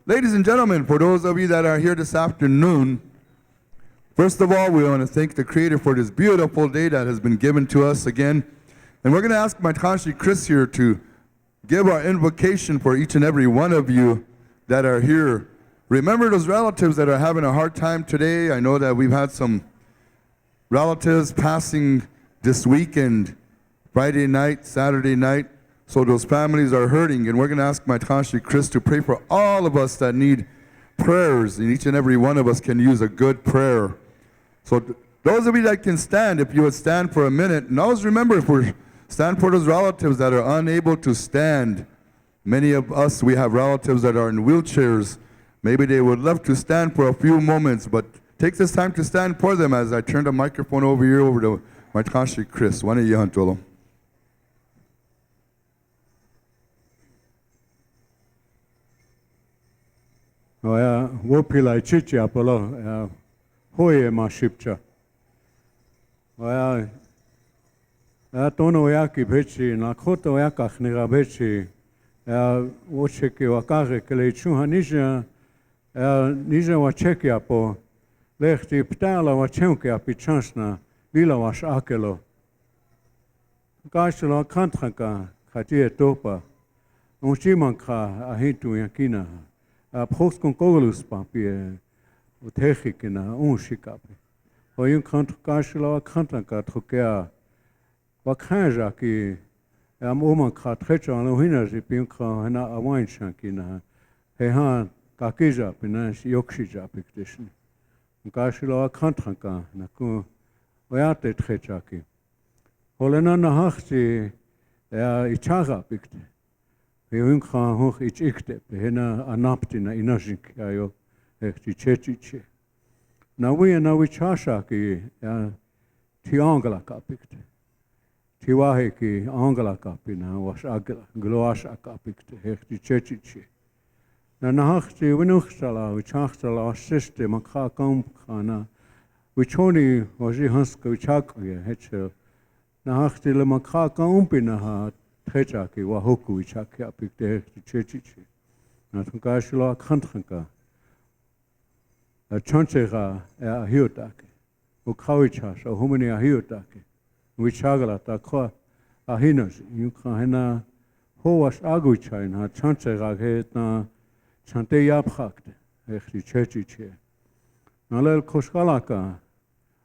Ladies and gentlemen, for those of you that are here this afternoon, first of all, we want to thank the Creator for this beautiful day that has been given to us again. And we're going to ask my Tashi Chris here to give our invocation for each and every one of you that are here. Remember those relatives that are having a hard time today. I know that we've had some relatives passing this weekend, Friday night, Saturday night. So those families are hurting, and we're going to ask my Tashi Chris to pray for all of us that need prayers, and each and every one of us can use a good prayer. So those of you that can stand, if you would stand for a minute, and always remember, if we stand for those relatives that are unable to stand. Many of us, we have relatives that are in wheelchairs. Maybe they would love to stand for a few moments, but take this time to stand for them as I turn the microphone over here over to my Tashi Chris. One of you, Antolo. Wopila chichi apolo hoye mashipcha. Tono yaki bechi na koto yakach nira bechi. Wocheki wakare kele chuha nije wacheki apo lechti ptala wachenki apichansna lila wash akelo. Kashlo kantranka khatie topa. Unchimanka ahitu yakina. Prost concordus papier, o techikina, unshikapi. Oyun kantrakashla kantranka trokea. Wakanja ki am oman katrecha alohina jipinka hena awainshankina. Hehan kakija pinas yokshija piktishni. Kashla kantranka naku oyate trechaki. Holena nahachti ichaga pikte. Hunka hoch ich ikte, hena anaptina inajinkayo, echt chechiche. Na we chasha ki tiangala kapikte. Tiwahe ki angala kapina was agla, gloasha kapikte, echt chechiche. Na nahachti winuchtala, we chachtala assiste, makha kampkhana, which only was he hanska, which hakya, hetchel. Nahachti le makha kampina. Trechaki wahoku ichaki apikte chechichi. Natunkashlo kantranka. A chanchera a hiotaki. Ukawichas, a humani a hiotaki. Wichagala takwa a hinas. You can hena hoas aguchain, a chanchera het na chante yapakte. Echti chechichi. Nalel koskalaka.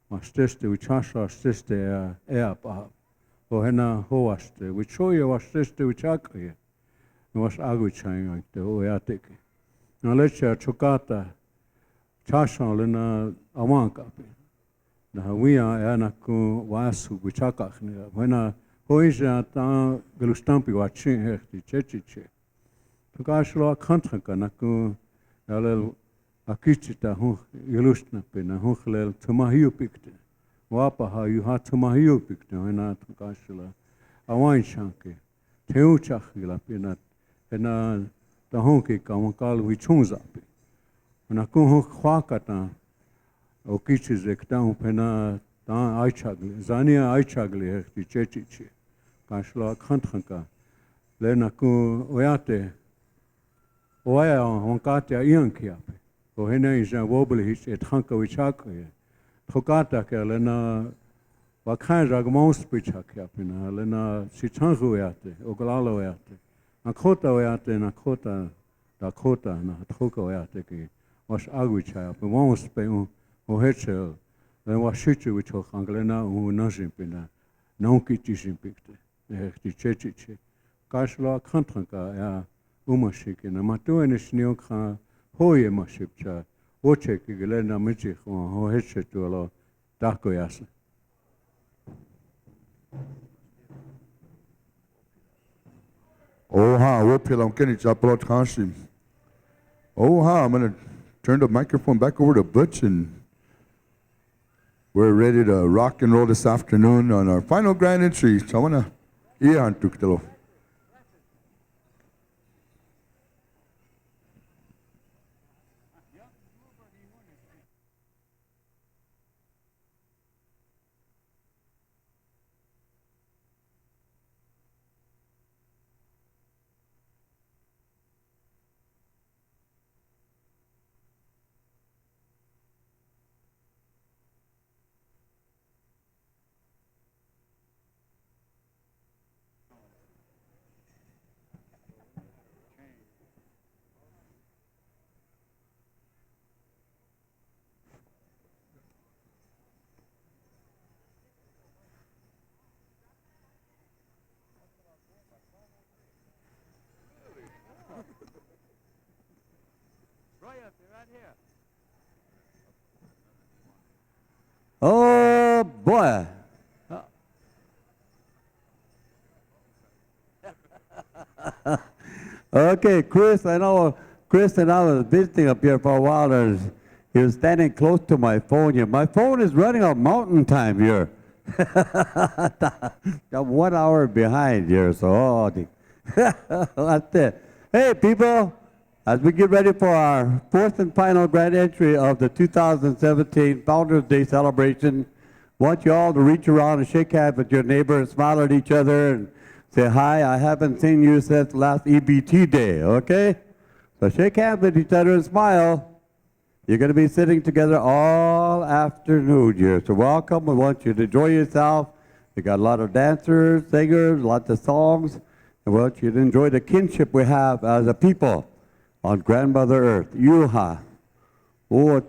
Masteste wichasha steste eapa. Hena hoaste, which show you was sister which akye, was aguchain like the oyatic. Now let's share chokata, chashal in a awankapi. Now we are anaku wasu which akachne, when a hoisha ta gelustampi watching hechti chechiche. Tukashlo kantranka naku alel akichita hu gelustnapin, huchlel tumahiu pikte. Wapaha you had to mahiu picture and not Gashila. A wine shanky. Teuchachila pinat and the honky kamakal we choose up. When a kuhu quakata o kitches down pena down aichagli, Zania aichagli, the chechichi. Gashla kantranka. Lenaku oyate oya on katia iankiapi. O hena is a wobbly hitch at hanka wichakri. Hokata ke lena wakanja gmons pichakya pina lena sichangu yate oglalo yate nakota yate nakota dakota na troka yate ki was agucha pe mons pe o hechel len washichu wicho anglena u najim pina nonki tishim pikte hechti chechiche kashla kantranka ya umashike na matuene shnioka hoye mashipcha Ocheki gelena michi ho hechetu alo takoyasa. Oha, wopila mkeni chaplo Tashi. Oha, I'm gonna turn the microphone back over to Butch, and we're ready to rock and roll this afternoon on our final grand entry. So I wanna iyan tuktelo. Oh boy. Okay, Chris, I know Chris and I was visiting up here for a while, and he was standing close to my phone here. My phone is running on mountain time here. I'm 1 hour behind here, so that's it. Hey, people, as we get ready for our fourth and final grand entry of the 2017 Founders Day celebration, I want you all to reach around and shake hands with your neighbor and smile at each other and say, hi, I haven't seen you since last EBT day, okay? So shake hands with each other and smile. You're going to be sitting together all afternoon here. So welcome. We want you to enjoy yourself. We got a lot of dancers, singers, lots of songs. And we want you to enjoy the kinship we have as a people on Grandmother Earth. Yuha. We're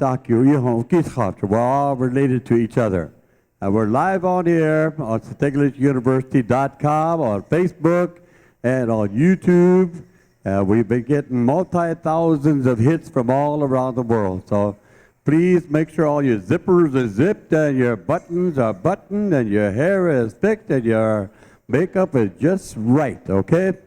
all related to each other. And we're live on air on StiglitchUniversity.com, on Facebook, and on YouTube. We've been getting multi-thousands of hits from all around the world. So please make sure all your zippers are zipped and your buttons are buttoned and your hair is fixed and your makeup is just right, okay?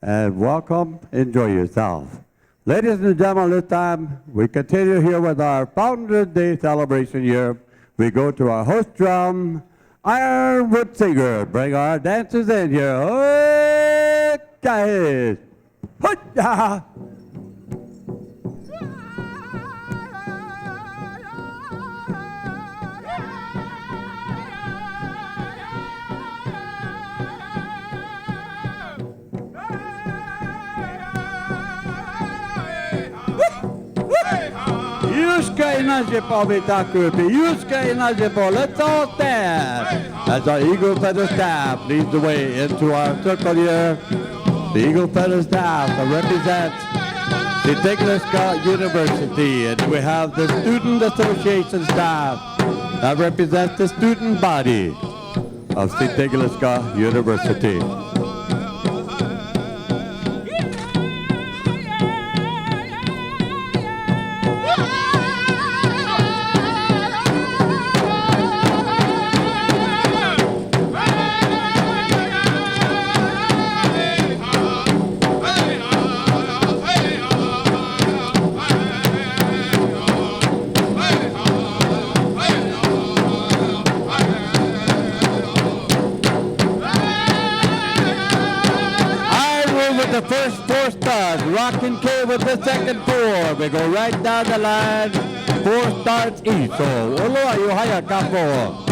And welcome, enjoy yourself. Ladies and gentlemen, this time we continue here with our Founders Day celebration here. We go to our host drum, Ironwood Singer. Bring our dancers in here. Oh, guys. Hi-ya. Let's all stand as our Eagle Feather staff leads the way into our circle here. The Eagle Feather staff that represents the St. University, and we have the Student Association staff that represents the student body of St. University. The first 4 stars, Rockin' K with the second 4. We go right down the line, 4 stars each. So, Oloa Yuhaya Kapo.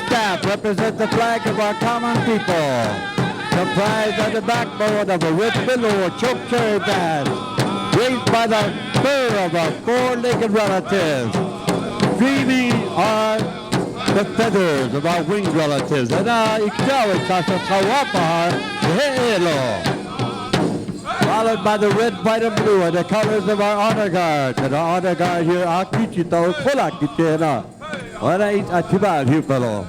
Staff represents the flag of our common people, comprised of the backbone of a red willow or choke cherry branch, raised by the fur of our 4-legged relatives. Streaming are the feathers of our winged relatives, and followed by the red, white, and blue are the colors of our honor guard. And our honor guard here, Akichito, Kolakitena. What I eat at Tibet, you fellow.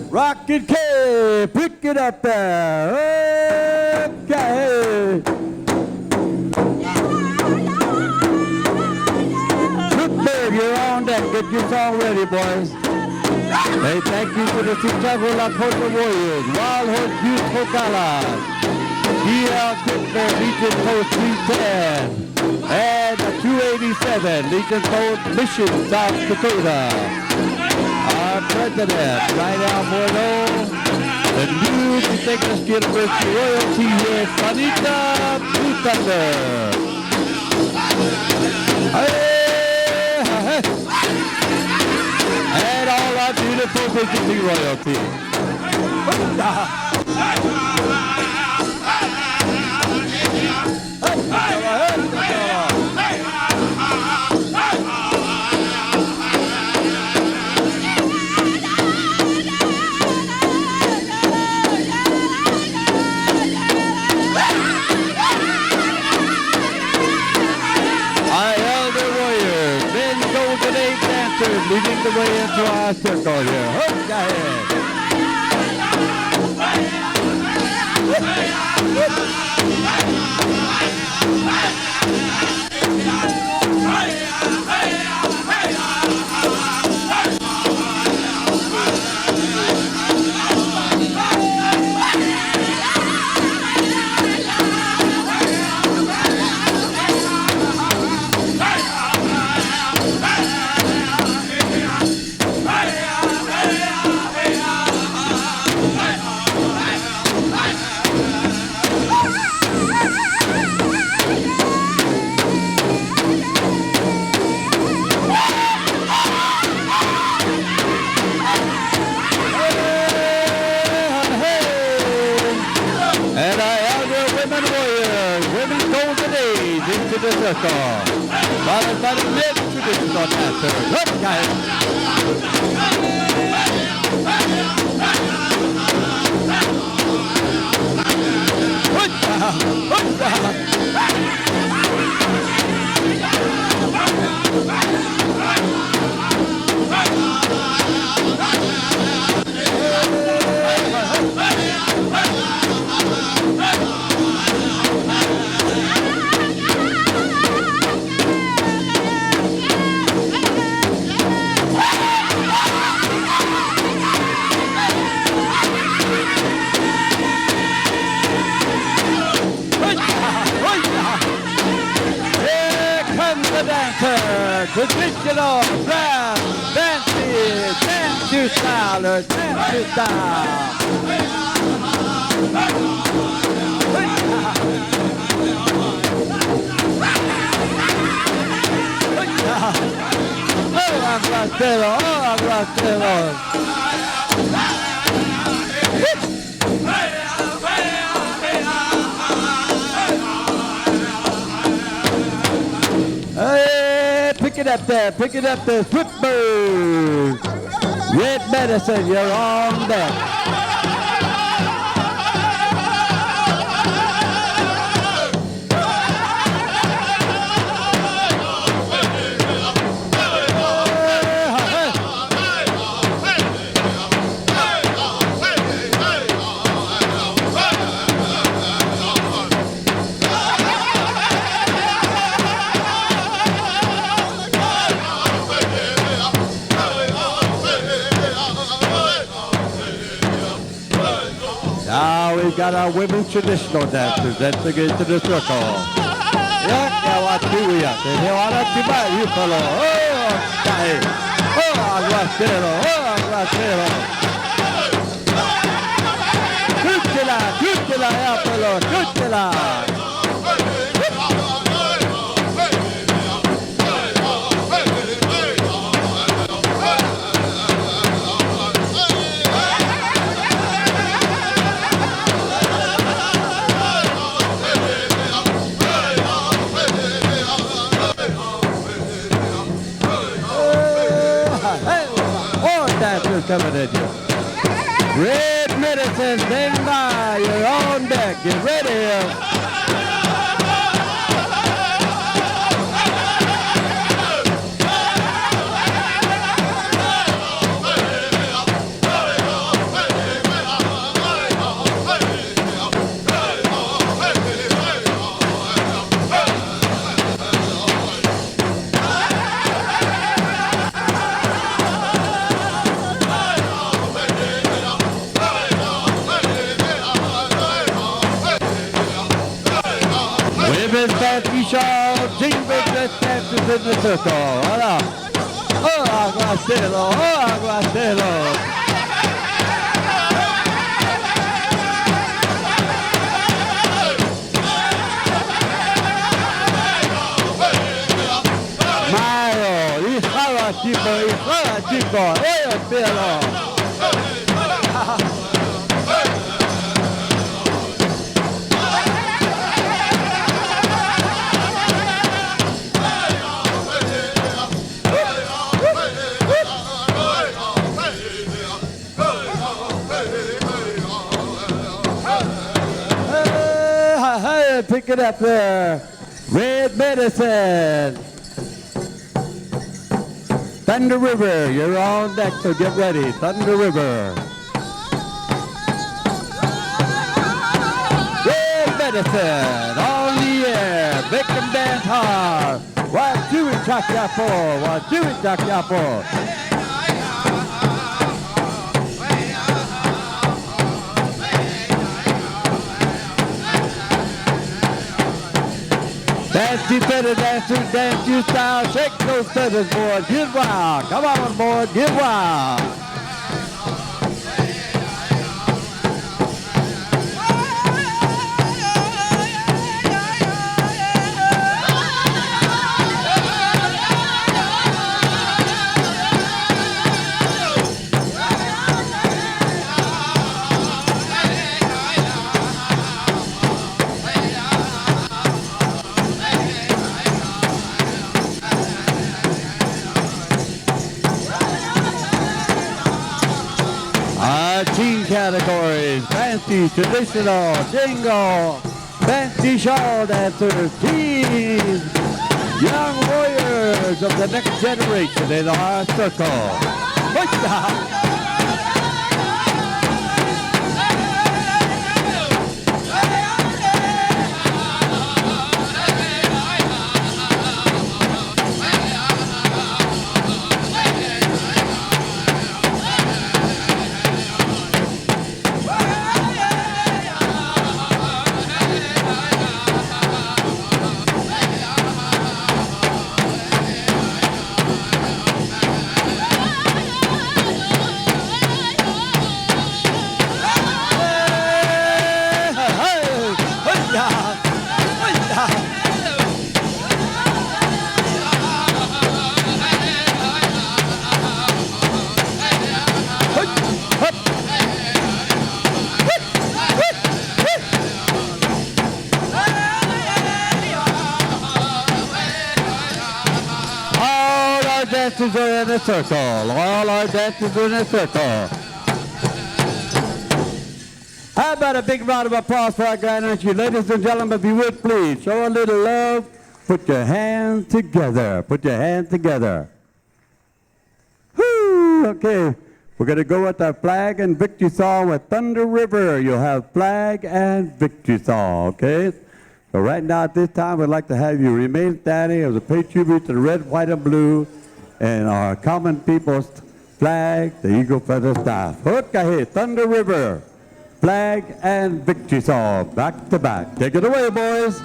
Rocket K, pick it up there. Okay. Good, you're on deck. Get your song ready, boys. Hey, thank you to the Chicago Lakota Warriors, Wild Horse Youth Hokala, DL Kitner, Legion Post 310, and the 287, Legion Post Mission, South Dakota. Our president, right now, Mordo, the new Technical University royalty with Anita Butander. And all our beautiful visiting royalty. Leading the way into our circle here. Hook ahead. The circle. Followed by the mid traditional dancers. Up, guys. Traditional rap, fancy, dance to style, dance to style. Oh, aguacero, oh, aguacero. Pick it up there, Flipper. Red Medicine, you're on deck. Now we've got our women's traditional dancers dancing into the circle. Yeah, what do we have? They want to buy you fellow. Oh, guy. Oh, aguacero. Oh, aguacero. Chútela, ya, fellow. Chútela. Coming at you. Red Medicine, stand by. You're on deck. Get ready. Jingle just dances in the circle. Voilà. Oh, aguacero. Oh, aguacero. Wacipi, oye, pelo. Hey, pick it up there. Red medicine. Thunder River, you're on deck, so get ready. Thunder River. Red medicine, on the air. Make them dance hard. Wacipi, Chakiapo. Wacipi, Chakiapo. Dance you better, dance you style. Shake those feathers, boys. Get wild. Come on, boys. Get wild. Team categories, fancy, traditional, jingle, fancy shawl dancers, teams, young warriors of the next generation in our circle. Dancers are in a circle. All our dancers are in a circle. How about a big round of applause for our grand entry? Ladies and gentlemen, if you would please, show a little love. Put your hands together. Put your hands together. Whoo! Okay, we're going to go with our flag and victory song with Thunder River. You'll have flag and victory song, okay? So right now at this time, we'd like to have you remain standing as a pay tribute to the red, white, and blue and our common people's flag, the eagle feather staff. Hookahe, Thunder River, flag and victory song, back to back. Take it away, boys.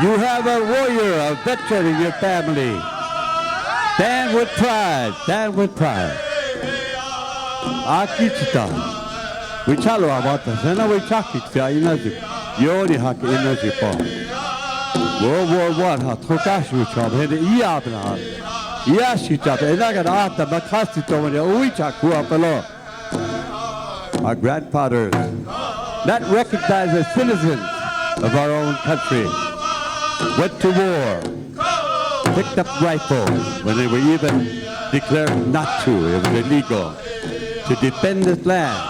You have a warrior, a veteran in your family. Stand with pride, stand with pride. Akichita. We chalo abata, sena we chakikta inazi. Yoni haki inazi po. World War I, ha trokashu chab, hede iabna. Yashi chab, enaga ata makasti tomani uicha kuapalo. Our grandfathers, not recognized as citizens of our own country, went to war, picked up rifles when they were even declared not to. It was illegal to defend this land.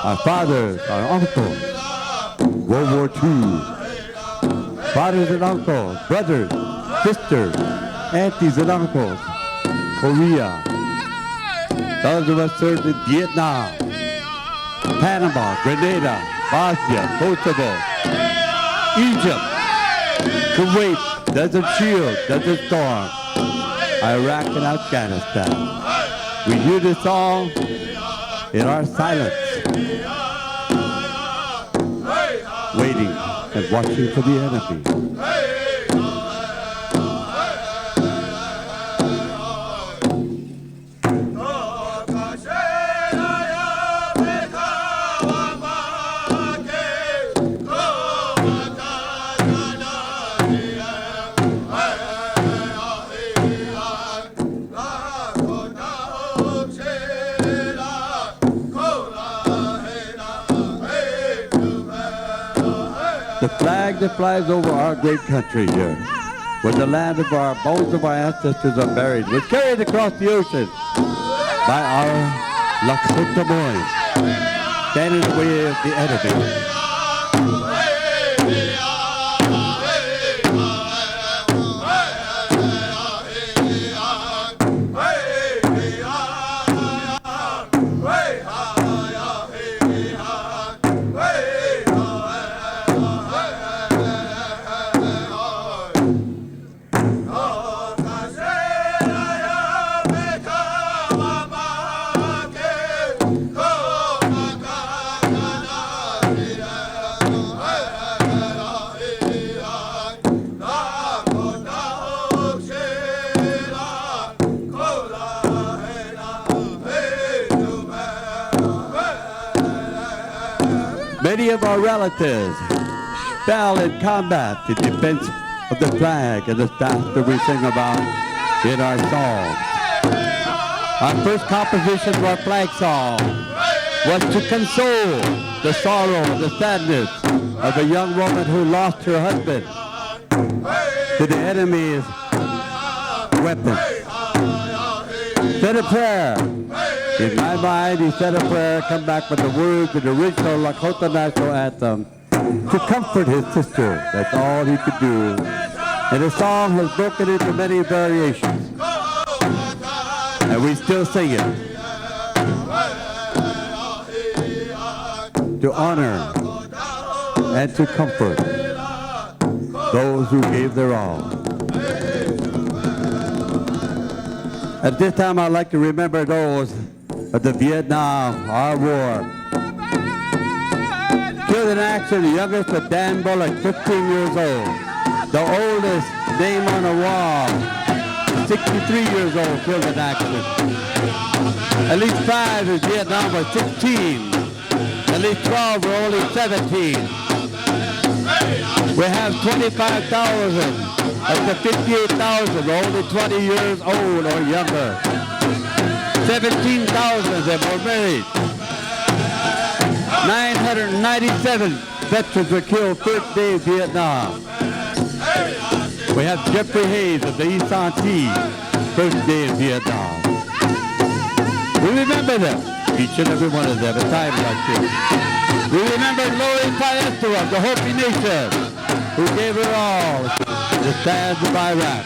Our fathers, our uncles, World War II, fathers and uncles, brothers, sisters, aunties and uncles, Korea. Those of us served in Vietnam, Panama, Grenada, Bosnia, Kosovo, Egypt, Kuwait, Desert Shield, Desert Storm, Iraq and Afghanistan. We hear this song in our silence, waiting and watching for the enemy. the flag that flies over our great country here, where the land of our bones of our ancestors are buried, was carried across the ocean by our Lakota boys, standing in the way of the enemy. Many of our relatives fell in combat in defense of the flag and the staff that we sing about in our songs. Our first composition of our flag song was to console the sorrow and the sadness of a young woman who lost her husband to the enemy's weapons. Said a prayer. In my mind, he said a prayer, come back with the words of the original Lakota national anthem to comfort his sister. That's all he could do. And the song has broken into many variations. And we still sing it. To honor and to comfort those who gave their all. At this time, I'd like to remember those of the Vietnam, our war. Killed in action, the youngest was Dan Bullock, 15 years old. The oldest name on the wall, 63 years old, killed in action. At least 5 in Vietnam were 16. At least 12 were only 17. We have 25,000 of the 58,000 were only 20 years old or younger. 17,000 of them were married. 997 veterans were killed first day of Vietnam. We have Jeffrey Hayes of the East Santee, first day in Vietnam. We remember them, each and every one of them, at times like this. We remember Lori Paestua of the Hopi Nation, who gave her all to the sands of Iraq.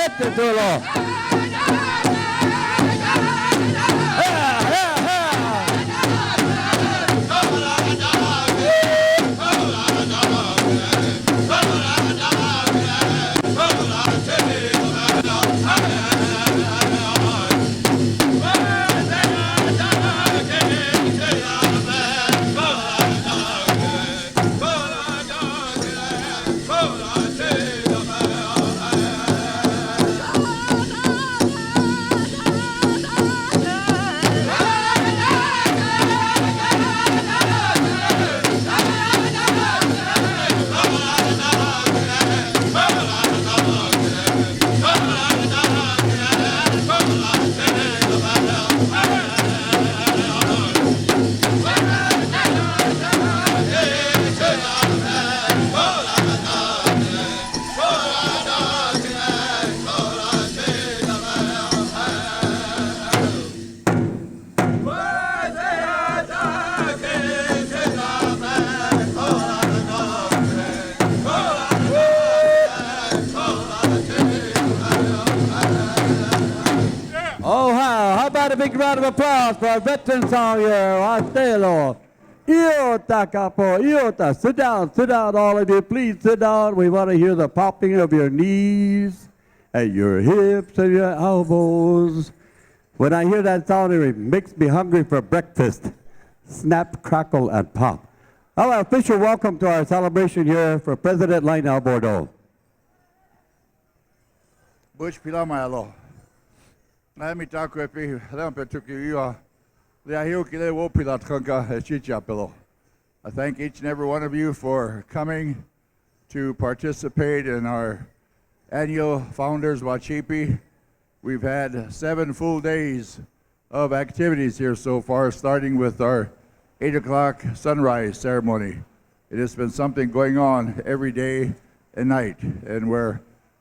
Este solo. A big round of applause for our veteran song here, Ostelo. Iota capo, Iota. Sit down, all of you. Please sit down. We want to hear the popping of your knees and your hips and your elbows. When I hear that sound, it makes me hungry for breakfast. Snap, crackle, and pop. How about official welcome to our celebration here for President Lionel Bordeaux. Bush Pilamalo. Nami Takuepi, Lampetuki, Liahilkile Wopila Trunka, Chichapelo. I thank each and every one of you for coming to participate in our annual Founders Wacipi. We've had 7 full days of activities here so far, starting with our 8 o'clock sunrise ceremony. It has been something going on every day and night, and we're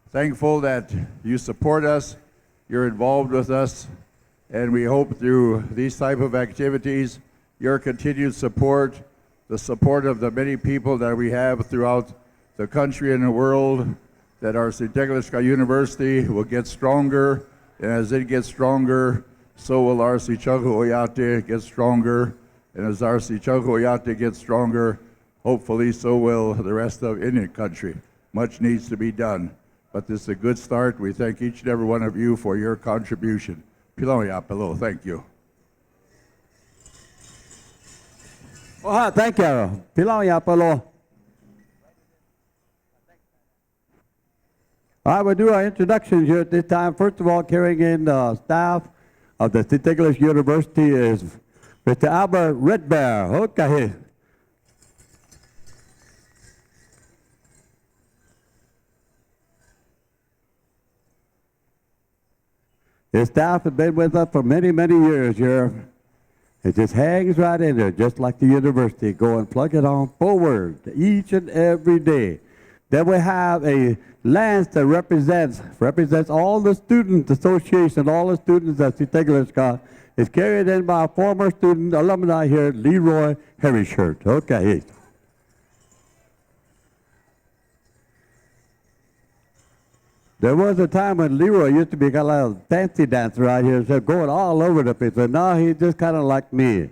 thankful that you support us, you're involved with us, and we hope through these type of activities, your continued support, the support of the many people that we have throughout the country and the world, that our St. University will get stronger, and as it gets stronger, so will our Sichaku Oyate get stronger, and as our Sichaku Oyate gets stronger, hopefully so will the rest of Indian country. Much needs to be done, but this is a good start. We thank each and every one of you for your contribution. Piloyapelo, thank you. Well, thank you. Pilayapalo. All right, we'll do our introductions here at this time. First of all, carrying in the staff of the St. University is Mr. Albert Redbear. Okay. His staff has been with us for many, many years here. It just hangs right in there, just like the university. Go and plug it on forward each and every day. Then we have a Lance that represents all the student association, all the students at St. It's carried in by a former student alumni here, Leroy Harryshirt. Okay. There was a time when Leroy used to be kind of like a fancy dancer out here, so going all over the place. But now he's just kind of like me.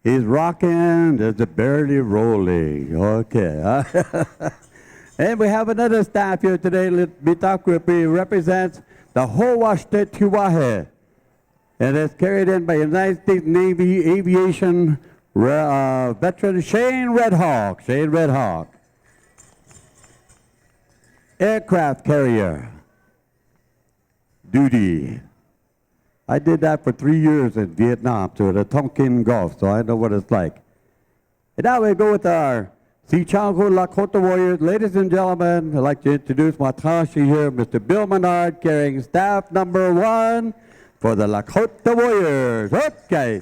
He's rocking, just barely rolling. Okay. And we have another staff here today. Bitakwipi represents the whole state Tiwahe. And it's carried in by United States Navy Aviation veteran Shane Redhawk. Shane Redhawk. Aircraft carrier duty. I did that for 3 years in Vietnam to the Tonkin Gulf, so I know what it's like. And now we go with our Si Changu Lakota Warriors. Ladies and gentlemen, I'd like to introduce my Tashi here, Mr. Bill Menard, carrying staff number 1 for the Lakota Warriors. Okay.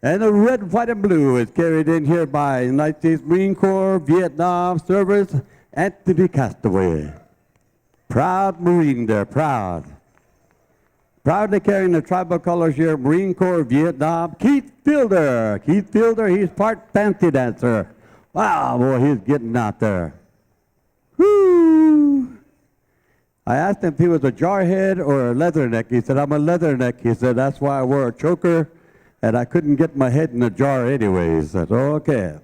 And the red, white, and blue is carried in here by United States Marine Corps, Vietnam Service, Anthony Castaway. Proud Marine there, proud. Proudly carrying the tribal colors here, Marine Corps, Vietnam, Keith Fielder. Keith Fielder, he's part fancy dancer. Wow, boy, he's getting out there. Whoo! I asked him if he was a jarhead or a leatherneck. He said, I'm a leatherneck. He said, that's why I wore a choker. And I couldn't get my head in a jar anyways. I said, okay.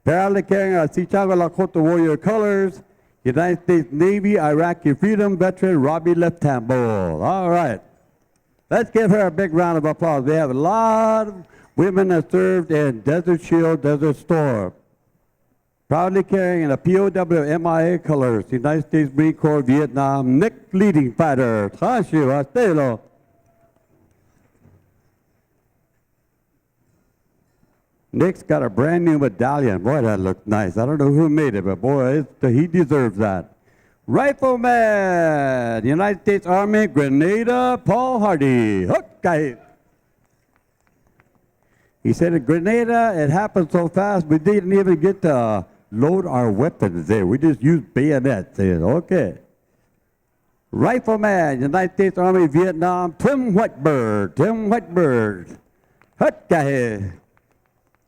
Proudly carrying our Sichaga Lakota Warrior colors, United States Navy Iraqi Freedom veteran Robbie Leftambo. All right. Let's give her a big round of applause. We have a lot of women that served in Desert Shield, Desert Storm. Proudly carrying the POW MIA colors, United States Marine Corps, Vietnam, Nick leading fighter, Tashu Astelo. Nick's got a brand new medallion. Boy, that looks nice. I don't know who made it, but boy, he deserves that. Rifleman, United States Army, Grenada, Paul Hardy. Okay. He said at Grenada, it happened so fast, we didn't even get to load our weapons there. We just used bayonets. Okay. Rifleman, United States Army, Vietnam, Tim Whitebird. Tim Whitebird. Okay.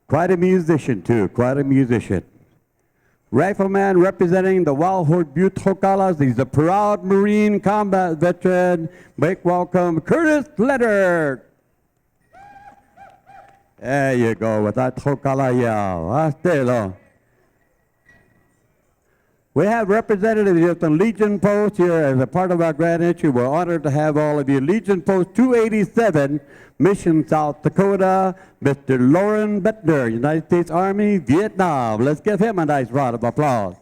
Quite a musician, too. Quite a musician. Rifleman representing the Wild Horse Butte Hokalas. He's a proud Marine combat veteran. Make welcome Curtis Leonard. There you go with that Hokala yell. Hastelo. We have representatives here from Legion Post here as a part of our grand entry. We're honored to have all of you. Legion Post 287, Mission, South Dakota, Mr. Lauren Bettner, United States Army, Vietnam. Let's give him a nice round of applause.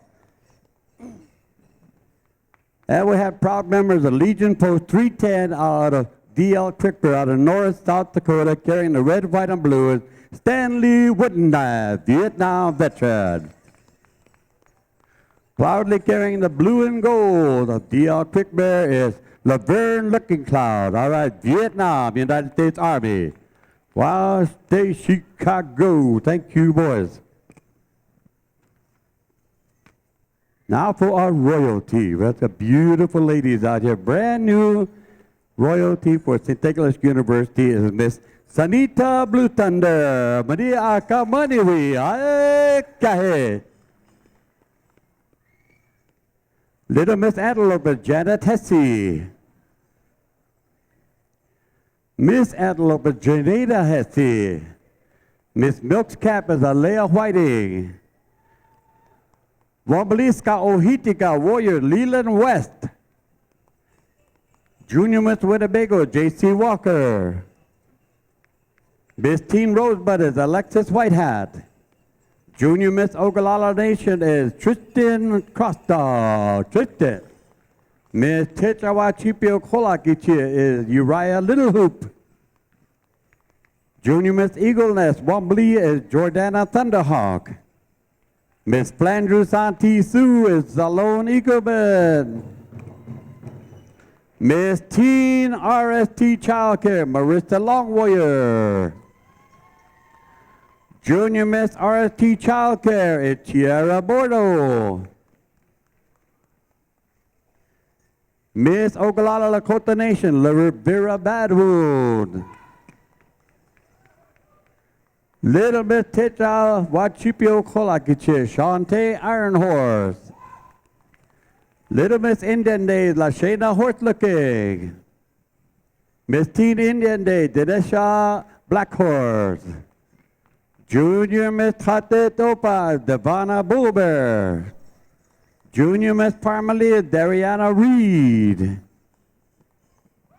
And we have proud members of Legion Post 310 out of D.L. Cricker out of North, South Dakota, carrying the red, white, and blue is Stanley Woodenknife, Vietnam veteran. Proudly carrying the blue and gold of D.L. Crickbear is Laverne Looking Cloud, all right, Vietnam, United States Army. Wow, stay Chicago. Thank you, boys. Now for our royalty. We have the beautiful ladies out here. Brand new royalty for St. Nicholas University is Miss Sanita Blue Thunder. Maria Akamaniwi. Aekahe. Little Miss Antelope, Janet Hesse. Miss Antelope, Janeda Hesse. Miss Milk's Cap is Alea Whiting. Wambaliska Ohitika Warrior Leland West. Junior Miss Winnebago J.C. Walker. Miss Teen Rosebud is Alexis Whitehat. Junior Miss Ogallala Nation is Tristan Crossdog. Tristan. Miss Wacipi Kolakichi is Uriah Littlehoop. Junior Miss Eagle Nest Wombly is Jordana Thunderhawk. Miss Flandreau Santee Sue is Zalone Eagleman. Miss Teen RST Childcare Marissa Long Warrior. Junior Miss RST Childcare is Tierra Bordo. Miss Ogallala Lakota Nation, La Rivera Badwood. Little Miss Tetra Wacipi Kolakiche, Shantae Iron Horse. Little Miss Indian Days, La Shayna Horse Looking. Miss Teen Indian Day, Dinesha Black Horse. Junior Miss Tate Topa, Devana Bull Bear. Junior Miss Parmalee, Dariana Reed.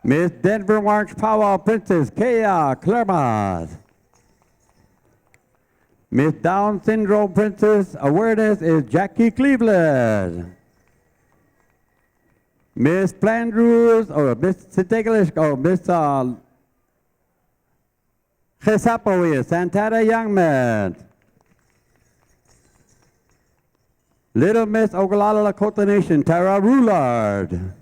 Miss Denver March Powwow Princess, Kea Clermont. Miss Down Syndrome Princess Awareness is Jackie Cleveland. Miss Flandrews, or Miss Sitiglish, or Miss Chesapeake, Santana Youngman. Little Miss Ogallala Lakota Nation, Tara Roulard.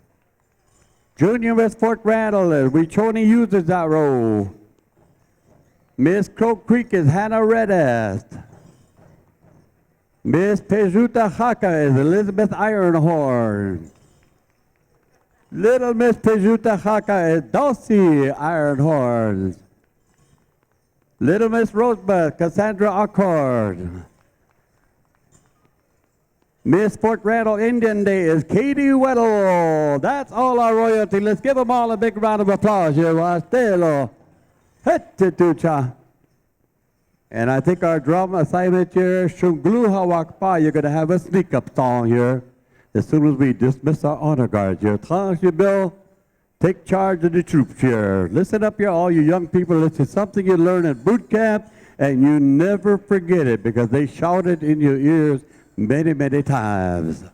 Junior Miss Fort Randall is Wichoni uses that role. Miss Crow Creek is Hannah Redest. Miss Pejuta Haka is Elizabeth Ironhorn. Little Miss Pejuta Haka is Dulcie Ironhorn. Little Miss Rosebud, Cassandra Accord. Miss Fort Randall Indian Day is Katie Weddle. That's all our royalty. Let's give them all a big round of applause here. And I think our drum assignment here, Shungluha Wakpa, you're going to have a sneak up song here as soon as we dismiss our honor guards here. Tranche Bill, take charge of the troops here. Listen up here, all you young people. This is something you learn at boot camp, and you never forget it because they shout it in your ears many, many times.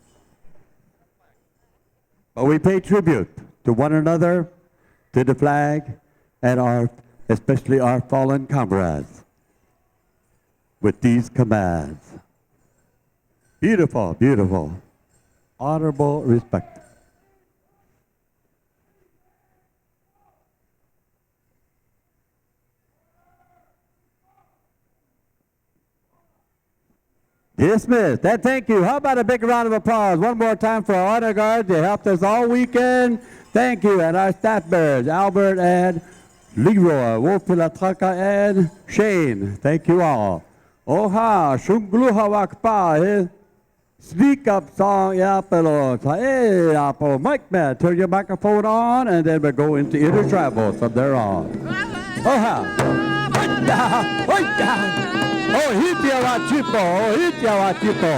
But we pay tribute to one another, to the flag, and especially our fallen comrades with these commands. Beautiful, beautiful. Honorable respect. Dismissed. And thank you. How about a big round of applause one more time for our honor guards? They helped us all weekend. Thank you. And our staff bearers, Albert and Leroy, Wolfilataka and Shane. Thank you all. Oha, Shungluha Wakpa, sneak up song, Yapelo. Hey, Apple, Mike Man, turn your microphone on, and then we go into Intertribal from there on. Oha. Oh, Hitia Wacipo, Hitia Wacipo.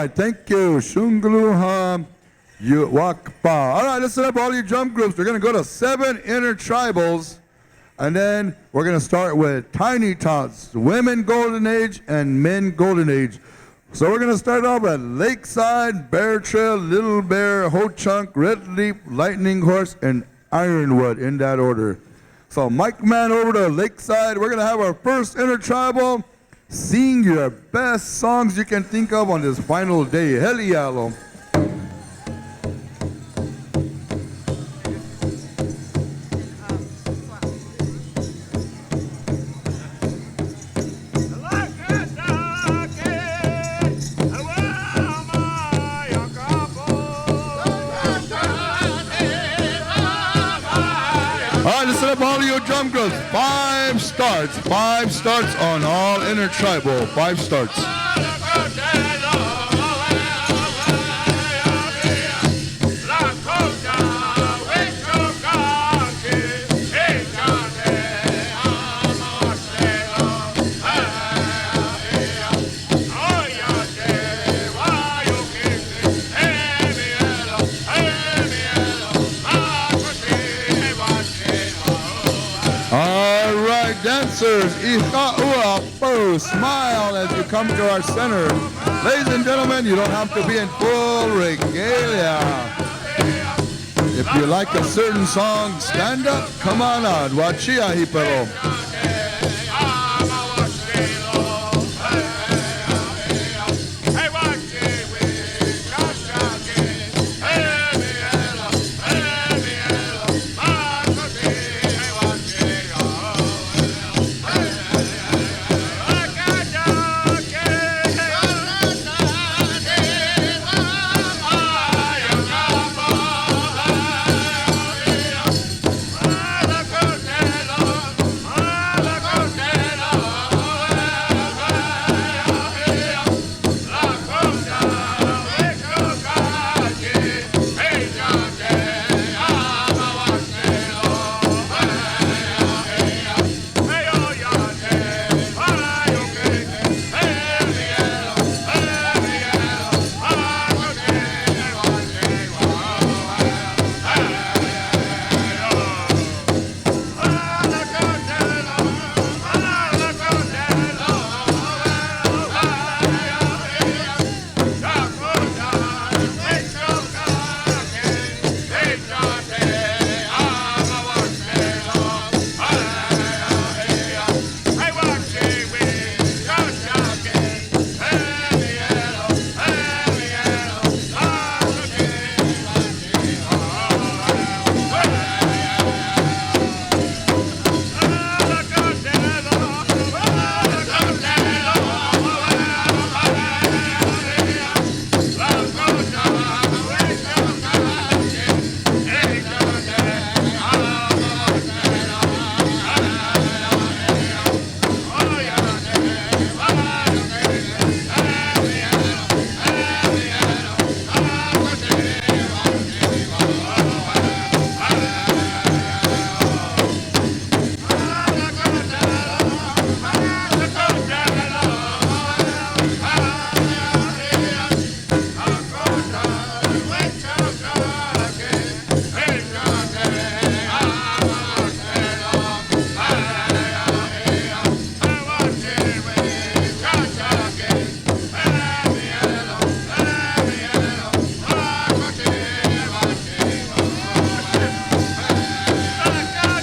right, thank you. Shungluha Wakpa. All right, listen up, all you drum groups. We're going to go to 7 intertribals, and then we're going to start with Tiny Tots, Women Golden Age and Men Golden Age. So we're going to start off at Lakeside, Bear Trail, Little Bear, Ho Chunk, Red Leap, Lightning Horse, and Ironwood in that order. So Mike Man over to Lakeside. We're going to have our first intertribal. Sing your best songs you can think of on this final day. Hell yeah, lo. All right, listen up, all of your drum groups. 5 starts. 5 starts on all intertribal. 5 starts. All right, dancers, smile as you come to our center. Ladies and gentlemen, you don't have to be in full regalia. If you like a certain song, stand up, come on out. Wacipi, pero.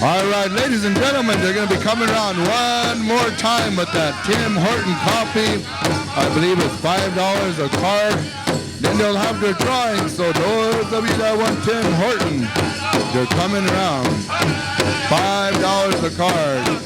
All right, ladies and gentlemen, they're going to be coming around one more time with that Tim Horton coffee. I believe it's $5 a card. Then they'll have their drawing, so those of you that want Tim Horton, they're coming around. $5 a card.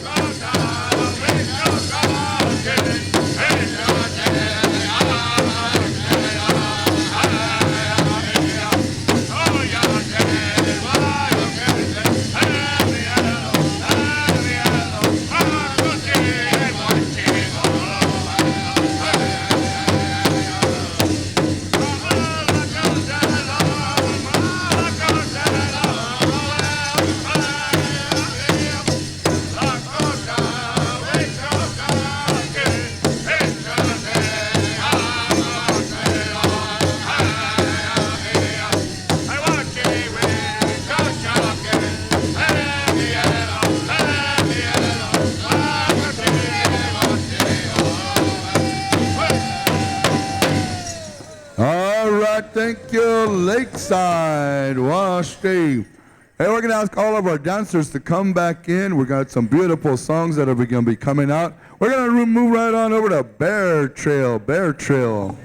the lakeside, Wacipi. Hey, we're going to ask all of our dancers to come back in. We got some beautiful songs that are going to be coming out. We're going to move right on over to Bear Trail, Bear Trail.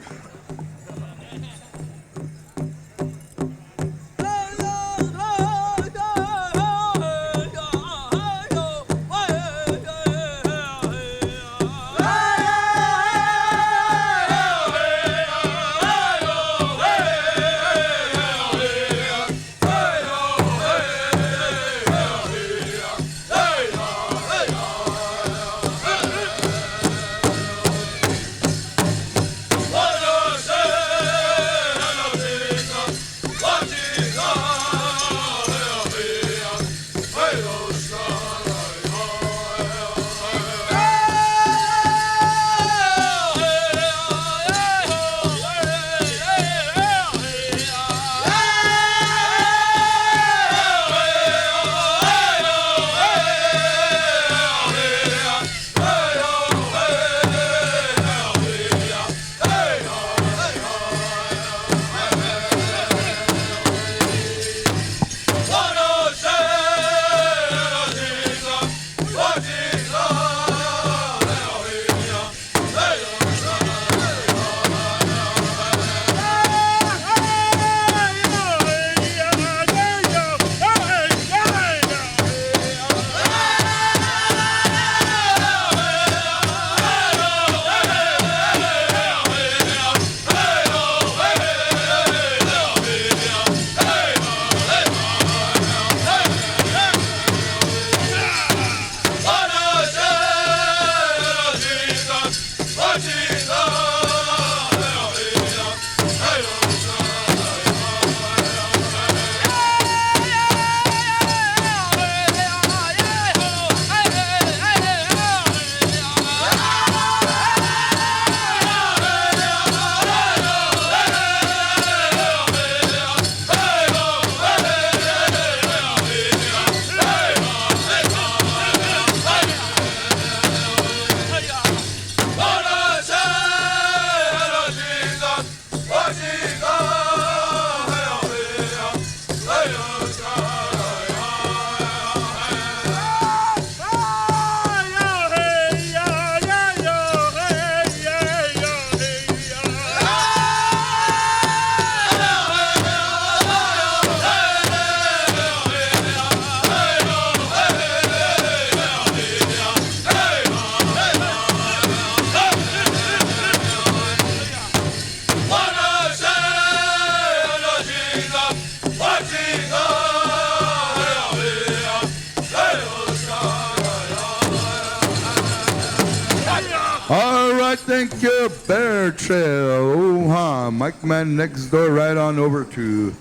All right, thank you, Bear Trail. Oh, Mike Man next door, right on over to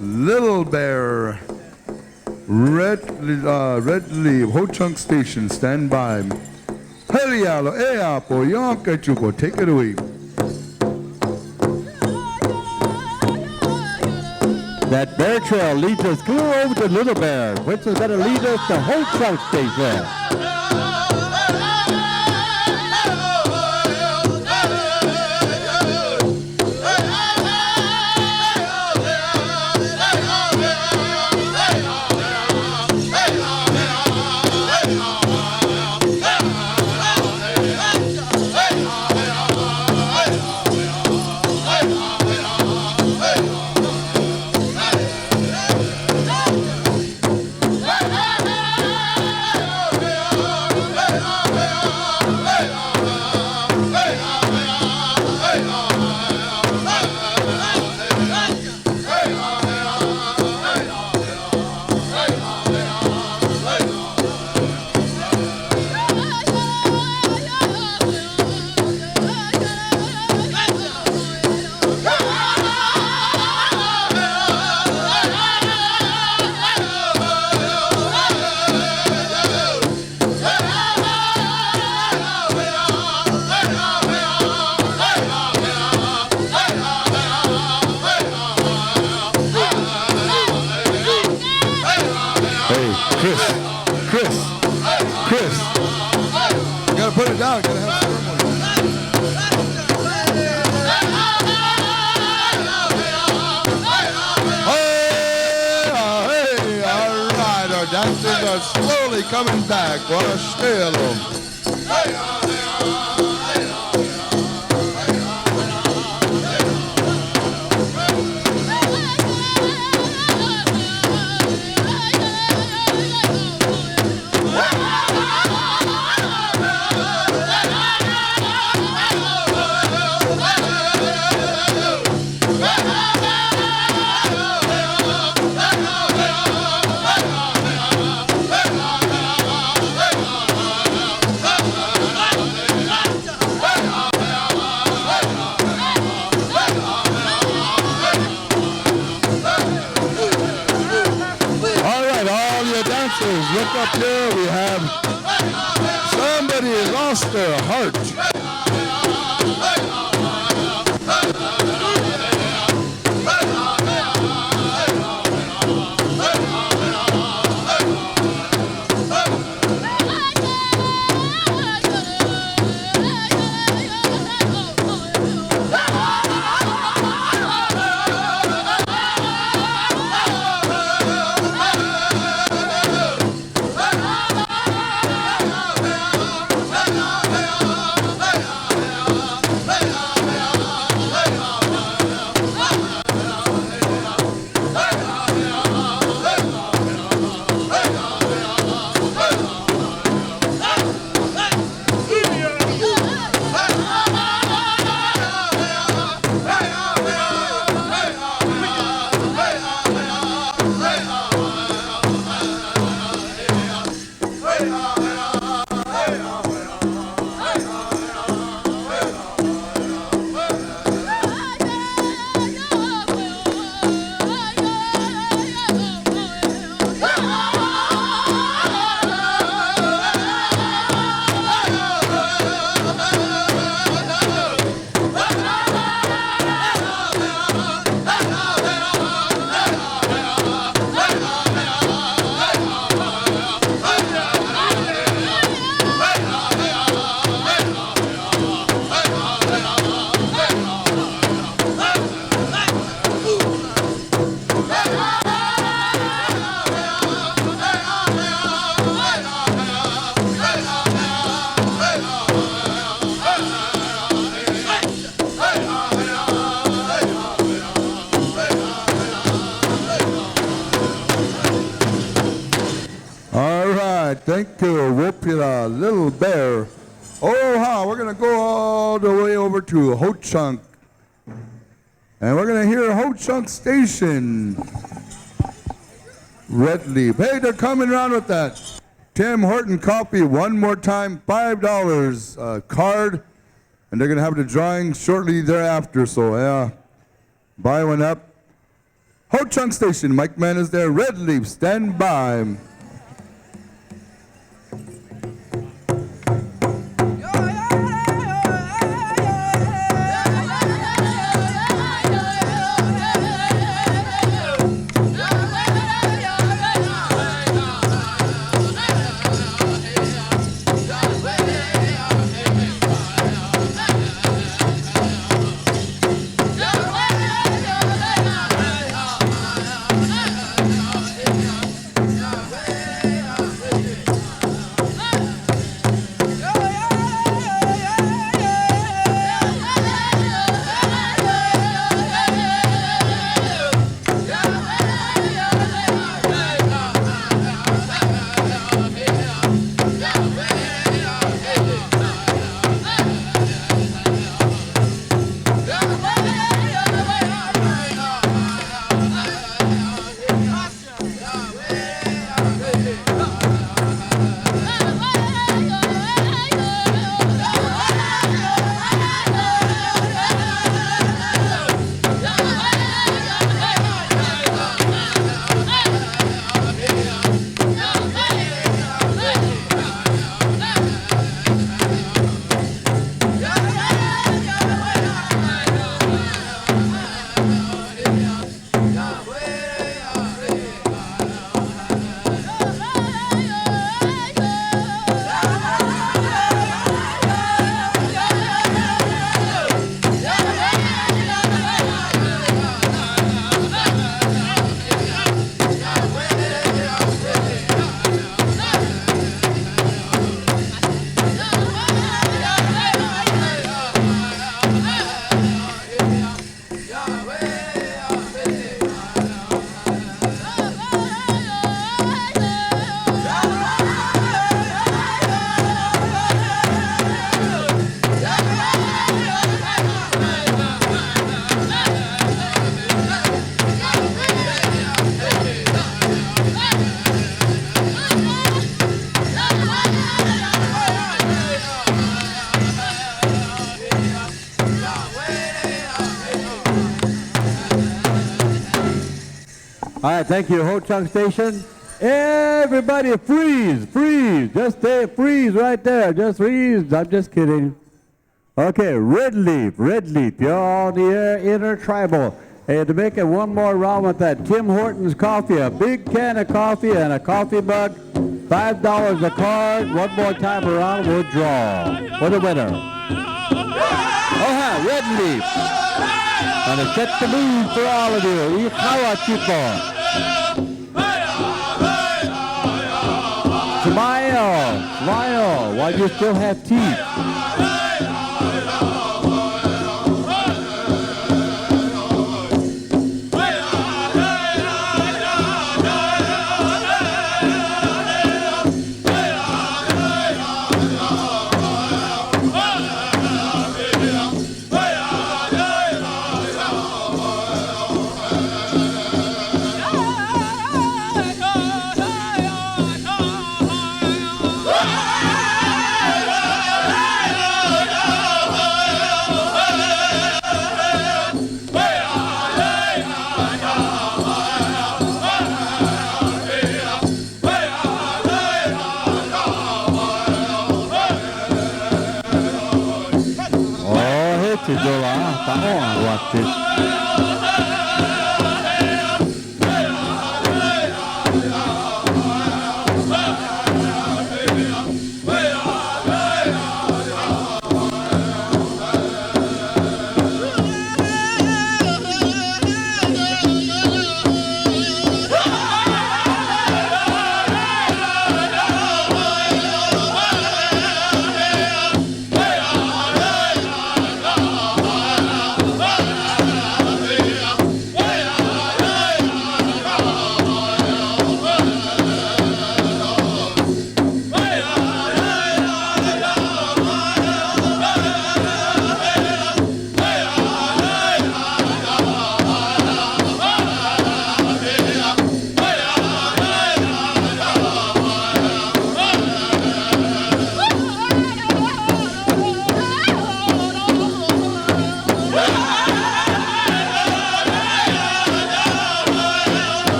Little Bear. Red Leaf, Ho Chunk Station, stand by. Helialo, Eapo, Yonka Chupo, take it away. That bear trail leads us clear over to Little Bear, which is going to lead us to Ho Chunk Station. Chris, you gotta put it down, you gotta have ceremony. dancers are slowly coming back. Wacipi. Look up here, we have somebody has lost their heart. Thank you, Wopila, Little Bear. Oh, how we're going to go all the way over to Ho Chunk. And we're going to hear Ho Chunk Station. Red Leaf. Hey, they're coming around with that Tim Horton coffee one more time, $5 card. And they're going to have the drawing shortly thereafter. So, yeah, buy one up. Ho Chunk Station. Mike Man is there. Red Leaf, stand by. All right, thank you, Ho Chung Station. Everybody freeze, freeze. Just stay, freeze right there. Just freeze. I'm just kidding. Okay, red leaf, you're on the air, Intertribal. Hey, to make it one more round with that, Tim Hortons coffee, a big can of coffee and a coffee mug, $5 a card. One more time around, we'll draw for the winner. Oh, red leaf. And it set the mood for all of you. Wacipi. Smile while you still have teeth.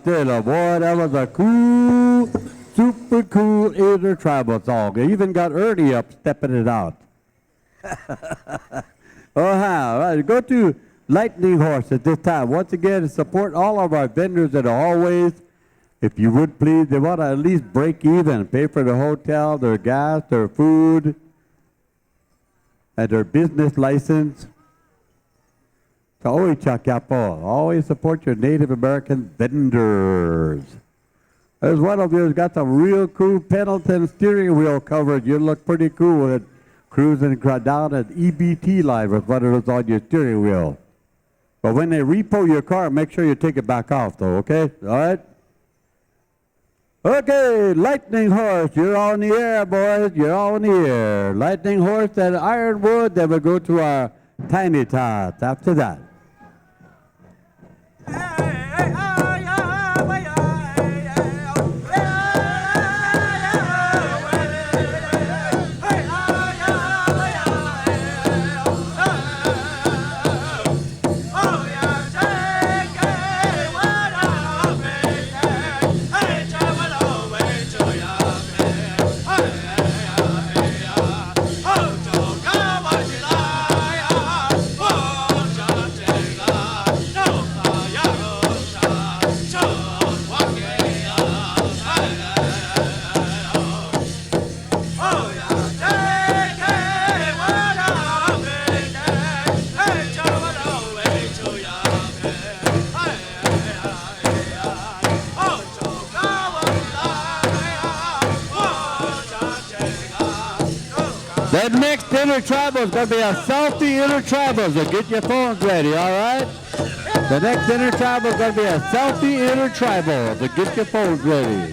Stella, boy, that was a cool, super cool Intertribal song. They even got Ernie up stepping it out. Right, go to Lightning Horse at this time. Once again, support all of our vendors that are always, if you would please, they want to at least break even, pay for the hotel, their gas, their food, and their business license. So always support your Native American vendors. There's one of you who's got some real cool Pendleton steering wheel coverage. You look pretty cool with it, cruising down an EBT line with one of those on your steering wheel. But when they repo your car, make sure you take it back off though, okay? All right? Okay, Lightning Horse, you're on the air, boys. You're on the air. Lightning Horse at Ironwood, then we'll go to our Tiny Tots after that. Hey, That next Intertribal is going to be a selfie Intertribal, so get your phones ready, all right? The next Intertribal is going to be a selfie Intertribal, so get your phones ready.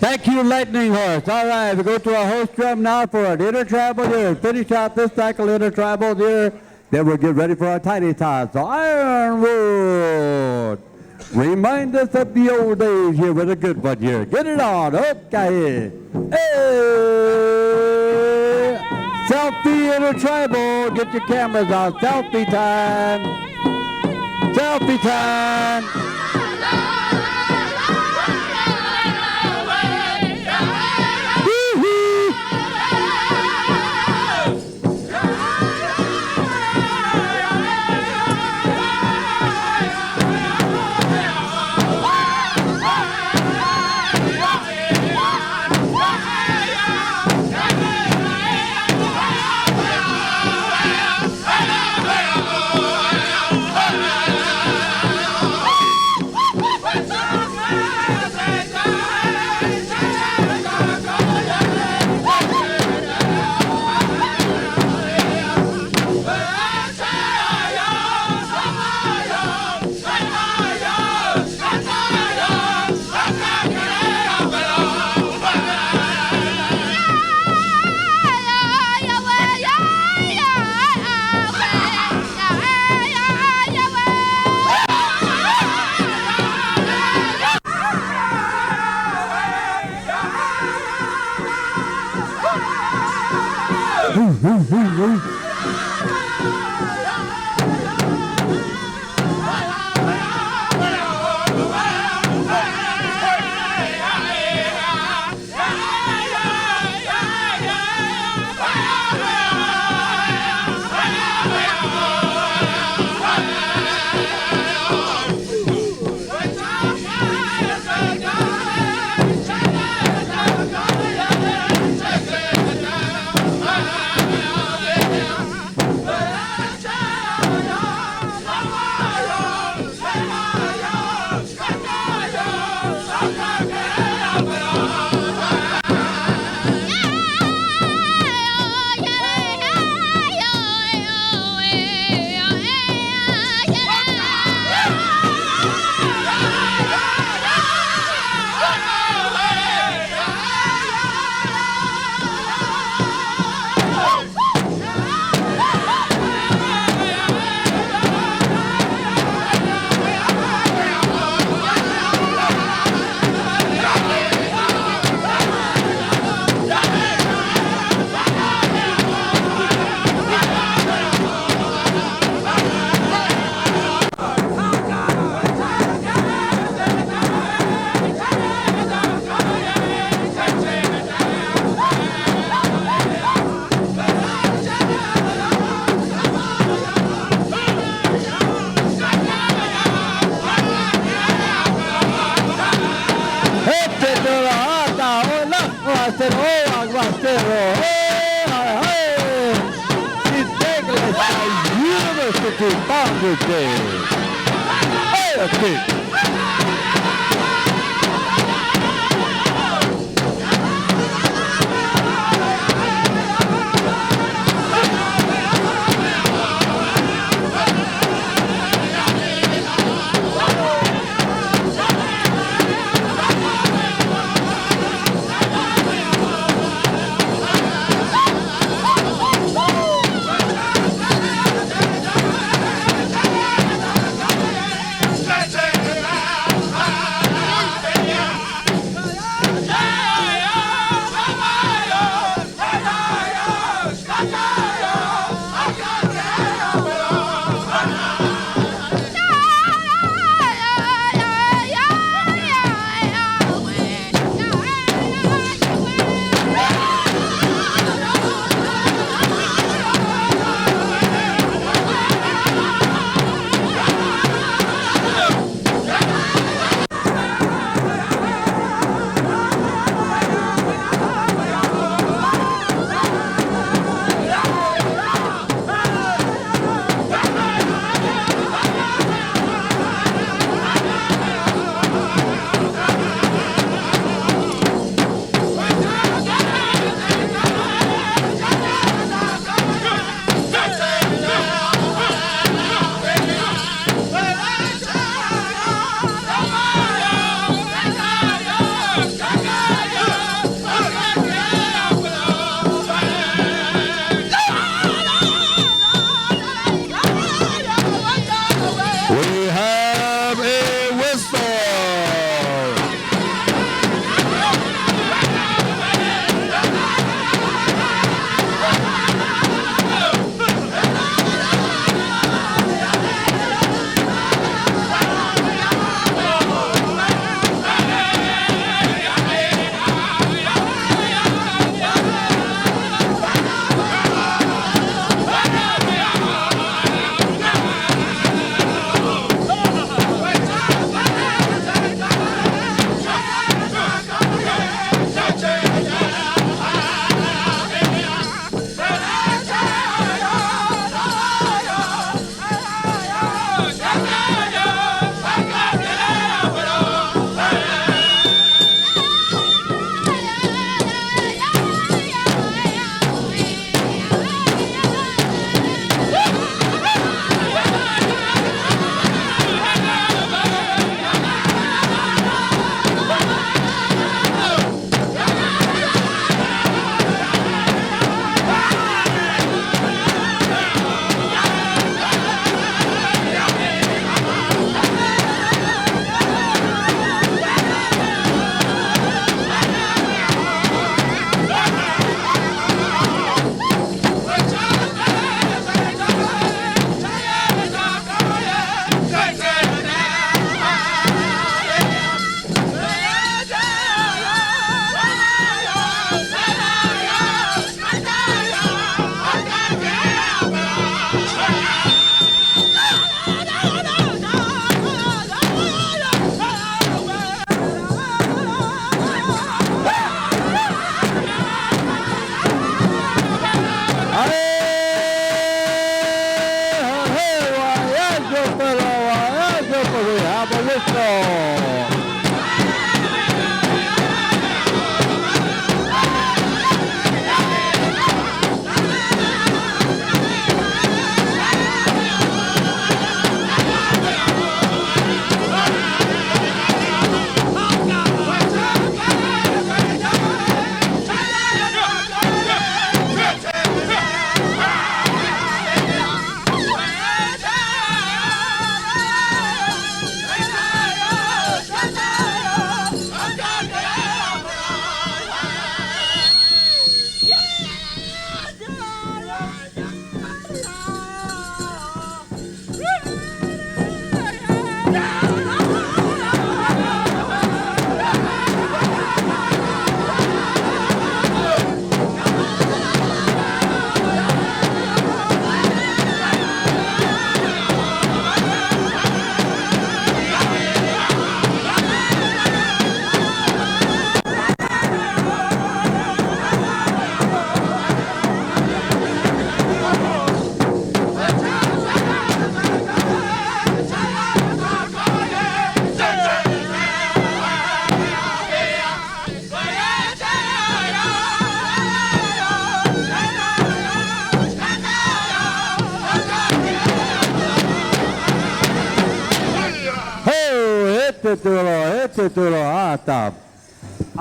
Thank you, Lightning Horse. All right, we go to our host drum now for an Intertribal here. Finish out this cycle Intertribal here. Then we'll get ready for our tiny tots. So Ironwood, remind us of the old days here with a good one here. Get it on. Okay. Hey. Selfie Intertribal. Get your cameras out. Selfie time. Selfie time. University Founders Day. Hey, okay. Let's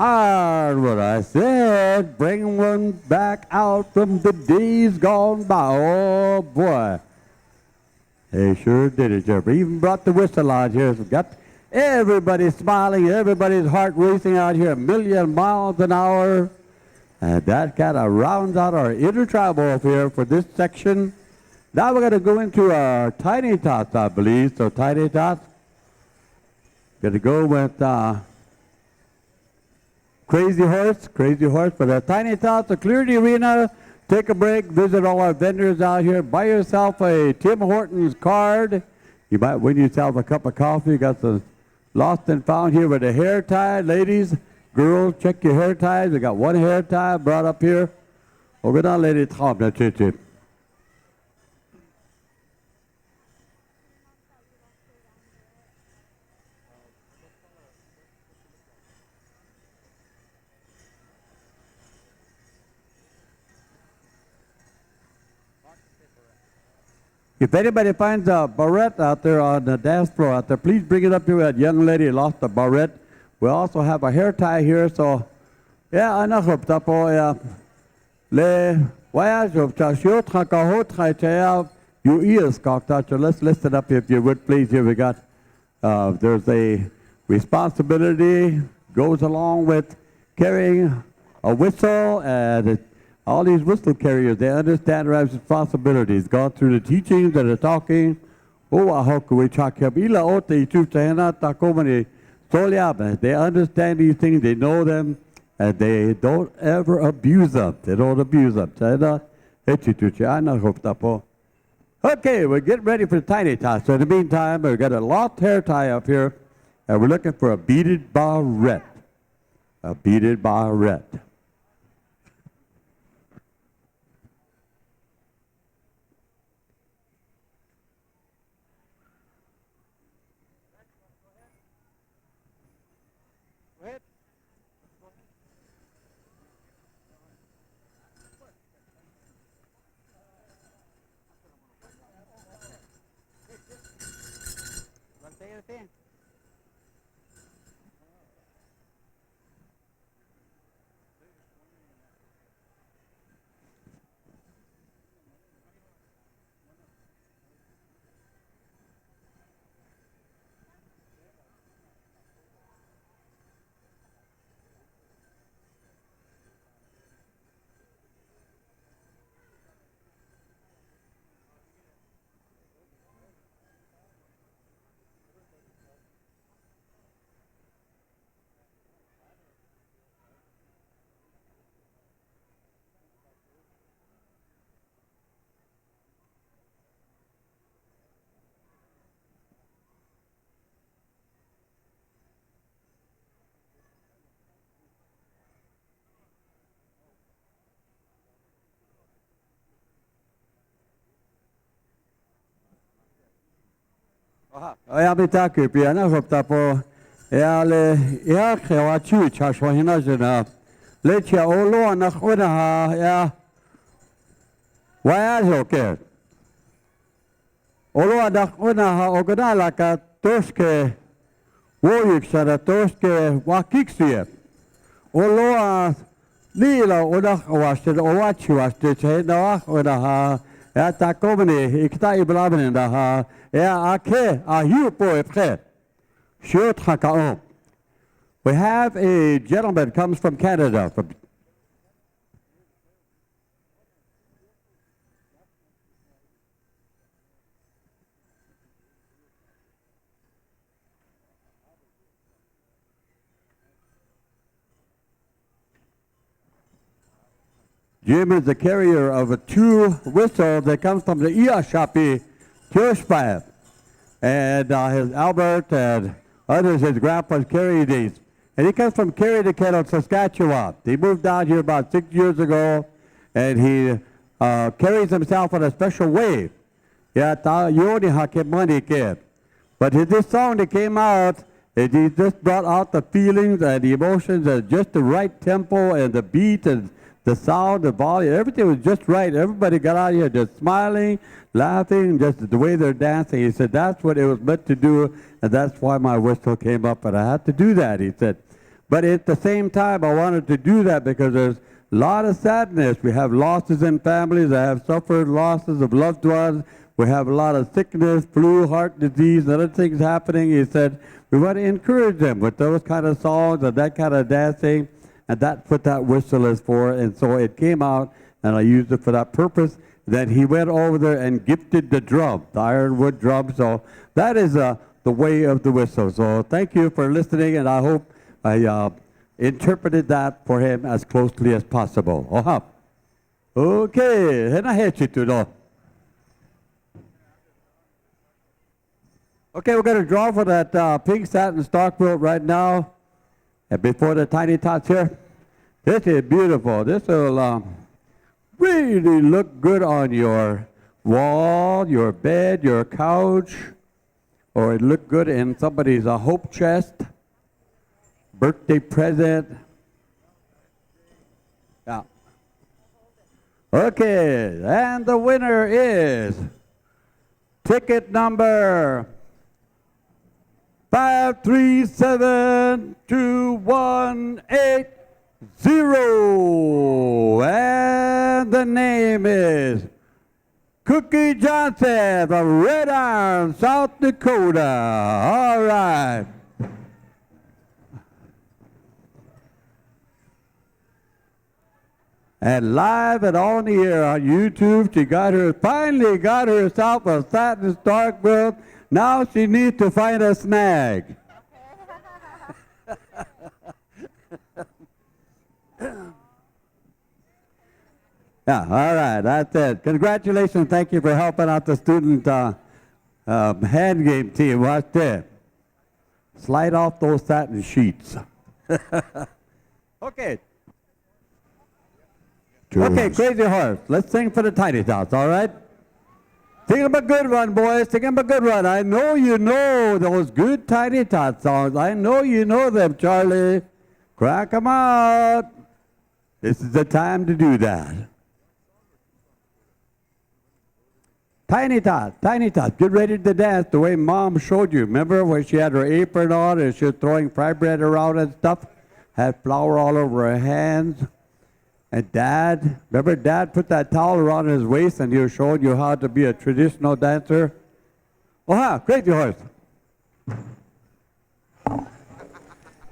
And what I said, bring one back out from the days gone by. Oh boy. They sure did it, Jeff. Even brought the whistle out here. So got everybody smiling, everybody's heart racing out here, 1,000,000 miles an hour. And that kind of rounds out our intertribal up here for this section. Now we're going to go into our tiny tots, I believe. So tiny tots, going to go with Crazy Horse for the tiny tots. So clear the arena, take a break, visit all our vendors out here, buy yourself a Tim Hortons card. You might win yourself a cup of coffee. You got the lost and found here with a hair tie. Ladies, girls, check your hair ties. We got one hair tie brought up here. We're going to let it hop that chip. If anybody finds a barrette out there on the dance floor out there, please bring it up here. That young lady lost a barrette. We also have a hair tie here, so yeah, anak tapo ya le waya job ta shot ka hot kha your ears cocked out. So let's list it up if you would please. Here we got there's a responsibility goes along with carrying a whistle, and all these whistle carriers, they understand their responsibilities. Gone through the teachings that are talking. Oh, I hope we talk about ila ote itutena takomani soliaba. They understand these things. They know them, and they don't ever abuse them. They don't abuse them. Okay, we're getting ready for the tiny tie. So in the meantime, we've got a lost hair tie up here, and we're looking for a beaded barrette. A beaded barrette. Ja mitä kypiä nähopta po ja le ja kewa chui chashwahina jena lecha olo na khona ha ya waya joke olo da khona ha ogada la ka toske woyik sara toske wakiksie olo lila oda waste owachi waste chena oda ha ja takomene ikta iblabene da ha yeah, we have a gentleman comes from Canada. Jim is the carrier of a two whistle that comes from the Wacipi Kirchspiel. And his Albert and others, his grandpas carry these. And he comes from Carrie to Kettle, Saskatchewan. He moved down here about 6 years ago, and he carries himself in a special way. But this song that came out, he just brought out the feelings and the emotions and just the right tempo and the beat and the sound, the volume, everything was just right. Everybody got out here just smiling, laughing, just the way they're dancing. He said, that's what it was meant to do, and that's why my whistle came up, and I had to do that, he said. But at the same time, I wanted to do that because there's a lot of sadness. We have losses in families. I have suffered losses of loved ones. We have a lot of sickness, flu, heart disease, and other things happening. He said, we want to encourage them with those kind of songs and that kind of dancing, and that's what that whistle is for. And so it came out, and I used it for that purpose. Then he went over there and gifted the drum, the ironwood drum. So that is the way of the whistle. So thank you for listening, and I hope I interpreted that for him as closely as possible. Okay, and I hate you to know. Okay, we're going to draw for that pink satin star quilt right now. And before the tiny tots here, this is beautiful. This will really look good on your wall, your bed, your couch, or it look good in somebody's hope chest, birthday present. Yeah. Okay, and the winner is ticket number 5372180, and the name is Cookie Johnson from Red Iron, South Dakota. All right. And live and on the air on YouTube, she finally got herself a satin star quilt. Now she needs to find a snag. Yeah, all right, that's it. Congratulations, thank you for helping out the student hand game team. Watch this. Slide off those satin sheets. Okay. Okay, Crazy Horse, let's sing for the tiny tots, all right? Sing them a good one, boys. Sing them a good one. I know you know those good tiny tot songs. I know you know them, Charlie. Crack them out. This is the time to do that. Tiny tot, get ready to dance the way Mom showed you. Remember when she had her apron on and she was throwing fry bread around and stuff? Had flour all over her hands. And Dad, remember Dad put that towel around his waist and he was showing you how to be a traditional dancer? Oh, Crazy Horse.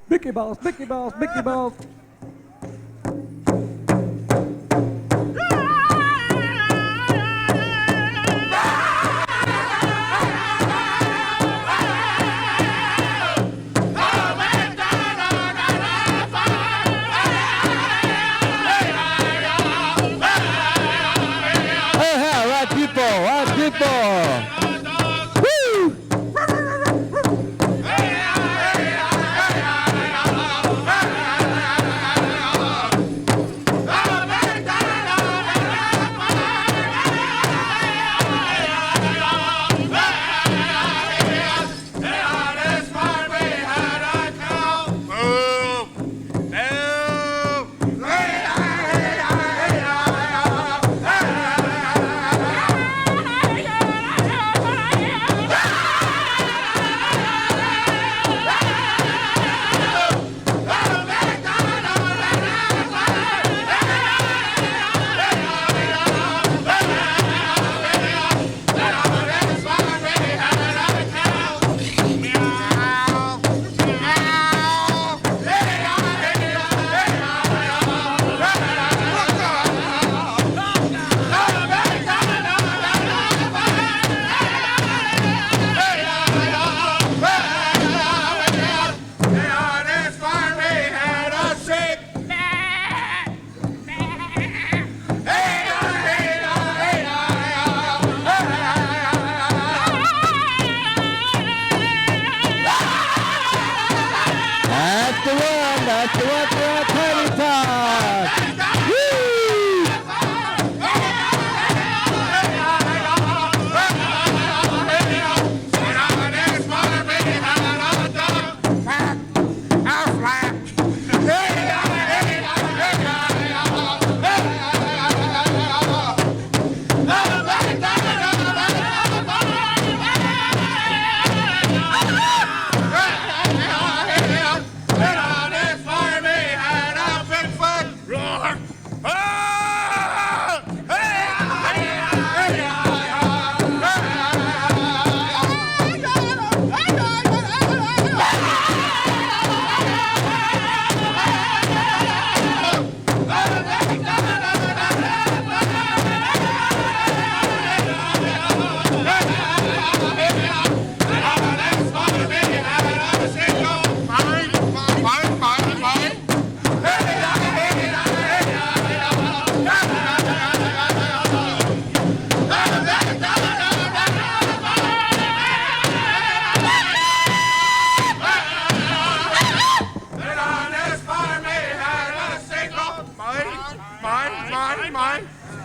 Mickey Mouse, Mickey Mouse, Mickey Mouse.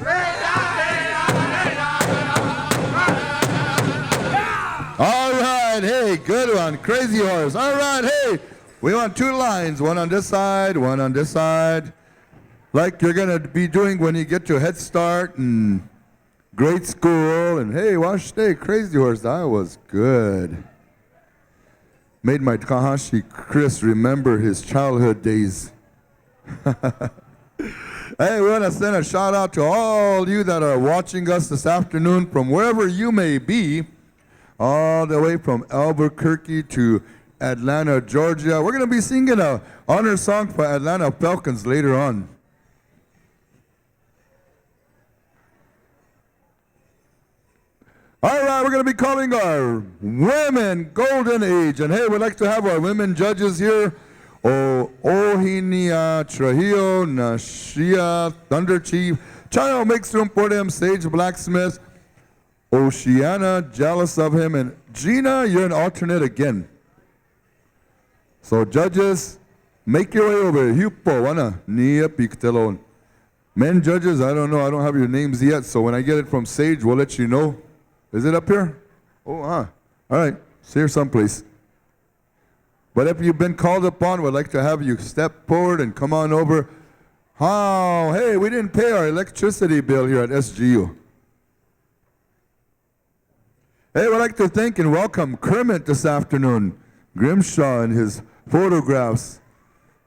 All right, hey, good one. Crazy horse. All right, hey, we want two lines, one on this side, one on this side. Like you're going to be doing when you get to Head Start and grade school. And hey, watch day, Crazy Horse, that was good. Made my Kahashi Chris remember his childhood days. Hey, we want to send a shout out to all you that are watching us this afternoon from wherever you may be, all the way from Albuquerque to Atlanta, Georgia. We're going to be singing a honor song for Atlanta Falcons later on. All right, we're going to be calling our Women Golden Age. And hey, we'd like to have our women judges here. Ohinia Trujillo, Nashia, Thunder Chief, Child makes room for them, Sage Blacksmith, Oceana, jealous of him, and Gina, you're an alternate again. So judges, make your way over. Hupo, wana, Nia Pictelon. Men judges, I don't know, I don't have your names yet, so when I get it from Sage, we'll let you know. Is it up here? Oh, all right, it's here someplace. But if you've been called upon, we'd like to have you step forward and come on over. Oh, hey, we didn't pay our electricity bill here at SGU. Hey, we'd like to thank and welcome Kermit this afternoon, Grimshaw and his photographs.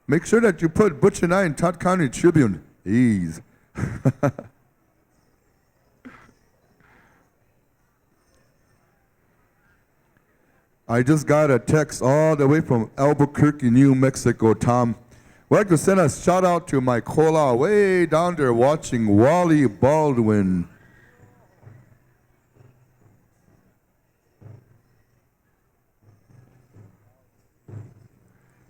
Make sure that you put Butch and I in Todd County Tribune. Ease. I just got a text all the way from Albuquerque, New Mexico, Tom. We'd like to send a shout out to my kola way down there watching Wally Baldwin.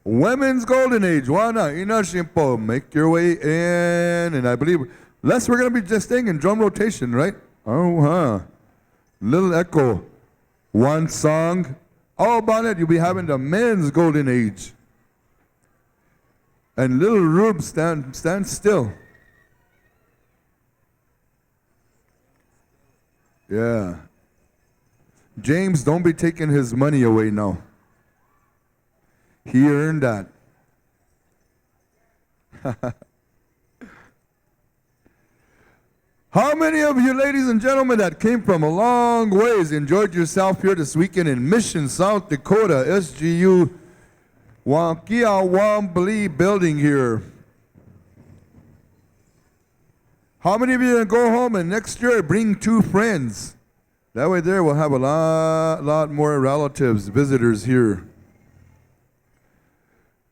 Women's Golden Age, wana inashimpo. Make your way in, and I believe, Les, we're going to be just staying in drum rotation, right? Little echo. One song. All about it, you'll be having the men's golden age. And little Rube, stand still. Yeah. James, don't be taking his money away now. He earned that. How many of you, ladies and gentlemen, that came from a long ways enjoyed yourself here this weekend in Mission, South Dakota, SGU Wakiawambli building here? How many of you are going to go home and next year bring 2 friends? That way there we'll have a lot more relatives, visitors here.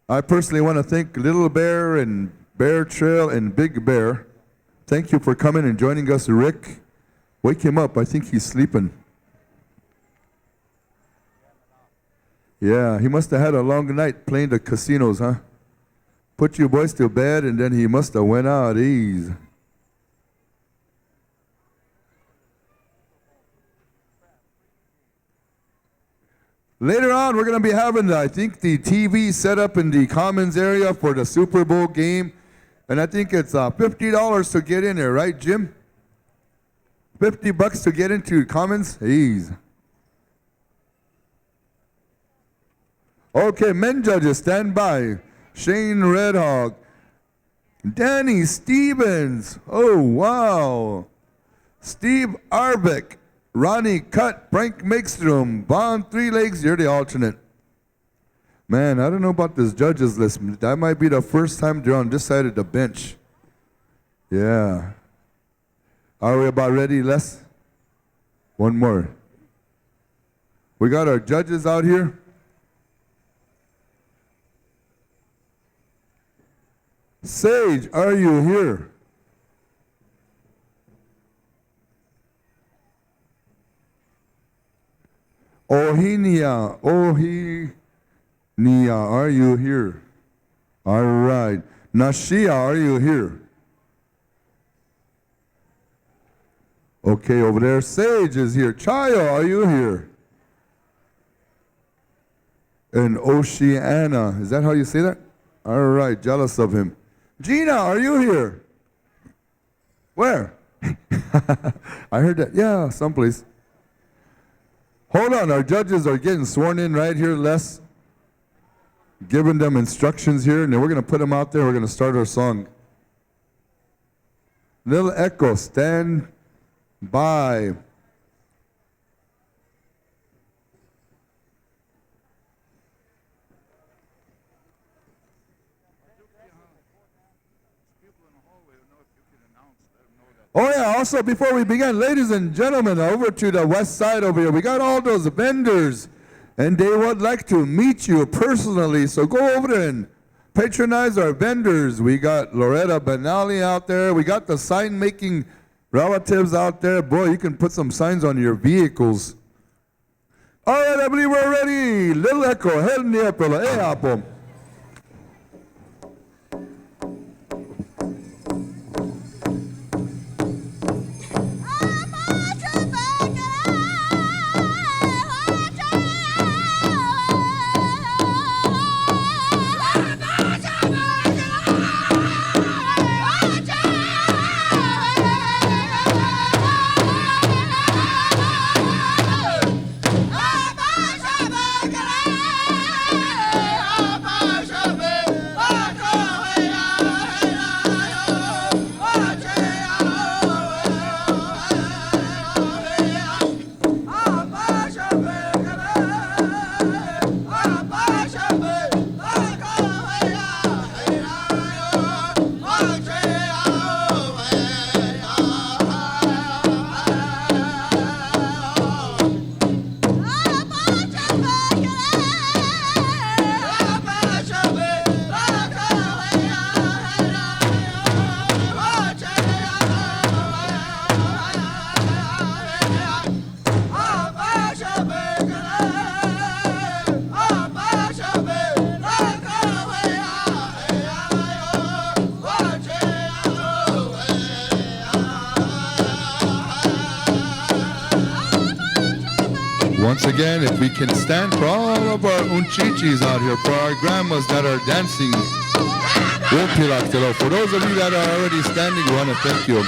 I personally want to thank Little Bear and Bear Trail and Big Bear. Thank you for coming and joining us, Rick. Wake him up. I think he's sleeping. Yeah, he must have had a long night playing the casinos, huh? Put you boys to bed, and then he must have went out easy. Later on, we're going to be having, I think, the TV set up in the Commons area for the Super Bowl game. And I think it's $50 to get in there, right, Jim? $50 to get into Commons? Ease. Okay, men judges, stand by. Shane Redhog. Danny Stevens. Oh, wow. Steve Arbick. Ronnie Cutt. Frank Makestrom. Bond Three Legs, you're the alternate. Man, I don't know about this judges list. That might be the first time they're on this side of the bench. Yeah. Are we about ready, Les? One more. We got our judges out here. Sage, are you here? Nia, are you here? All right. Nashia, are you here? Okay, over there. Sage is here. Chayo, are you here? And Oceana, is that how you say that? All right, jealous of him. Gina, are you here? Where? I heard that. Yeah, someplace. Hold on, our judges are getting sworn in right here, Les. Giving them instructions here, and then we're going to put them out there. We're going to start our song. Little Echo, stand by. Oh yeah, also before we begin, ladies and gentlemen, over to the west side over here, we got all those vendors, and they would like to meet you personally, so go over there and patronize our vendors. We got Loretta Benali out there, we got the sign-making relatives out there. Boy, you can put some signs on your vehicles. All right, I believe we're ready. Little Echo, head in the April, Apple. Once again, if we can stand for all of our unchichis out here, for our grandmas that are dancing. For those of you that are already standing, we want to thank you.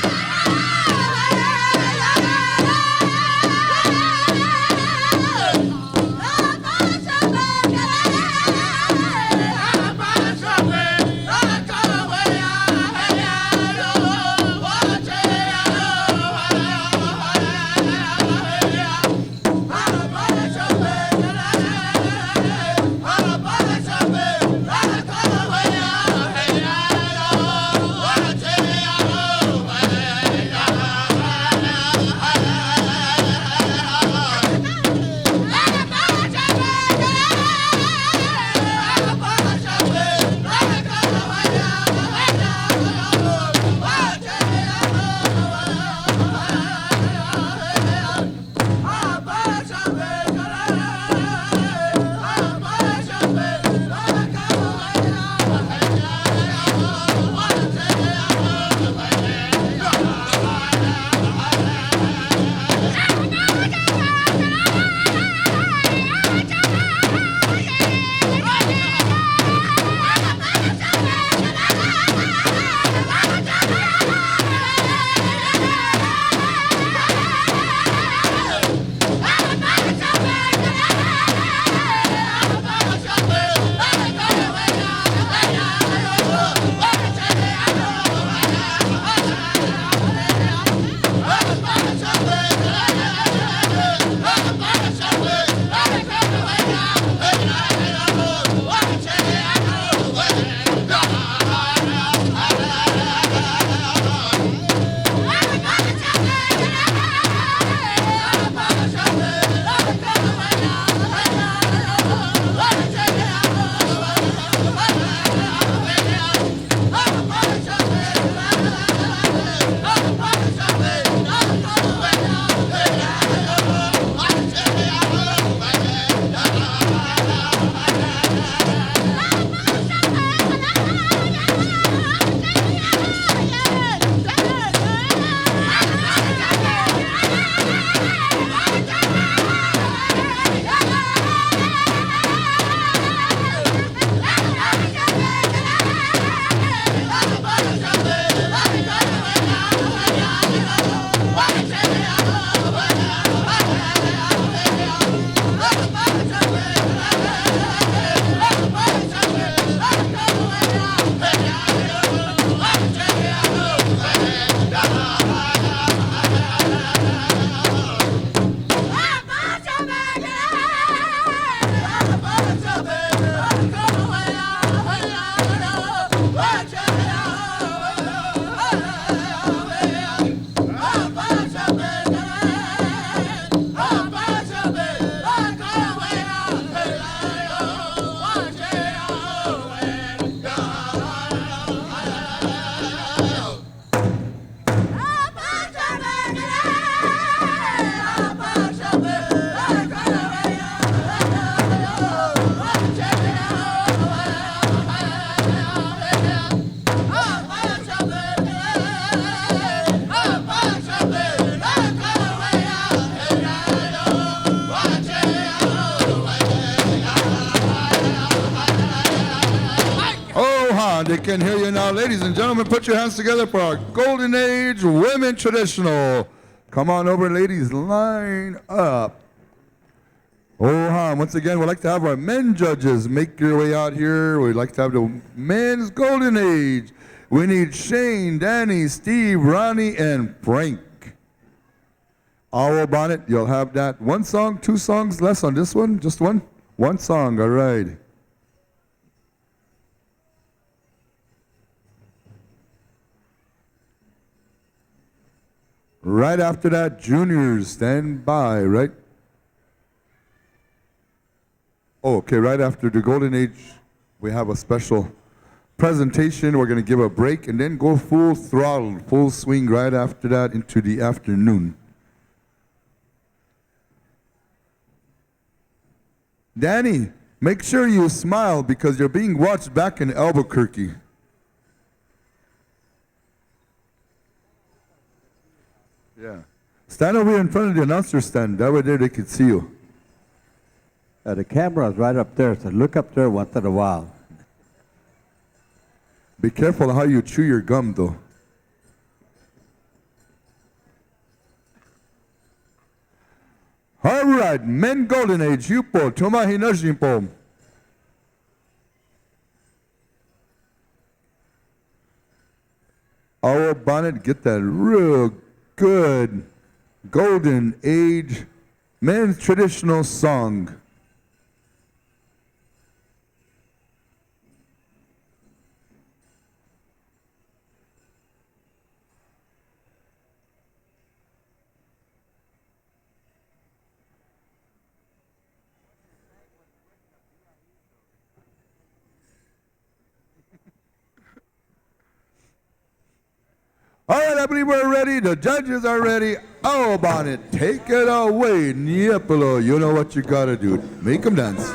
can hear you now. Ladies and gentlemen, put your hands together for our Golden Age Women Traditional. Come on over, ladies. Line up. Once again, we'd like to have our men judges make your way out here. We'd like to have the men's Golden Age. We need Shane, Danny, Steve, Ronnie, and Frank. Owl Bonnet, you'll have that. One song, two songs less on this one? Just one? One song, all right. Right after that, juniors, stand by, right? Oh, okay, right after the Golden Age, we have a special presentation. We're going to give a break and then go full throttle, full swing right after that into the afternoon. Danny, make sure you smile because you're being watched back in Albuquerque. Yeah. Stand over here in front of the announcer stand. That way there they could see you. The camera is right up there, so look up there once in a while. Be careful how you chew your gum, though. All right, men Golden Age, Yupo, Tumahi Najimpo. Our bonnet, get that real good Golden Age men's traditional song. All right, I believe we're ready. The judges are ready. Oh, Bonnet, take it away. Niepolo, you know what you gotta do. Make them dance.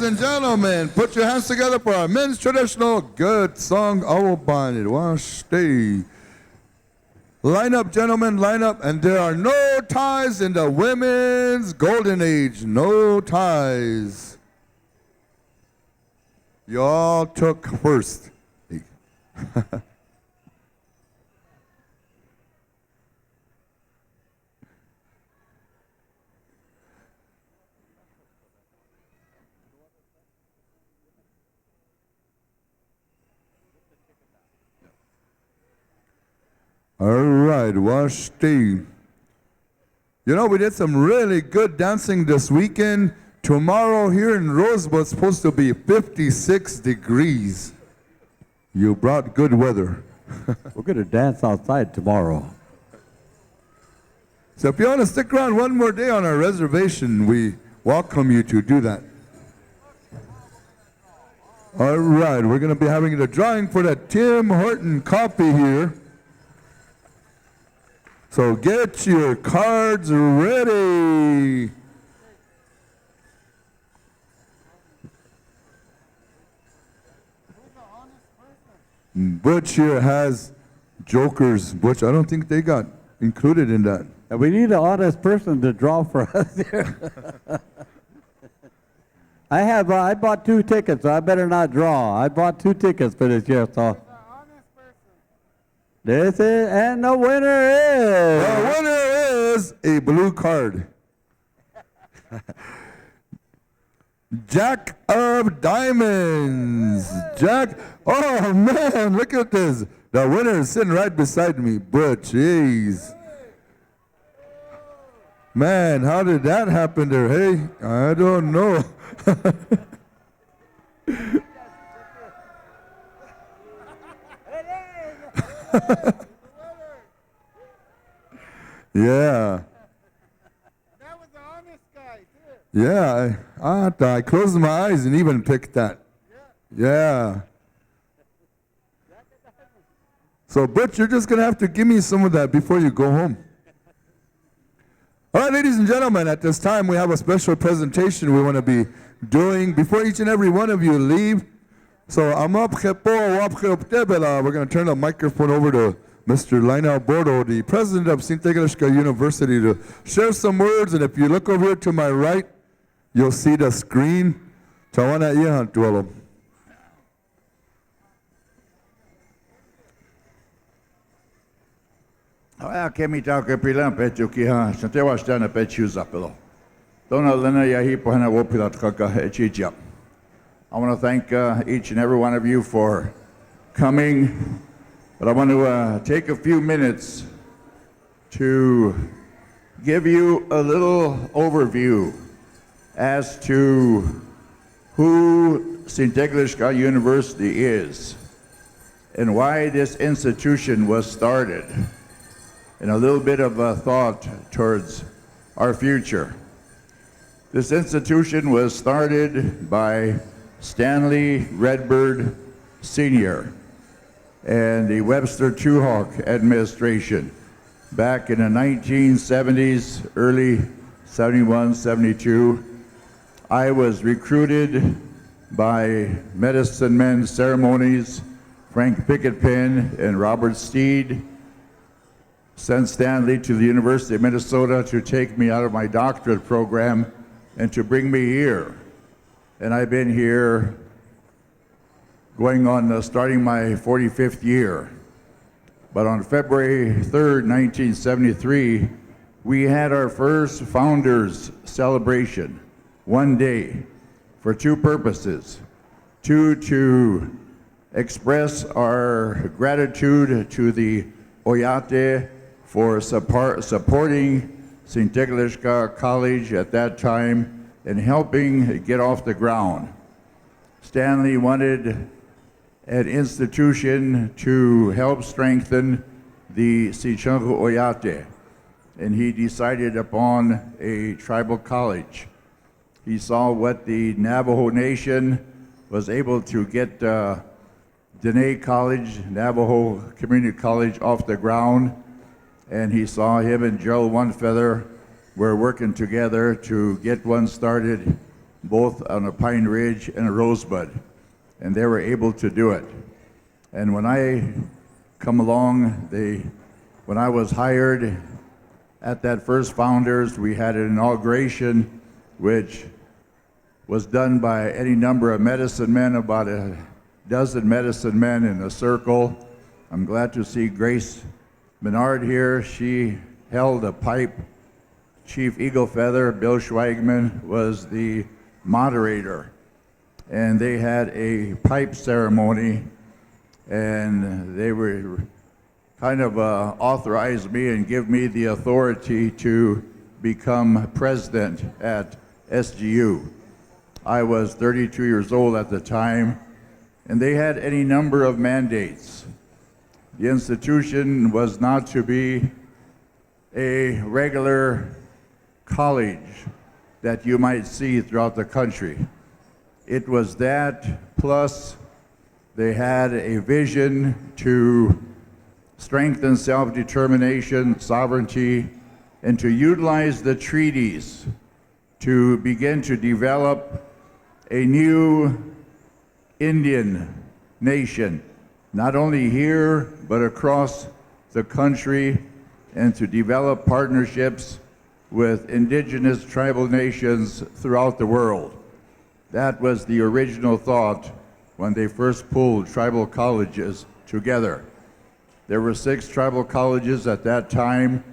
and gentlemen, put your hands together for our men's traditional good song, Awabani, Wacipi. Line up, gentlemen, line up. And there are no ties in the women's golden age. No ties. Y'all took first. All right, Wacipi. You know, we did some really good dancing this weekend. Tomorrow here in Rosebud it's supposed to be 56 degrees. You brought good weather. We're going to dance outside tomorrow. So if you want to stick around one more day on our reservation, we welcome you to do that. All right, we're going to be having the drawing for the Tim Horton copy here. So get your cards ready. Butch here has jokers. Butch, I don't think they got included in that. And we need an honest person to draw for us here. I bought 2 tickets, so I better not draw. I bought 2 tickets for this year, so. This is, and the winner is. The winner is a blue card. Jack of Diamonds. Jack, oh man, look at this. The winner is sitting right beside me, but jeez. Man, how did that happen there? Hey, I don't know. Yeah. That was the honest guy, too. Yeah, I closed my eyes and even picked that. Yeah. So, Butch, you're just going to have to give me some of that before you go home. All right, ladies and gentlemen, at this time we have a special presentation we want to be doing before each and every one of you leave. So, we're going to turn the microphone over to Mr. Lionel Bordo, the president of St. Tegelishka University, to share some words. And if you look over here to my right, you'll see the screen. Tawana iyan tuwalo. Aya kemi tau ke pilan petu ki ha, sa te wastana petu zapelo. Dona lena ya hipo hana wopilat kaka echichap. I want to thank each and every one of you for coming, but I want to take a few minutes to give you a little overview as to who St. Tegelishka University is and why this institution was started, and a little bit of a thought towards our future. This institution was started by Stanley Redbird Sr. and the Webster Two Hawk administration back in the 1970s, early 71, 72. I was recruited by Medicine Men Ceremonies, Frank Pickett-Penn and Robert Steed, sent Stanley to the University of Minnesota to take me out of my doctorate program and to bring me here. And I've been here going on starting my 45th year. But on February 3rd, 1973, we had our first founders celebration, one day, for 2 purposes. 2, to express our gratitude to the Oyate for supporting St. Tegelishka College at that time and helping get off the ground. Stanley wanted an institution to help strengthen the Sichangu Oyate, and he decided upon a tribal college. He saw what the Navajo Nation was able to get Dene College, Navajo Community College, off the ground, and he saw him and Joe One Feather were working together to get one started both on a pine ridge and a rosebud, and they were able to do it. And when I come along, when I was hired at that first Founders, we had an inauguration which was done by any number of medicine men, about a dozen medicine men in a circle. I'm glad to see Grace Menard here. She held a pipe. Chief Eagle Feather, Bill Schweigman, was the moderator. And they had a pipe ceremony, and they were kind of authorized me and give me the authority to become president at SGU. I was 32 years old at the time, and they had any number of mandates. The institution was not to be a regular college that you might see throughout the country. It was that, plus they had a vision to strengthen self-determination, sovereignty, and to utilize the treaties to begin to develop a new Indian nation, not only here, but across the country, and to develop partnerships with indigenous tribal nations throughout the world. That was the original thought when they first pulled tribal colleges together. There were 6 tribal colleges at that time,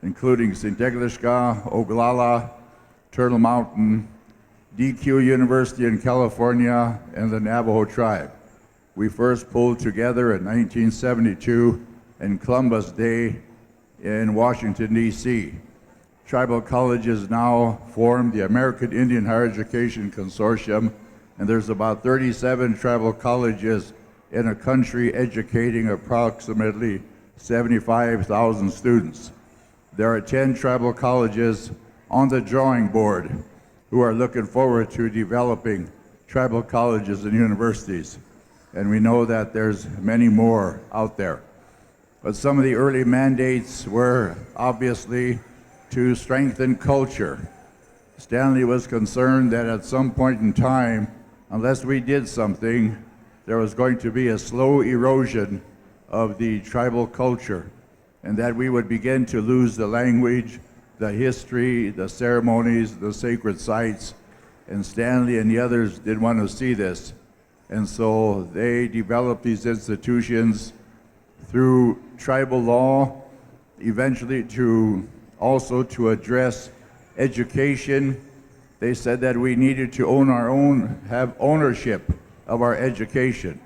including Sinteglishka, Oglala, Turtle Mountain, DQ University in California, and the Navajo tribe. We first pulled together in 1972 in Columbus Day in Washington, D.C. Tribal colleges now form the American Indian Higher Education Consortium, and there's about 37 tribal colleges in a country educating approximately 75,000 students. There are 10 tribal colleges on the drawing board who are looking forward to developing tribal colleges and universities. And we know that there's many more out there. But some of the early mandates were obviously to strengthen culture. Stanley was concerned that at some point in time, unless we did something, there was going to be a slow erosion of the tribal culture, and that we would begin to lose the language, the history, the ceremonies, the sacred sites. And Stanley and the others didn't want to see this. And so they developed these institutions through tribal law, eventually also to address education. They said that we needed to have ownership of our education.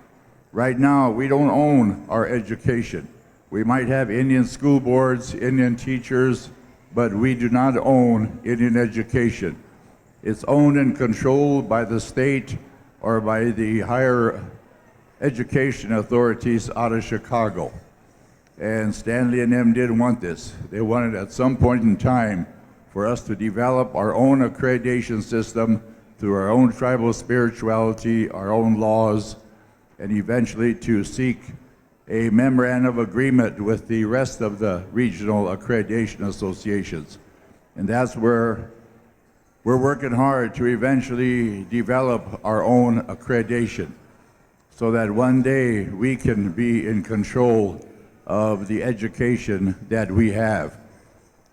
Right now, we don't own our education. We might have Indian school boards, Indian teachers, but we do not own Indian education. It's owned and controlled by the state or by the higher education authorities out of Chicago. And Stanley and them didn't want this. They wanted at some point in time for us to develop our own accreditation system through our own tribal spirituality, our own laws, and eventually to seek a memorandum of agreement with the rest of the regional accreditation associations. And that's where we're working hard to eventually develop our own accreditation so that one day we can be in control of the education that we have.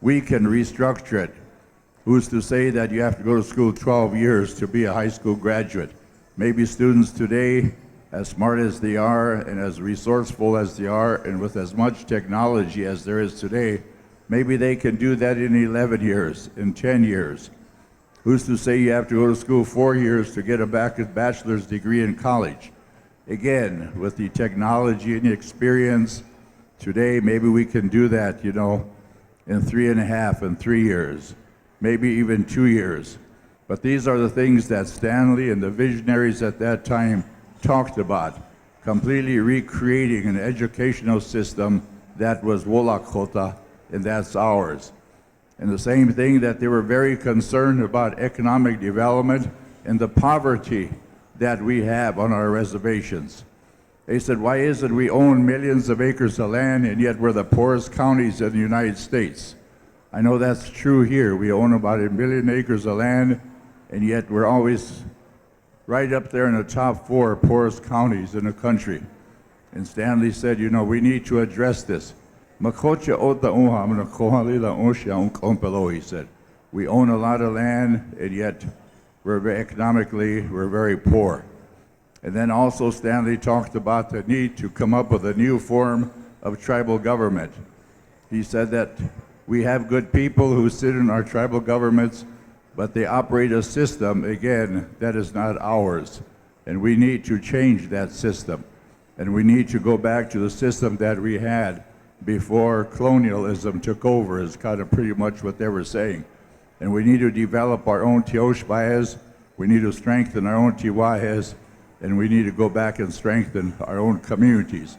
We can restructure it. Who's to say that you have to go to school 12 years to be a high school graduate? Maybe students today, as smart as they are and as resourceful as they are and with as much technology as there is today, maybe they can do that in 11 years, in 10 years. Who's to say you have to go to school 4 years to get a bachelor's degree in college? Again, with the technology and the experience today, maybe we can do that, in 3.5 and 3 years, maybe even 2 years. But these are the things that Stanley and the visionaries at that time talked about, completely recreating an educational system that was Wolakota, and that's ours. And the same thing that they were very concerned about economic development and the poverty that we have on our reservations. They said, why is it we own millions of acres of land and yet we're the poorest counties in the United States? I know that's true here. We own about 1 million acres of land and yet we're always right up there in the top 4 poorest counties in the country. And Stanley said, you know, we need to address this. He said, we own a lot of land, and yet we're very poor. And then also Stanley talked about the need to come up with a new form of tribal government. He said that we have good people who sit in our tribal governments, but they operate a system, again, that is not ours. And we need to change that system. And we need to go back to the system that we had before colonialism took over, is kind of pretty much what they were saying. And we need to develop our own Teoshbayas, we need to strengthen our own Tiwayas, and we need to go back and strengthen our own communities.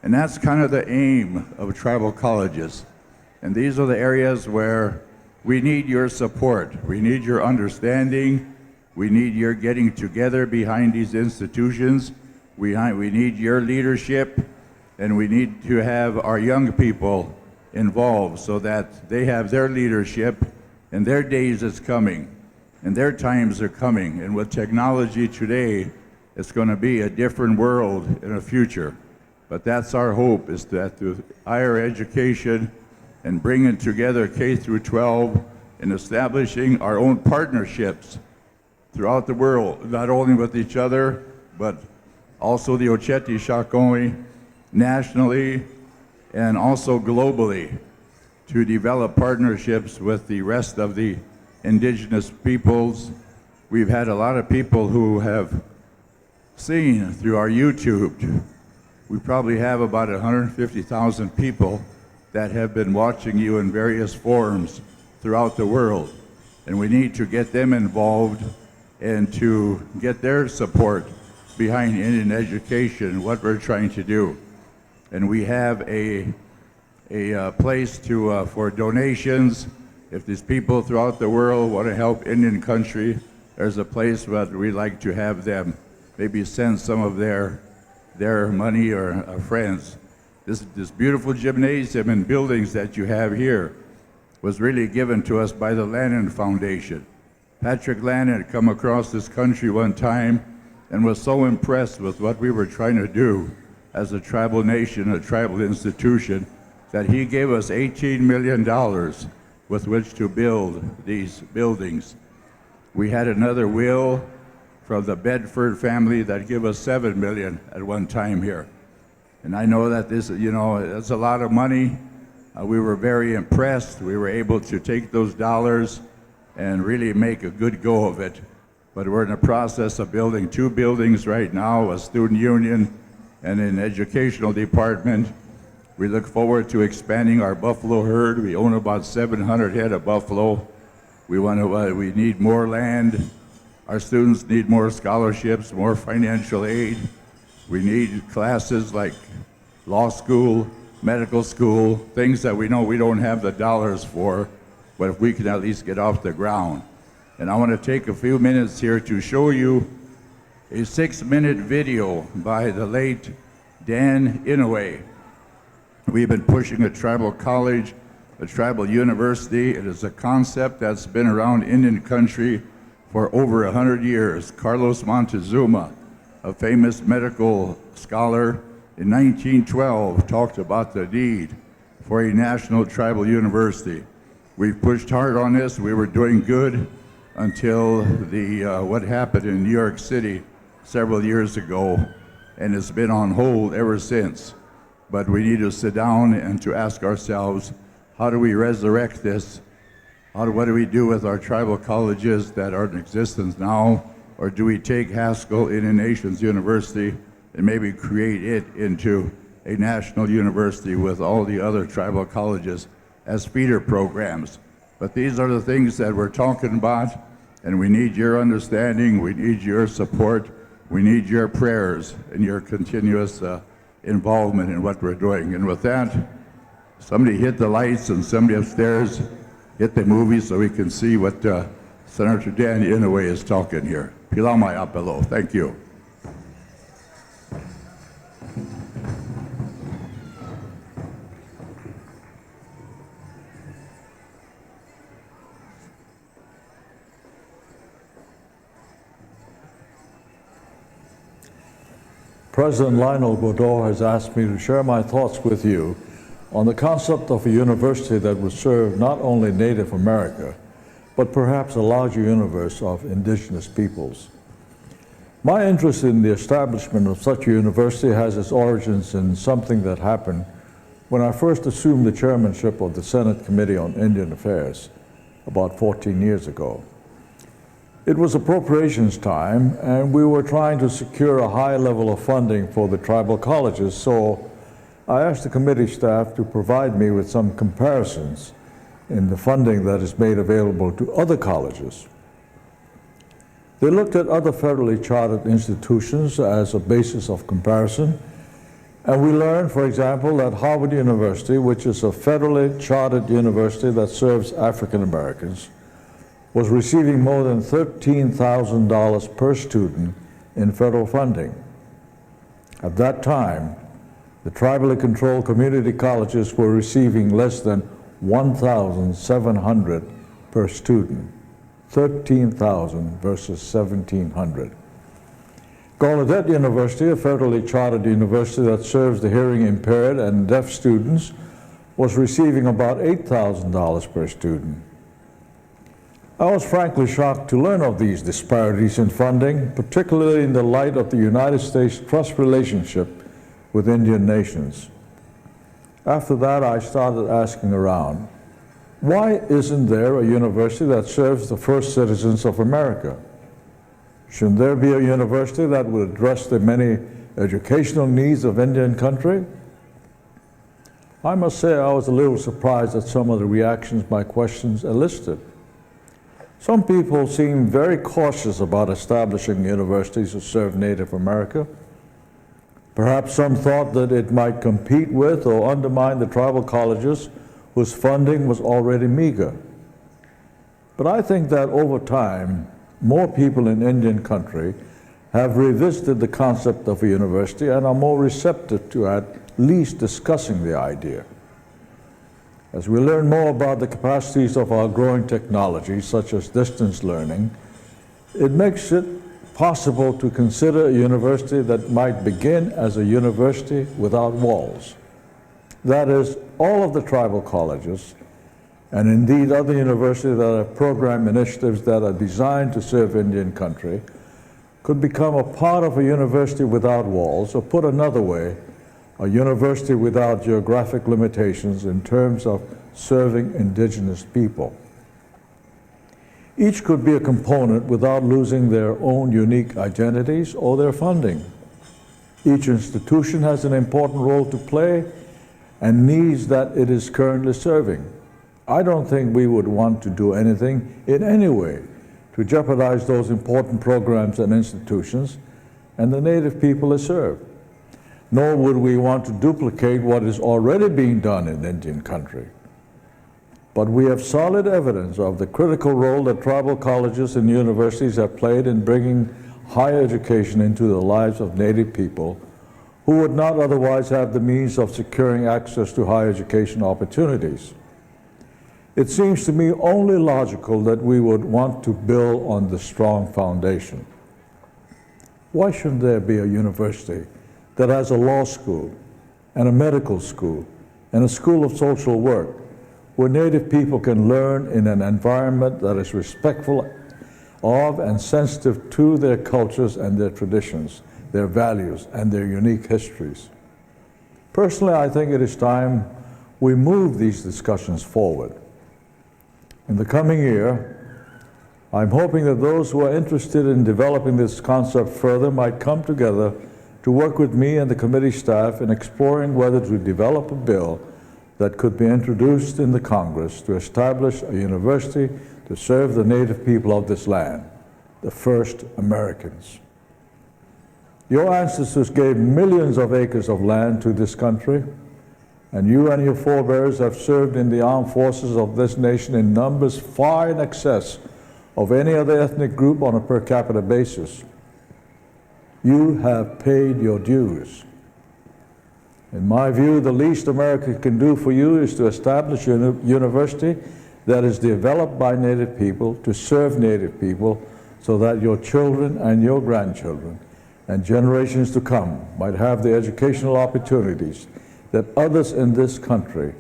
And that's kind of the aim of tribal colleges. And these are the areas where we need your support. We need your understanding. We need your getting together behind these institutions. We need your leadership, and we need to have our young people involved so that they have their leadership, and their days is coming, and their times are coming. And with technology today, it's going to be a different world in the future. But that's our hope, is that through higher education and bringing together K through 12 and establishing our own partnerships throughout the world, not only with each other, but also the Wacipi Shakoni, nationally and also globally, to develop partnerships with the rest of the indigenous peoples. We've had a lot of people who have seen through our YouTube. We probably have about 150,000 people that have been watching you in various forums throughout the world. And we need to get them involved and to get their support behind Indian education and what we're trying to do. And we have a place for donations. If these people throughout the world want to help Indian country, there's a place where we like to have them maybe send some of their money or friends. This beautiful gymnasium and buildings that you have here was really given to us by the Lannan Foundation. Patrick Lannan had come across this country one time and was so impressed with what we were trying to do as a tribal nation, a tribal institution, that he gave us $18 million with which to build these buildings. We had another will from the Bedford family that gave us $7 million at one time here. And I know that this, you know, it's a lot of money. We were very impressed. We were able to take those dollars and really make a good go of it. But we're in the process of building 2 buildings right now, a student union and an educational department. We look forward to expanding our buffalo herd. We own about 700 head of buffalo. We need more land. Our students need more scholarships, more financial aid. We need classes like law school, medical school, things that we know we don't have the dollars for, but if we can at least get off the ground. And I want to take a few minutes here to show you a 6-minute video by the late Dan Inouye. We've been pushing a tribal college, a tribal university. It is a concept that's been around Indian country for over 100 years. Carlos Montezuma, a famous medical scholar, in 1912 talked about the need for a national tribal university. We've pushed hard on this. We were doing good until what happened in New York City several years ago, and it's been on hold ever since. But we need to sit down and to ask ourselves, how do we resurrect this? What do we do with our tribal colleges that are in existence now? Or do we take Haskell Indian Nations University and maybe create it into a national university with all the other tribal colleges as feeder programs? But these are the things that we're talking about, and we need your understanding, we need your support, we need your prayers and your continuous involvement in what we're doing. And with that, somebody hit the lights and somebody upstairs hit the movie so we can see what Senator Dan Inouye is talking here. Pilamai Apelo, thank you. President Lionel Godot has asked me to share my thoughts with you on the concept of a university that would serve not only Native America, but perhaps a larger universe of indigenous peoples. My interest in the establishment of such a university has its origins in something that happened when I first assumed the chairmanship of the Senate Committee on Indian Affairs about 14 years ago. It was appropriations time, and we were trying to secure a high level of funding for the tribal colleges, so I asked the committee staff to provide me with some comparisons in the funding that is made available to other colleges. They looked at other federally chartered institutions as a basis of comparison, and we learned, for example, that Harvard University, which is a federally chartered university that serves African Americans, was receiving more than $13,000 per student in federal funding. At that time, the tribally controlled community colleges were receiving less than $1,700 per student. 13,000 versus 1,700. Gallaudet University, a federally chartered university that serves the hearing impaired and deaf students, was receiving about $8,000 per student. I was frankly shocked to learn of these disparities in funding, particularly in the light of the United States trust relationship with Indian nations. After that, I started asking around, why isn't there a university that serves the first citizens of America? Shouldn't there be a university that would address the many educational needs of Indian country? I must say I was a little surprised at some of the reactions my questions elicited. Some people seemed very cautious about establishing universities to serve Native America. Perhaps some thought that it might compete with or undermine the tribal colleges whose funding was already meager. But I think that over time, more people in Indian country have revisited the concept of a university and are more receptive to at least discussing the idea. As we learn more about the capacities of our growing technologies, such as distance learning, it makes it possible to consider a university that might begin as a university without walls. That is, all of the tribal colleges, and indeed other universities that have program initiatives that are designed to serve Indian country, could become a part of a university without walls, or put another way, a university without geographic limitations in terms of serving indigenous people. Each could be a component without losing their own unique identities or their funding. Each institution has an important role to play and needs that it is currently serving. I don't think we would want to do anything in any way to jeopardize those important programs and institutions and the Native people they serve. Nor would we want to duplicate what is already being done in Indian country. But we have solid evidence of the critical role that tribal colleges and universities have played in bringing higher education into the lives of Native people who would not otherwise have the means of securing access to higher education opportunities. It seems to me only logical that we would want to build on the strong foundation. Why shouldn't there be a university that has a law school and a medical school and a school of social work where Native people can learn in an environment that is respectful of and sensitive to their cultures and their traditions, their values, and their unique histories? Personally, I think it is time we move these discussions forward. In the coming year, I'm hoping that those who are interested in developing this concept further might come together to work with me and the committee staff in exploring whether to develop a bill that could be introduced in the Congress to establish a university to serve the Native people of this land, the first Americans. Your ancestors gave millions of acres of land to this country, and you and your forebears have served in the armed forces of this nation in numbers far in excess of any other ethnic group on a per capita basis. You have paid your dues. In my view, the least America can do for you is to establish a university that is developed by Native people to serve Native people so that your children and your grandchildren and generations to come might have the educational opportunities that others in this country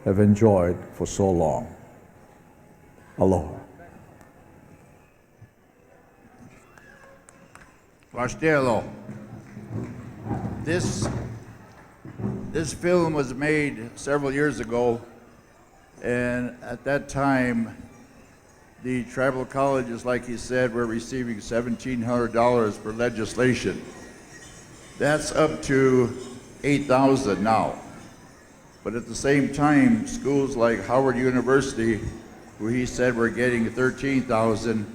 have enjoyed for so long. Aloha. Washtelo. This film was made several years ago, and at that time, the tribal colleges, like he said, were receiving $1,700 for legislation. That's up to $8,000 now. But at the same time, schools like Howard University, who he said were getting $13,000,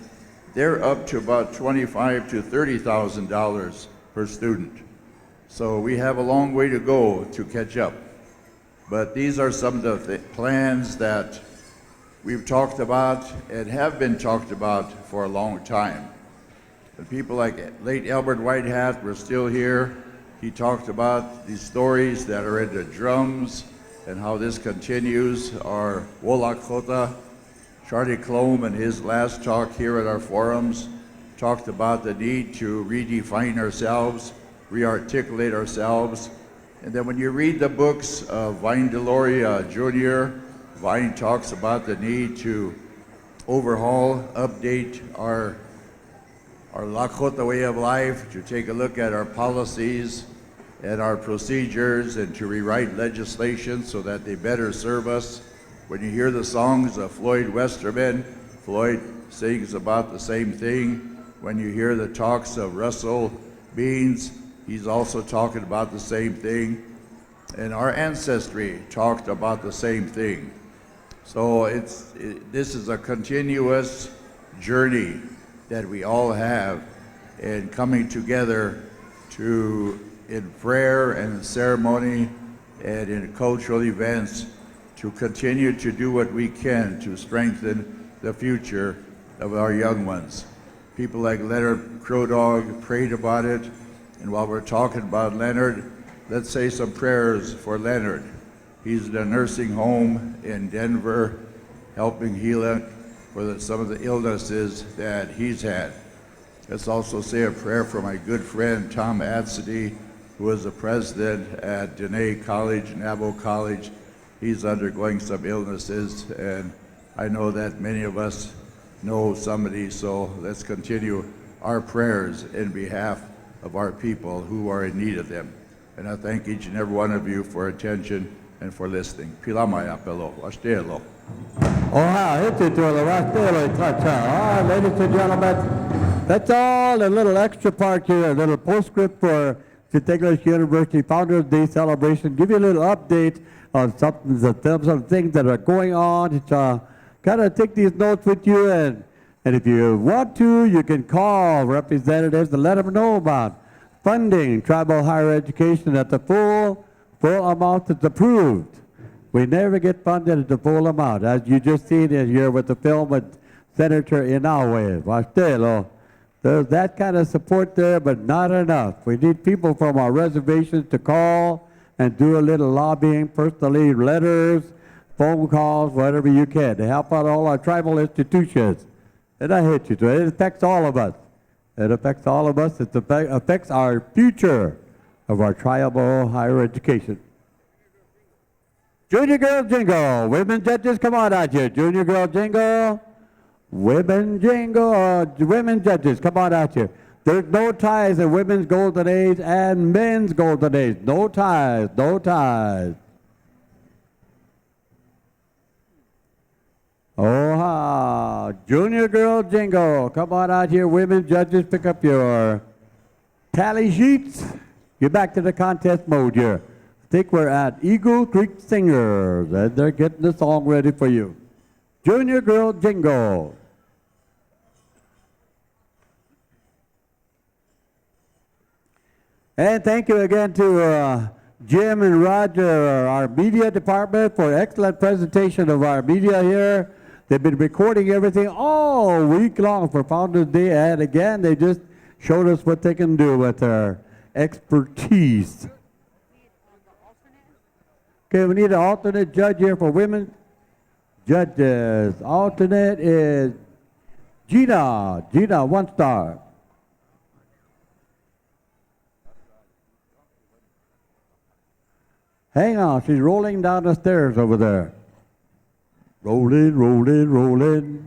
they're up to about $25,000 to $30,000 per student. So we have a long way to go to catch up. But these are some of the plans that we've talked about and have been talked about for a long time. And people like late Albert Whitehat were still here. He talked about these stories that are in the drums and how this continues. Our Wolakota, Charlie Clome, in his last talk here at our forums, talked about the need to redefine ourselves, re-articulate ourselves. And then when you read the books of Vine Deloria Jr., Vine talks about the need to overhaul, update our Lakota way of life, to take a look at our policies and our procedures, and to rewrite legislation so that they better serve us. When you hear the songs of Floyd Westerman, Floyd sings about the same thing. When you hear the talks of Russell Beans, he's also talking about the same thing. And our ancestry talked about the same thing. So this is a continuous journey that we all have, and coming together in prayer and in ceremony and in cultural events to continue to do what we can to strengthen the future of our young ones. People like Leonard Crow Dog prayed about it, and while we're talking about Leonard, let's say some prayers for Leonard. He's in a nursing home in Denver, helping heal it for some of the illnesses that he's had. Let's also say a prayer for my good friend Tom Adsedy, who was the president at Dene College, Navajo College. He's undergoing some illnesses, and I know that many of us know somebody, so let's continue our prayers in behalf of our people who are in need of them. And I thank each and every one of you for attention and for listening. Pilamaya pelo, washtelo. Ladies and gentlemen, that's all. A little extra part here, a little postscript for St. University Founders Day celebration. Give you a little update on some things that are going on. Kind of take these notes with you, and if you want to, you can call representatives to let them know about funding tribal higher education at the full amount that's approved. We never get funded at the full amount, as you just seen it here with the film with Senator Inaue. Wastelo. There's that kind of support there, but not enough. We need people from our reservations to call and do a little lobbying, personally, letters, phone calls, whatever you can, to help out all our tribal institutions. And I hate you to it. It affects all of us. It affects all of us. It affects our future of our tribal higher education. Junior Girl Jingle. Women judges, come on out here. Junior Girl Jingle. Women Jingle. Women judges, come on out here. There's no ties in women's golden age and men's golden age. No ties, no ties. Oh, Junior Girl Jingle. Come on out here, women judges. Pick up your tally sheets. Get back to the contest mode here. I think we're at Eagle Creek Singers, and they're getting the song ready for you. Junior Girl Jingle. And thank you again to Jim and Roger, our media department, for excellent presentation of our media here. They've been recording everything all week long for Founders Day, and again, they just showed us what they can do with their expertise. Okay, we need an alternate judge here for women judges. Alternate is Gina. Gina, 1 star. Hang on, she's rolling down the stairs over there. Rolling, rolling, rolling.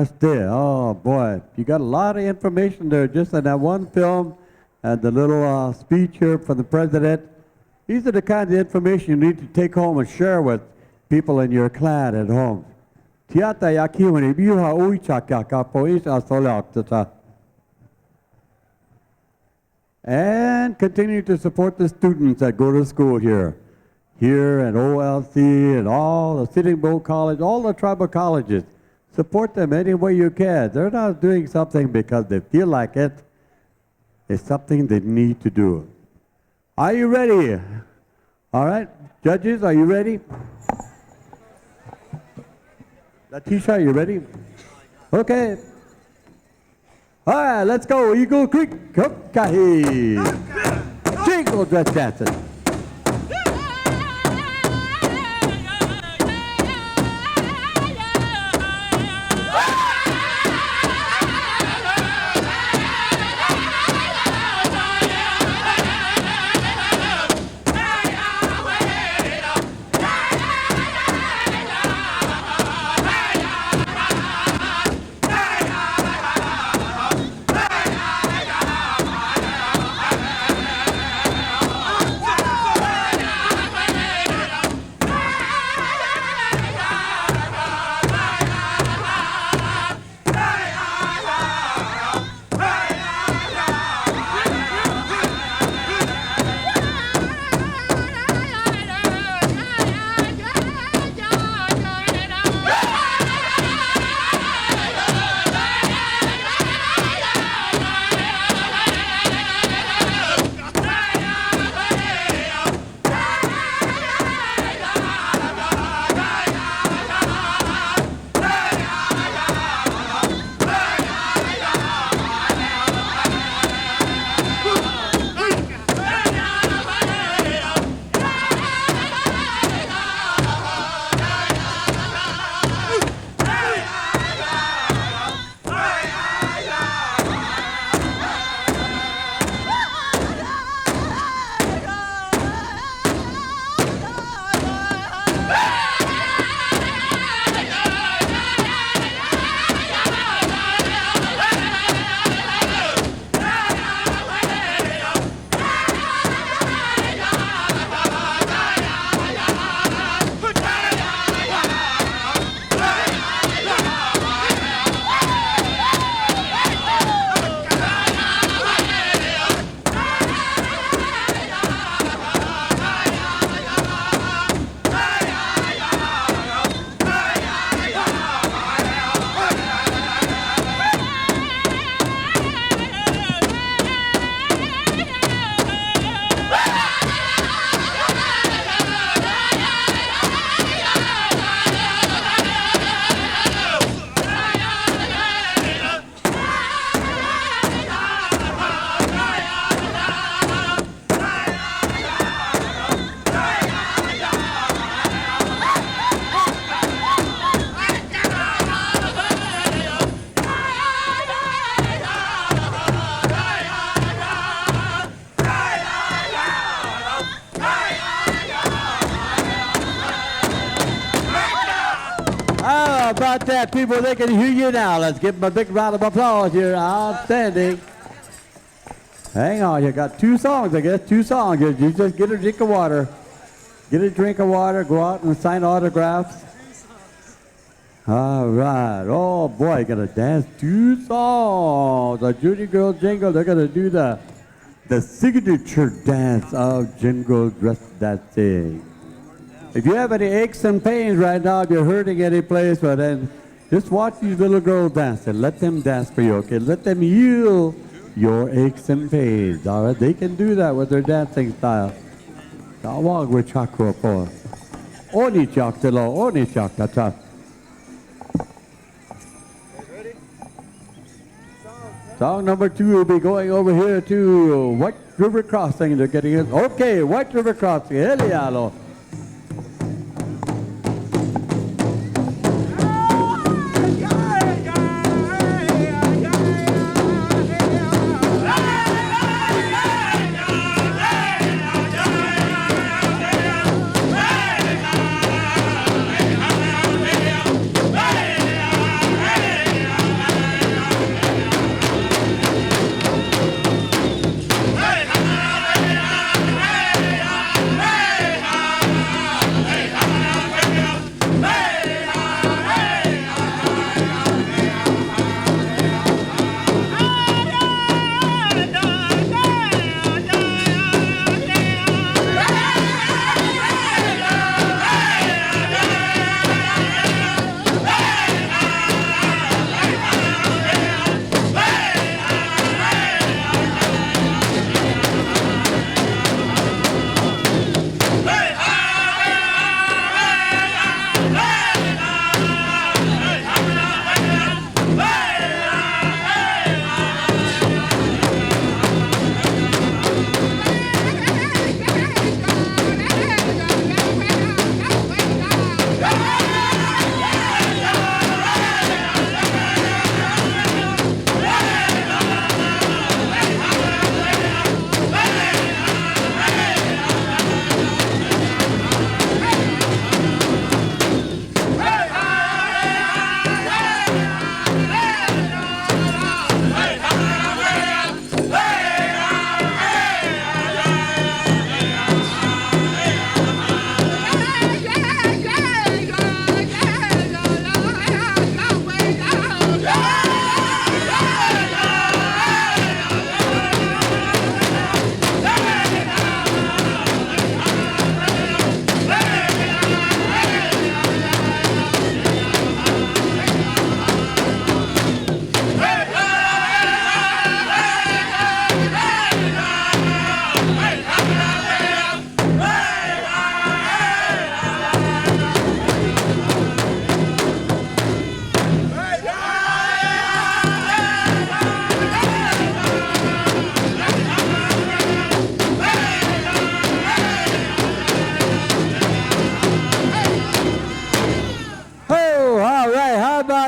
Still, oh boy, you got a lot of information there just in that one film and the little speech here from the president. These are the kinds of information you need to take home and share with people in your clan at home. And continue to support the students that go to school here. Here at OLC and all the Sitting Bull College, all the tribal colleges. Support them any way you can. They're not doing something because they feel like it. It's something they need to do. Are you ready? All right, judges, are you ready? Latisha, are you ready? Okay. All right, let's go. Eagle Creek, Kahi. Jingle dress dancing. How about that, people? They can hear you now. Let's give them a big round of applause here. Outstanding. Hang on, you got 2 songs, I guess. 2 songs. You just get a drink of water. Get a drink of water, go out and sign autographs. All right. Oh, boy, gonna dance 2 songs. The Junior Girl Jingle, they're gonna do the signature dance of Jingle dress dancing. If you have any aches and pains right now, if you're hurting any place, well then just watch these little girls dance and let them dance for you, okay? Let them heal your aches and pains, all right? They can do that with their dancing style. Tawag with chakra po. Oni chaktalo, oni chaktata. Song number 2 will be going over here to White River Crossing. They're getting it. Okay, White River Crossing. Helialo.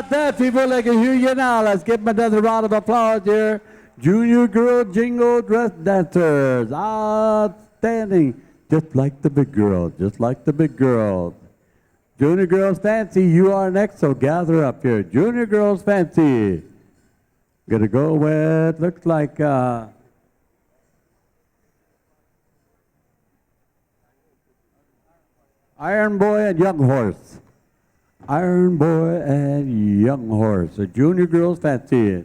about that, people? They can hear you now. Let's give them another round of applause here. Junior girl jingle dress dancers. Outstanding. Just like the big girls, just like the big girls. Junior girls fancy, you are next, so gather up here. Junior girls fancy. Gonna go with, looks like, Iron Boy and Young Horse. Iron Boy and Young Horse. The junior girls fancy.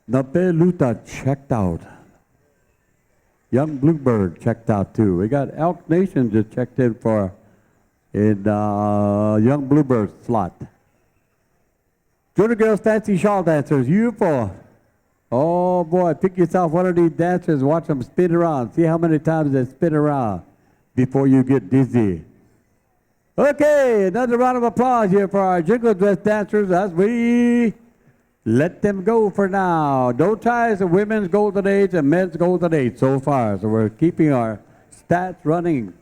Napeluta checked out. Young Bluebird checked out too. We got Elk Nation just checked in for Young Bluebird slot. Junior girls fancy shawl dancers. You for, oh boy, pick yourself one of these dancers, watch them spin around. See how many times they spin around before you get dizzy. Okay, another round of applause here for our jingle dress dancers as we let them go for now. No ties of women's golden age and men's golden age so far. So we're keeping our stats running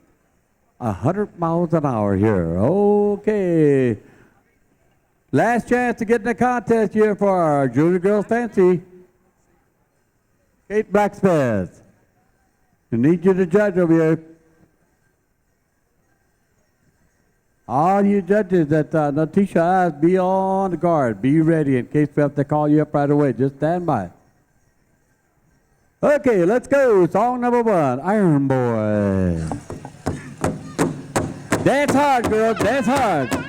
100 miles an hour here. Okay. Last chance to get in the contest here for our junior girls fancy. Kate Blacksmith. I need you to judge over here. All you judges that Natisha asked, be on the guard. Be ready in case we have to call you up right away. Just stand by. Okay, let's go. Song number 1, Iron Boy. Dance hard, girl. Dance hard.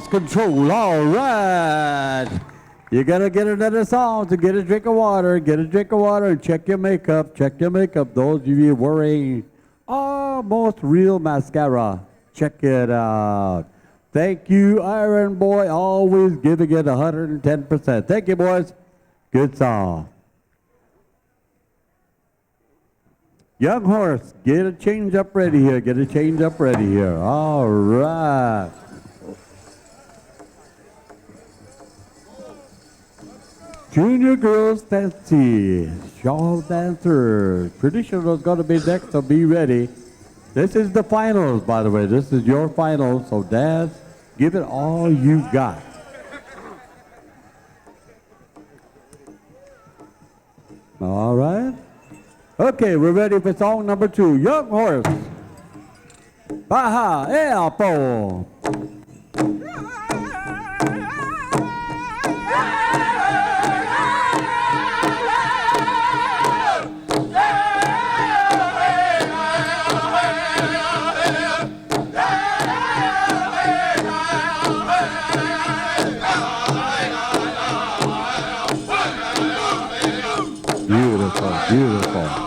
Control, all right. You gotta get another song to get a drink of water. Get a drink of water and check your makeup. Check your makeup. Those of you wearing almost real mascara, check it out. Thank you, Iron Boy. Always giving it 110%. Thank you, boys. Good song. Young Horse, get a change up ready here. Get a change up ready here. All right. Junior girls fancy, shawl dancer. Traditional is going to be next, so be ready. This is the finals, by the way. This is your finals, so dance, give it all you got. All right. Okay, we're ready for song number 2, Young Horse. Baja Eapo. Beautiful, beautiful.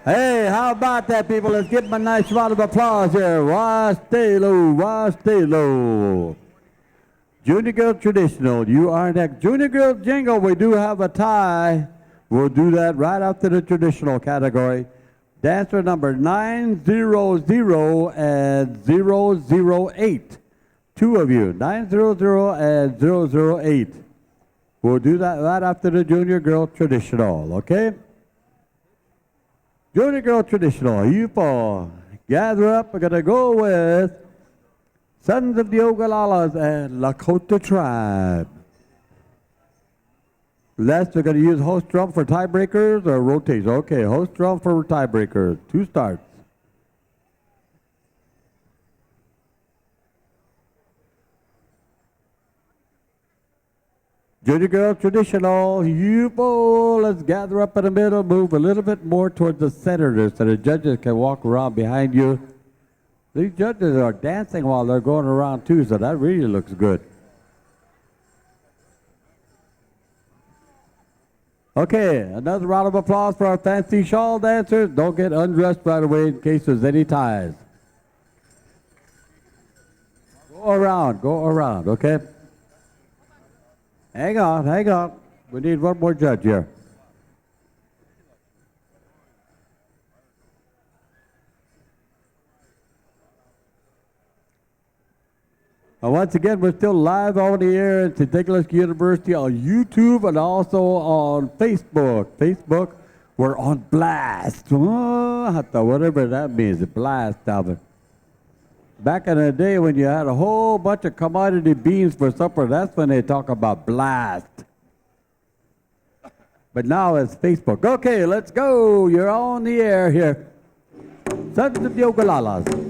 Hey, how about that, people? Let's give them a nice round of applause here. Wastelo, Wastelo. Junior Girl Traditional, you are next. Junior Girl Jingle, we do have a tie. We'll do that right after the traditional category. Dancer number 900 and 008. Two of you, 900 and 008. We'll do that right after the Junior Girl Traditional, okay? Junior Girl Traditional, you four, gather up. We're going to go with Sons of the Ogalalas and Lakota Tribe. Last, we're going to use host drum for tiebreakers or rotates. Okay, host drum for tiebreakers. 2 starts. Junior Girl Traditional, you four, let's gather up in the middle, move a little bit more towards the center so the judges can walk around behind you. These judges are dancing while they're going around too, so that really looks good. Okay, another round of applause for our fancy shawl dancers. Don't get undressed right away in case there's any ties. Go around, okay? Hang on. We need one more judge here. Once again, we're still live on the air at Douglas University on YouTube and also on Facebook. We're on blast. Oh, whatever that means, a blast of it. Back in the day when you had a whole bunch of commodity beans for supper, that's when they talk about blast. But now it's Facebook. Okay, let's go. You're on the air here. Sons of Yogalalas.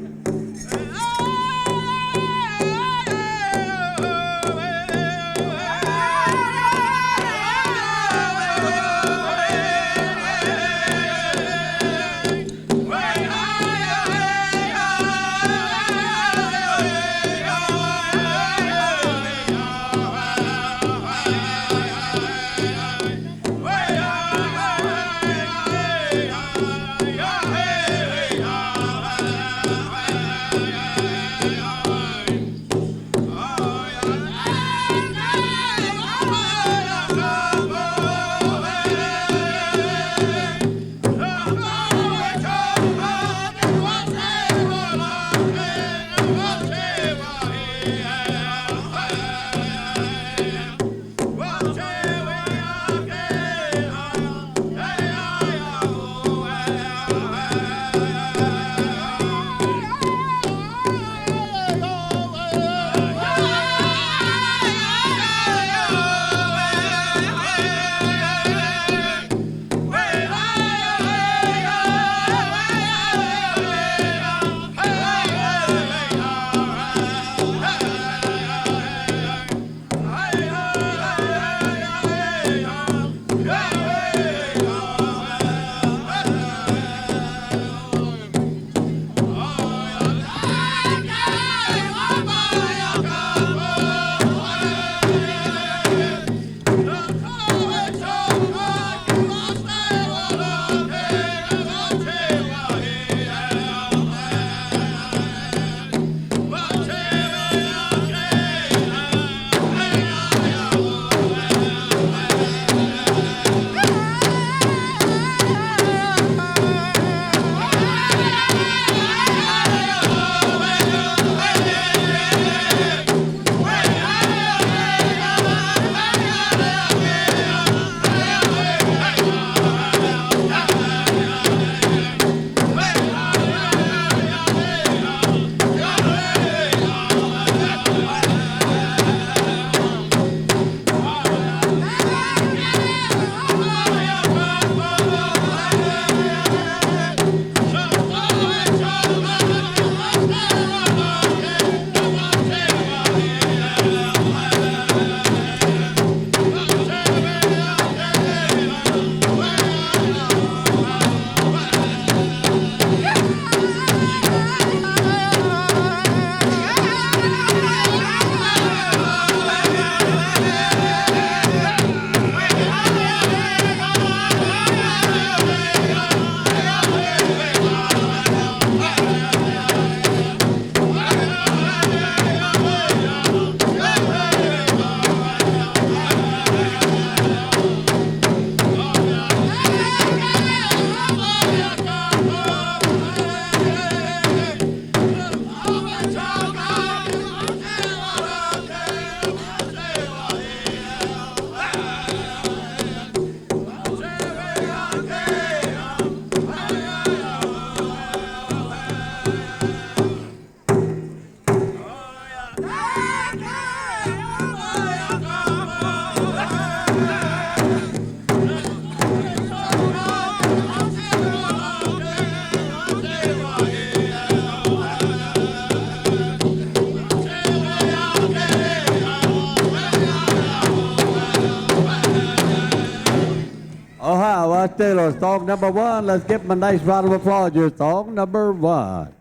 Taylor, song number one. Let's give them a nice round of applause. Your song number one.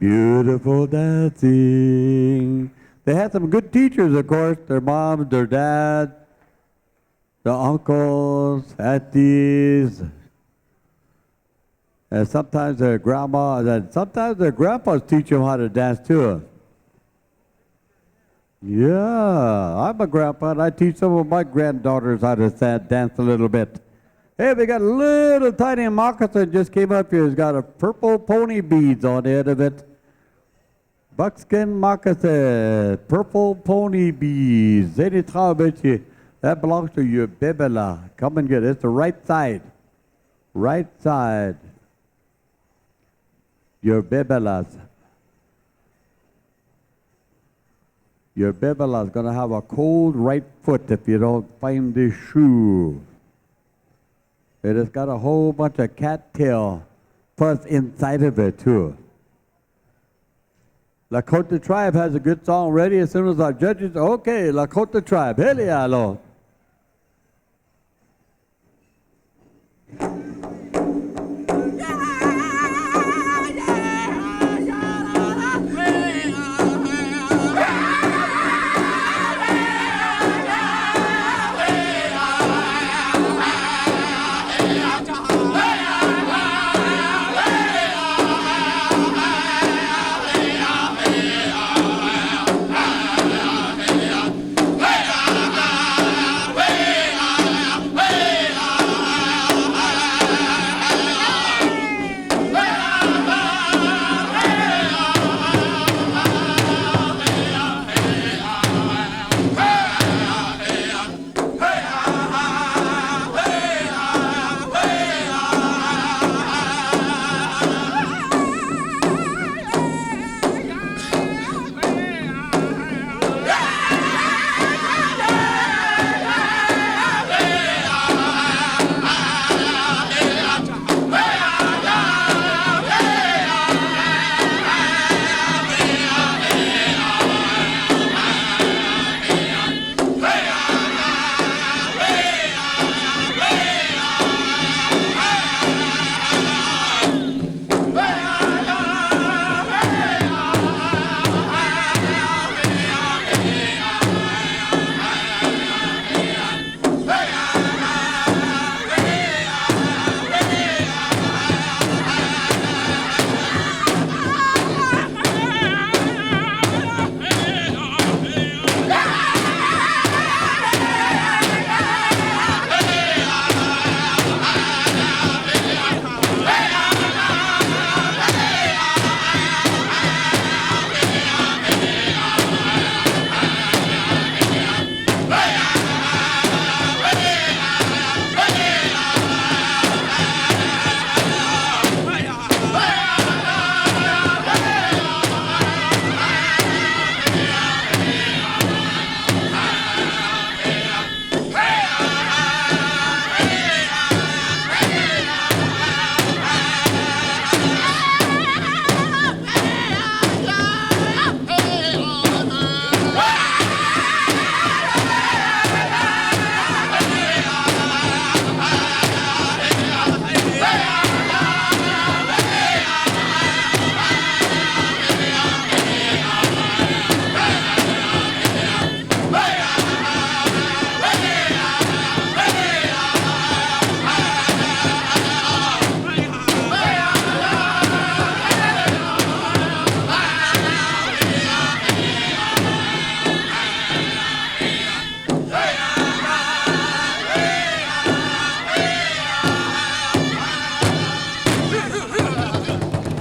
Beautiful dancing. They had some good teachers, of course. Their moms, their dads, the uncles, aunties, and sometimes their grandma, and sometimes their grandpas teach them how to dance too. Yeah, I'm a grandpa, and I teach some of my granddaughters how to dance a little bit. Hey, we got a little tiny moccasin just came up here. It's got a purple pony beads on the end of it. Buckskin moccasin, purple pony beads. Anytime, bet you that belongs to your bibela. Come and get it. It's the right side. right side. Your bebelas. Your bebela is going to have a cold right foot if you don't find this shoe. It has got a whole bunch of cattail pus inside of it too. Lakota Tribe has a good song ready as soon as our judges. Okay, Lakota Tribe. Helialo.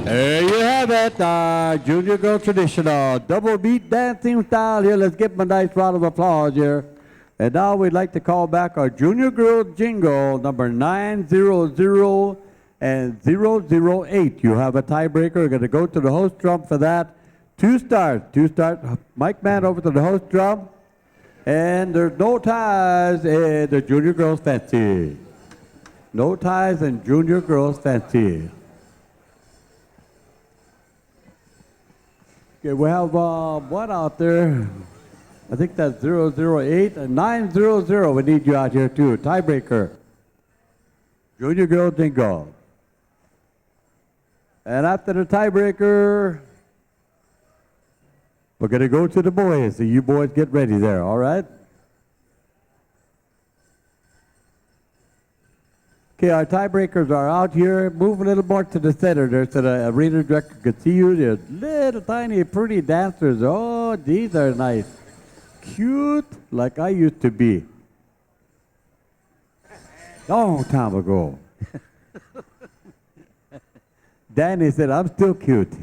There you have it, Junior Girl Traditional double beat dancing style here. Let's give them a nice round of applause here. And now we'd like to call back our Junior Girl Jingle number 900 and 008. You have a tiebreaker. We're going to go to the host drum for that. Two start. Mike Man over to the host drum. And there's no ties in the Junior Girls Fancy. No ties in Junior Girls Fancy. Okay, we have one out there. I think that's 008 and 900. We need you out here too. Tiebreaker. Junior Girl Jingle. And after the tiebreaker, we're going to go to the boys. So you boys get ready there, all right? Okay, our tiebreakers are out here. Move a little more to the center there so the arena director can see you. They're little tiny pretty dancers. Oh, these are nice. Cute like I used to be. Long time ago. Danny said, I'm still cute.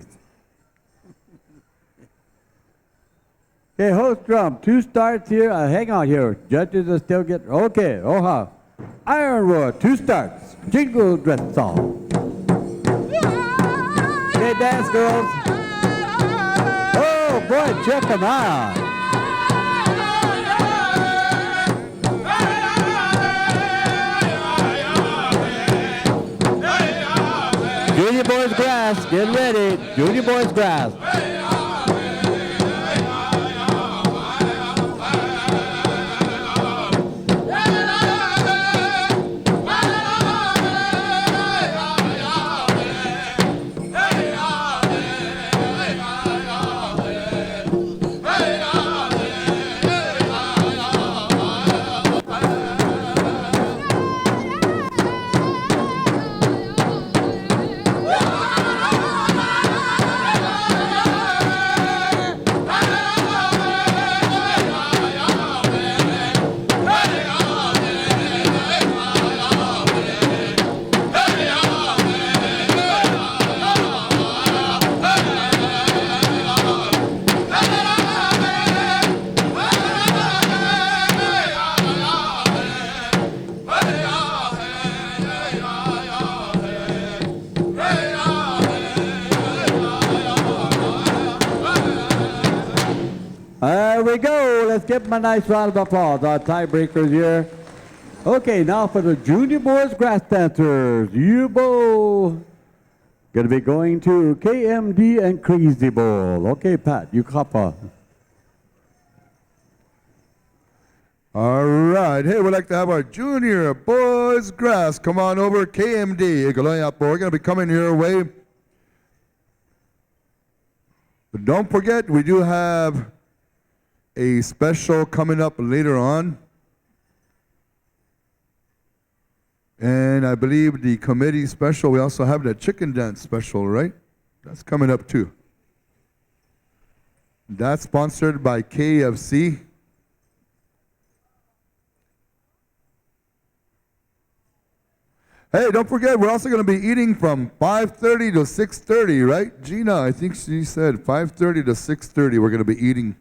Okay, host drum, two starts here. Hang on here. Judges are still getting, okay, Ironwood, 2 starts. Jingle dress song. Okay, dance girls. Oh boy, check them out. Junior Boys Grass, get ready. Junior Boys Grass. There we go. Let's give them a nice round of applause, our tiebreakers here. Okay, now for the Junior Boys Grass Dancers. You both going to be going to KMD and Crazy Bowl. Okay, Pat, you copper. All right. Hey, we'd like to have our Junior Boys Grass come on over. KMD. We're going to be coming your way. But don't forget, we do have a special coming up later on. And I believe the committee special, we also have the chicken dance special, right? That's coming up too. That's sponsored by KFC. Hey, don't forget, we're also going to be eating from 5:30 to 6:30, right? Gina, I think she said 5:30 to 6:30 we're going to be eating.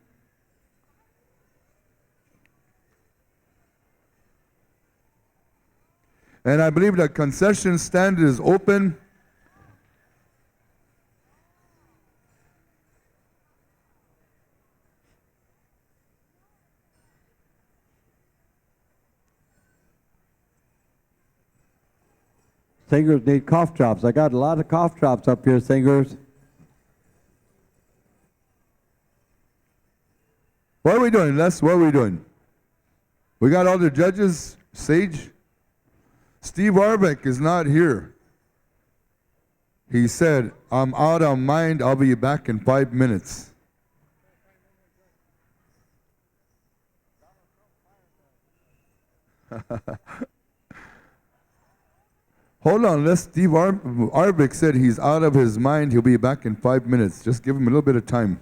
And I believe the concession stand is open. Singers need cough drops. I got a lot of cough drops up here, singers. What are we doing, Les? What are we doing? We got all the judges, Sage. Steve Arbeck is not here. He said, I'm out of mind. I'll be back in 5 minutes. Hold on, Les. Steve Arbeck said he's out of his mind. He'll be back in 5 minutes. Just give him a little bit of time.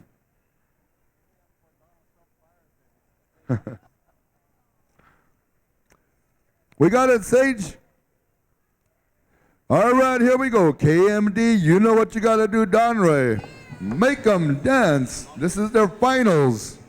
We got it, Sage. All right, here we go. KMD, you know what you got to do, Don Ray. Make them dance. This is their finals.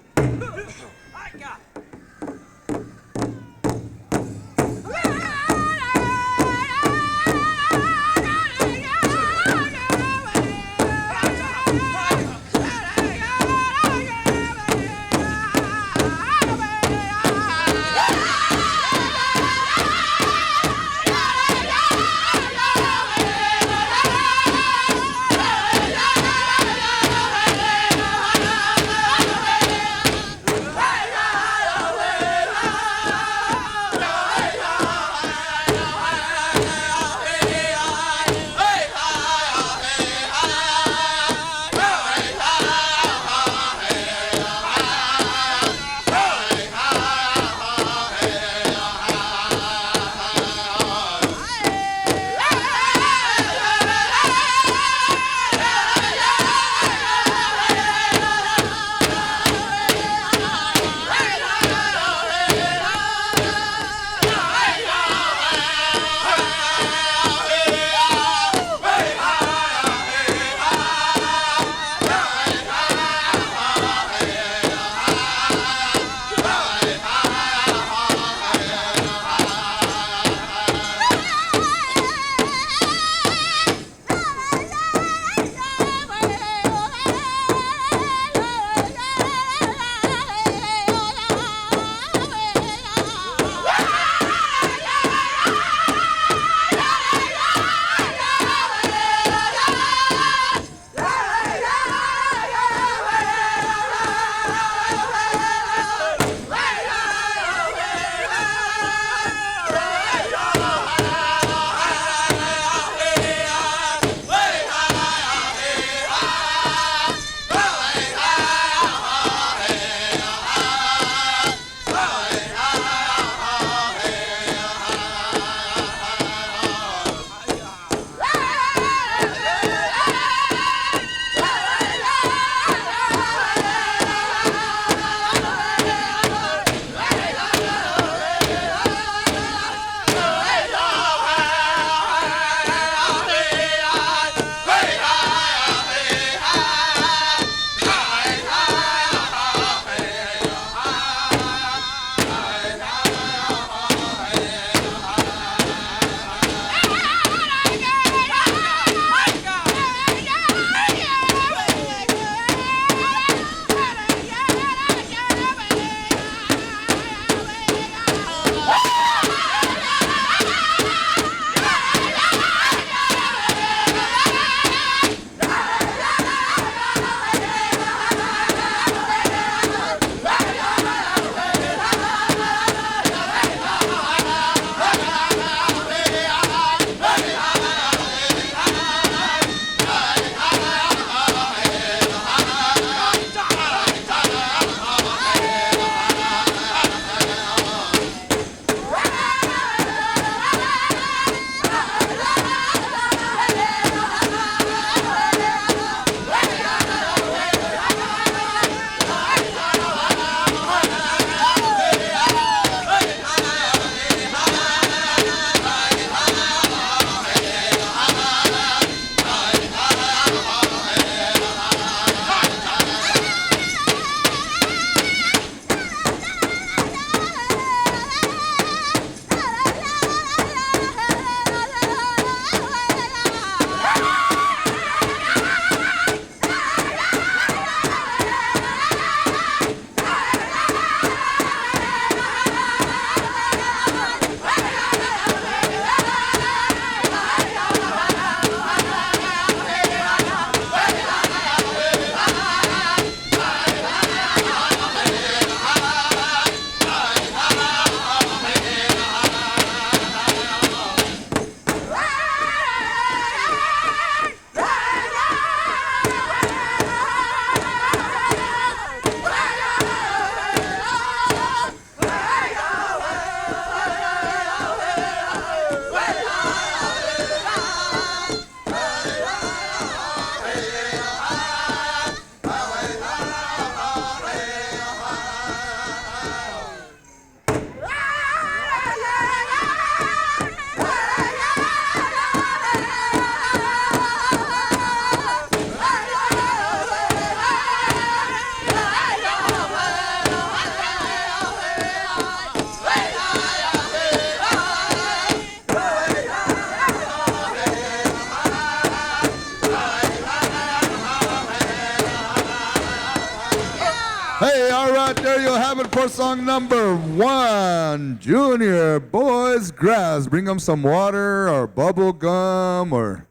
All right, there you have it for song number 1. Junior Boys Grass. Bring them some water or bubble gum or...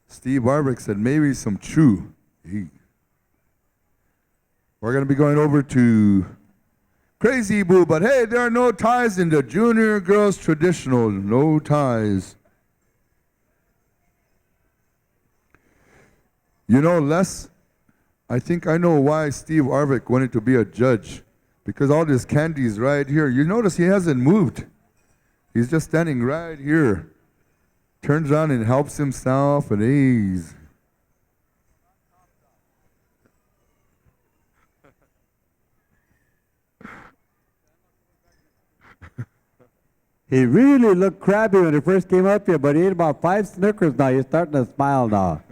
Steve Barbick said maybe some chew. Hey. We're going to be going over to Crazy Boo, but hey, there are no ties in the junior girls traditional. No ties. You know, Les, I think I know why Steve Arvick wanted to be a judge. Because all this candy is right here. You notice he hasn't moved. He's just standing right here. Turns around and helps himself and ease. He really looked crabby when he first came up here, but he ate about 5 Snickers now. He's starting to smile now.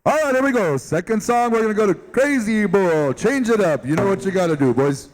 All right, here we go. Second song, we're going to go to Crazy Bull. Change it up. You know what you got to do, boys.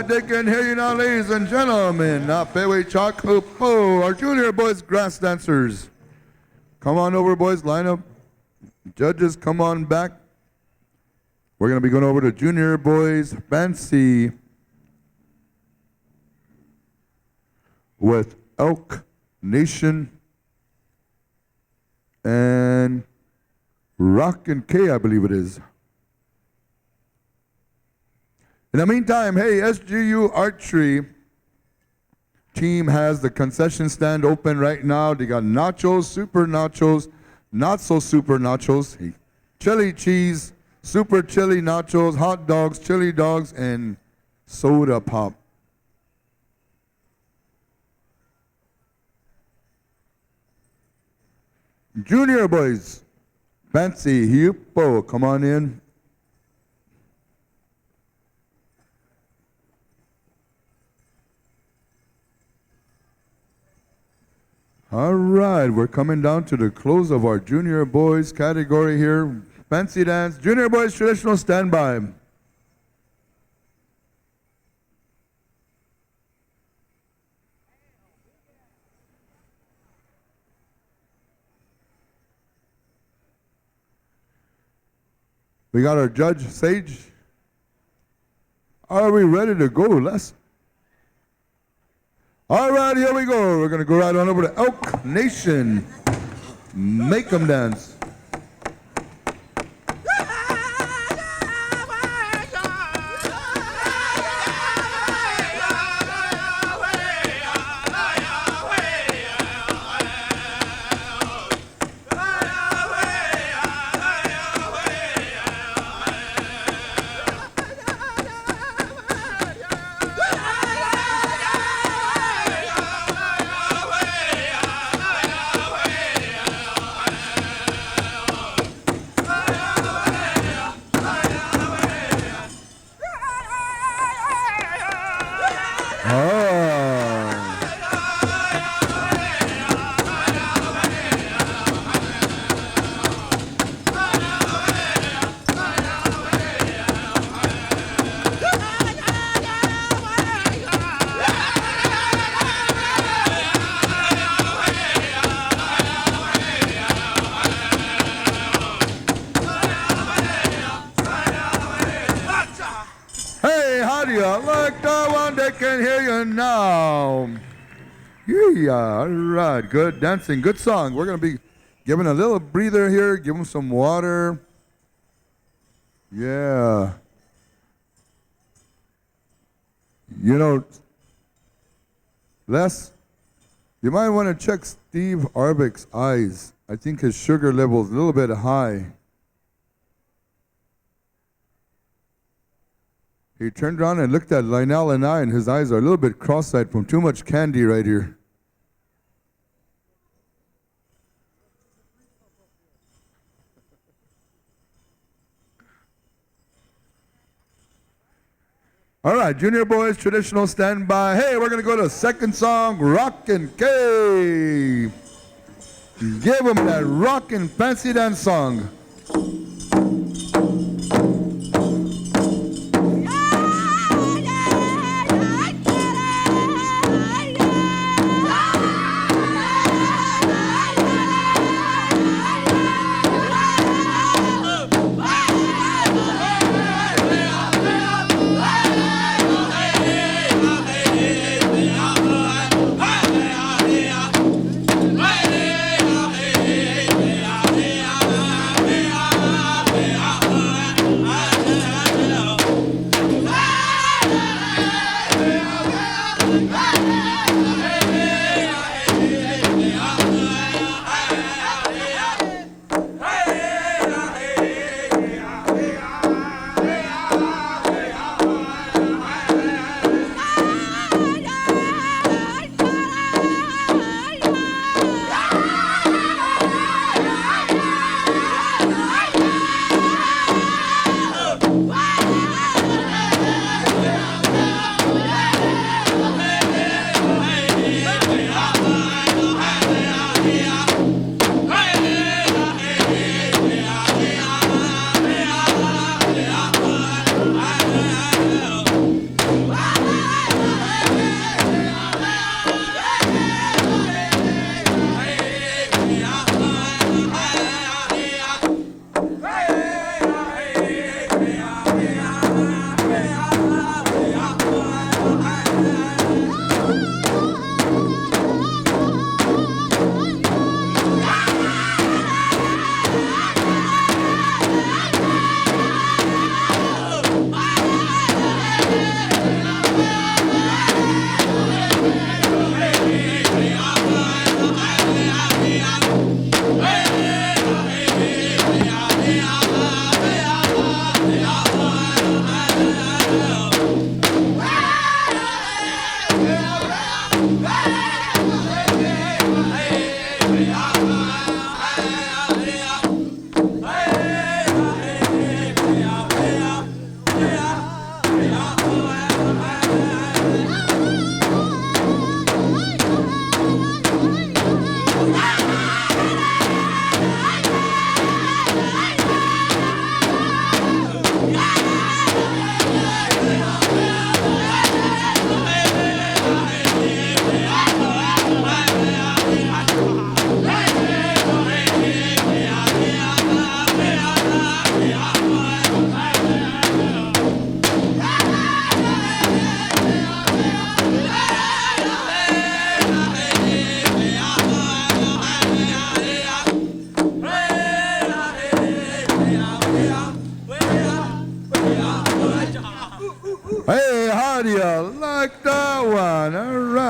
They can hear you now, ladies and gentlemen. Now, Pewe Chalk Upo, our junior boys grass dancers. Come on over, boys, line up. Judges, come on back. We're going to be going over to junior boys fancy with Elk Nation and Rockin' K, I believe it is. In the meantime, hey, SGU Archery team has the concession stand open right now. They got nachos, super nachos, not so super nachos, hey, chili cheese, super chili nachos, hot dogs, chili dogs, and soda pop. Junior boys, Fancy Hupo, come on in. All right, we're coming down to the close of our junior boys category here. Fancy dance, junior boys traditional standby. We got our judge, Sage. Are we ready to go? Let's. All right, here we go. We're going to go right on over to Elk Nation. Make them dance. Can hear you now. Yeah, all right, good dancing, good song. We're going to be giving a little breather here, give them some water. Yeah. You know, Les, you might want to check Steve Arbick's eyes. I think his sugar level is a little bit high. He turned around and looked at Lionel and I, and his eyes are a little bit cross-eyed from too much candy right here. All right, junior boys, traditional standby. Hey, we're going to go to the second song, Rockin' K. Give them that rockin' fancy dance song.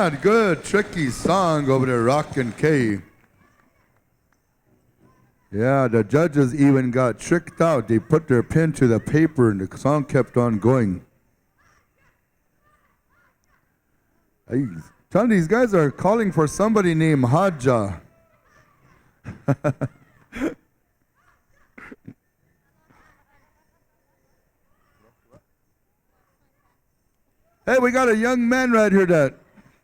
God, good, tricky song over there, Rockin' K. Yeah, the judges even got tricked out. They put their pen to the paper and the song kept on going. Hey, telling these guys are calling for somebody named Hadja. Hey, we got a young man right here that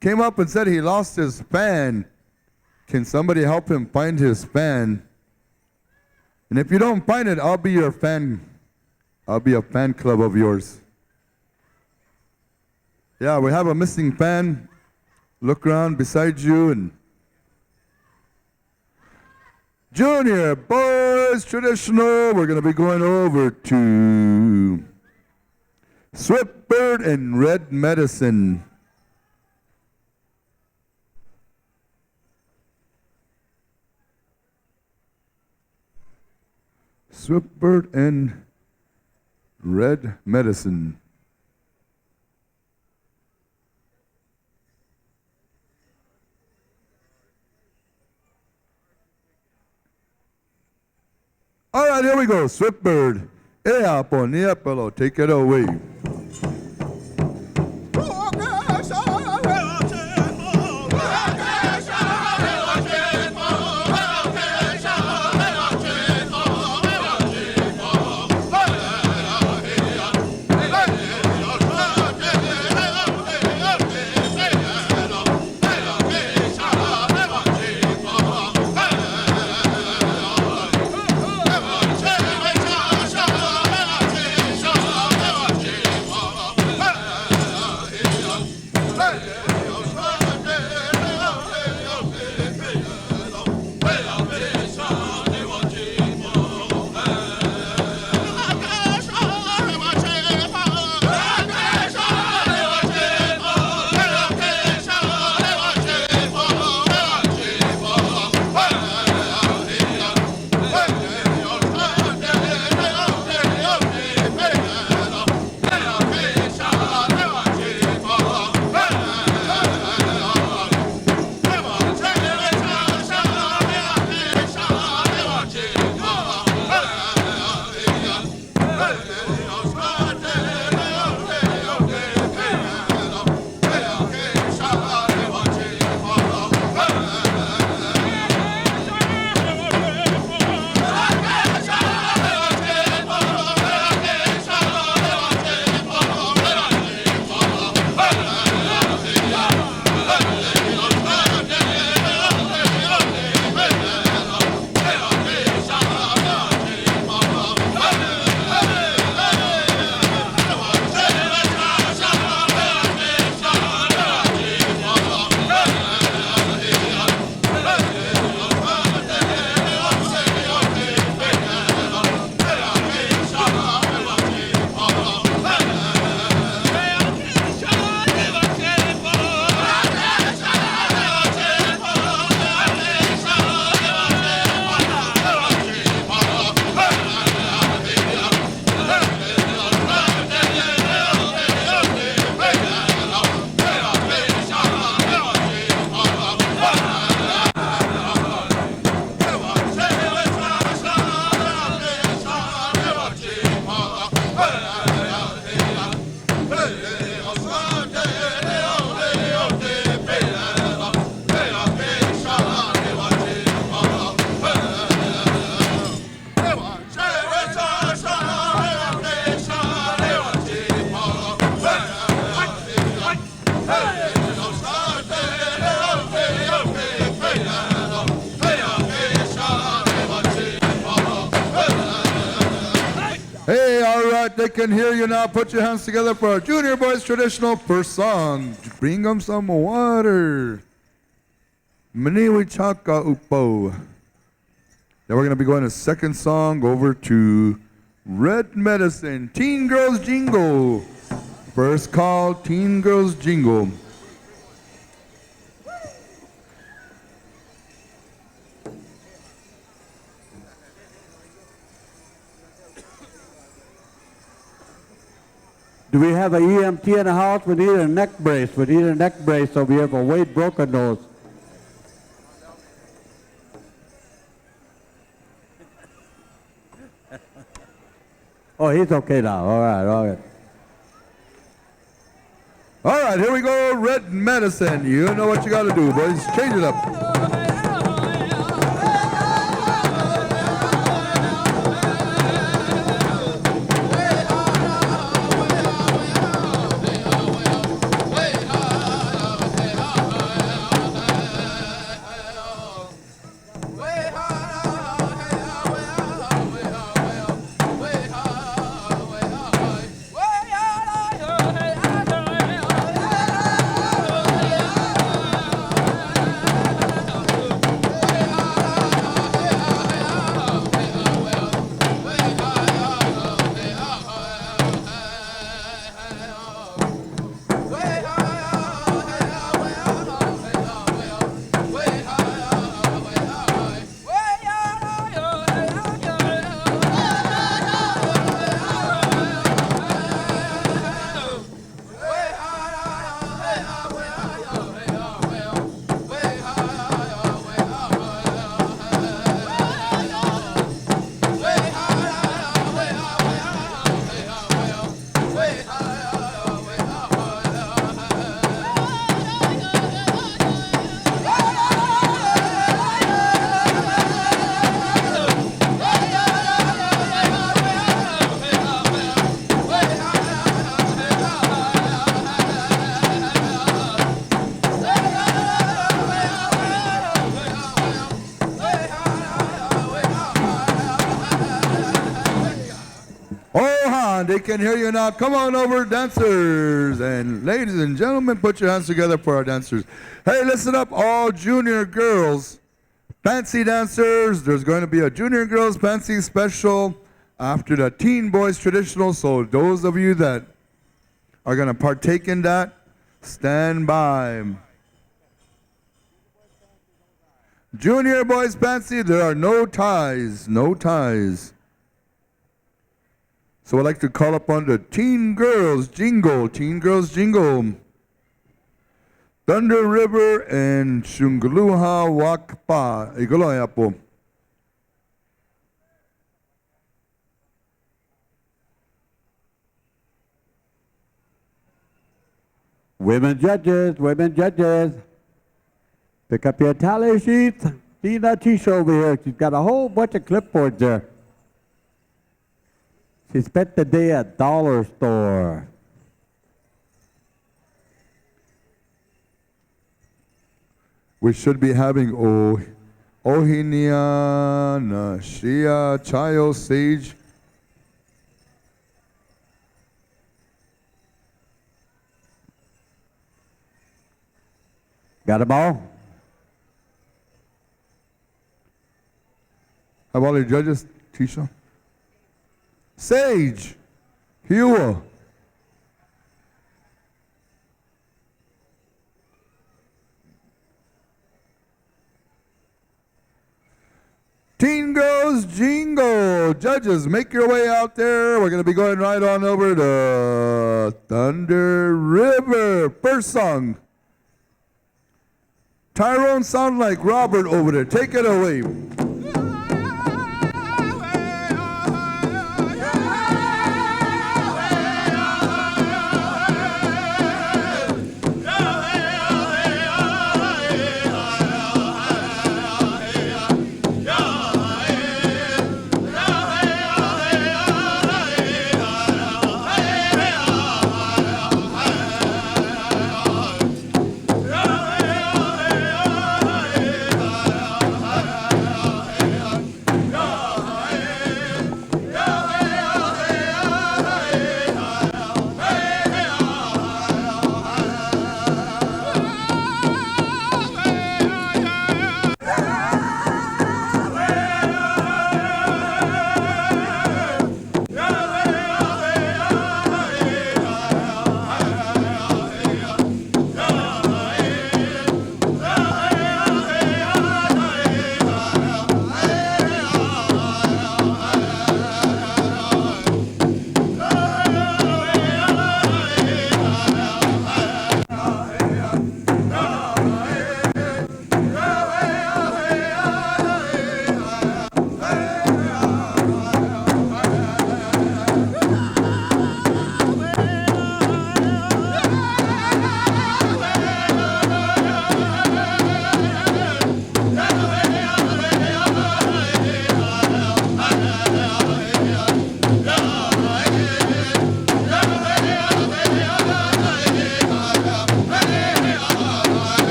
came up and said he lost his fan. Can somebody help him find his fan? And if you don't find it, I'll be your fan. I'll be a fan club of yours. Yeah, we have a missing fan. Look around beside you and Junior Boys Traditional. We're going to be going over to Swiftbird and Red Medicine. Swiftbird and Red Medicine. All right, here we go. Swiftbird. Take it away. Hey, all right, they can hear you now. Put your hands together for our Junior Boys Traditional first song. Bring them some water. Maniwi Chaka Upo. Then we're going to be going to second song over to Red Medicine, Teen Girls Jingle. First call, Teen Girls Jingle. Do we have an EMT in the house? We need a neck brace. We need a neck brace over here for Wade Broken Nose. Oh, he's okay now. All right, all right. All right, here we go. Red medicine. You know what you got to do, boys. Change it up. They can hear you now. Come on over, dancers. And ladies and gentlemen, put your hands together for our dancers. Hey, listen up, all junior girls, fancy dancers. There's going to be a junior girls fancy special after the teen boys traditional. So those of you that are going to partake in that, stand by. Junior boys fancy, there are no ties, no ties. So I'd like to call upon the Teen Girls Jingle, Teen Girls Jingle. Thunder River and Shungaluha Wakpa. Igoloya po. Women judges. Pick up your tally sheets. See that Tisha over here. She's got a whole bunch of clipboards there. She spent the day at dollar store. We should be having Ohinia, Nashia, Chayo, Sage. Got a ball? Have all your judges, Tisha? Sage, Hua. Teen Girls Jingle. Judges, make your way out there. We're going to be going right on over to Thunder River. First song. Tyrone sound like Robert over there. Take it away.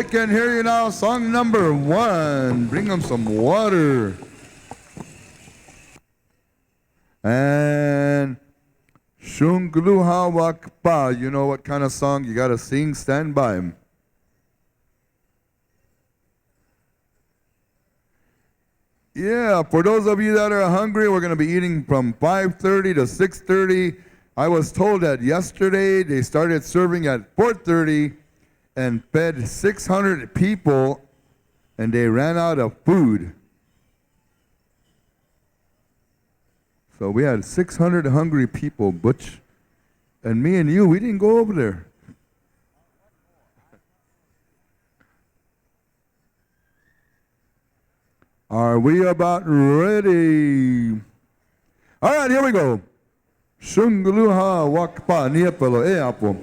they can hear you now. Song number 1. Bring them some water. And Shungluha Wakpa. You know what kind of song you got to sing? Stand by. Yeah, for those of you that are hungry, we're going to be eating from 5:30 to 6:30. I was told that yesterday they started serving at 4:30 and fed 600 people, and they ran out of food. So we had 600 hungry people, Butch. And me and you, we didn't go over there. Are we about ready? All right, here we go. Shunguluha wakpa niapelo e apo.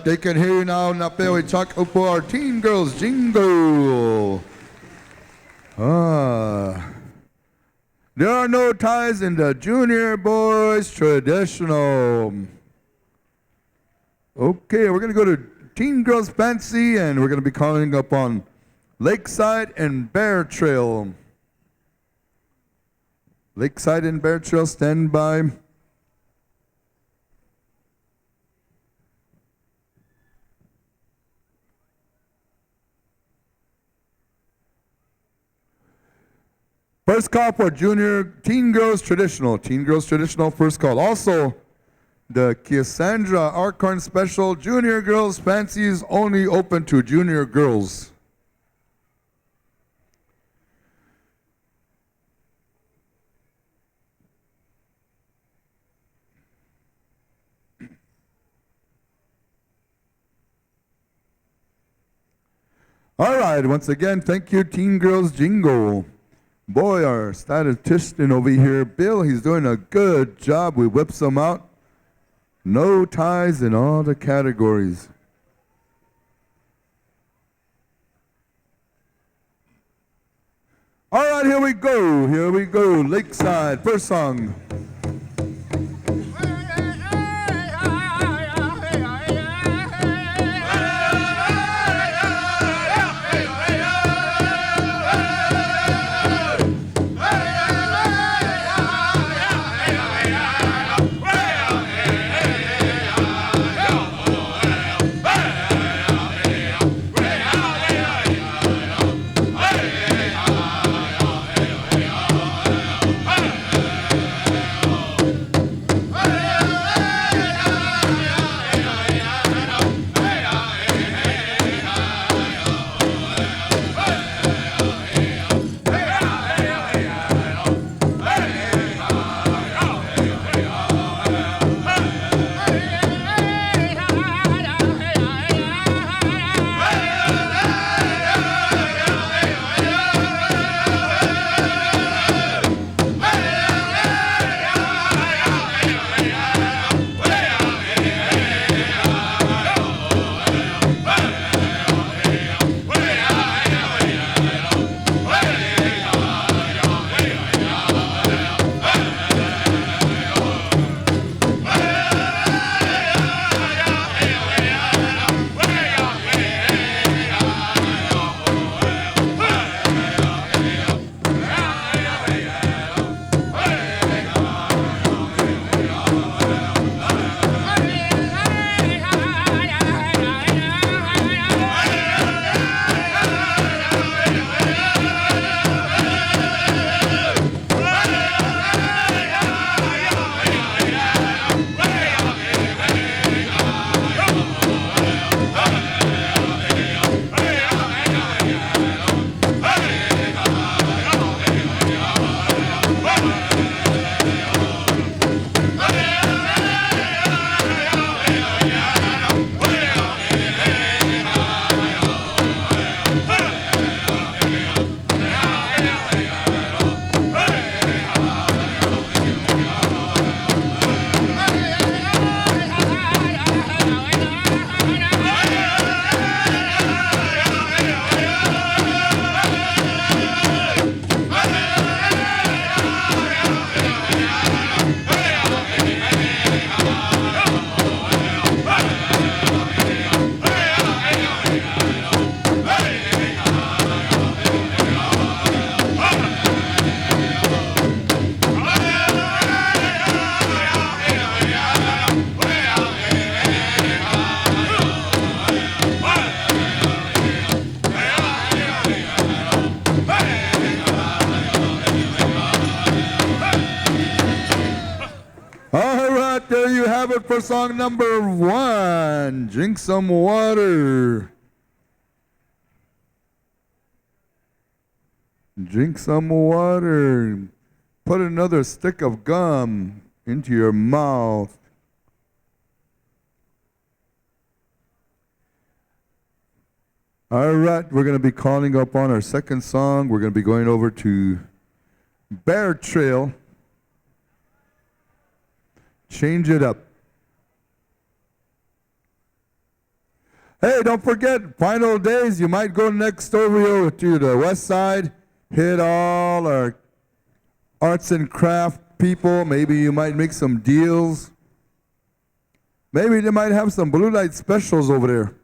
They can hear you now. Napewe Chak Upo, our teen girls Jingle. There are no ties in the junior boys traditional. Okay, we're going to go to Teen Girls Fancy, and we're going to be calling up on Lakeside and Bear Trail. Lakeside and Bear Trail, stand by. First call for junior Teen Girls Traditional. Teen Girls Traditional, first call. Also, the Cassandra Arcorn Special Junior Girls Fancies only open to junior girls. All right, once again, thank you, Teen Girls Jingle. Boy, our statistician over here, Bill, he's doing a good job. We whip some out. No ties in all the categories. All right, here we go. Here we go. Lakeside, first song. it for song number 1. Drink some water. Drink some water. Put another stick of gum into your mouth. All right, we're going to be calling up on our second song. We're going to be going over to Bear Trail. Change it up. Hey, don't forget, final days, you might go next over here to the west side, hit all our arts and craft people. Maybe you might make some deals. Maybe they might have some blue light specials over there.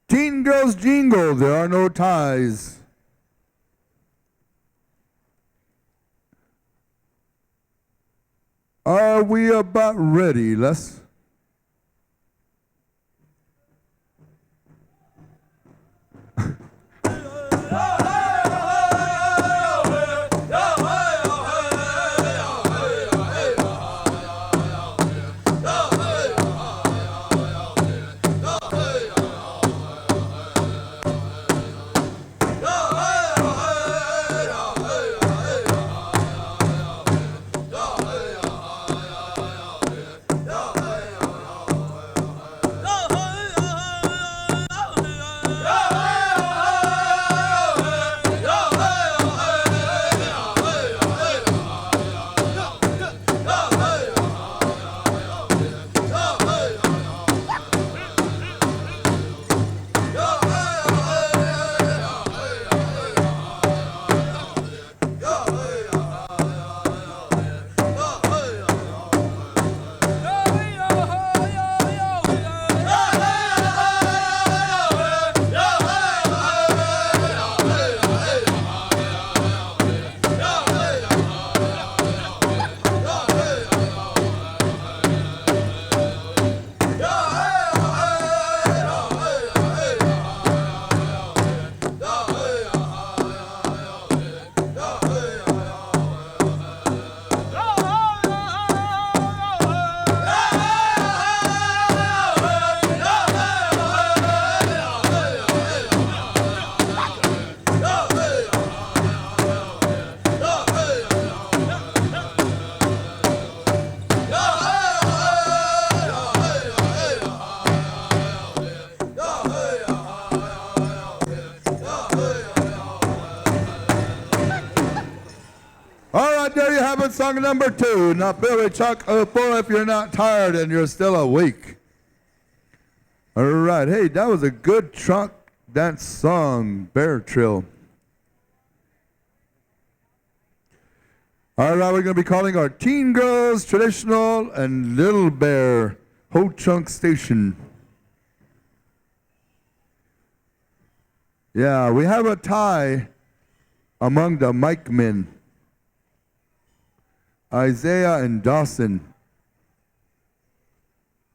Teen girls jingle, there are no ties. Are we about ready, Les? There you have it, song number 2. Now, Billy Chuck, boy, if you're not tired and you're still awake. All right, hey, that was a good truck dance song, Bear Trail. All right, we're going to be calling our Teen Girls, Traditional, and Little Bear, Ho Chunk Station. Yeah, we have a tie among the mic men. Isaiah and Dawson.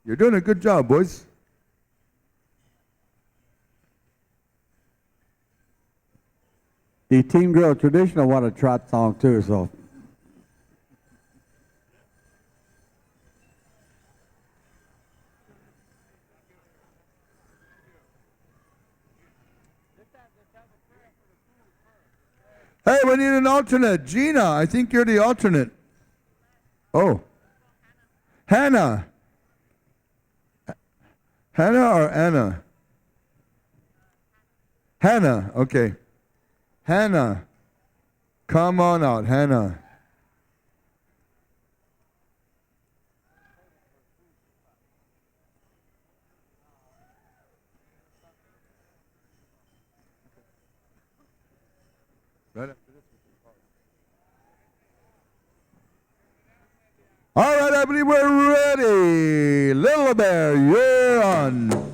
You're doing a good job, boys. The Teen Girl Traditional want a trot song too, so. Hey, we need an alternate. Gina, I think you're the alternate. Oh. Hannah. Hannah or Anna? Hannah, okay. Hannah. Come on out, Hannah. All right, I believe we're ready. Little Bear, you're on.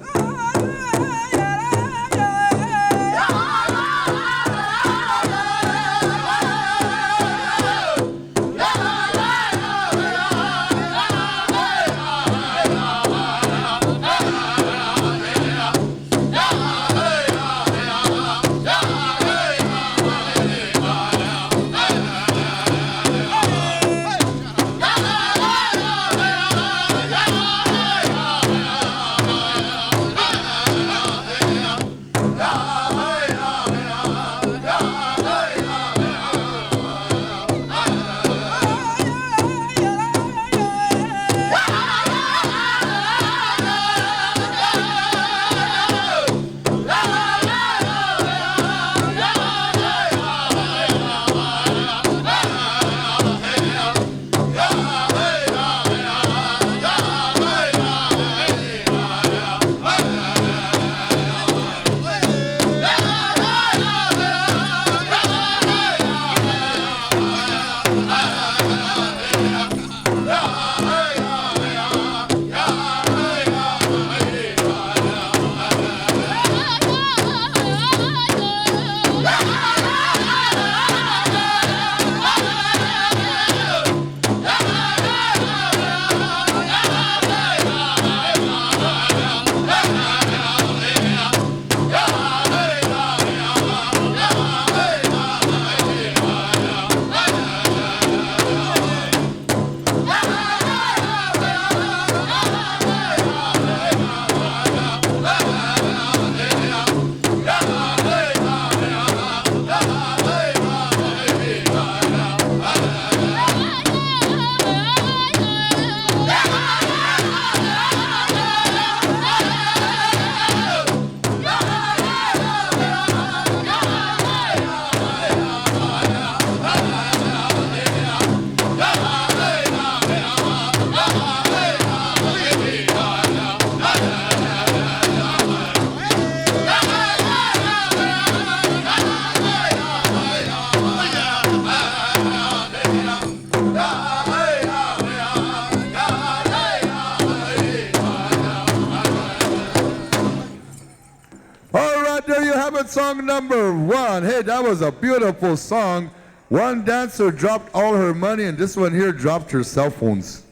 it, song number 1. Hey, that was a beautiful song. One dancer dropped all her money, and this one here dropped her cell phones.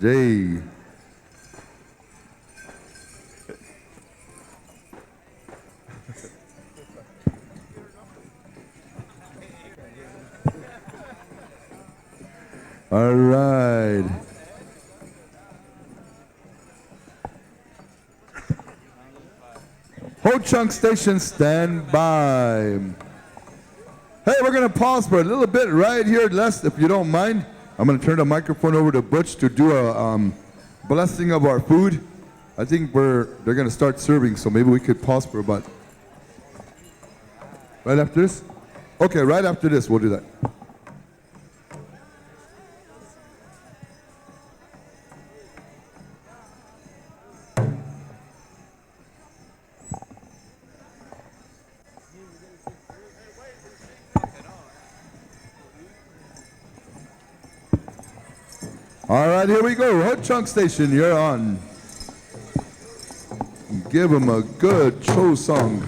Jay. All right. Ho Chunk Station, stand by. Hey, we're going to pause for a little bit right here, Les, if you don't mind. I'm going to turn the microphone over to Butch to do a blessing of our food. I think they're going to start serving, so maybe we could pause for about... Right after this? Okay, right after this, we'll do that. All right, here we go. Ho Chunk Station, you're on. Give them a good show song.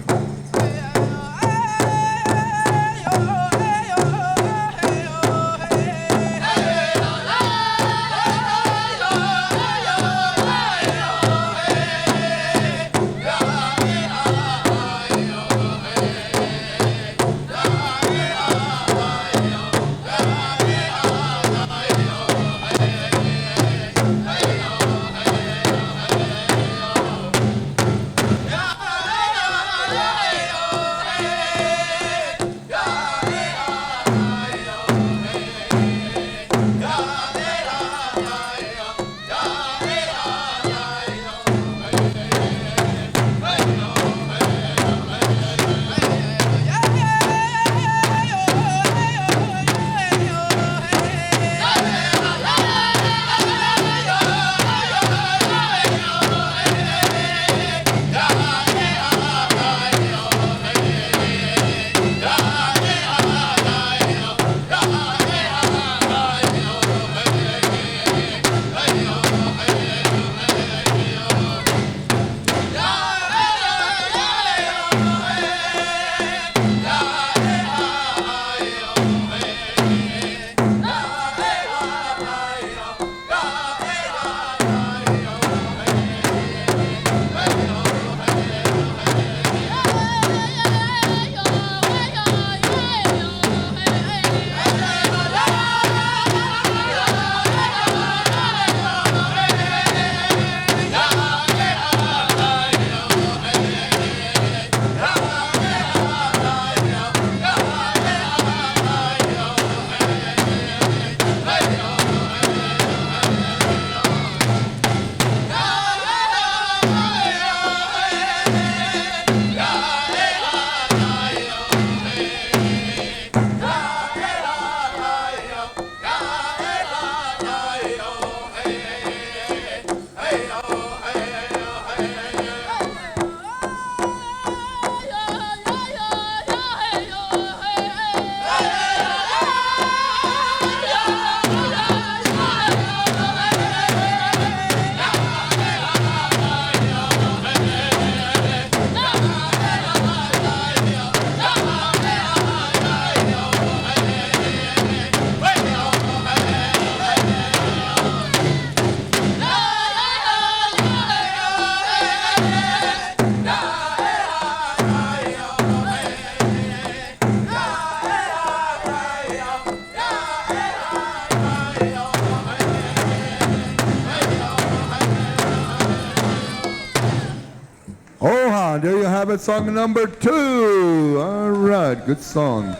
There you have it, song number 2. All right, good song.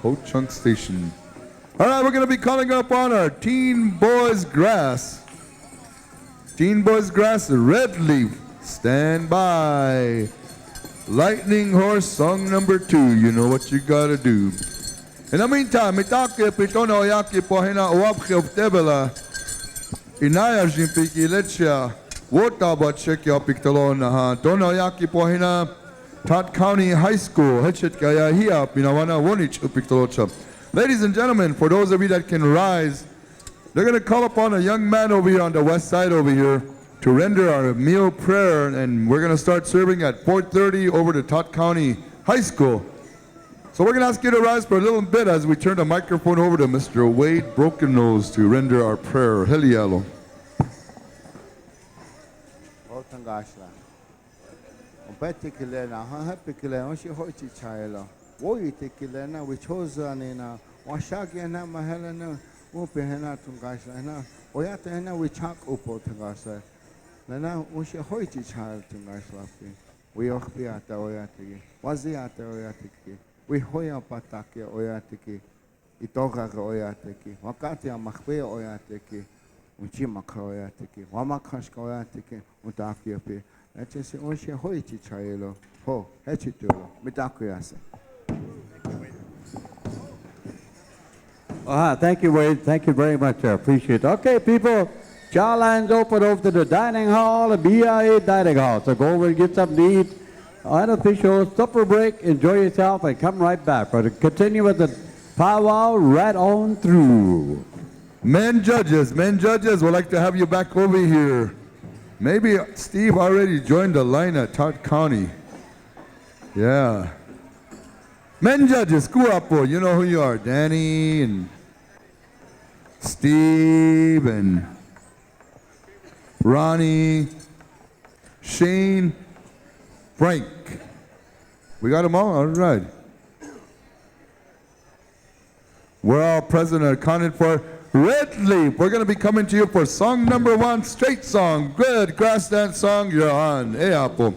Ho Chunk Station. All right, we're going to be calling up on our Teen Boys Grass. Teen Boys Grass, Red Leaf, stand by. Lightning Horse, song number 2. You know what you got to do. In the meantime, mitake pitono yaki pohina uapke of debela. Inaya jimpiki lechia. Wota bachek ya piktalona ha. Tono yaki pohina. Tot County High School. Hechet kaya hiya pinawana wonich upiktalocha. Ladies and gentlemen, for those of you that can rise, they're going to call upon a young man over here on the west side over here to render our meal prayer, and we're going to start serving at 4:30 over to Tot County High School. So we're going to ask you to rise for a little bit as we turn the microphone over to Mr. Wade Broken Nose to render our prayer. Helialo. O tangasla. O betikilena, ha hepikilena, o shi hoichi chailo. Wo yitikilena, which hozanina, wa shagiana mahelena, upehena tungasla, na, oyatena, which hak upo tangasla. Lena, o shi hoichi chail tungasla. We okpiata oyatiki, waziata oyatiki. We hoya pataki oyatiki, itoga oyatiki, wakati amakwe oyatiki, uchimaka oyatiki, wamakashka oyatiki, utakiapi. That's just only hoichi chailo, ho, hechitulo, mitakuyase. Thank you, Wade. Thank you very much. I appreciate it. Okay, people, jar lines open over to the dining hall, the BIA dining hall. So go over and get something to eat. Unofficial supper break. Enjoy yourself and come right back. But continue with the powwow right on through. Men judges, we'd like to have you back over here. Maybe Steve already joined the line at Tot County. Yeah. Men judges, Kuapo, you know who you are. Danny and Steve and Ronnie, Shane, Frank. We got them all? All right. We're all present and accounted for. Red Leaf, we're going to be coming to you for song number 1, straight song. Good grass dance song, you're on. Hey, Apple.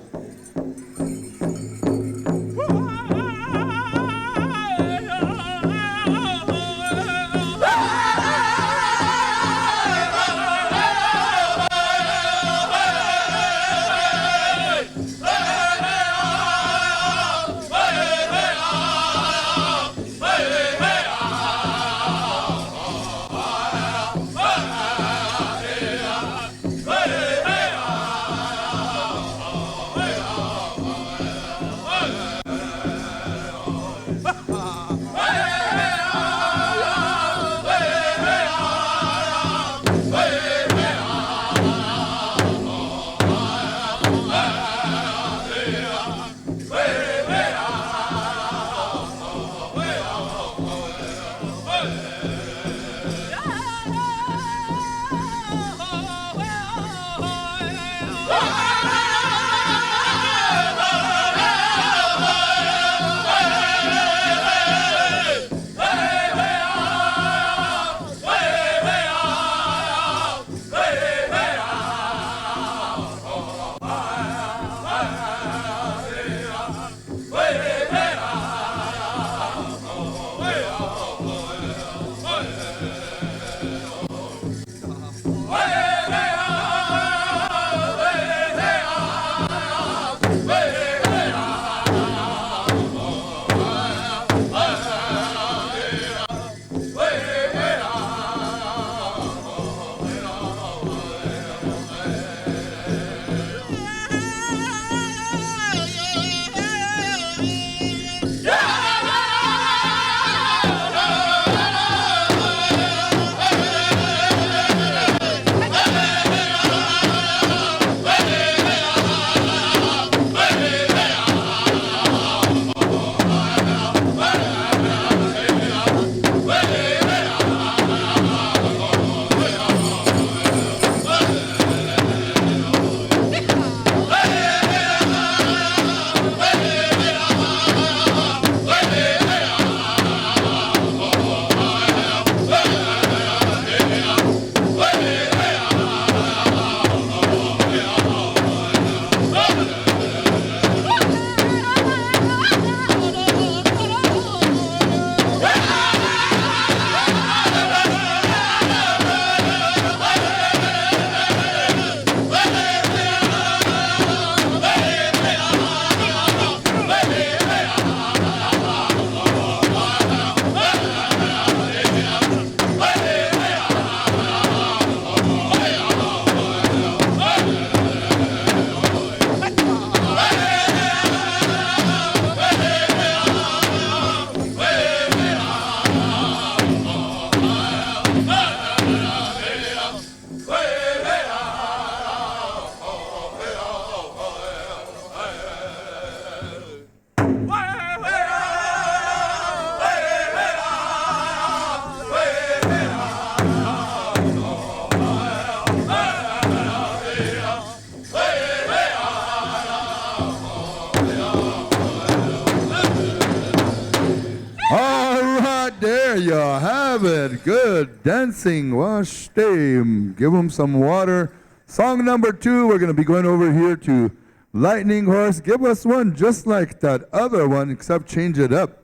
Ironwood dancing. Wash them. Give them some water. Song number 2, we're going to be going over here to Lightning Horse. Give us one just like that other one, except change it up.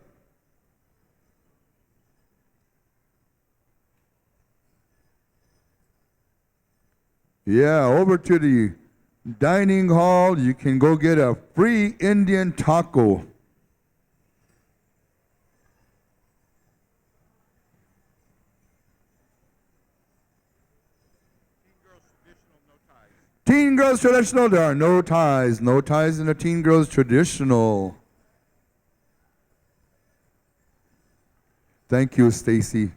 Yeah, over to the dining hall. You can go get a free Indian taco. Teen Girls Traditional, there are no ties. No ties in the Teen Girls Traditional. Thank you, Stacy.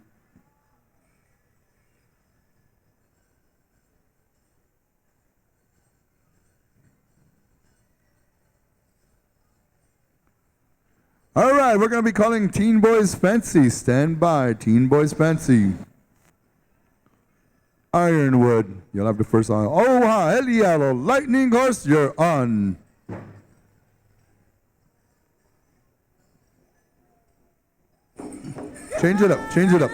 All right, we're going to be calling Teen Boys Fancy. Stand by, Teen Boys Fancy. Ironwood, you'll have the first song. Oh, hi, El Yellow, Lightning Horse, you're on. Change it up, change it up.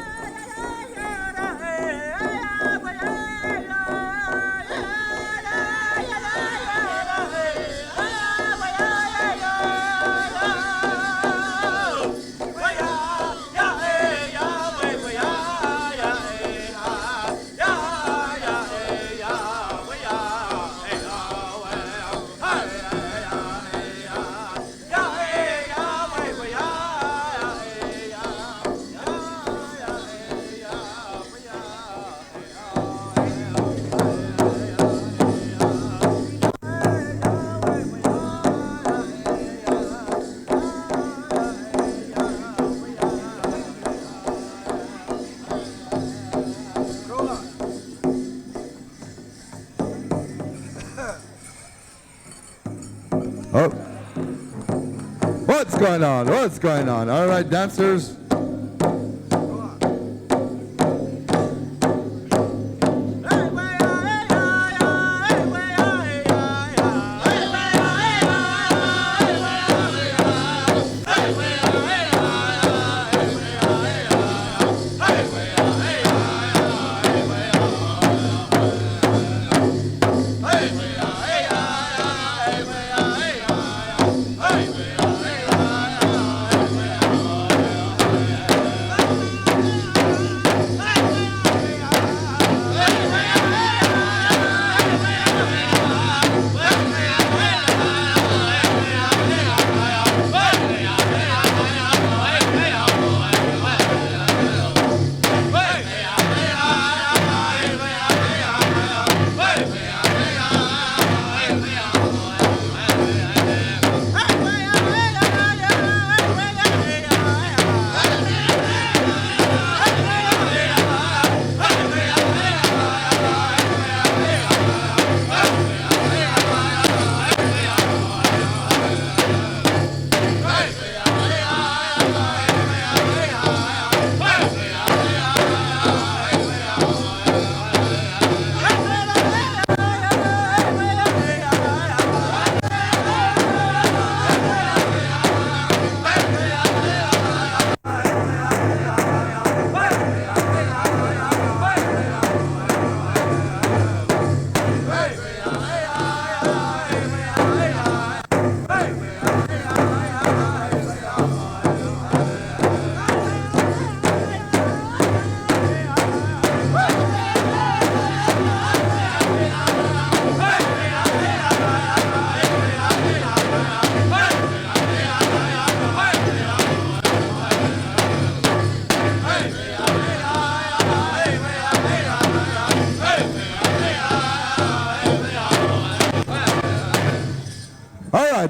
Oh. What's going on? What's going on? All right, dancers.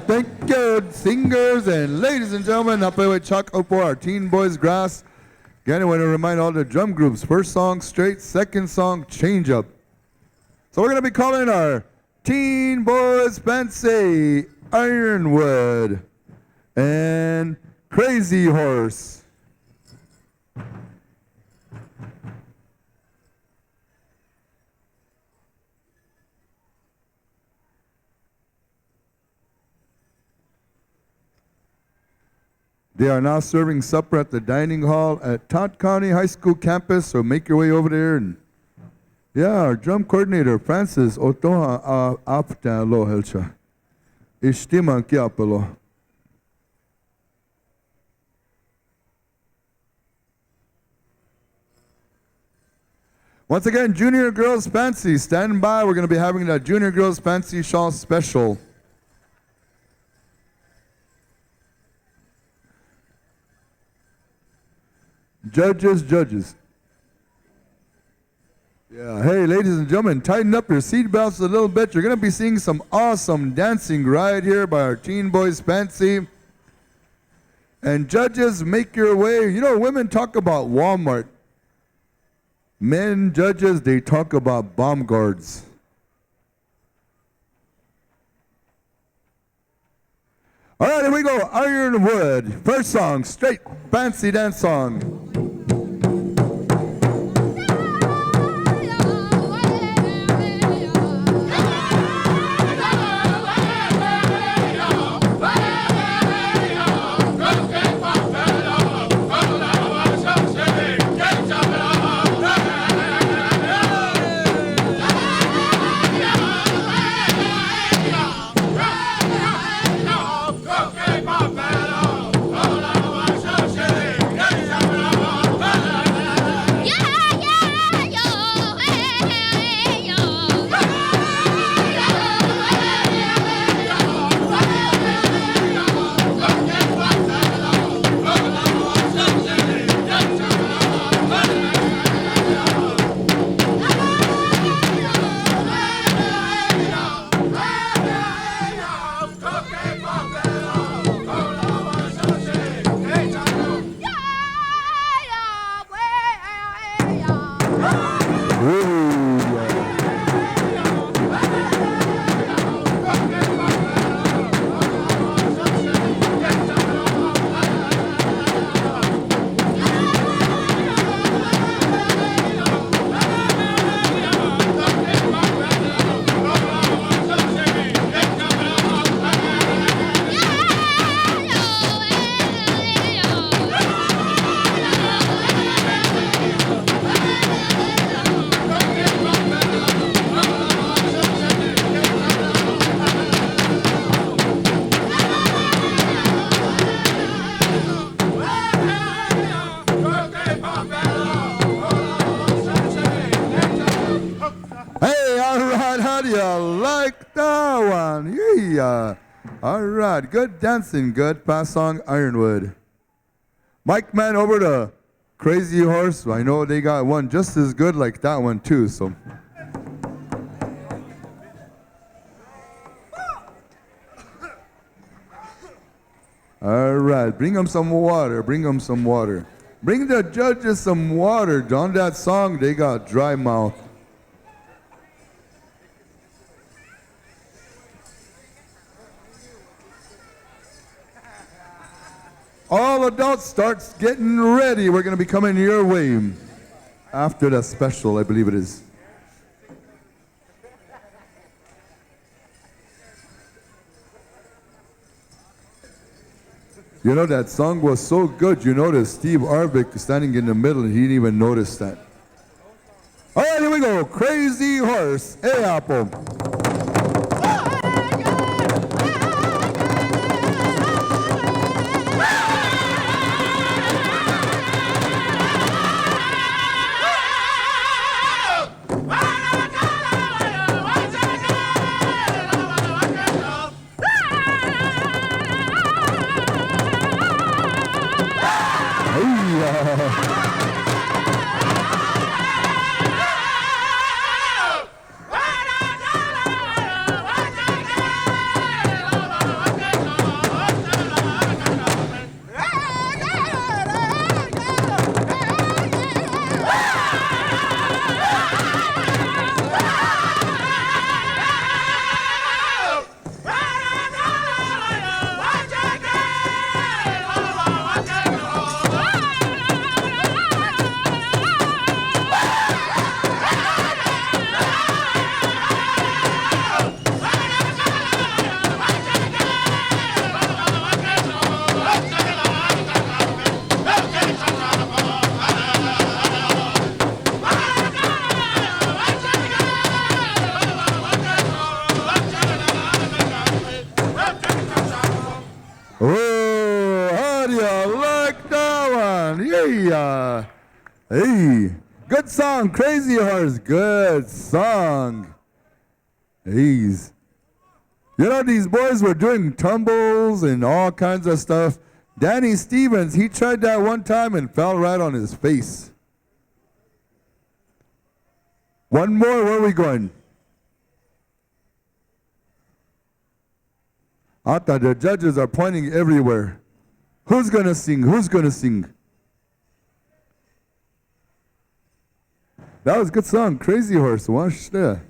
Thank you, singers, and ladies and gentlemen. I'll play with Chuck up for our Teen Boys Grass. Again, I want to remind all the drum groups, first song straight, second song change up. So we're going to be calling our Teen Boys Fancy, Ironwood, and Crazy Horse. They are now serving supper at the dining hall at Todd County High School campus, so make your way over there. And yeah, our drum coordinator, Francis Otoha Apta Lo Helcha. Ishtima Kiapelo. Once again, Junior Girls Fancy, stand by. We're going to be having that Junior Girls Fancy Shawl special. Judges. Yeah, hey, ladies and gentlemen, tighten up your seatbelts a little bit. You're going to be seeing some awesome dancing right here by our Teen Boys Fancy. And judges, make your way. You know, women talk about Walmart. Men, judges, they talk about bomb guards. All right, here we go. Ironwood. First song, straight fancy dance song. All right, good dancing, good pass song, Ironwood. Mike Man over to Crazy Horse. I know they got one just as good like that one too, so. All right, bring them some water, bring them some water. Bring the judges some water. On that song, they got dry mouth. All adults, start getting ready. We're going to be coming your way after the special, I believe it is. You know, that song was so good, you notice Steve Arvik standing in the middle, and he didn't even notice that. All right, here we go. Crazy Horse. Hey, Apple. Good song, Crazy Horse. Good song. Jeez. You know, these boys were doing tumbles and all kinds of stuff. Danny Stevens, he tried that one time and fell right on his face. One more, where are we going? Ata, the judges are pointing everywhere. Who's gonna sing? Who's gonna sing? That was a good song, Crazy Horse. Watch that.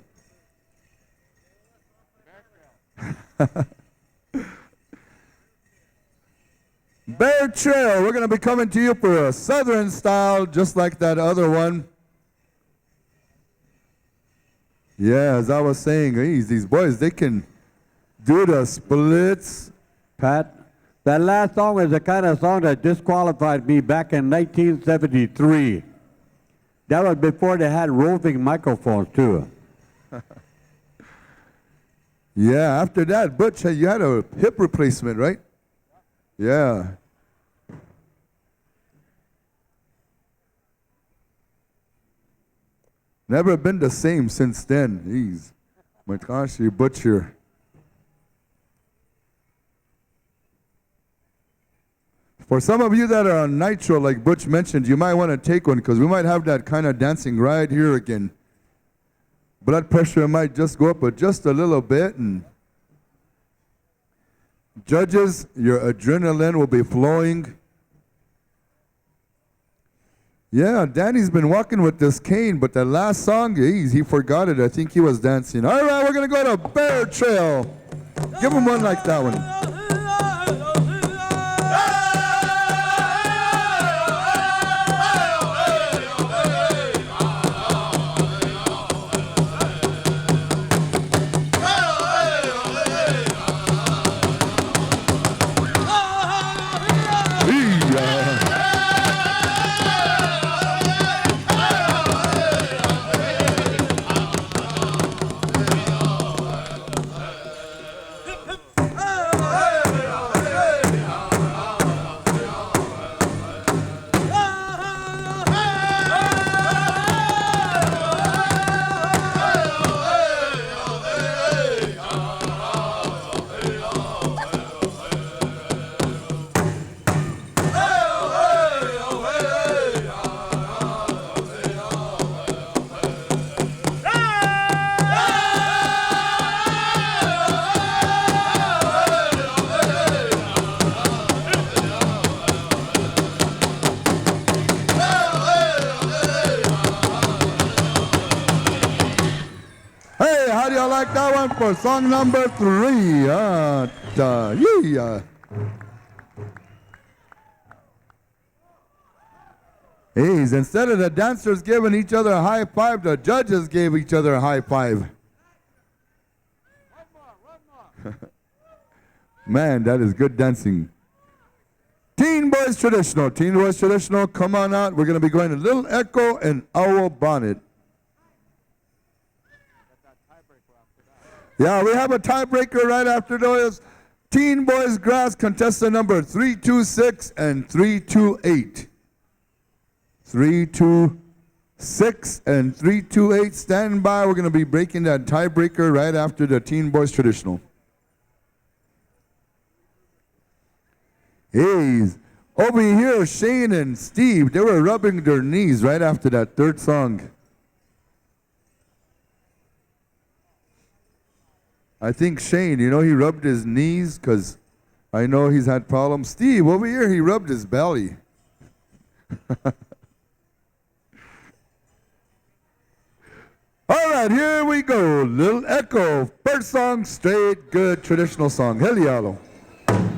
Bear Trail, we're going to be coming to you for a southern style, just like that other one. Yeah, as I was saying, these boys, they can do the splits. Pat, that last song was the kind of song that disqualified me back in 1973. That was before they had roving microphones, too. Yeah, after that, Butch, you had a hip replacement, right? Yeah. Never been the same since then. Jeez. My gosh, you Butcher. For some of you that are on Nitro, like Butch mentioned, you might want to take one because we might have that kind of dancing right here again. Blood pressure might just go up just a little bit. And judges, your adrenaline will be flowing. Yeah, Danny's been walking with this cane, but the last song, he forgot it. I think he was dancing. All right, we're going to go to Bear Trail. Give him one like that one. Like that one for song number 3. Yeah. Hey, instead of the dancers giving each other a high five, the judges gave each other a high five. One more. Man, that is good dancing. Teen Boys Traditional, come on out. We're going to be going to Little Echo and Owl Bonnet. Yeah, we have a tiebreaker right after those. Teen Boys Grass, contestant number 326 and 328. 326 and 328. Stand by. We're going to be breaking that tiebreaker right after the Teen Boys Traditional. Hey, over here, Shane and Steve, they were rubbing their knees right after that third song. I think Shane, he rubbed his knees because I know he's had problems. Steve, over here, he rubbed his belly. All right, here we go. Little Echo, first song, straight, good, traditional song. Helialo. Yeah.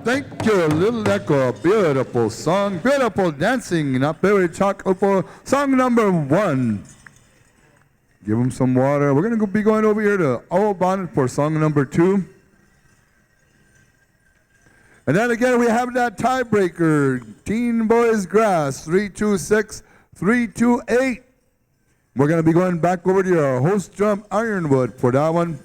Thank you, Little Echo. Beautiful song, beautiful dancing. Not very chocolate for song number 1. Give them some water. We're going to be going over here to Owl Bonnet for song number 2. And then again, we have that tiebreaker, Teen Boys Grass, 326-328. We're going to be going back over to your host drum, Ironwood, for that one.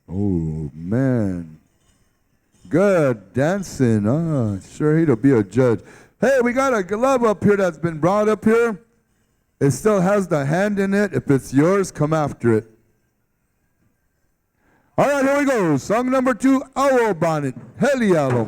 Oh, man. Good dancing. Sure, he'll be a judge. Hey, we got a glove up here that's been brought up here. It still has the hand in it. If it's yours, come after it. All right, here we go. Song number 2, Owl Bonnet. Helialo.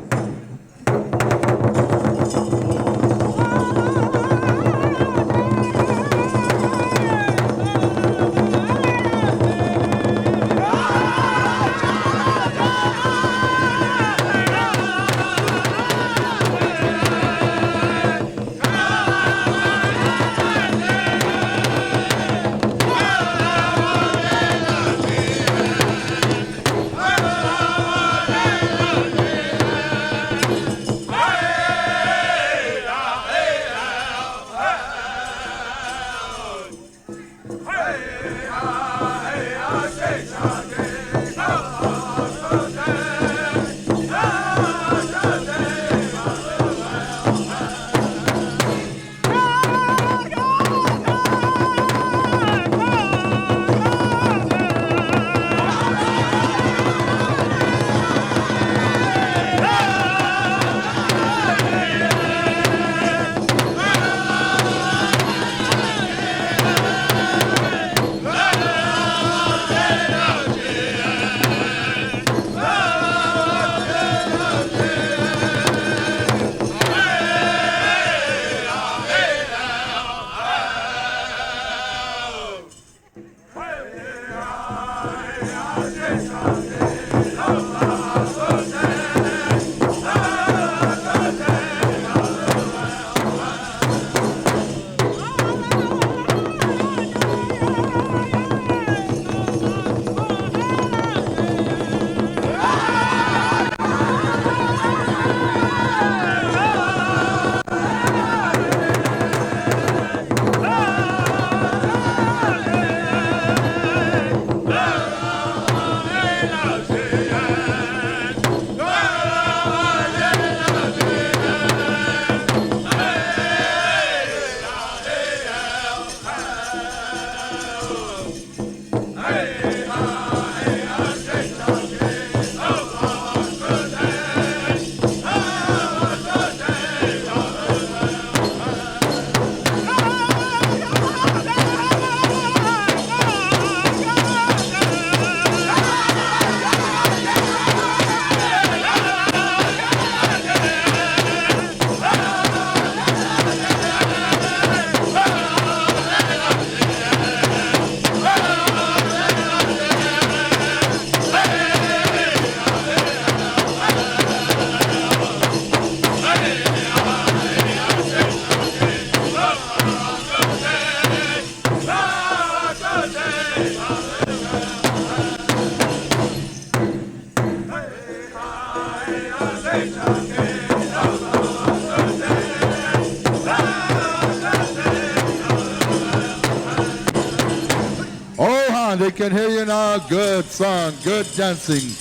They can hear you now. Good song, good dancing.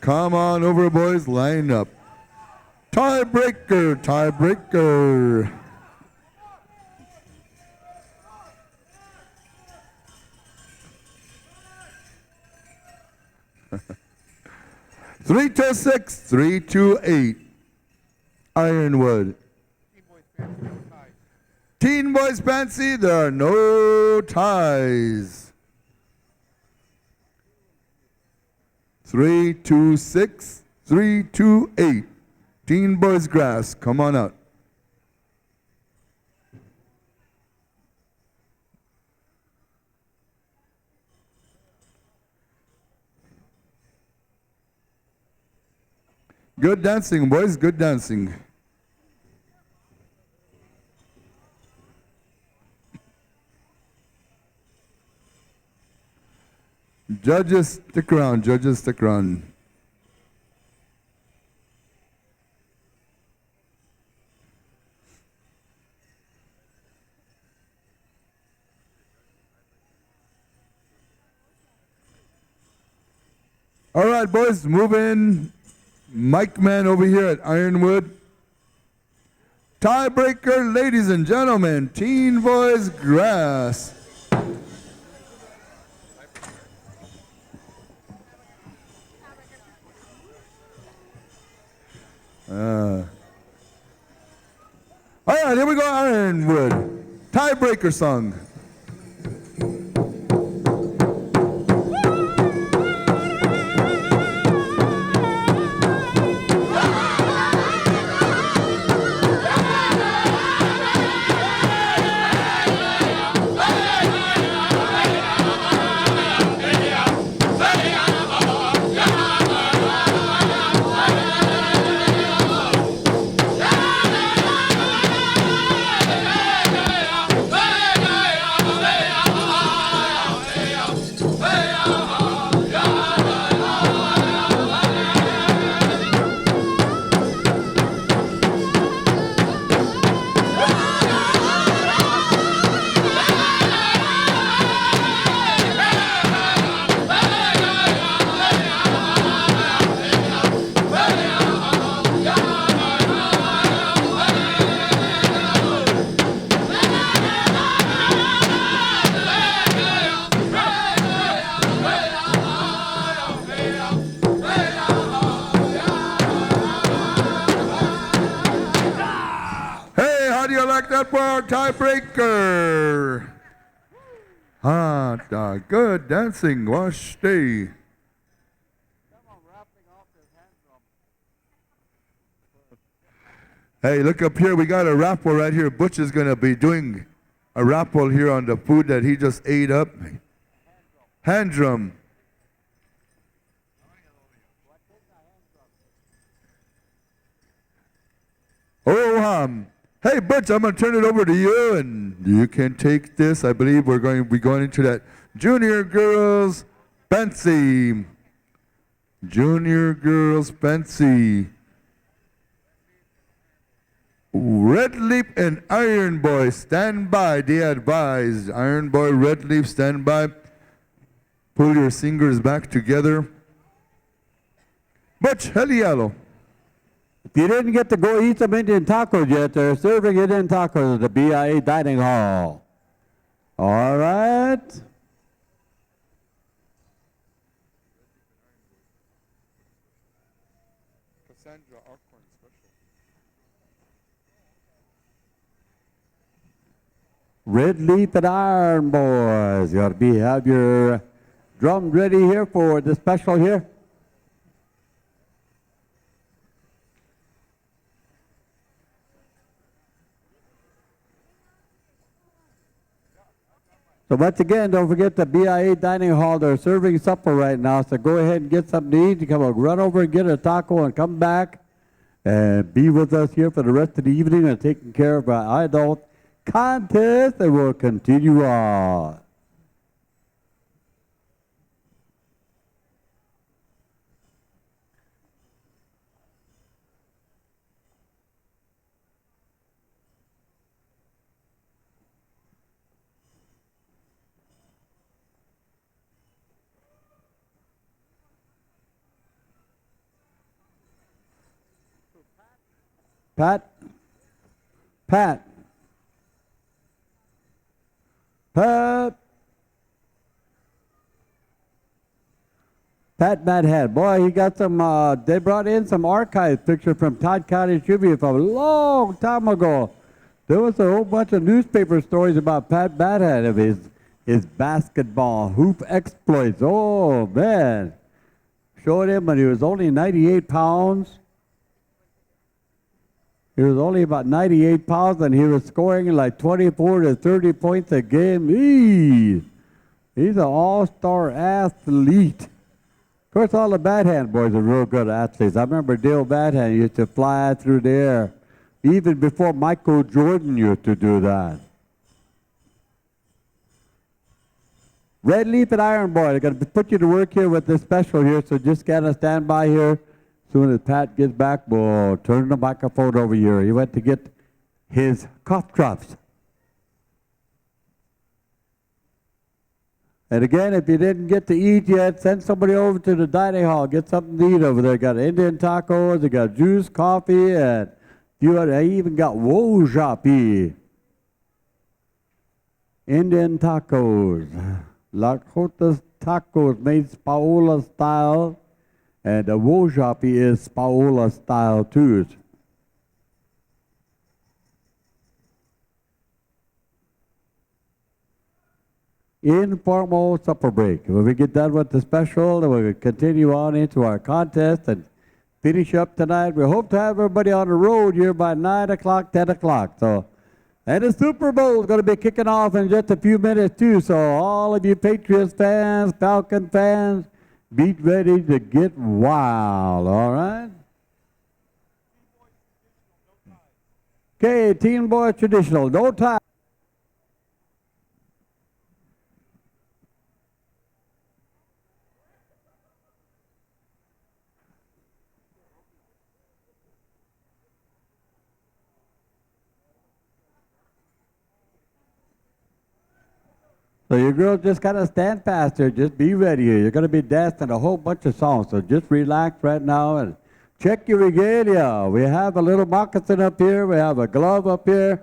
Come on over, boys, line up. Tiebreaker, tiebreaker. Three to 6, 328. Ironwood. Teen Boys Fancy, there are no ties. 326, 328. Teen Boys Grass, come on out. Good dancing, boys, good dancing. Judges, stick around, judges, stick around. All right, boys, move in. Mike Man over here at Ironwood. Tiebreaker, ladies and gentlemen, Teen Boys Grass. All right, here we go, Ironwood. Tiebreaker song. Tiebreaker. Good dancing. Wash stay. Hey, look up here. We got a raffle right here. Butch is going to be doing a raffle here on the food that he just ate up. Hand drum. Oh, hey, Butch, I'm going to turn it over to you, and you can take this. I believe we're going to be going into that Junior Girls Fancy. Junior Girls Fancy. Red Leaf and Iron Boy, stand by. They advise. Iron Boy, Red Leaf, stand by. Pull your fingers back together. Butch, Helialo. If you didn't get to go eat some Indian tacos yet, they're serving Indian tacos at the BIA Dining Hall. All right. Red Leaf and Iron Boys. You ought to have your drums ready here for the special here. So once again, don't forget the BIA Dining Hall. They're serving supper right now, so go ahead and get something to eat. You come on, run over and get a taco and come back and be with us here for the rest of the evening and taking care of our adult contest, and we'll continue on. Pat? Pat? Pat? Pat Madhead. Boy, he got some, they brought in some archive pictures from Todd County Tribune from a long time ago. There was a whole bunch of newspaper stories about Pat Badhead of his basketball hoop exploits. Oh, man. Showed him when he was only 98 pounds. He was only about 98 pounds, and he was scoring like 24 to 30 points a game. He's an all-star athlete. Of course, all the Badhand boys are real good athletes. I remember Dale Badhand used to fly through the air, even before Michael Jordan used to do that. Red Leaf and Iron Boy, they're going to put you to work here with this special here, so just kind of stand by here. As soon as Pat gets back, we'll turn the microphone over here. He went to get his cough drops. And again, if you didn't get to eat yet, send somebody over to the dining hall. Get something to eat over there. Got Indian tacos, they got juice, coffee, and they even got Wacipi. Indian tacos. Lakota's tacos made Paola style, and the Wacipi is Paola style too. Informal supper break. When we get done with the special, then we'll continue on into our contest and finish up tonight. We hope to have everybody on the road here by 9 o'clock, 10 o'clock. So, and the Super Bowl is going to be kicking off in just a few minutes too. So all of you Patriots fans, Falcon fans, be ready to get wild, all right? Okay, Teen Boys Traditional, no tie. So you girls just gotta stand fast here. Just be ready here. You're gonna be dancing a whole bunch of songs. So just relax right now and check your regalia. We have a little moccasin up here. We have a glove up here.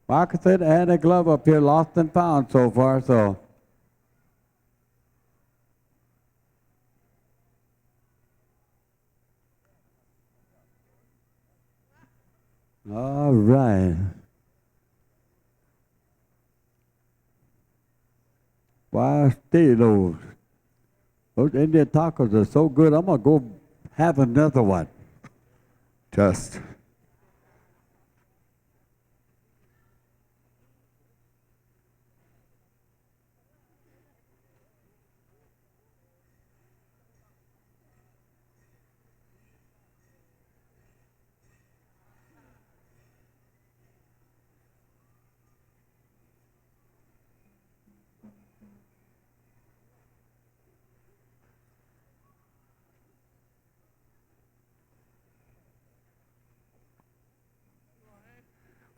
Moccasin and a glove up here, lost and found so far. So. All right. Why stay those? Those Indian tacos are so good. I'm gonna go have another one. Test.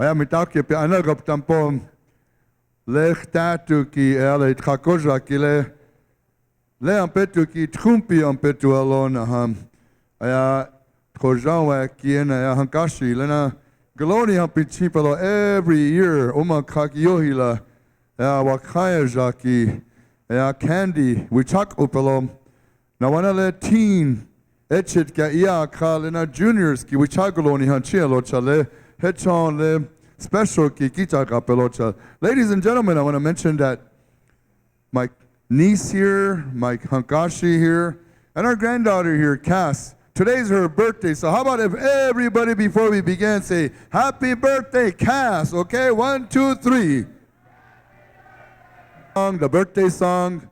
Aya mitaki pe anagap tampom lechtatu ki ele tchakoja ki le ampetu ki trumpi ampetu alona ham aya tchojawa ki ena hankashi lena galoni hampi chipalo every year oma kakiohila aya wakaya jaki aya candy we chak upalo na wana le teen etchit ka ia kalena juniors ki we chagaloni hanchielo chale Ladies and gentlemen, I want to mention that my niece here, my Hankashi here, and our granddaughter here, Cass, today's her birthday. So how about if everybody, before we begin, say, happy birthday, Cass, okay? 1, 2, 3. The birthday song.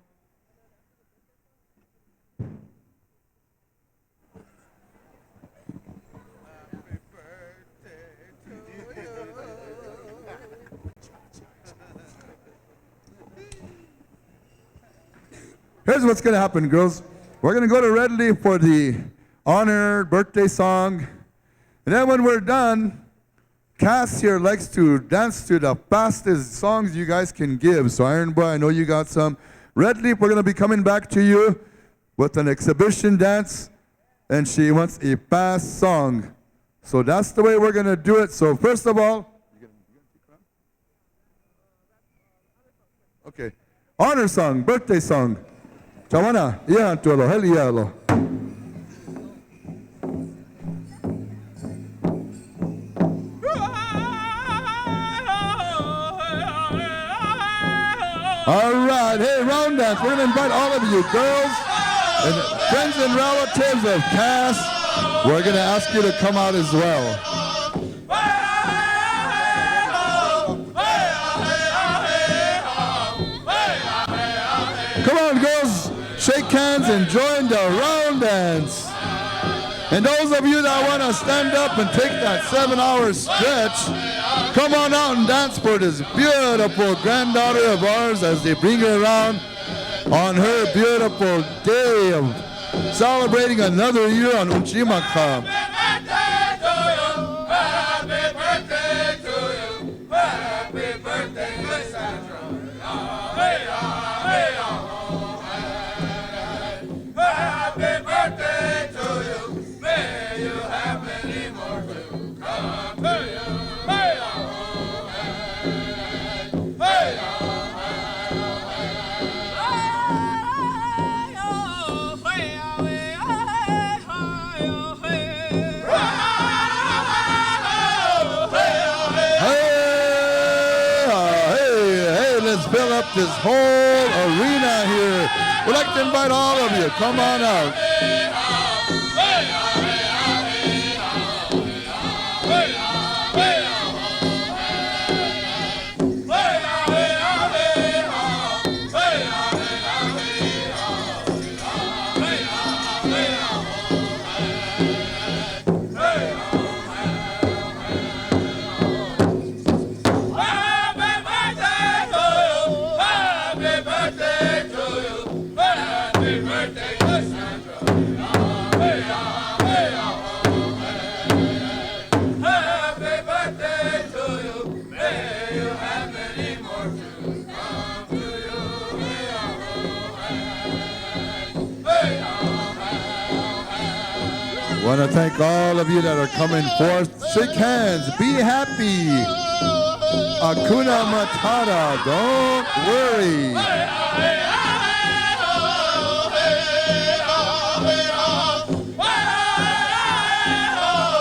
Here's what's going to happen, girls. We're going to go to Red Leaf for the honored birthday song. And then when we're done, Cass here likes to dance to the fastest songs you guys can give. So Iron Boy, I know you got some. Red Leaf, we're going to be coming back to you with an exhibition dance. And she wants a fast song. So that's the way we're going to do it. So first of all, okay, honor song, birthday song. Chawana, yeah, tualo, heli yalo. All right, hey, round dance. We're going to invite all of you girls and friends and relatives of Cass. We're going to ask you to come out as well. Come on, girls, shake hands and join the round dance. And those of you that want to stand up and take that 7-hour stretch, come on out and dance for this beautiful granddaughter of ours as they bring her around on her beautiful day of celebrating another year on Uchimaka. Fill up this whole arena here. We'd like to invite all of you. Come on out. I want to thank all of you that are coming forth. Shake hands. Be happy. Hakuna Matata. Don't worry.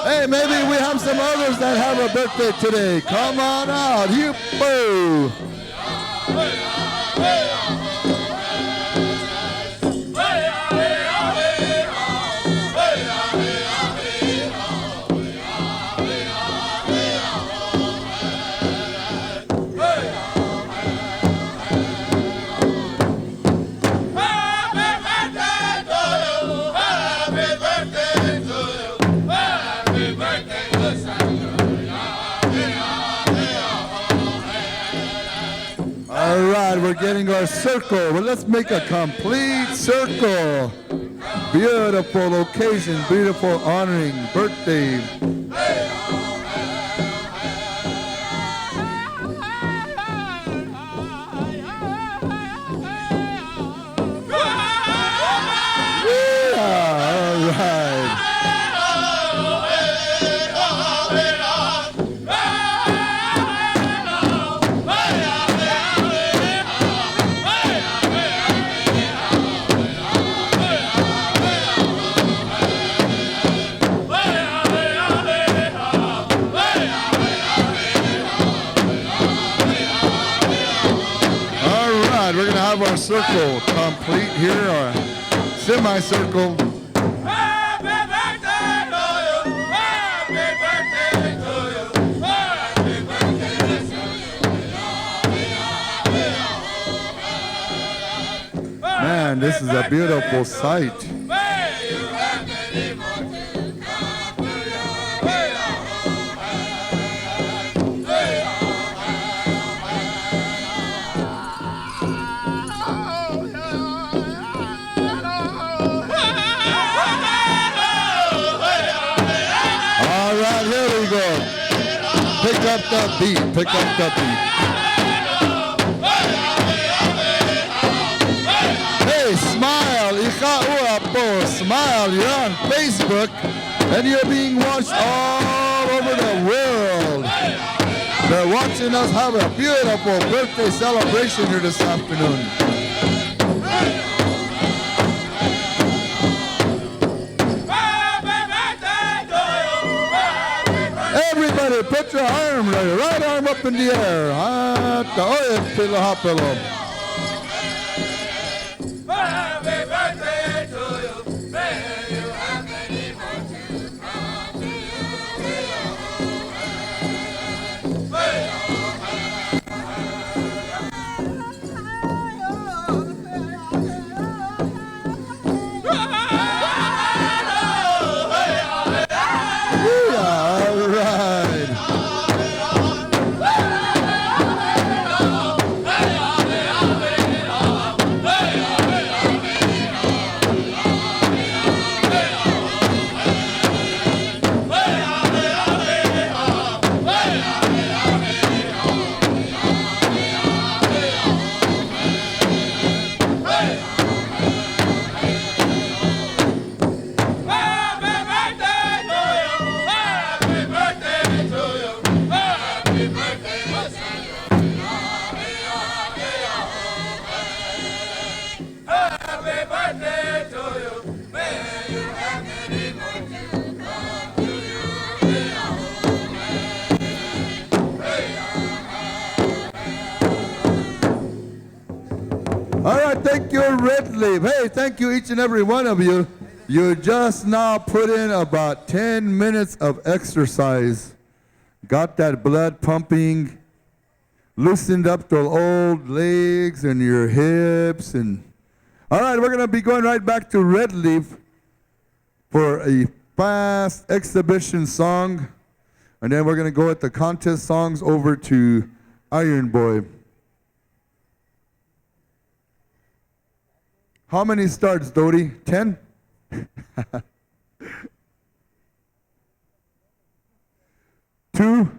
Hey, maybe we have some others that have a birthday today. Come on out. Hippo. All right, we're getting our circle. Well, let's make a complete circle. Beautiful occasion, beautiful honoring birthday. Yeah, all right. We're going to have our circle complete here, our semicircle. Happy birthday to you. Happy birthday to you. Happy birthday to you. Man, this is a beautiful sight. May you have many more to come to you. Pick up the beat, pick up the beat. Hey, smile, smile. You're on Facebook and you're being watched all over the world. They're watching us have a beautiful birthday celebration here this afternoon. Everybody, put your arm, right arm up in the air. All right, thank you, Red Leaf. Hey, thank you, each and every one of you. You just now put in about 10 minutes of exercise. Got that blood pumping, loosened up the old legs and your hips. And all right, we're going to be going right back to Red Leaf for a fast exhibition song. And then we're going to go at the contest songs over to Iron Boy. How many starts, Dodie? 10? Two?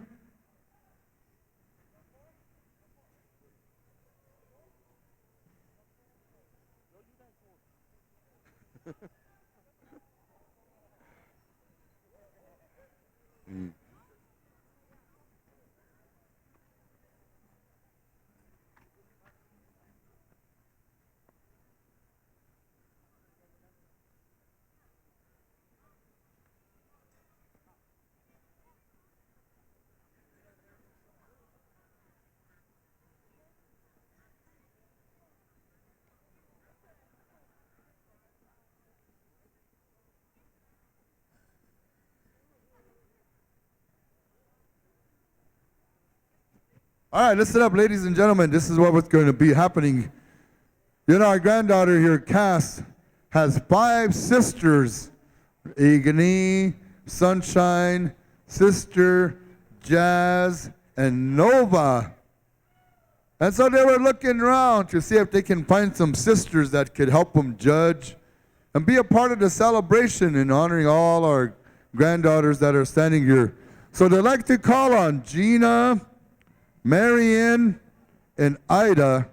All right, listen up, ladies and gentlemen. This is what's going to be happening. You know, our granddaughter here, Cass, has 5 sisters. Igni, Sunshine, Sister, Jazz, and Nova. And so they were looking around to see if they can find some sisters that could help them judge and be a part of the celebration in honoring all our granddaughters that are standing here. So they like to call on Gina, Marianne, and Ida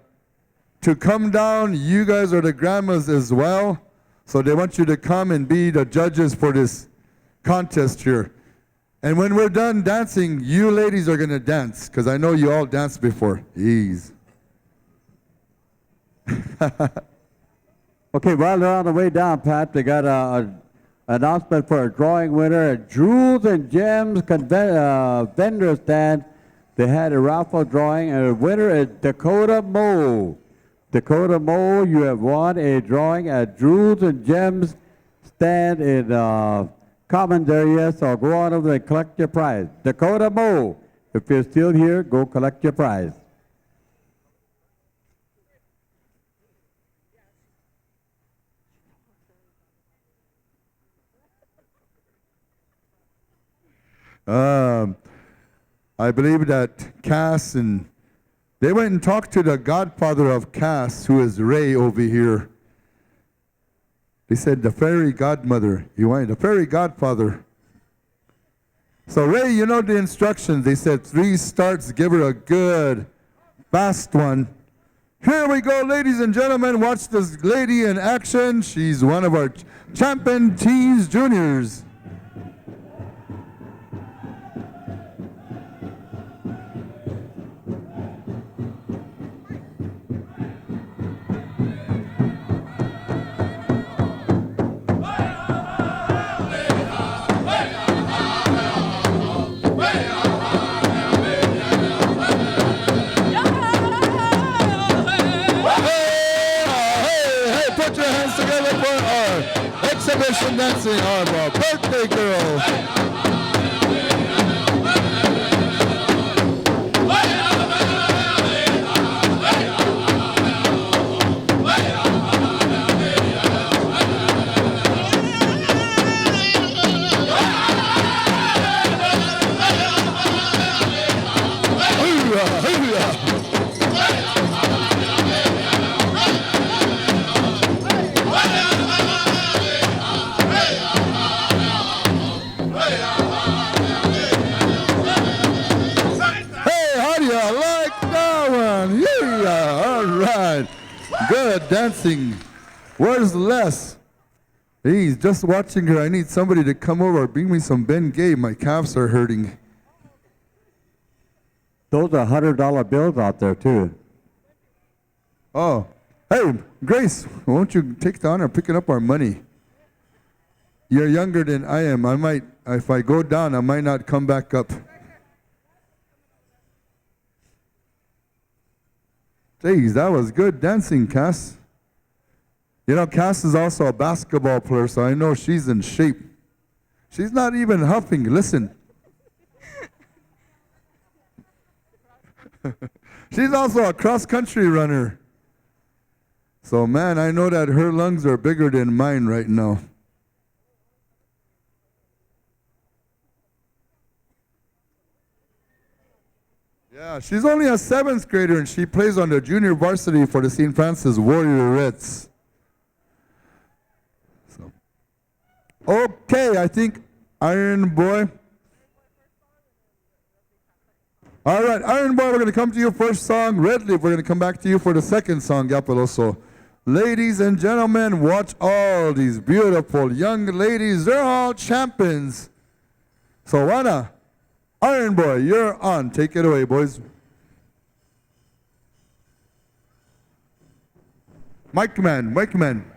to come down. You guys are the grandmas as well. So they want you to come and be the judges for this contest here. And when we're done dancing, you ladies are going to dance, because I know you all danced before. Ease. Okay, while they're on the way down, Pat, they got an announcement for a drawing winner at Jewels and Gems vendor stand. They had a raffle drawing, and a winner is Dakota Mo. Dakota Mo, you have won a drawing at Jewels and Gems stand in Commons area, so go on over and collect your prize. Dakota Mo, if you're still here, go collect your prize. I believe that Cass, and they went and talked to the godfather of Cass, who is Ray over here. They said the fairy godmother. You want the fairy godfather. So Ray, you know the instructions. They said 3 starts, give her a good, fast one. Here we go, ladies and gentlemen. Watch this lady in action. She's one of our champion teens juniors. Exhibition dancing, our birthday girl. Good dancing. Where's Les? He's just watching her. I need somebody to come over. Bring me some Ben Gay. My calves are hurting. Those are $100 bills out there, too. Oh. Hey, Grace, won't you take the honor of picking up our money? You're younger than I am. I might, if I go down, I might not come back up. Jeez, that was good dancing, Cass. You know, Cass is also a basketball player, so I know she's in shape. She's not even huffing. Listen. She's also a cross-country runner. So, man, I know that her lungs are bigger than mine right now. Yeah, she's only a 7th grader, and she plays on the junior varsity for the St. Francis Warrior Reds. So, okay, I think Iron Boy. All right, Iron Boy, we're going to come to you first song. Red Leaf, we're going to come back to you for the second song, Yapelo. So, ladies and gentlemen, watch all these beautiful young ladies. They're all champions. So, Wana, Iron Boy, you're on. Take it away, boys. Mike Man.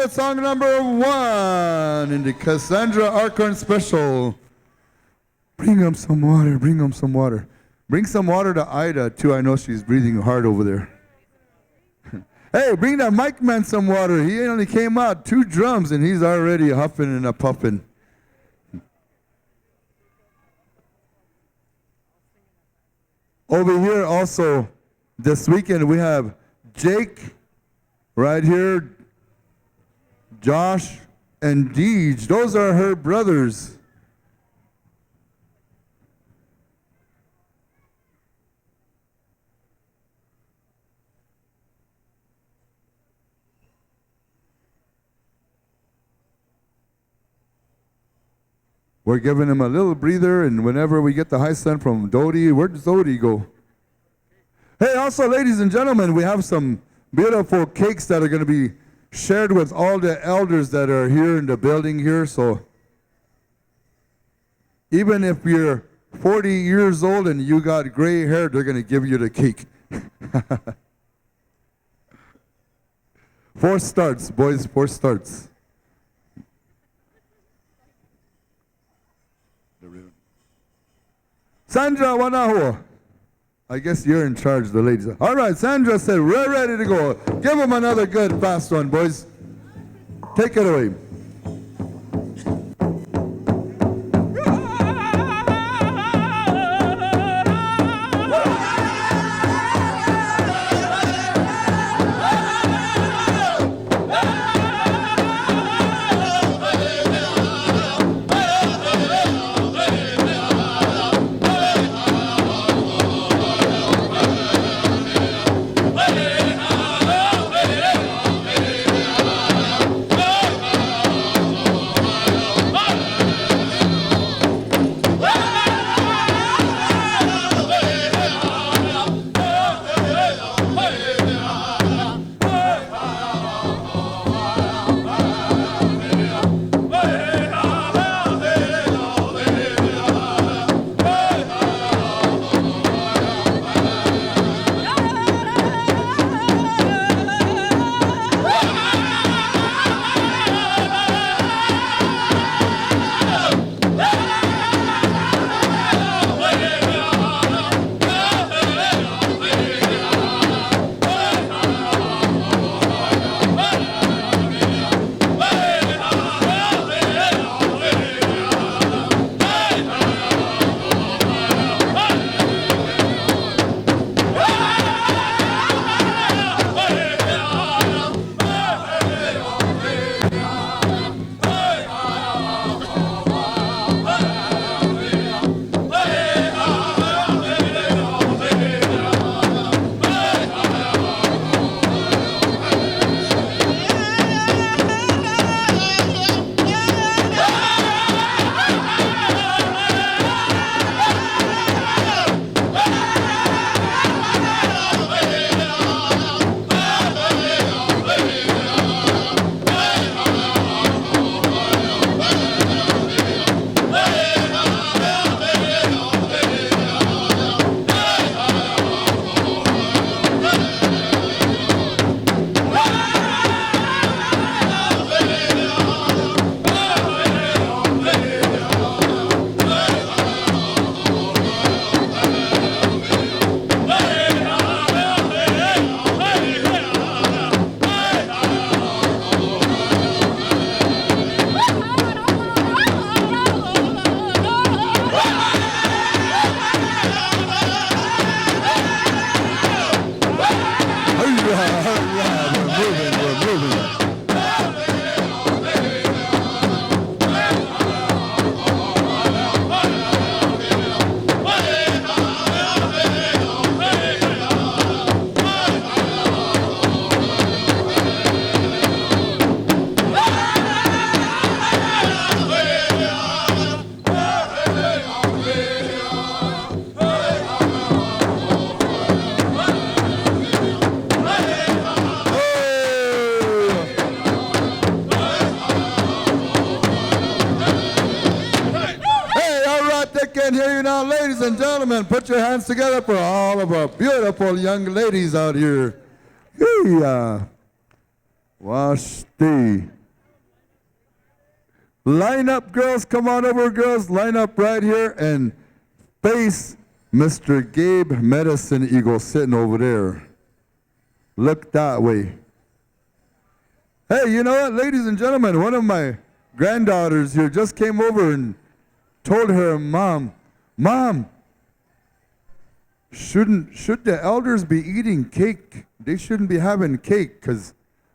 Song number 1 in the Cassandra Archon Special. Bring him some water, bring him some water. Bring some water to Ida, too. I know she's breathing hard over there. Hey, bring that Mike Man some water. He only came out 2 drums, and he's already huffing and a puffing. Over here also, this weekend, we have Jake right here, Josh and Deej. Those are her brothers. We're giving him a little breather, and whenever we get the high sun from Dodie, where does Dodie go? Hey, also, ladies and gentlemen, we have some beautiful cakes that are going to be shared with all the elders that are here in the building here. So even if you're 40 years old and you got gray hair, they're going to give you the cake. 4 starts, boys, 4 starts. Sandra Wanaho. I guess you're in charge, the ladies. All right, Sandra said we're ready to go. Give them another good fast one, boys. Take it away. can't hear you now, ladies and gentlemen. Put your hands together for all of our beautiful young ladies out here. Hey, Wacipi. Line up, girls. Come on over, girls. Line up right here and face Mr. Gabe Medicine Eagle sitting over there. Look that way. Hey, you know what, ladies and gentlemen? One of my granddaughters here just came over and told her mom, should the elders be eating cake? They shouldn't be having cake because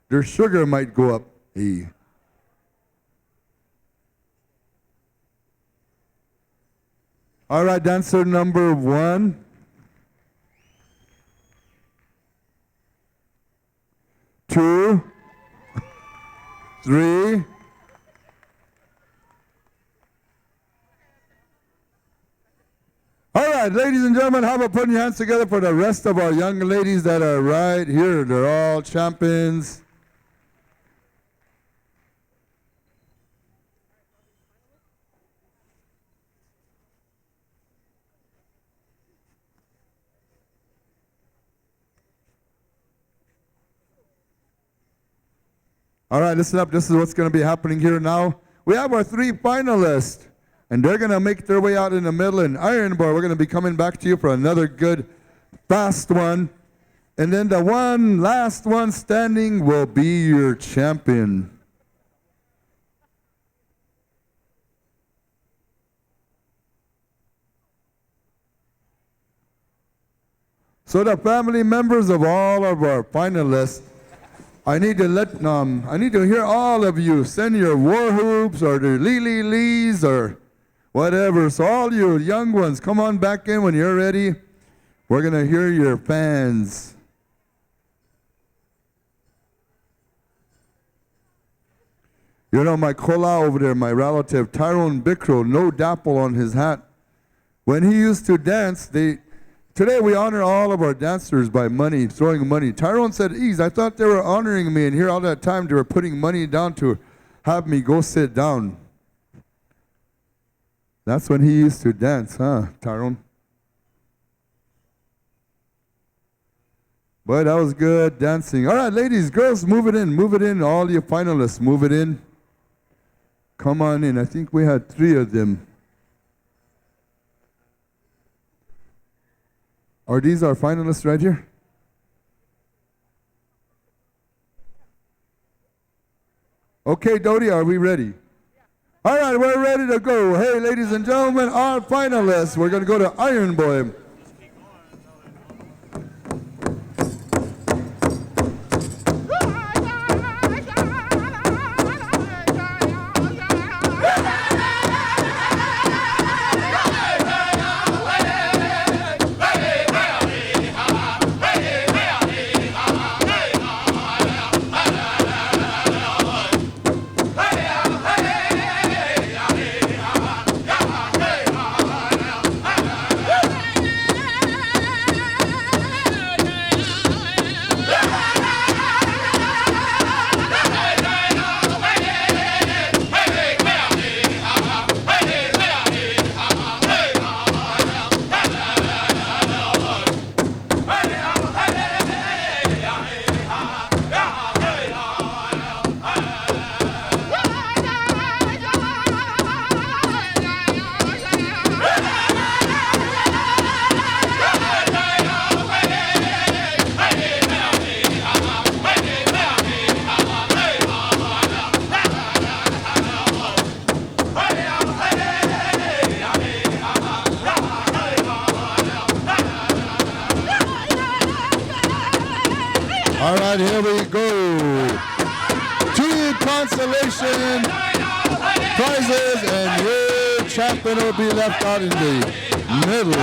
their sugar might go up. Hey. All right, dancer number 1. 2, 3. All right, ladies and gentlemen, how about putting your hands together for the rest of our young ladies that are right here? They're all champions. All right, listen up. This is what's going to be happening here now. We have our 3 finalists, and they're going to make their way out in the middle. And Iron Bar, we're going to be coming back to you for another good, fast one. And then the last one standing will be your champion. So the family members of all of our finalists, I need to hear all of you send your war hoops or the lees or whatever. So all you young ones, come on back in when you're ready. We're going to hear your fans. You know, my kola over there, my relative, Tyrone Bickrow, no dapple on his hat. When he used to dance, today we honor all of our dancers by money, throwing money. Tyrone said, I thought they were honoring me, and here all that time they were putting money down to have me go sit down. That's when he used to dance, huh, Tyrone? Boy, that was good dancing. All right, ladies, girls, move it in. All you finalists, move it in. Come on in. I think we had 3 of them. Are these our finalists right here? Okay, Dodie, are we ready? All right, we're ready to go. Hey, ladies and gentlemen, our finalists. We're going to go to Iron Boy. All right, here we go. 2 consolation prizes, and your champion will be left out in the middle.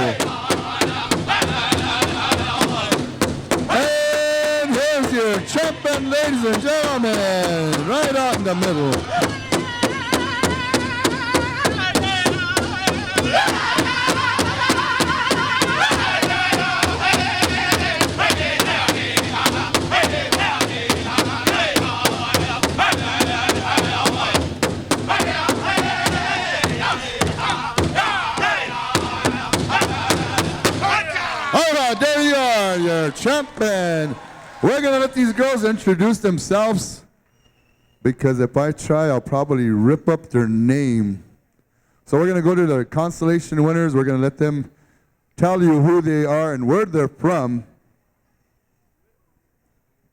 And here's your champion, ladies and gentlemen, right out in the middle. your champion. We're going to let these girls introduce themselves because if I try, I'll probably rip up their name. So we're going to go to the constellation winners. We're going to let them tell you who they are and where they're from.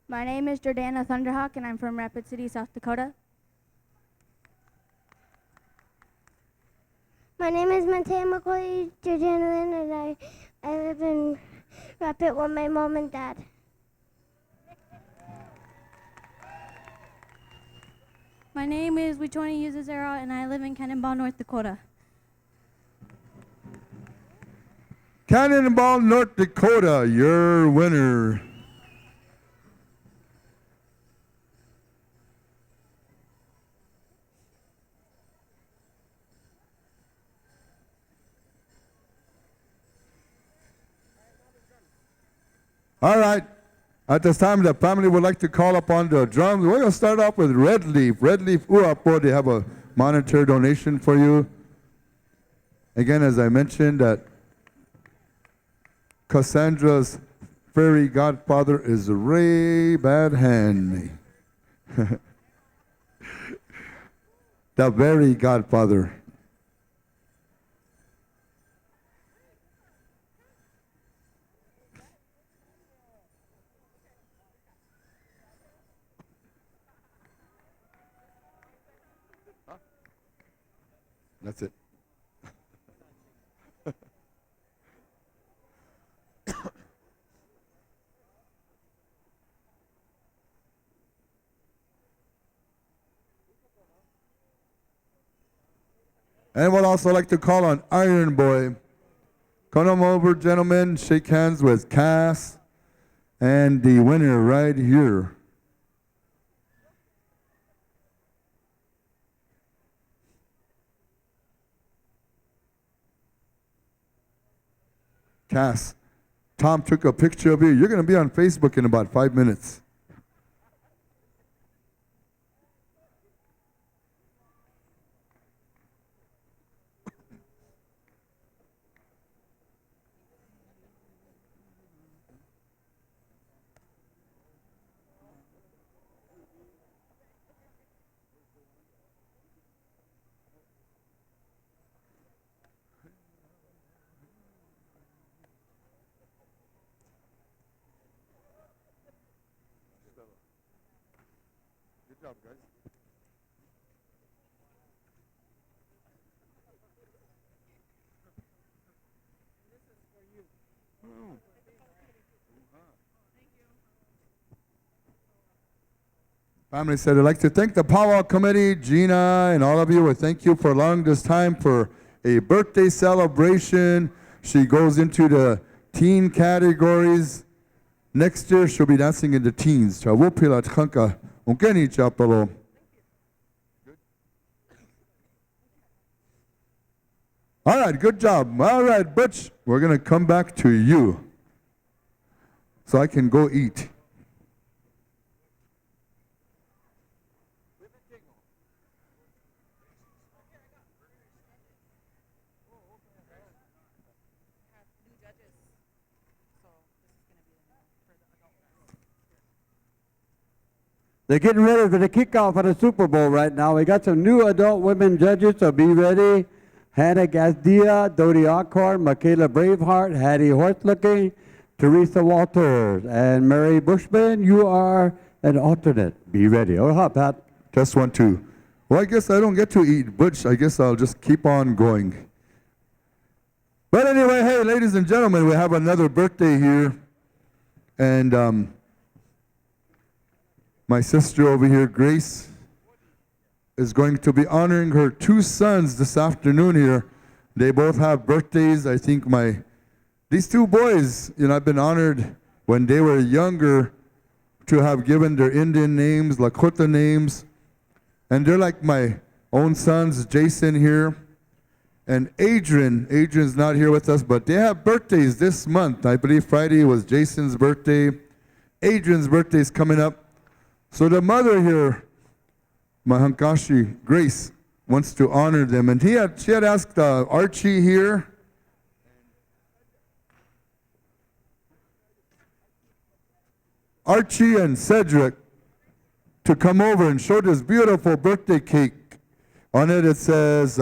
My name is Jordana Thunderhawk, and I'm from Rapid City, South Dakota. My name is Matea McCoy Jordana, and I live in Rapid with my mom and dad. My name is Wichoni Yuzazera, and I live in Cannonball, North Dakota. Cannonball, North Dakota, your winner. All right. At this time, the family would like to call upon the drums. We're going to start off with Red Leaf. Red Leaf Uapo, they have a monetary donation for you. Again, as I mentioned, that Cassandra's fairy godfather is Ray Bad Hand. The very godfather. That's it. And we'd also like to call on Iron Boy. Come on over, gentlemen. Shake hands with Cass and the winner right here. Cass, Tom took a picture of you. You're going to be on Facebook in about 5 minutes. Good job, guys. Family said, I'd like to thank the Powwow Committee, Gina, and all of you. Thank you for allowing this time for a birthday celebration. She goes into the teen categories. Next year, she'll be dancing in the teens. Chawupila tchanka, unkeni chapalo. All right, good job. All right, Butch, we're going to come back to you so I can go eat. They're getting ready for the kickoff of the Super Bowl right now. We got some new adult women judges, so be ready. Hannah Gazdia, Dodie Alcorn, Michaela Braveheart, Hattie Horslooking, Teresa Walters, and Mary Bushman. You are an alternate. Be ready. Oh, hop, Pat. Just 1, 2. Well, I guess I don't get to eat, Butch. I guess I'll just keep on going. But anyway, hey, ladies and gentlemen, we have another birthday here. And my sister over here, Grace, is going to be honoring her 2 sons this afternoon here. They both have birthdays. I think these 2 boys, I've been honored when they were younger to have given their Indian names, Lakota names. And they're like my own sons, Jason here. And Adrian's not here with us, but they have birthdays this month. I believe Friday was Jason's birthday. Adrian's birthday is coming up. So the mother here, my Hankashi, Grace, wants to honor them. And she had asked Archie here. Archie and Cedric to come over and show this beautiful birthday cake. On it, it says,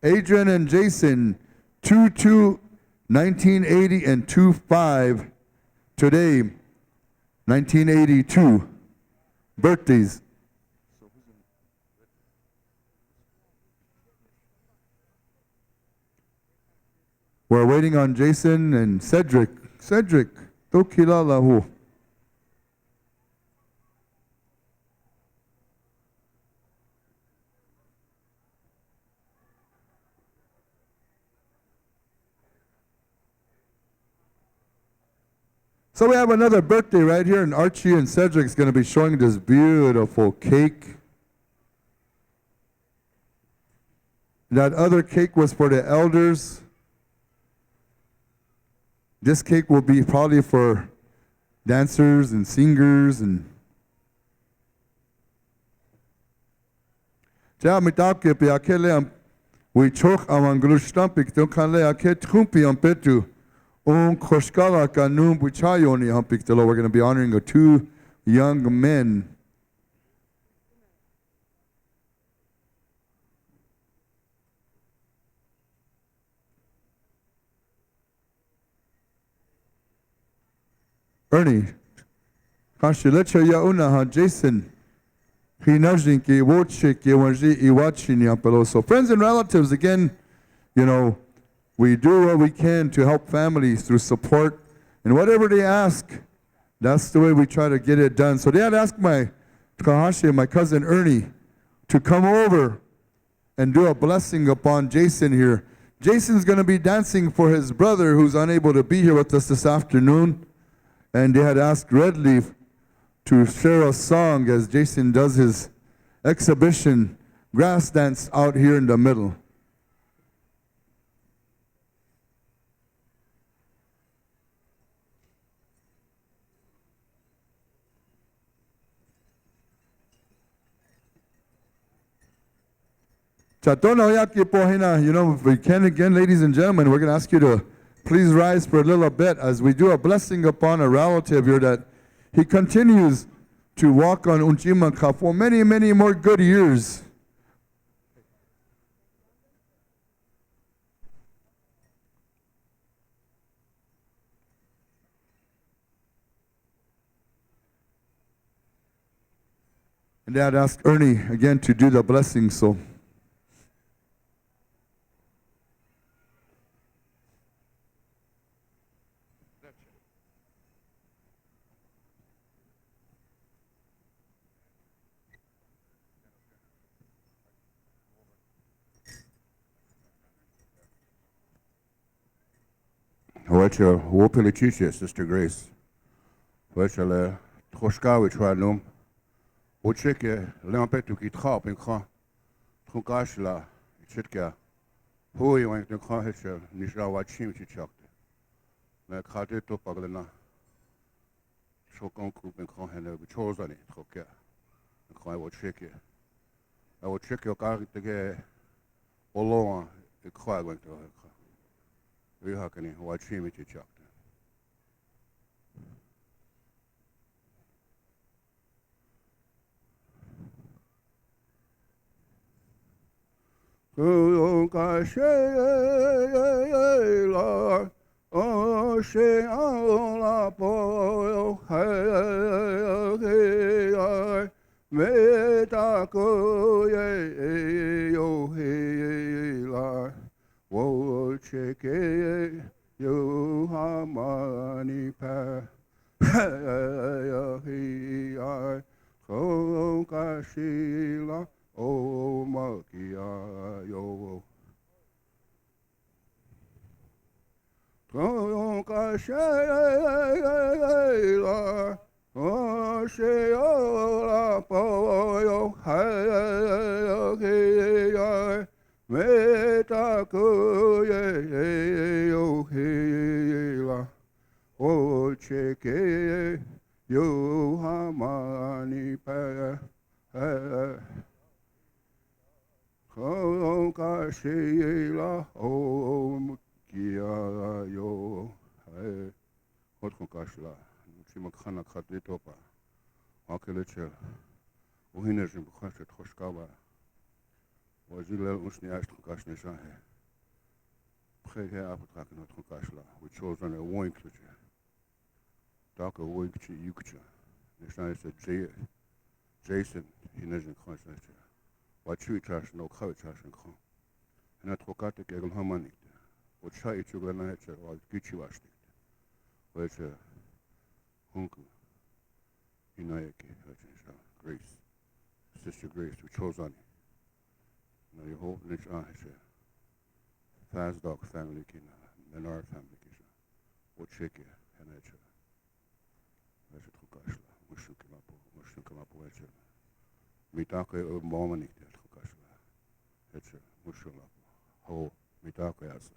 Adrian and Jason, 2/2/1980 and 2/5 today, 1982. Birthdays. We're waiting on Jason and Cedric. Cedric, tokilalahu. So we have another birthday right here, and Archie and Cedric's going to be showing this beautiful cake. That other cake was for the elders. This cake will be probably for dancers and singers and ja mitapke pe akele we choch amanglushtampik to kanle aket trumpi ampetu. We're going to be honoring the two young men. Ernie, Jason, so friends and relatives, again, you know, we do what we can to help families through support. And whatever they ask, that's the way we try to get it done. So they had asked my cousin Ernie, to come over and do a blessing upon Jason here. Jason's going to be dancing for his brother who's unable to be here with us this afternoon. And they had asked Redleaf to share a song as Jason does his exhibition grass dance out here in the middle. You know, if we can again, ladies and gentlemen, we're going to ask you to please rise for a little bit as we do a blessing upon a relative here that he continues to walk on Unchimaka for many, many more good years. And Dad asked Ernie again to do the blessing, so. Wacha wopili chiche, Sister Grace. Wacha le troshka we try num. Ucheke lampetu ki trap in kran. Trunkash la chitka. Hui wen de kran hetsel nishla wachim chichakte. Na krate to paglena. Shokon group in kran hene chozani trokke. Kran wacheke. I will check your car to get all the crowd went to her. We have to watch him at your chapter. Oh, gosh, oh, she all up, oh, hey, Metako yo hela wo cheke yo hamani pa hi ko kashila o makia yo ko kashila oh, she ola po hey meta ko yo hela o cheke yo hamani pa ko kashila o kia yo hey what ko kashila Shimakana Katitopa, Akelichel, Uhinejim Khashet Hoshkava, Wazilel Usni Ashton Kashnishahe, Prehe Apotrakan Kashla, which chose on a winkliche, Daka Winkchi Yukcha, Nishan said Jason, Hinejin Khasnacha, Wachu Chash no Kavichash and Khan, and at Hokate Gagel Hamanik, what Shai Chuglanacha or Gichiwashnik, which Hunku, Inayaki, Grace, Sister Grace, who chose on you. Now you hope Nish Ahisha, Faz Dog family Kina, Menard family Kisha, what Shake, and Echa, Vesha Tukashla, Mushukamapo, Echa, Mitaka Momanik, Tukashla, Echa, Mushulapo, Ho, Mitaka Asa.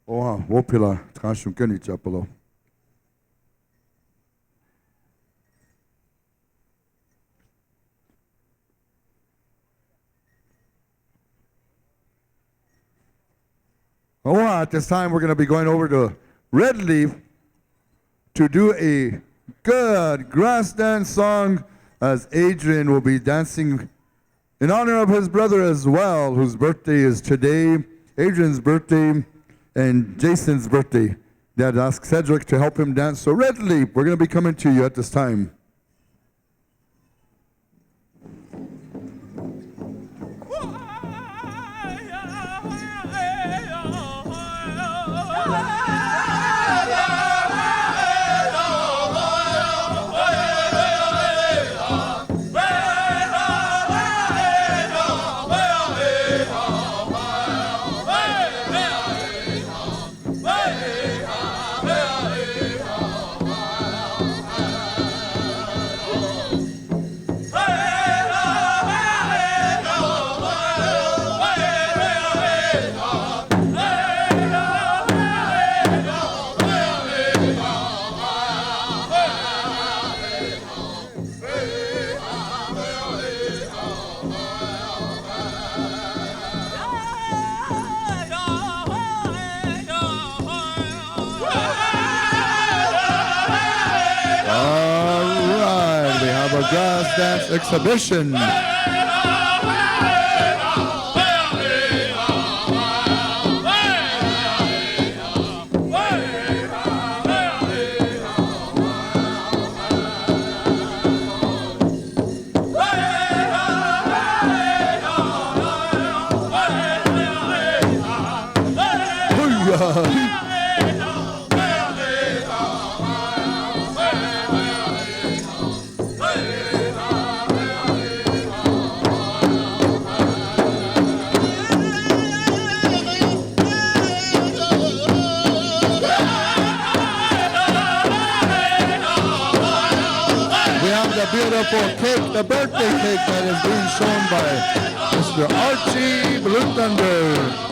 Oha, Wopila, Transhukeni Chapelo. Oha, at this time we're going to be going over to Red Leaf to do a good grass dance song as Adrian will be dancing in honor of his brother as well, whose birthday is today, Adrian's birthday, and Jason's birthday. Dad asked Cedric to help him dance. So Red Leaf, we're going to be coming to you at this time. Grass dance exhibition. Beautiful cake, the birthday cake that is being shown by Mr. Archie Blue Thunder.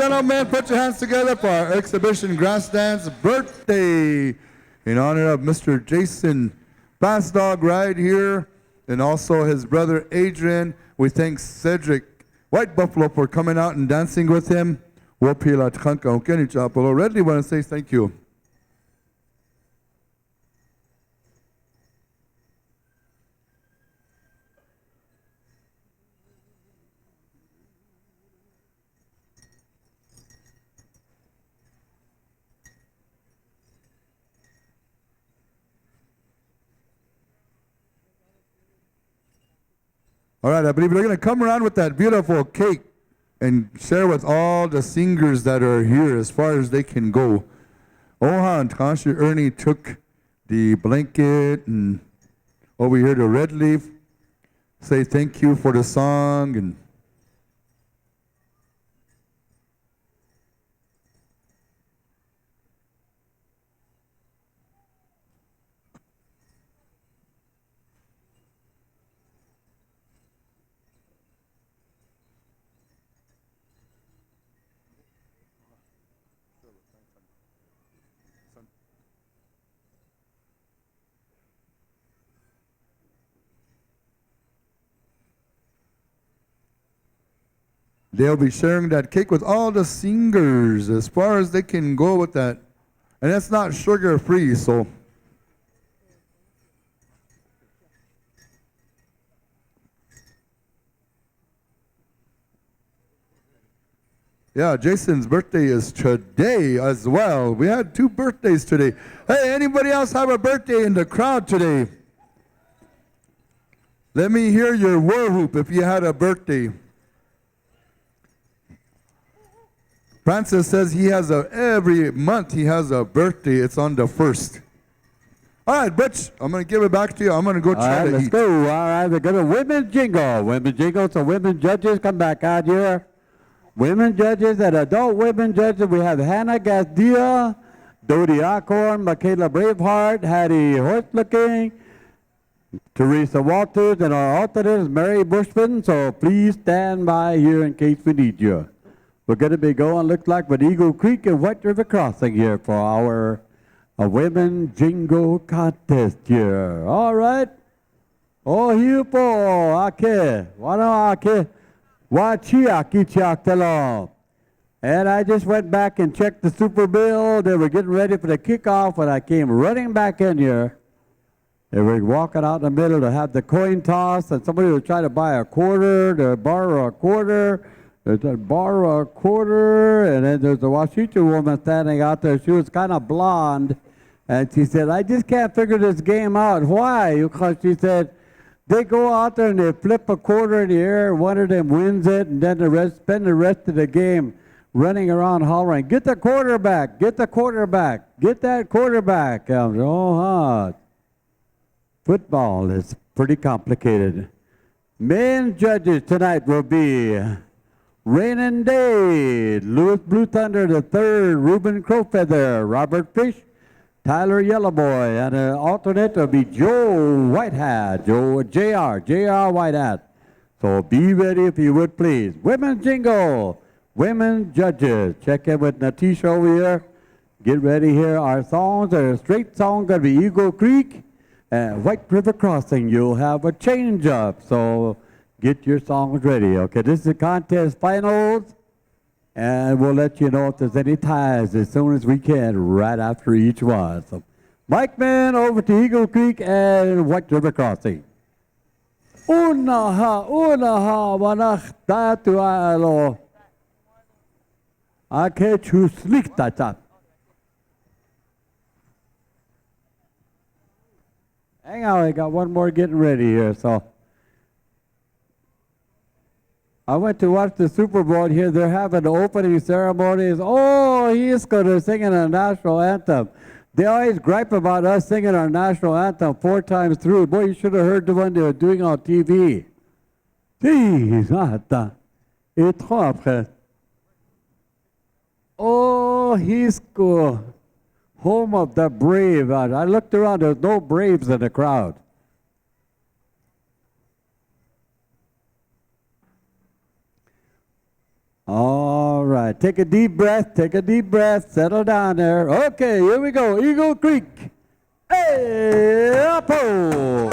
gentlemen, put your hands together for our exhibition grandstand's birthday in honor of Mr. Jason Fast Dog right here, and also his brother Adrian. We thank Cedric White Buffalo for coming out and dancing with him. Wopila Tchanka Onkeni Chapolo. Redley want to say thank you. All right, I believe they're going to come around with that beautiful cake and share with all the singers that are here as far as they can go. Oha and Tashi Ernie took the blanket, and over here to Red Leaf, say thank you for the song. And they'll be sharing that cake with all the singers as far as they can go with that. And that's not sugar free, so. Yeah, Jason's birthday is today as well. We had 2 birthdays today. Hey, anybody else have a birthday in the crowd today? Let me hear your war whoop if you had a birthday. Francis says he has every month he has a birthday. It's on the 1st. All right, Butch, I'm going to give it back to you. I'm going to go try to let's eat. go. All right, we're going to Women's Jingle. Women's Jingle, so women judges, come back out here. Women judges and adult women judges, we have Hannah Gasdia, Dodie Acorn, Michaela Braveheart, Hattie Horslooking, Teresa Walters, and our alternate is Mary Bushman, so please stand by here in case we need you. We're going to be going, looks like, with Eagle Creek and White River Crossing here for our Women Jingle contest here. All right. Oh, hiupo, ake, wano ake, wachiaki chiaktelo. And I just went back and checked the Super Bill. They were getting ready for the kickoff when I came running back in here. They were walking out in the middle to have the coin toss, and somebody was trying to buy a quarter, to borrow a quarter. There's a borrow a quarter, and then there's a Wacipi woman standing out there. She was kind of blonde, and she said, I just can't figure this game out. Why? Because she said, they go out there and they flip a quarter in the air, one of them wins it, and then the rest spend the rest of the game running around hollering, get the quarterback, get the quarterback, get that quarterback. Football is pretty complicated. Main judges tonight will be Rain and Day, Louis Blue Thunder III, Reuben Crowfeather, Robert Fish, Tyler Yellowboy, and an alternate will be Joe Whitehat, J.R. Whitehat. So be ready if you would please. Women's Jingle, women judges. Check in with Natisha over here. Get ready here. Our songs are a straight song, going to be Eagle Creek and White River Crossing. You'll have a change up. So get your songs ready. Okay, this is the contest finals, and we'll let you know if there's any ties as soon as we can right after each one. So, Mike Man over to Eagle Creek and White River Crossing. Unaha, manach datu alo. Ake chu slik tata. Hang on, I got one more getting ready here, so. I went to watch the Super Bowl here. They're having the opening ceremonies. Oh, he's going to sing a national anthem. They always gripe about us singing our national anthem 4 times through. Boy, you should have heard the one they were doing on TV. Oh, he's cool. Home of the brave. I looked around, there's no braves in the crowd. All right. right. Take a deep breath. Take a deep breath. Settle down there. Okay, here we go. Eagle Creek. Hey, up-o.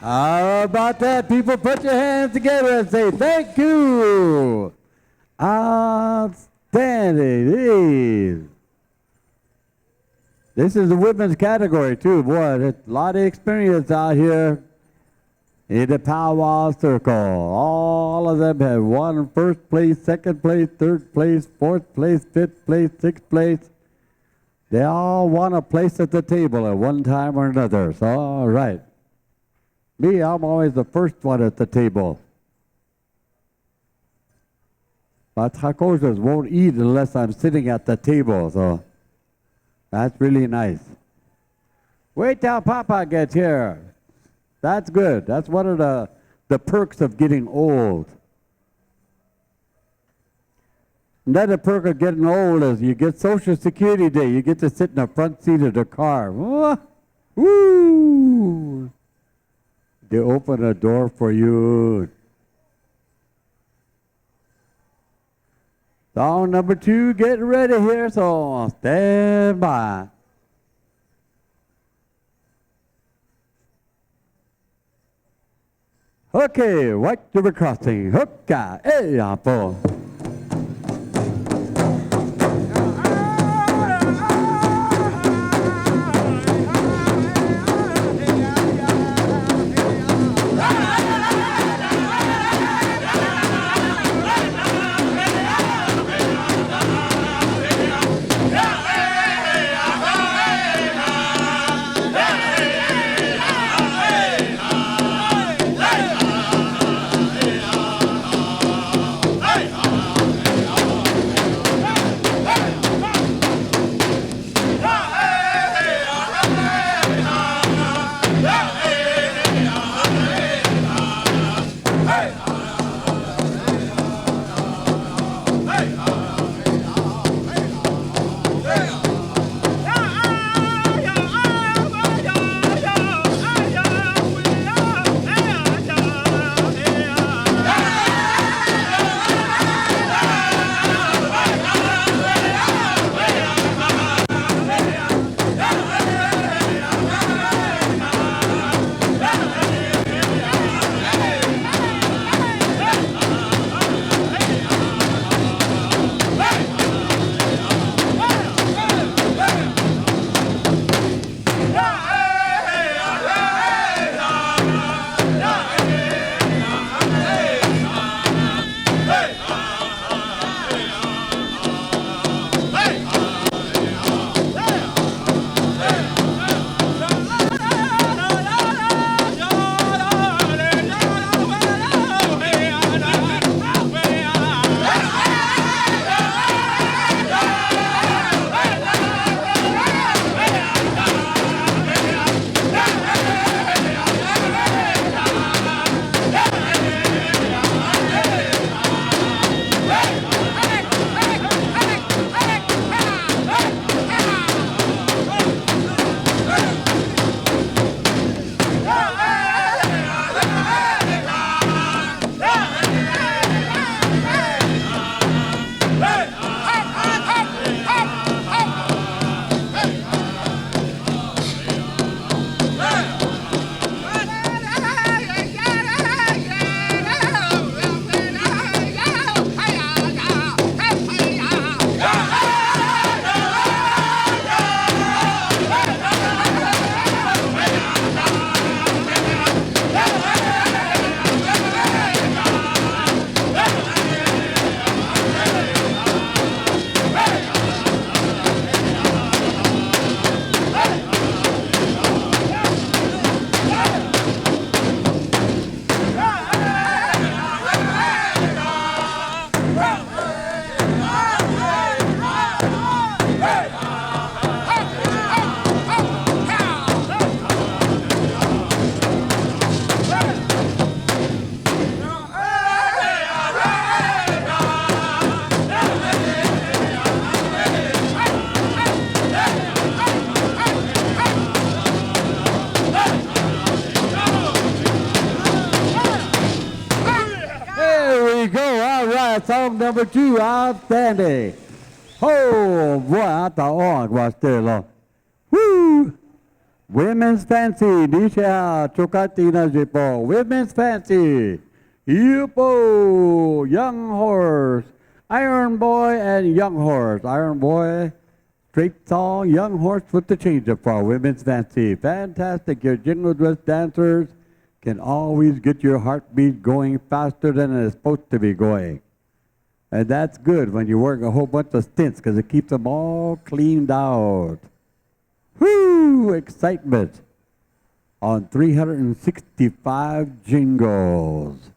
How about that? People, put your hands together and say thank you. Outstanding. This is the women's category too. Boy, there's a lot of experience out here in the powwow circle. All of them have won first place, second place, third place, fourth place, fifth place, sixth place. They all want a place at the table at one time or another. So, all right. Me, I'm always the first one at the table. My tacos won't eat unless I'm sitting at the table, so that's really nice. Wait till Papa gets here. That's good. That's one of the perks of getting old. Another perk of getting old is you get Social Security Day. You get to sit in the front seat of the car. Woo! They open a door for you. Song number 2, get ready here, so stand by. Okay, White River Crossing, hooka, hey, apple. Hey! right, song number 2, outstanding. Oh, boy, I thought, oh, was there long. Woo! Women's Fancy, Nisha Chokatina Jipo. Women's Fancy, Yupo, Young Horse, Iron Boy, and Young Horse. Iron Boy, straight song, Young Horse with the change up for Women's Fancy. Fantastic, your jingle dress dancers can always get your heartbeat going faster than it's supposed to be going. And that's good when you work a whole bunch of stints because it keeps them all cleaned out. Whoo! Excitement on 365 jingles.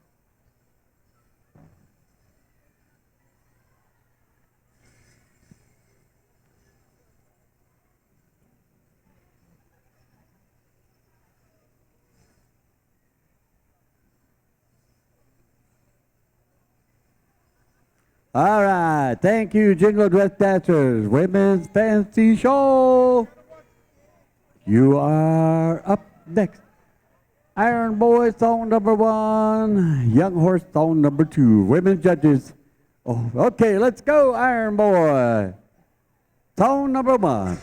All right, thank you, Jingle Dress Dancers, Women's Fancy Show. You are up next. Iron Boy, song number 1. Young Horse, song number 2. Women judges. Oh, okay, let's go, Iron Boy. Song number 1.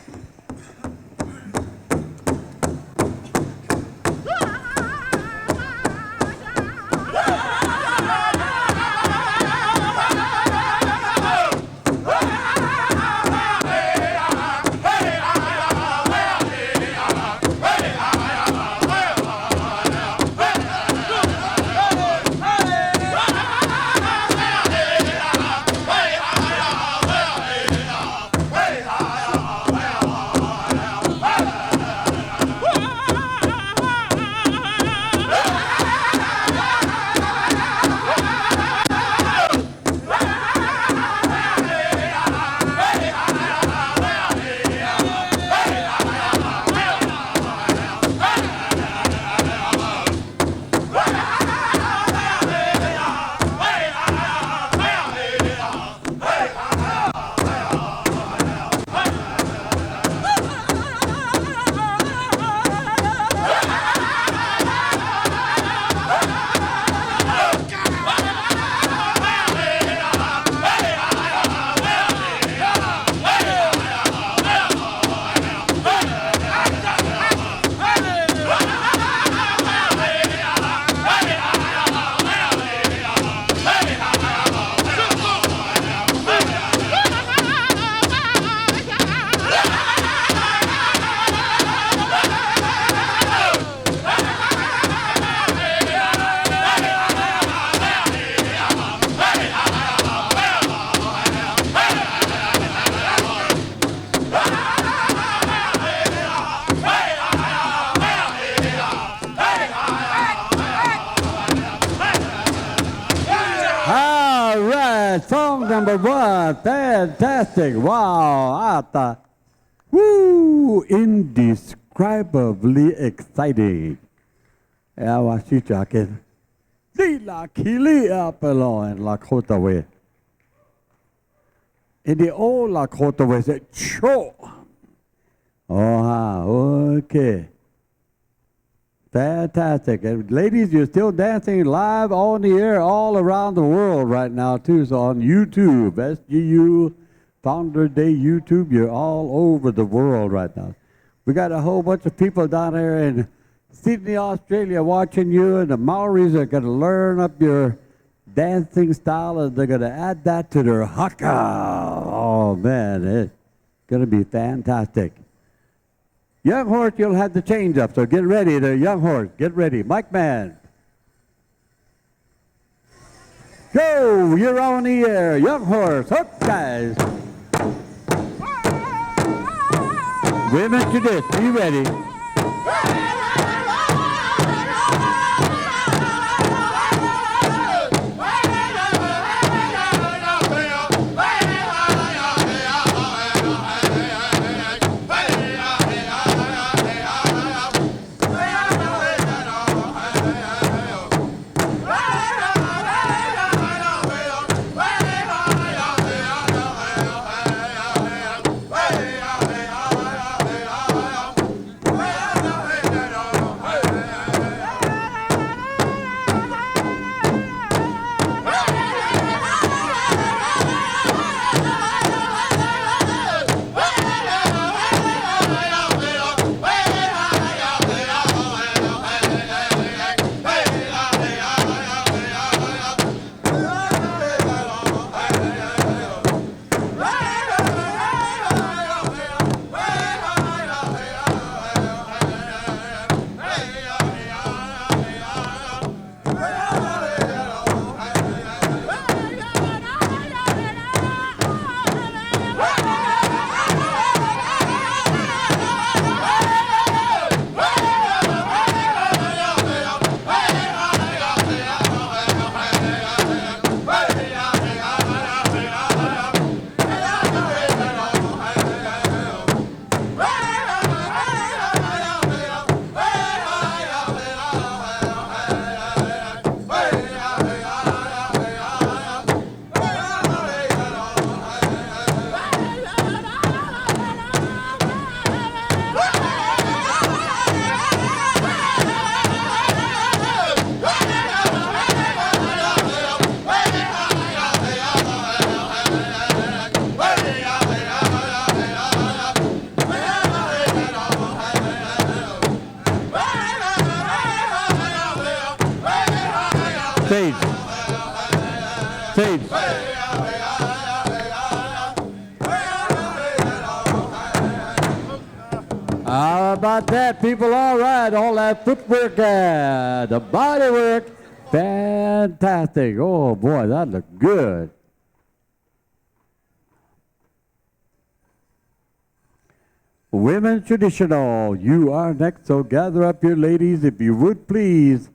Song number 1, fantastic. Wow, I thought, woo, indescribably exciting. Yeah, Wacipi can see la kili apelo and la kota way. In the old la kota way, said, cho. Oh, okay. Fantastic. And ladies, you're still dancing live on the air all around the world right now, too. So on YouTube, SGU, Founder Day YouTube, you're all over the world right now. We got a whole bunch of people down there in Sydney, Australia watching you, and the Maoris are going to learn up your dancing style, and they're going to add that to their haka. Oh, man, it's going to be fantastic. Young Horse, you'll have the change up, so get ready there, Young Horse. Get ready. Mike Man. Go, you're on the air. Young Horse, hook, guys. Women to this, be ready. Sage. Sage. How about that, people? All right, all that footwork, the body work, fantastic. Oh boy, that looked good. Women traditional, you are next, so gather up your ladies, if you would please.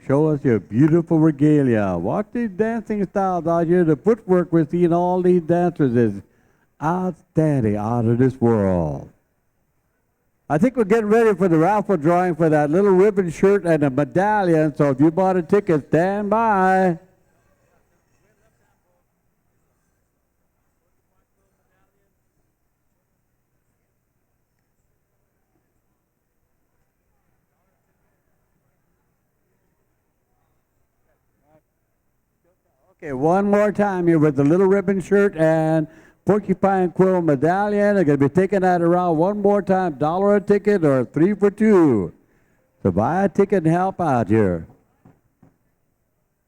Show us your beautiful regalia. Watch these dancing styles out here. The footwork we're seeing all these dancers is outstanding, out of this world. I think we're getting ready for the raffle drawing for that little ribbon shirt and a medallion, so if you bought a ticket, stand by. Okay, one more time here with the little ribbon shirt and porcupine quill medallion. They're going to be taking that around one more time. $1 a ticket or 3 for 2. So buy a ticket and help out here.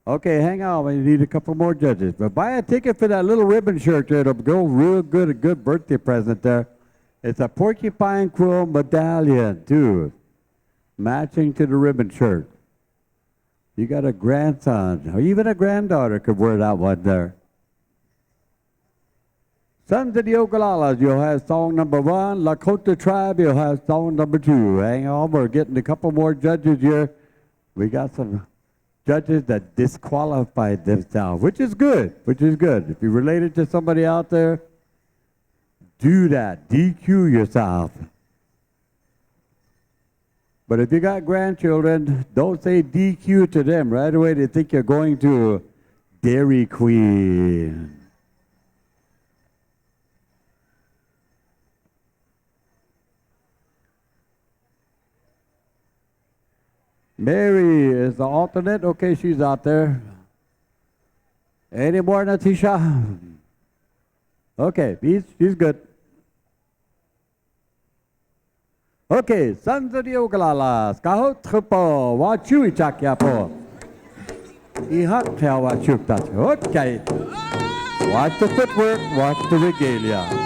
Okay, hang on. We need a couple more judges. But buy a ticket for that little ribbon shirt there. It'll go real good. A good birthday present there. It's a porcupine quill medallion, too. Matching to the ribbon shirt. You got a grandson, or even a granddaughter could wear that one there. Sons of the Oglalas, you'll have song number 1. Lakota Tribe, you'll have song number 2. Hang on, we're getting a couple more judges here. We got some judges that disqualified themselves, which is good, which is good. If you're related to somebody out there, do that, DQ yourself. But if you got grandchildren, don't say DQ to them. Right away they think you're going to Dairy Queen. Mary is the alternate. Okay, she's out there. Any more, Natisha? Okay, she's good. Okay, Sons of the Oglalas, kahot khupo, wachu ichakyapo. Ihak tel wachuk that. Okay. Watch the footwork, watch the regalia.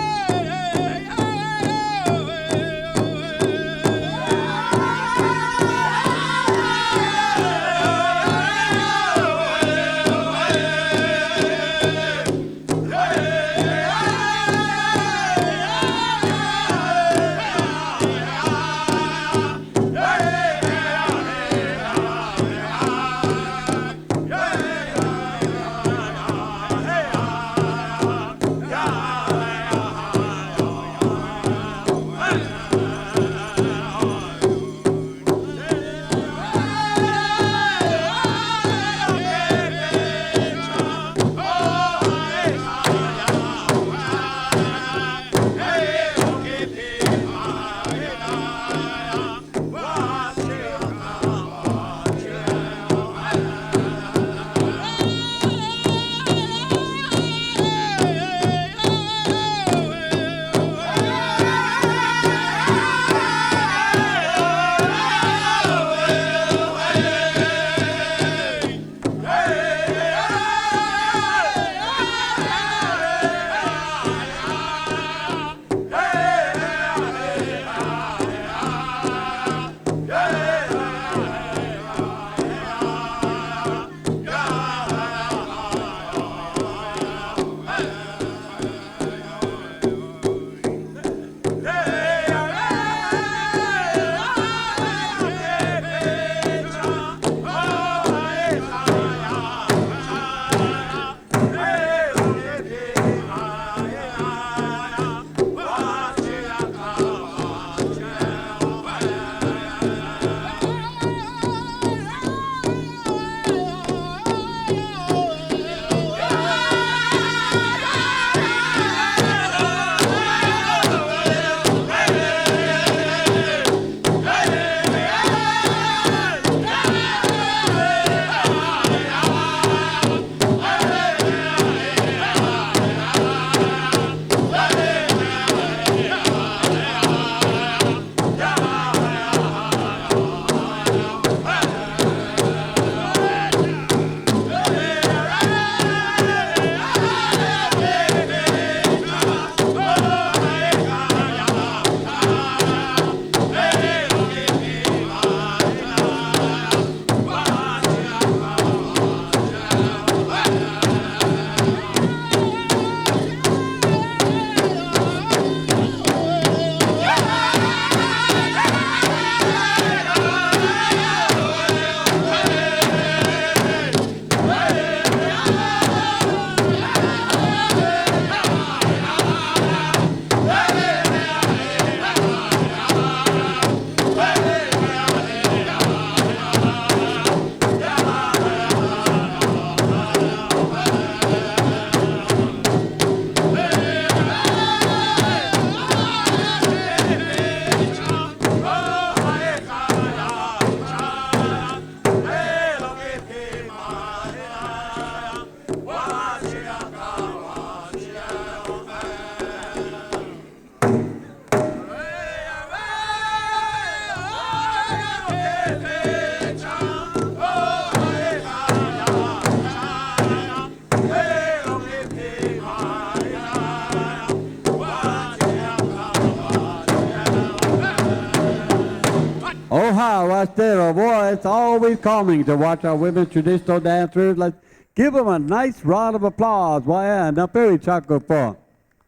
ha, watch that. Oh, boy, it's always calming to watch our women's traditional dancers. Let's give them a nice round of applause. Why, and now Perry Chaco Funk.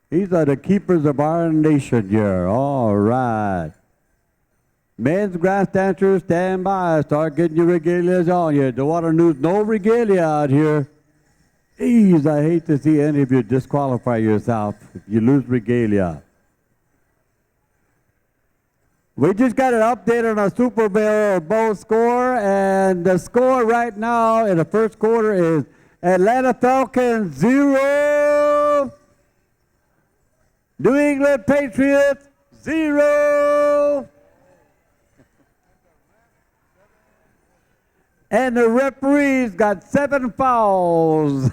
These are the keepers of our nation here. All right. Men's grass dancers, stand by. Start getting your regalias on you. Don't want to lose no regalia out here. Jeez, I hate to see any of you disqualify yourself if you lose regalia. We just got an update on our Super Bowl score, and the score right now in the first quarter is Atlanta Falcons 0, New England Patriots 0. And the referees got 7 fouls.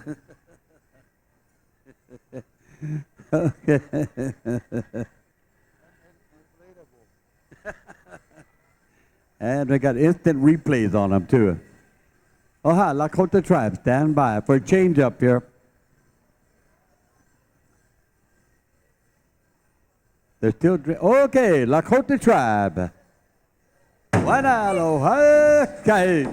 Okay. And they got instant replays on them too. Oh, hi, Lakota Tribe, stand by for a change up here. They're still, okay, Lakota Tribe. Wanalo, okay.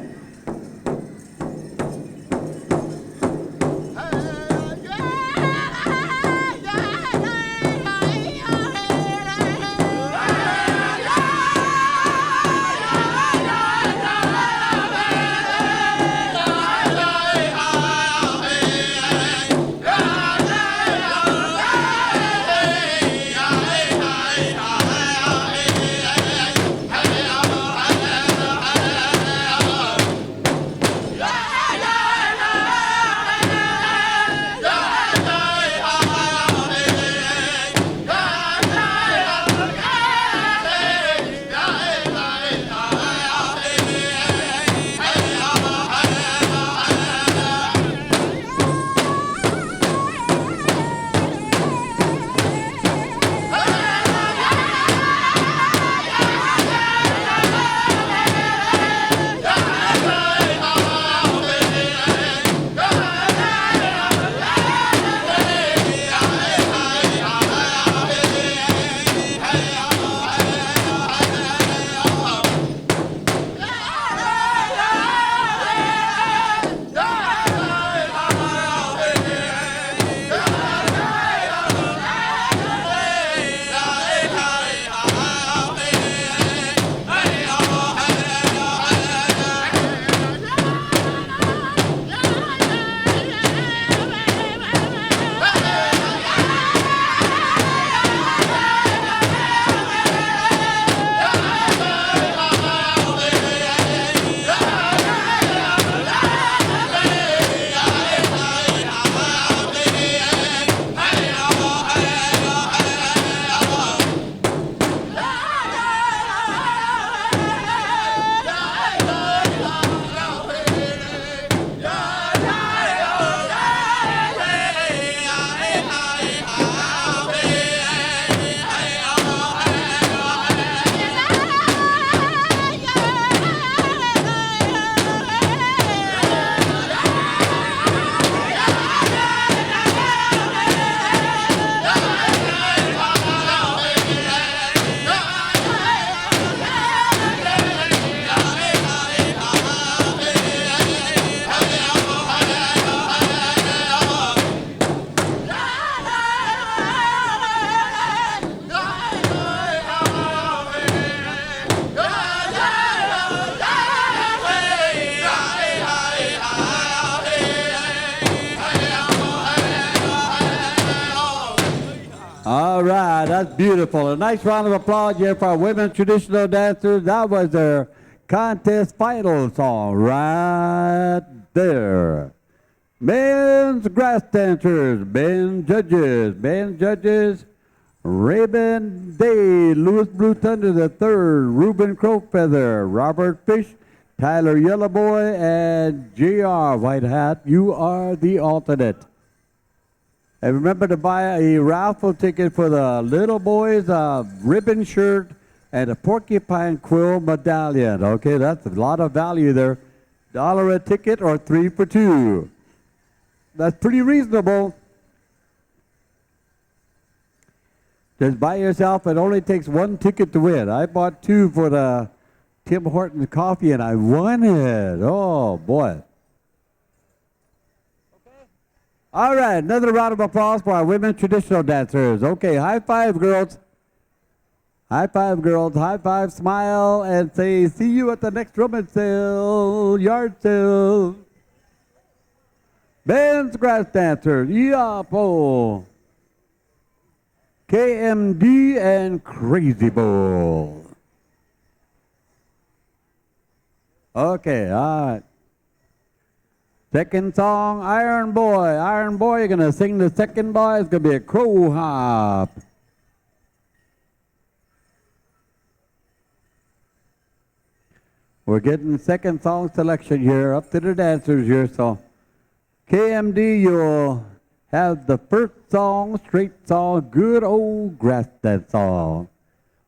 All right, that's beautiful. A nice round of applause here for our women's traditional dancers. That was their contest final song right there. Men's grass dancers, men's judges, Raven Day, Louis Blue Thunder III, Reuben Crowfeather, Robert Fish, Tyler Yellowboy, and J.R. White Hat. You are the alternate. And remember to buy a raffle ticket for the little boys, a ribbon shirt, and a porcupine quill medallion. Okay, that's a lot of value there. $1 a ticket or 3 for 2. That's pretty reasonable. Just buy yourself. It only takes 1 ticket to win. I bought 2 for the Tim Hortons coffee, and I won it. Oh, boy. All right, another round of applause for our women traditional dancers. Okay, high five, girls. High five, girls. High five, smile, and say, see you at the next rummage sale, yard sale. Ben's grass dancers, Yapo. KMD and Crazy Bull. Okay, all right. Second song, Iron Boy. Iron Boy, you're going to sing the second boy. It's going to be a crow hop. We're getting second song selection here, up to the dancers here. So KMD, you'll have the first song, straight song, good old grass dance song,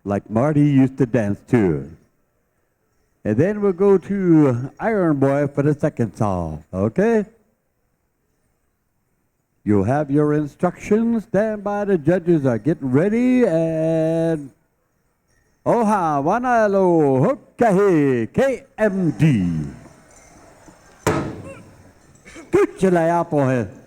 like Marty used to dance to. And then we'll go to Iron Boy for the second song, okay? You'll have your instructions. Stand by, the judges are getting ready, and Oha, Wanalo, Hokahe, KMD. Good chalayapo.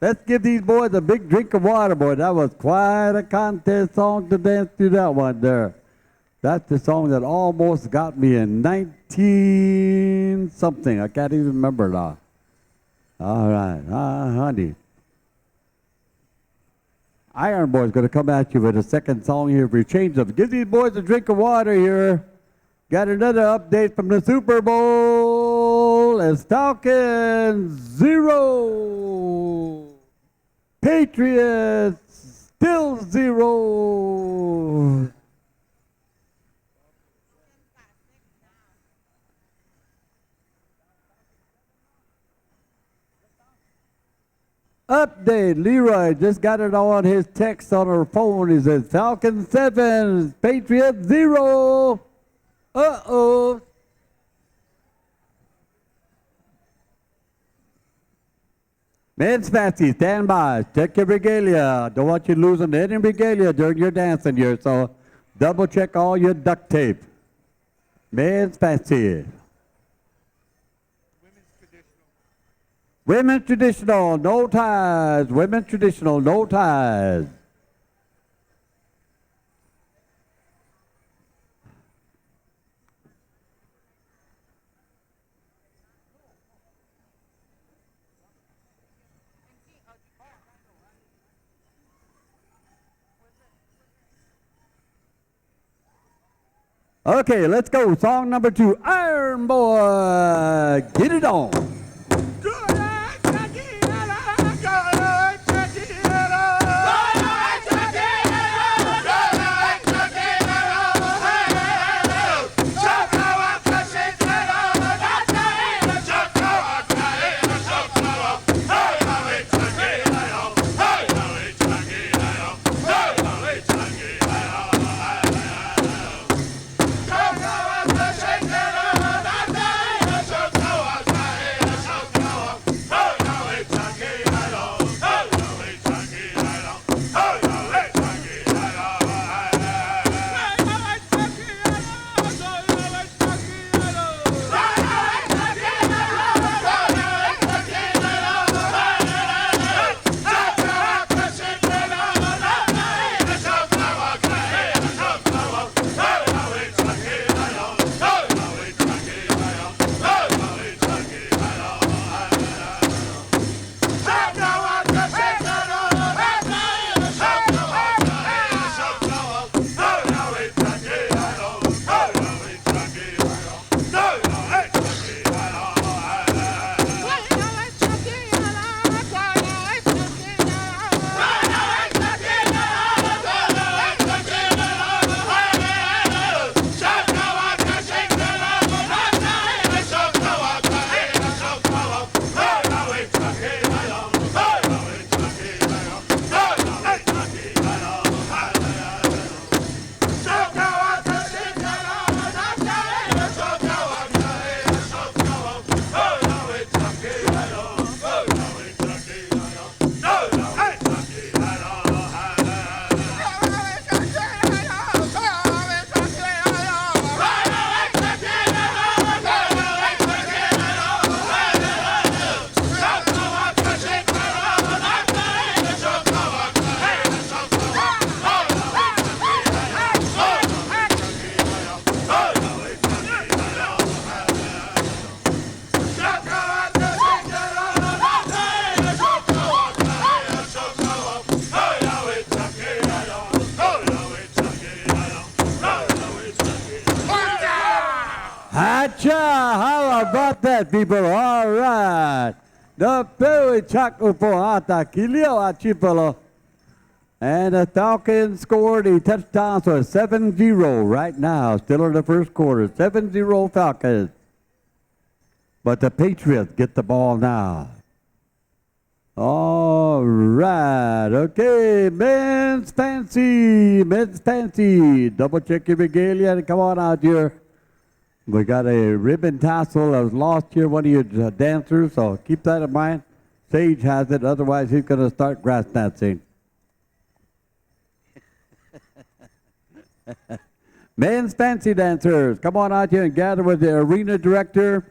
Let's give these boys a big drink of water, boy. That was quite a contest song to dance through that one there. That's the song that almost got me in 19 something. I can't even remember now. All right, honey. Iron Boy's going to come at you with a second song here for your change up. Give these boys a drink of water here. Got another update from the Super Bowl. It's Falcons 0. Patriots still 0. Update, Leroy just got it on his text on her phone. He says Falcons 7, Patriots 0. Uh-oh. Men's fancy, stand by. Check your regalia. Don't want you losing any regalia during your dancing here, so double check all your duct tape. Men's fancy. Women's traditional, no ties. Women's traditional, no ties. Okay, let's go. Song number 2, Iron Boy. Get it on. How about that, people? All right. The Perry Chaco for Ata Kilio Achipolo. And the Falcons scored a touchdown, so it's 7-0 right now, still in the first quarter. 7-0 Falcons. But the Patriots get the ball now. All right. Okay, men's fancy. Men's fancy. Double check your regalia and come on out here. We got a ribbon tassel that was lost here, one of your dancers, so keep that in mind. Sage has it, otherwise he's going to start grass dancing. Men's fancy dancers, come on out here and gather with the arena director.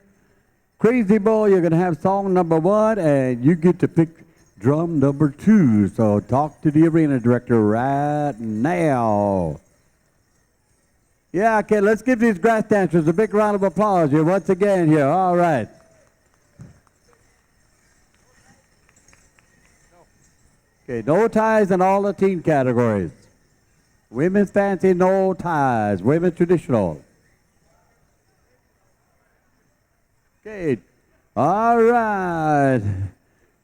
Crazy Bull, you're going to have song number 1, and you get to pick drum number 2. So talk to the arena director right now. Yeah, okay, let's give these grass dancers a big round of applause here once again here. All right. Okay, no ties in all the teen categories. Women's fancy, no ties. Women's traditional. Okay, all right.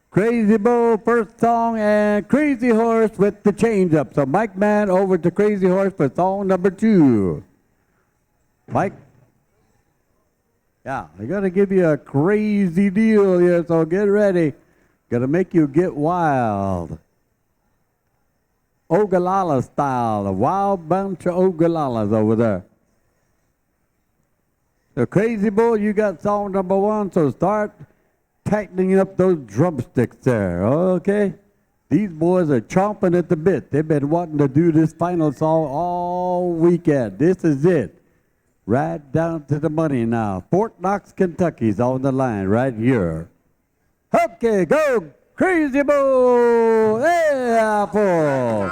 Crazy Bull, first song, and Crazy Horse with the change up. So Mike Man over to Crazy Horse for song number 2. Mike? Yeah, I gotta give you a crazy deal here, so get ready. Gonna make you get wild. Ogallala style, a wild bunch of Ogallalas over there. So Crazy Bull, you got song number 1, so start tightening up those drumsticks there, okay? These boys are chomping at the bit. They've been wanting to do this final song all weekend. This is it. Right down to the money now. Fort Knox, Kentucky's on the line right here. Okay, go Crazy Bull! Yeah, Paul!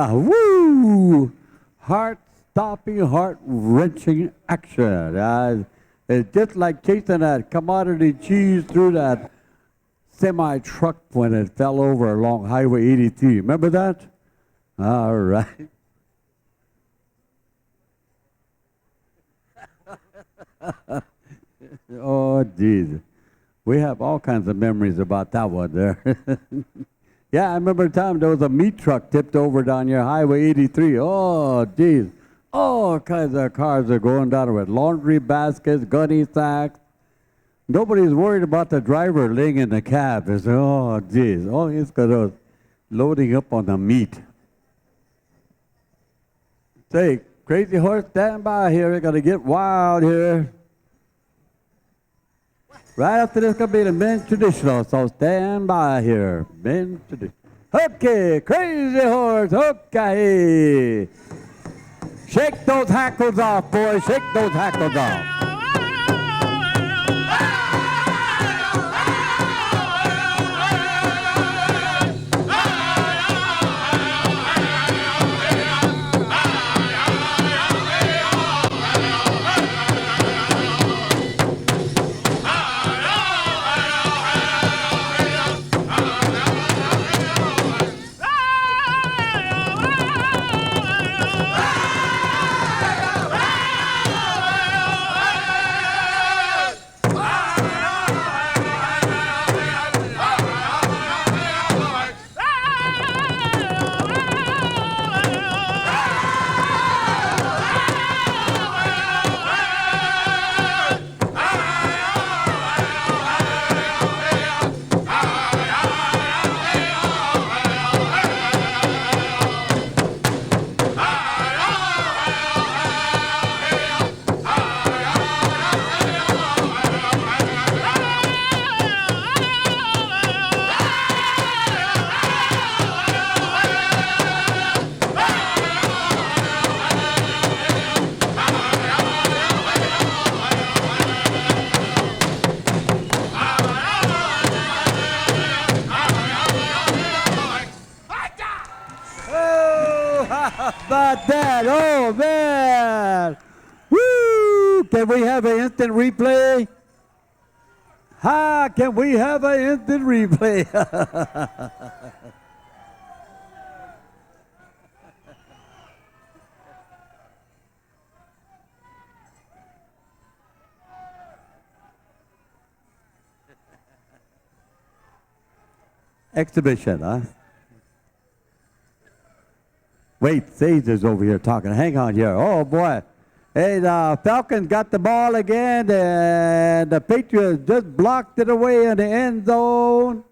Woo! Heart-stopping, heart-wrenching action. It's just like chasing that commodity cheese through that semi-truck when it fell over along Highway 83. Remember that? All right. Oh, geez. We have all kinds of memories about that one there. Yeah, I remember the time there was a meat truck tipped over down here, Highway 83. Oh, geez. All kinds of cars are going down with laundry baskets, gunny sacks. Nobody's worried about the driver laying in the cab. It's, oh, geez. All he's got is loading up on the meat. Say, Crazy Horse, stand by here. We're going to get wild here. Right after this going to be the men's traditional, so stand by here. Men's traditional. Okay, Crazy Horse, okay. Shake those hackles off, boys. Shake those hackles off. about that? Oh, man. Woo! Can we have an instant replay? Can we have an instant replay? Exhibition, huh? Wait, Sage is over here talking. Hang on here. Oh, boy. Hey, the Falcons got the ball again, and the Patriots just blocked it away in the end zone.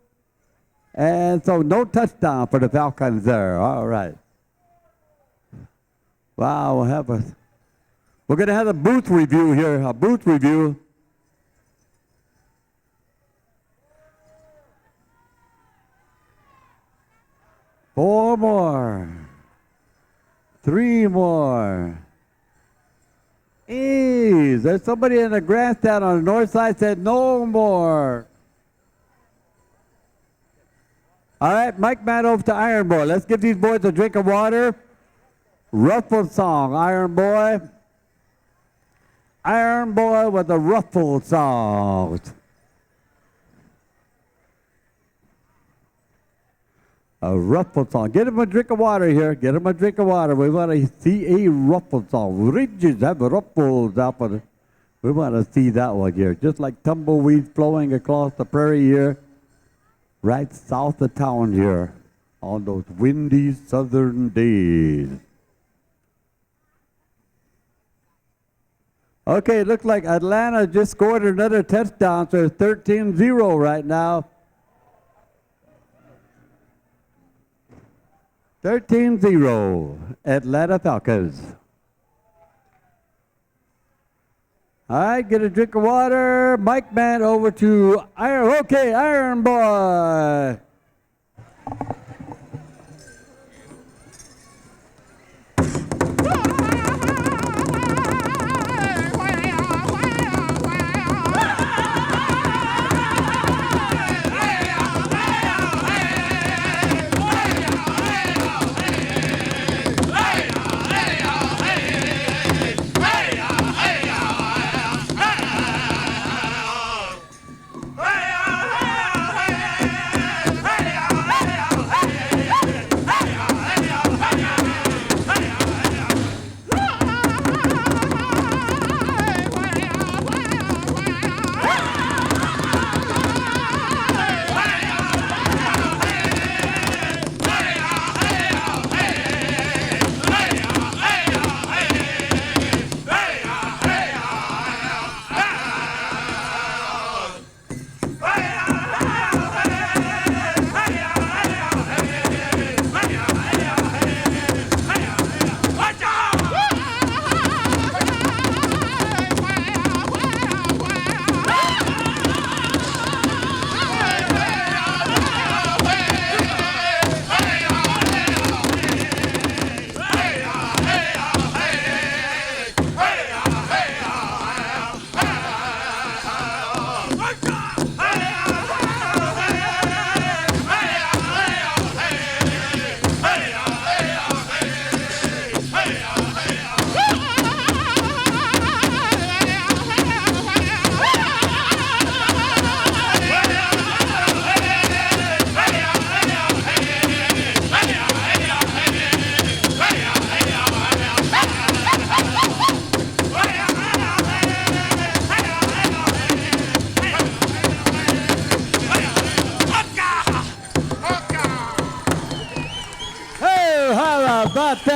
And so no touchdown for the Falcons there. All right. Wow, we're going to have a booth review here, a booth review. Four more. Three more. Ease. There's somebody in the grandstand on the north side said no more. All right, Mike Man over to Iron Boy. Let's give these boys a drink of water. Ruffled song, Iron Boy. Iron Boy with a ruffled song. A ruffled song. Get him a drink of water here. Get him a drink of water. We want to see a ruffled song. Ridges have ruffles up on it. We want to see that one here. Just like tumbleweeds flowing across the prairie here. Right south of town here. On those windy southern days. Okay, it looks like Atlanta just scored another touchdown. So it's 13-0 right now. 13-0, Atlanta Falcons. All right, get a drink of water. Mike Man over to Iron Boy.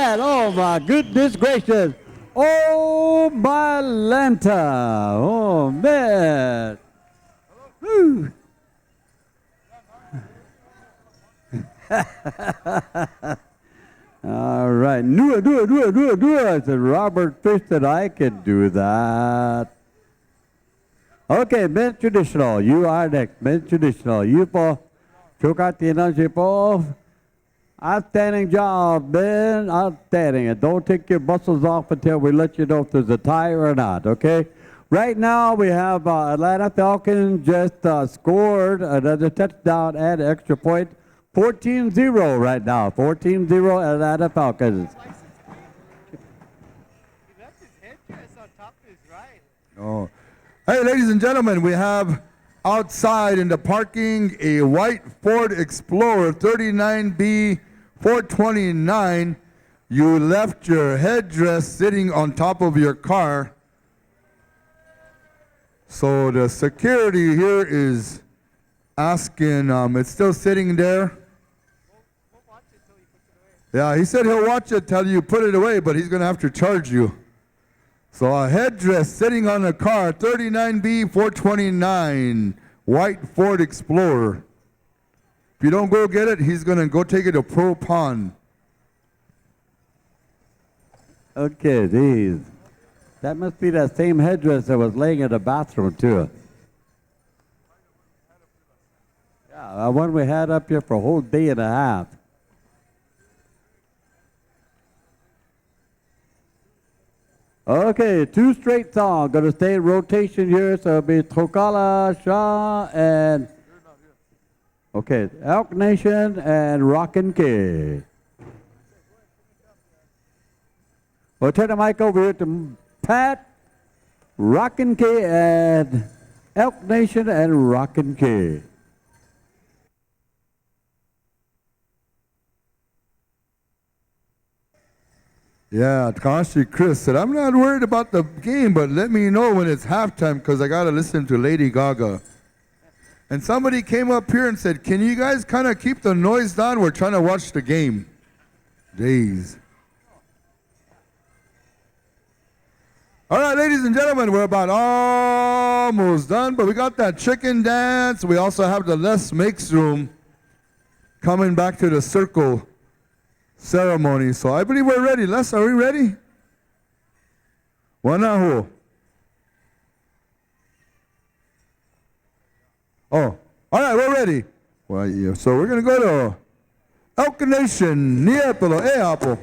Oh my goodness gracious. Oh my Lanta. Oh man. Woo. All right. Do it. I said Robert Fish said I can do that. Okay, men's traditional. You are next. Men's traditional. You po. Chukati po. Outstanding job, Ben. Outstanding. And don't take your muscles off until we let you know if there's a tie or not, okay? Right now, we have Atlanta Falcons just scored another touchdown and an extra point. 14-0 right now. 14-0 Atlanta Falcons. Oh. Hey, ladies and gentlemen, we have outside in the parking a white Ford Explorer 39B 429. You left your headdress sitting on top of your car. So the security here is asking, it's still sitting there. Yeah, he said he'll watch it till you put it away, but he's going to have to charge you. So a headdress sitting on a car, 39B 429, white Ford Explorer. If you don't go get it, he's going to go take it to Pro Pond. Okay, these. That must be that same headdress that was laying in the bathroom, too. Yeah, the one we had up here for a whole day and a half. Okay, 2 straight songs. Going to stay in rotation here, so it'll be Trokala, Shah, and... Okay, Elk Nation and Rockin' Kid. We'll turn the mic over here to Pat, Rockin' Kid, and Elk Nation and Rockin' Kid. Yeah, Takashi Chris said, I'm not worried about the game, but let me know when it's halftime because I got to listen to Lady Gaga. And somebody came up here and said, can you guys kind of keep the noise down? We're trying to watch the game. Jeez. All right, ladies and gentlemen, we're about almost done, but we got that chicken dance. We also have the Les Makes Room coming back to the circle ceremony. So I believe we're ready. Les, are we ready? Wanahu. Oh, all right, we're ready. Well, yeah. So we're going to go to Elk Nation, Niepelo, Eapo.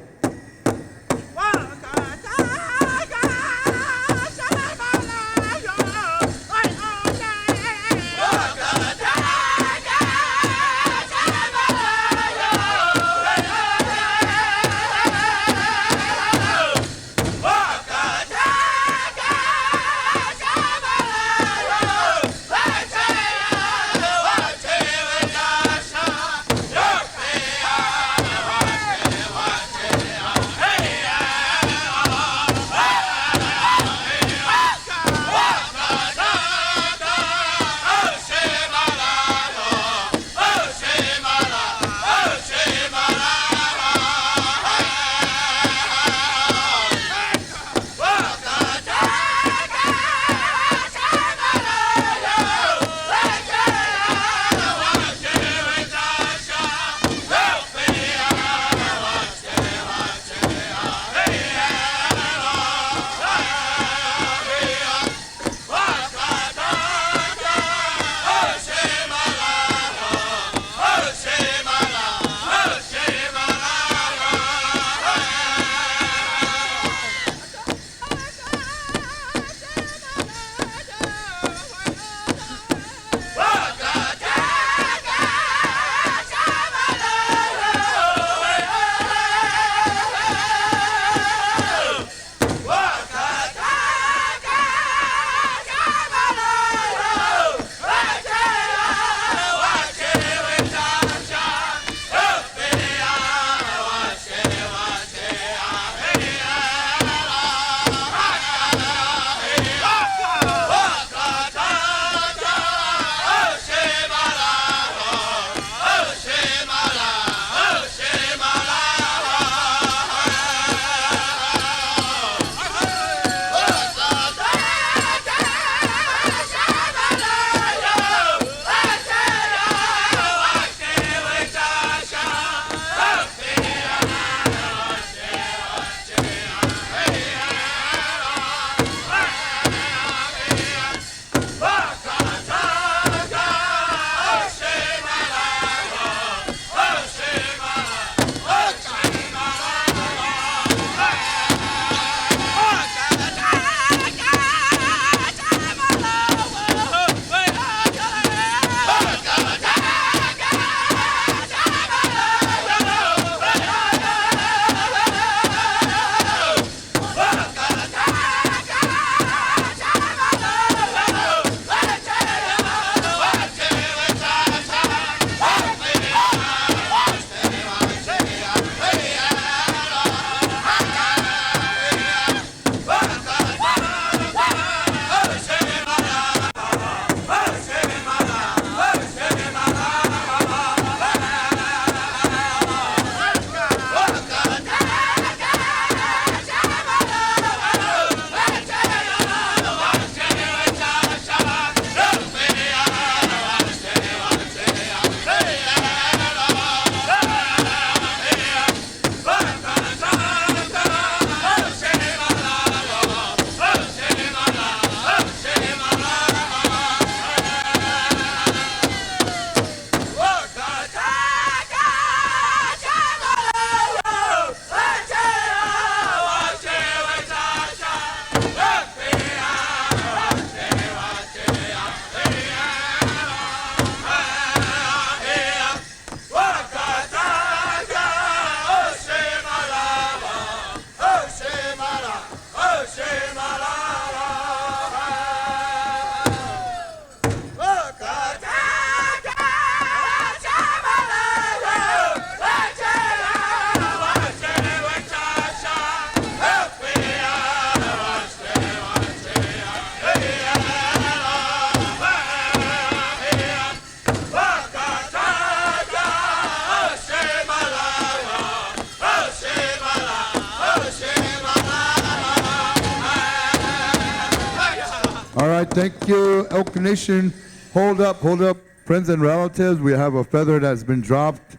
Thank you, Elk Nation. Hold up, friends and relatives. We have a feather that's been dropped.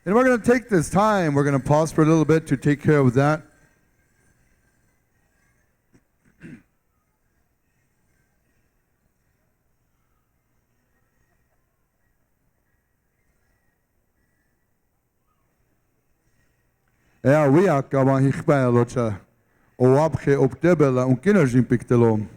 And we're going to take this time. We're going to pause for a little bit to take care of that. We are going to Oapche optebela un kinerjin piktelom.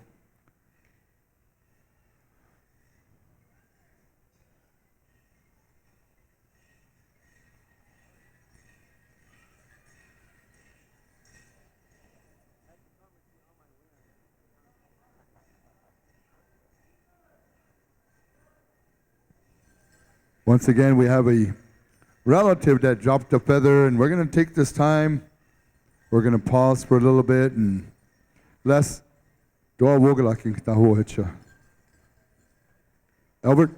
Once again, we have a relative that dropped a feather, and we're going to take this time. We're going to pause for a little bit and let's do a wogalaking tahoecha. Albert?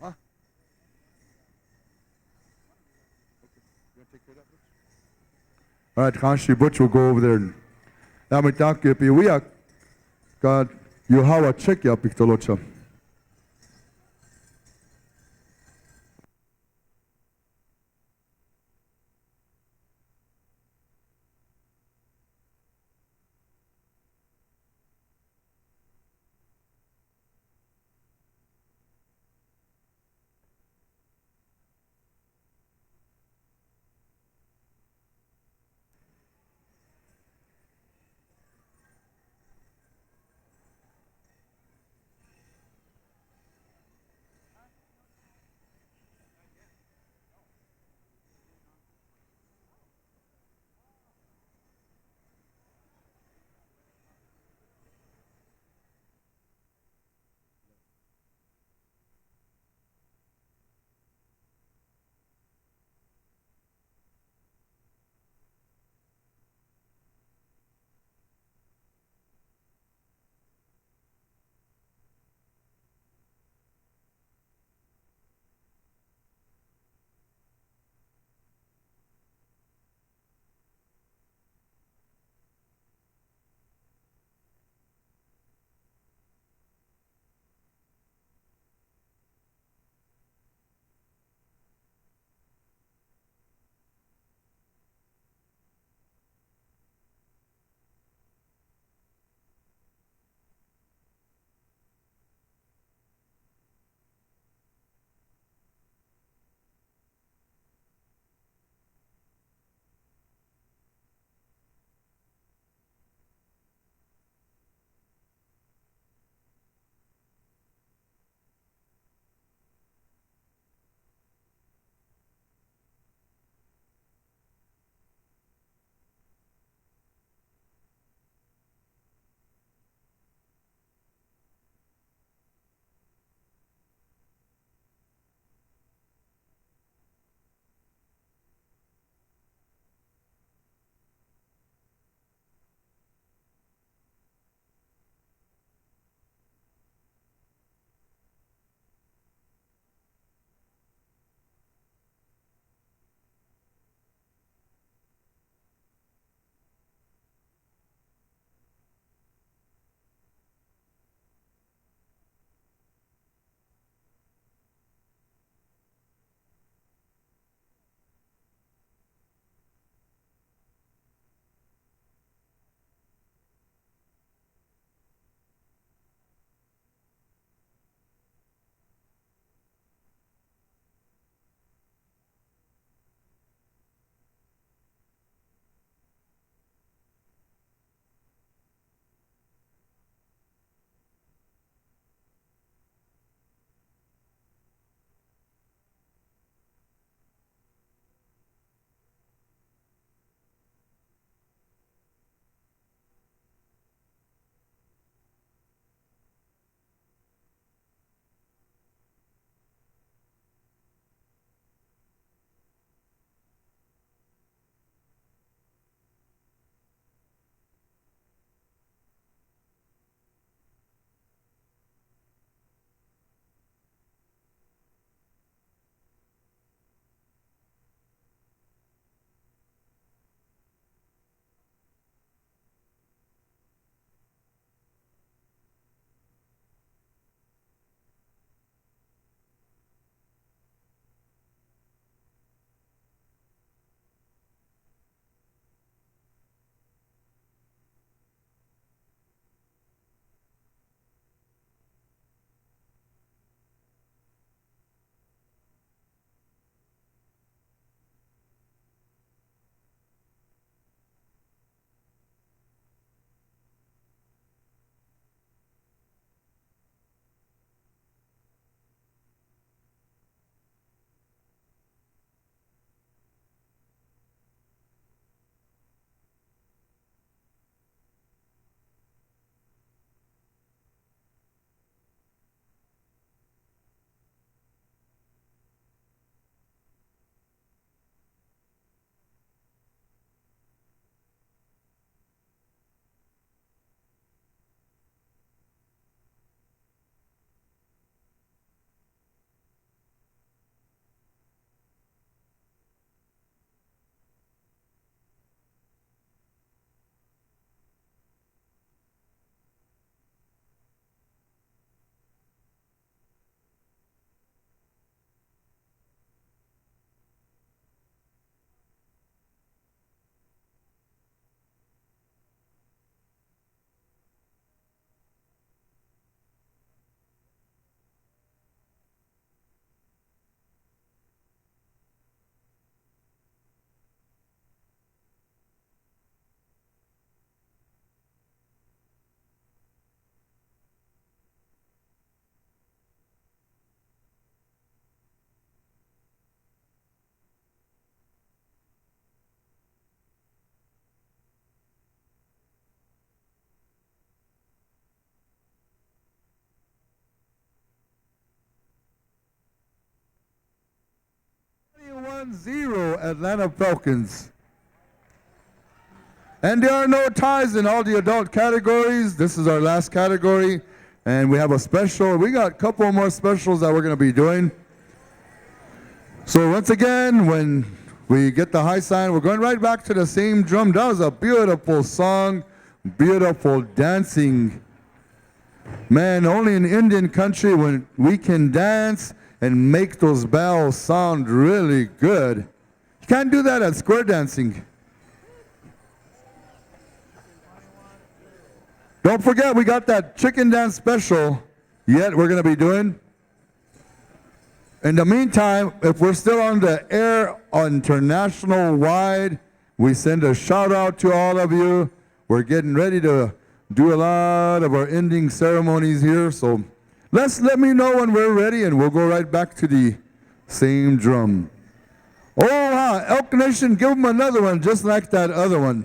Huh? All right, Kanshi Butch will go over there and Namitakip, we are God, you have a check ya pictolocha. 1-0 Atlanta Falcons. And there are no ties in all the adult categories. This is our last category. And we have a special. We got a couple more specials that we're going to be doing. So once again, when we get the high sign, we're going right back to the same drum. That was a beautiful song, beautiful dancing. Man, only in Indian country when we can dance and make those bells sound really good. You can't do that at square dancing. Don't forget, we got that chicken dance special yet we're going to be doing. In the meantime, if we're still on the air international wide, we send a shout out to all of you. We're getting ready to do a lot of our ending ceremonies here, so let me know when we're ready and we'll go right back to the same drum. Oh, Elk Nation, give them another one just like that other one.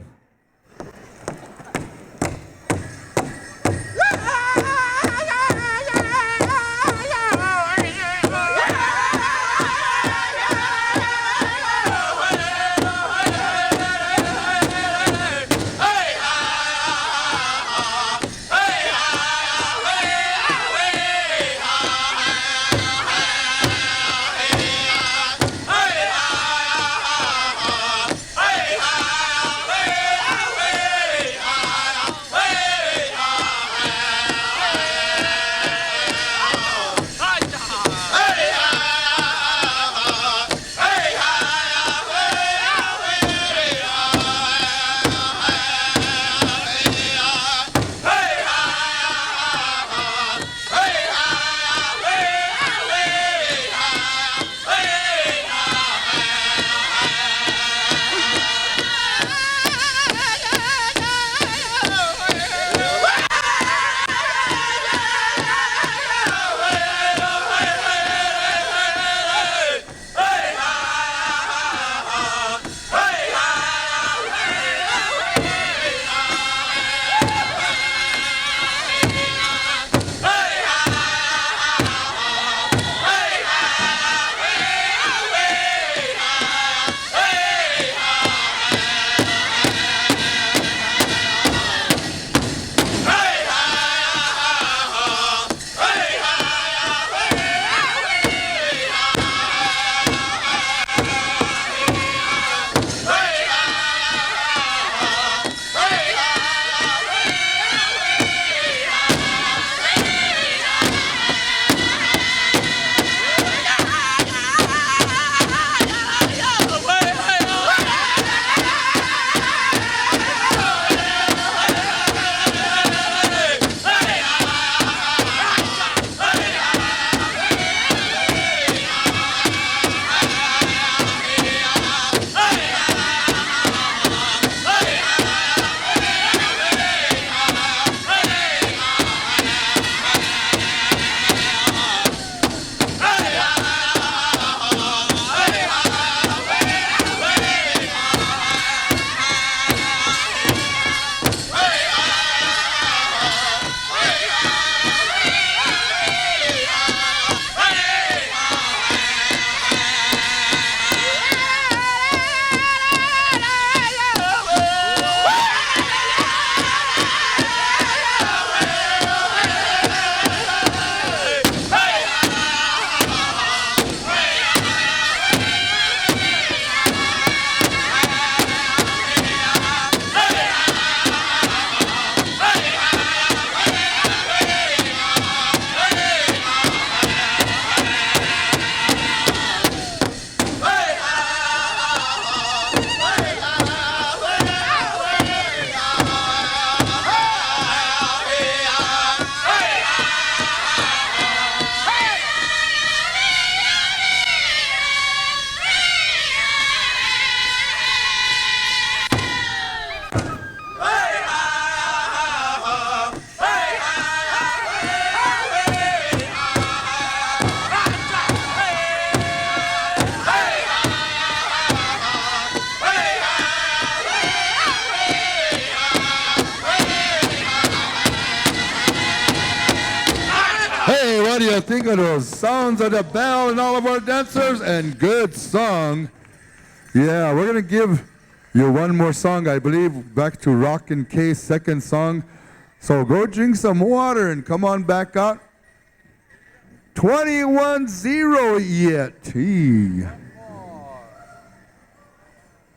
What do you think of those sounds of the bell and all of our dancers? And good song. Yeah, we're going to give you one more song, I believe, back to Rockin' K's second song. So go drink some water and come on back out. 21-0 yet. Gee.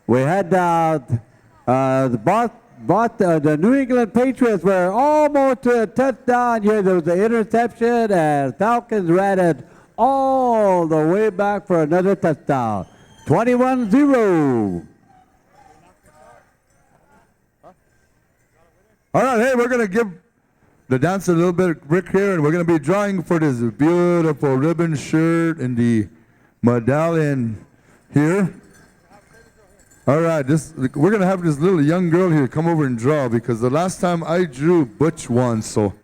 We had the New England Patriots were almost to a touchdown. Here there was an interception, and Falcons ran it all the way back for another touchdown. 21-0. All right, hey, we're going to give the dancer a little bit of break here, and we're going to be drawing for this beautiful ribbon shirt and the medallion here. All right, we're going to have this little young girl here come over and draw, because the last time I drew, Butch won, so.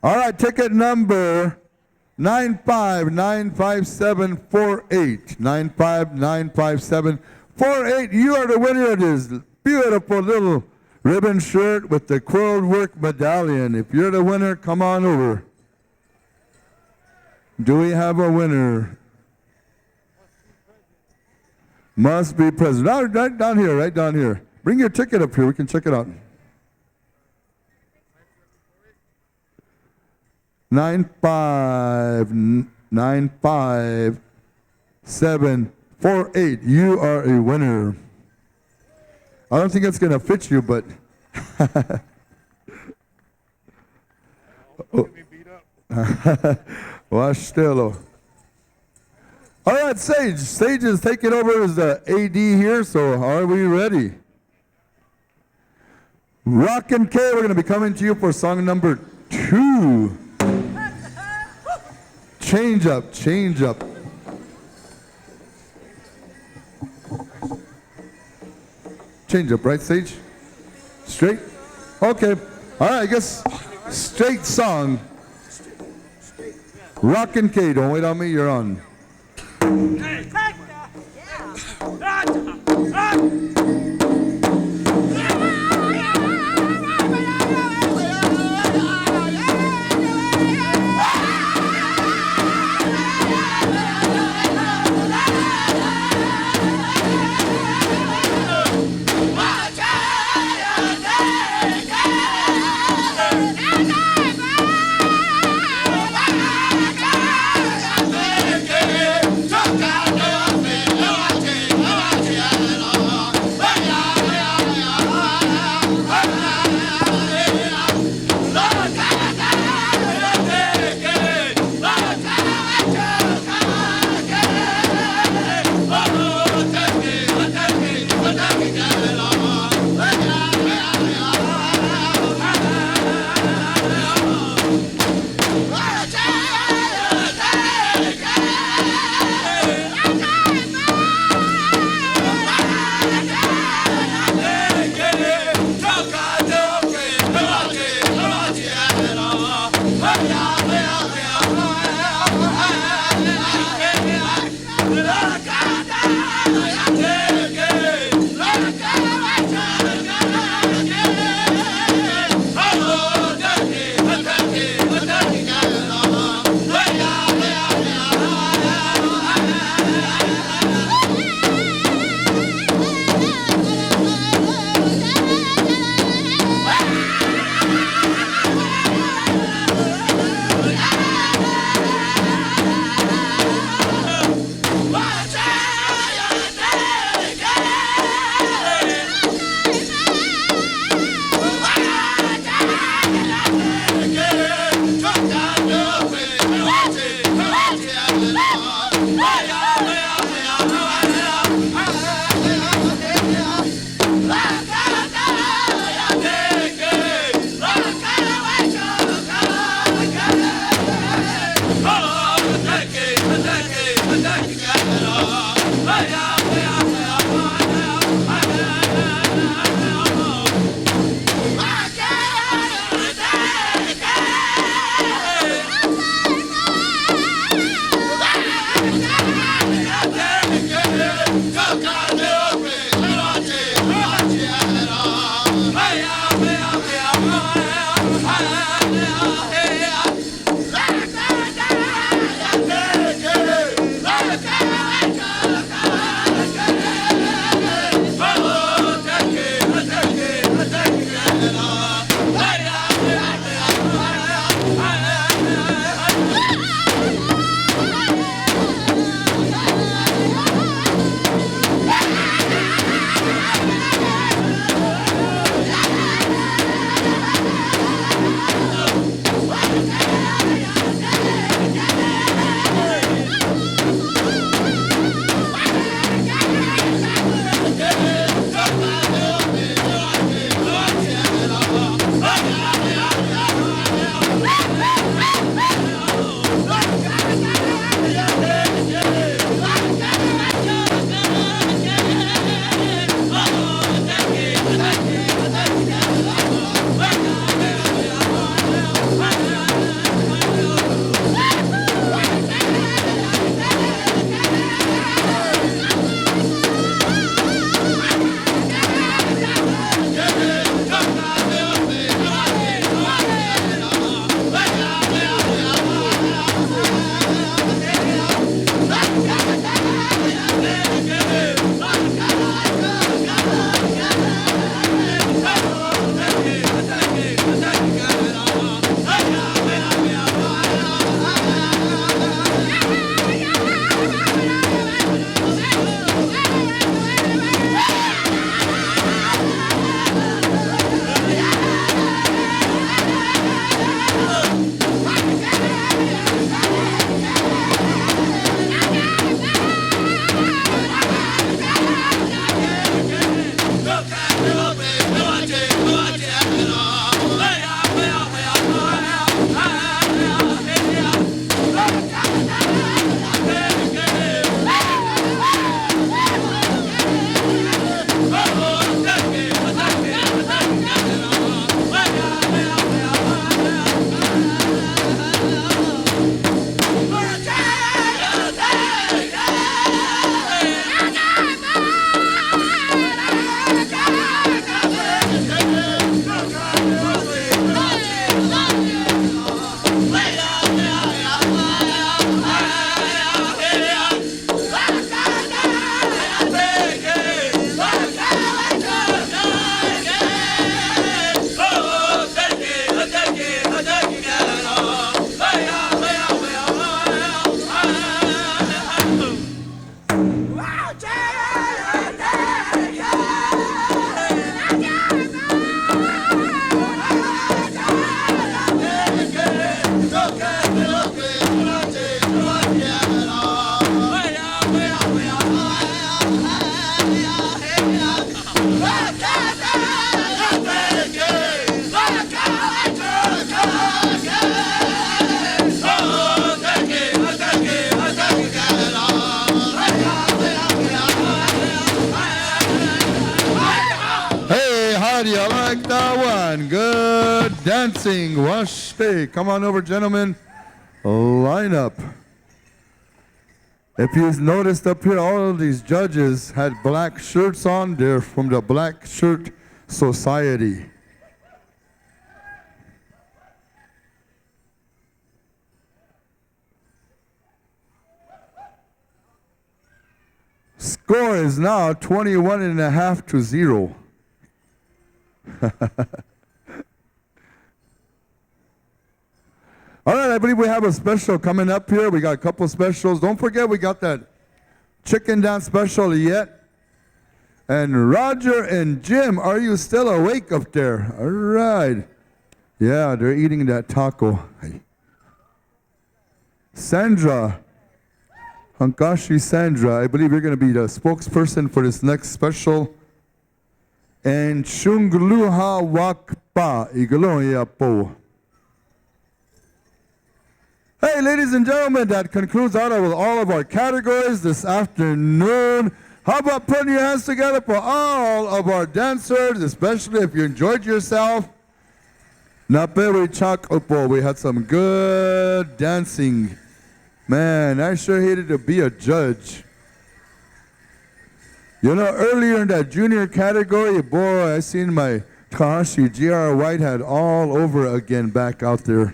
All right, ticket number 9595748. 9595748. You are the winner of this beautiful little ribbon shirt with the quilled work medallion. If you're the winner, come on over. Do we have a winner? Must be present. Right down here, right down here. Bring your ticket up here. We can check it out. 9595748. You are a winner. I don't think it's going to fit you, but. Watch still. All right, Sage. Sage is taking over as the AD here, so are we ready? Rockin' K, we're going to be coming to you for song number 2. Change up, change up. Change up, right, Sage? Straight? Okay. All right, I guess straight song. Rockin' K, don't wait on me, you're on. Toca dancing. Wacipi. Come on over, gentlemen. Line up. If you've noticed up here, all of these judges had black shirts on. They're from the Black Shirt Society. Score is now 21.5-0. All right, I believe we have a special coming up here. We got a couple specials. Don't forget, we got that chicken dance special yet. And Roger and Jim, are you still awake up there? All right. Yeah, they're eating that taco. Sandra, Hankashi Sandra, I believe you're going to be the spokesperson for this next special. And Shungluha Wakpa, Igaloya Po. Hey, ladies and gentlemen, that concludes all of our categories this afternoon. How about putting your hands together for all of our dancers, especially if you enjoyed yourself. Naperi Chak Opo, we had some good dancing. Man, I sure hated to be a judge. You know, earlier in that junior category, boy, I seen my Tahashi G.R. Whitehead all over again back out there.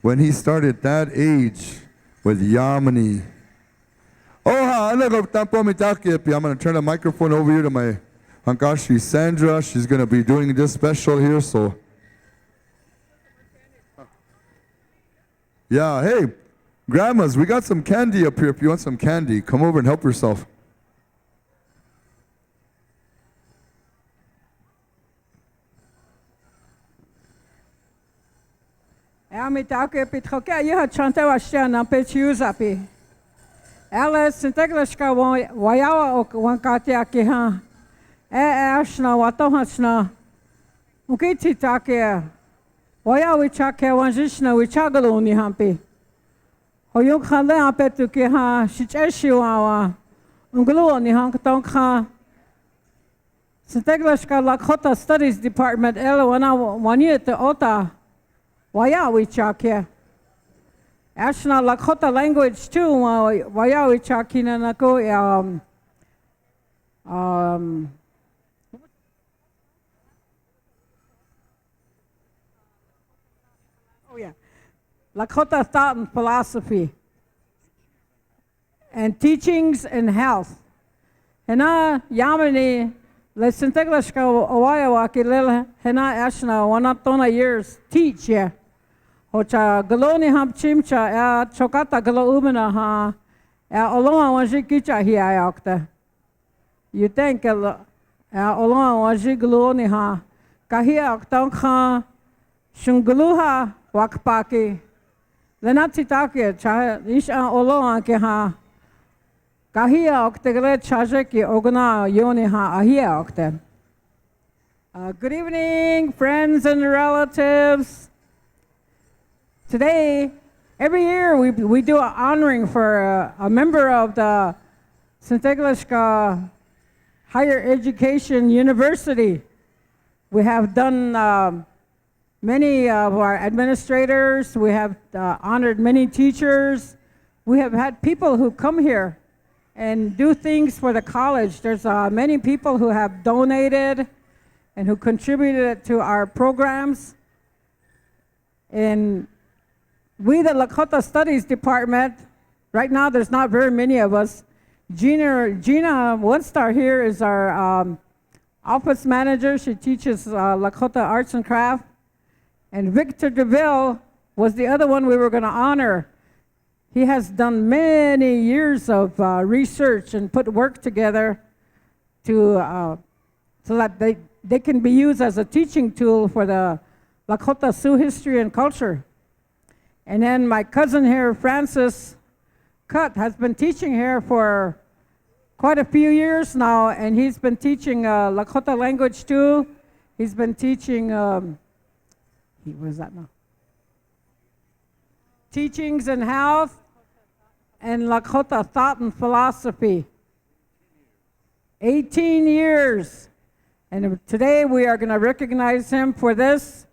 When he started that age with Yamini. I'm going to turn the microphone over here to my Hankashi Sandra. She's going to be doing this special here, so. Yeah, hey, grandmas, we got some candy up here. If you want some candy, come over and help yourself. Ami take pithoka iha chante washia na pechiuzapi. Alice integrashka wayawa ok wankati akiha. Ashna watohashna. Ukiti take wayawi chake wanjishna wichagaluni hampi. Hoyuk khale apetu kiha shicheshiwa. Ungluoni hanktonka. Integrashka Lakota Studies Department ela wana waniete ota. Wayawi Chakia. Ashna Lakota language too, Wayawi Chakina Nako, Lakota thought and philosophy, and teachings and health. Hena Yamini, Lesenteglashka Owayawaki Lil Hena Ashna, 1 years teach, yeah. Hocha galoni ham chimcha chokata galo umena ha oloma wanji kicha hi ayakta. You think oloma wanji galoni ha kahia oktong ha shungluha wakpaki lenati take cha isha oloma ke ha kahia oktegre chaje ki ogna yoni ha ahia okta. Good evening, friends and relatives. Today, every year we do an honoring for a member of the Sinteglashka Higher Education University. We have done many of our administrators. We have honored many teachers. We have had people who come here and do things for the college. There's many people who have donated and who contributed to our programs. And we, the Lakota Studies Department, right now there's not very many of us. Gina One Star here is our office manager. She teaches Lakota Arts and Craft. And Victor DeVille was the other one we were going to honor. He has done many years of research and put work together to, so that they can be used as a teaching tool for the Lakota Sioux history and culture. And then my cousin here, Francis Cutt, has been teaching here for quite a few years now, and he's been teaching Lakota language too. He's been teaching, what is that now? Teachings and health, and Lakota thought and philosophy. 18 years. And today we are going to recognize him for this.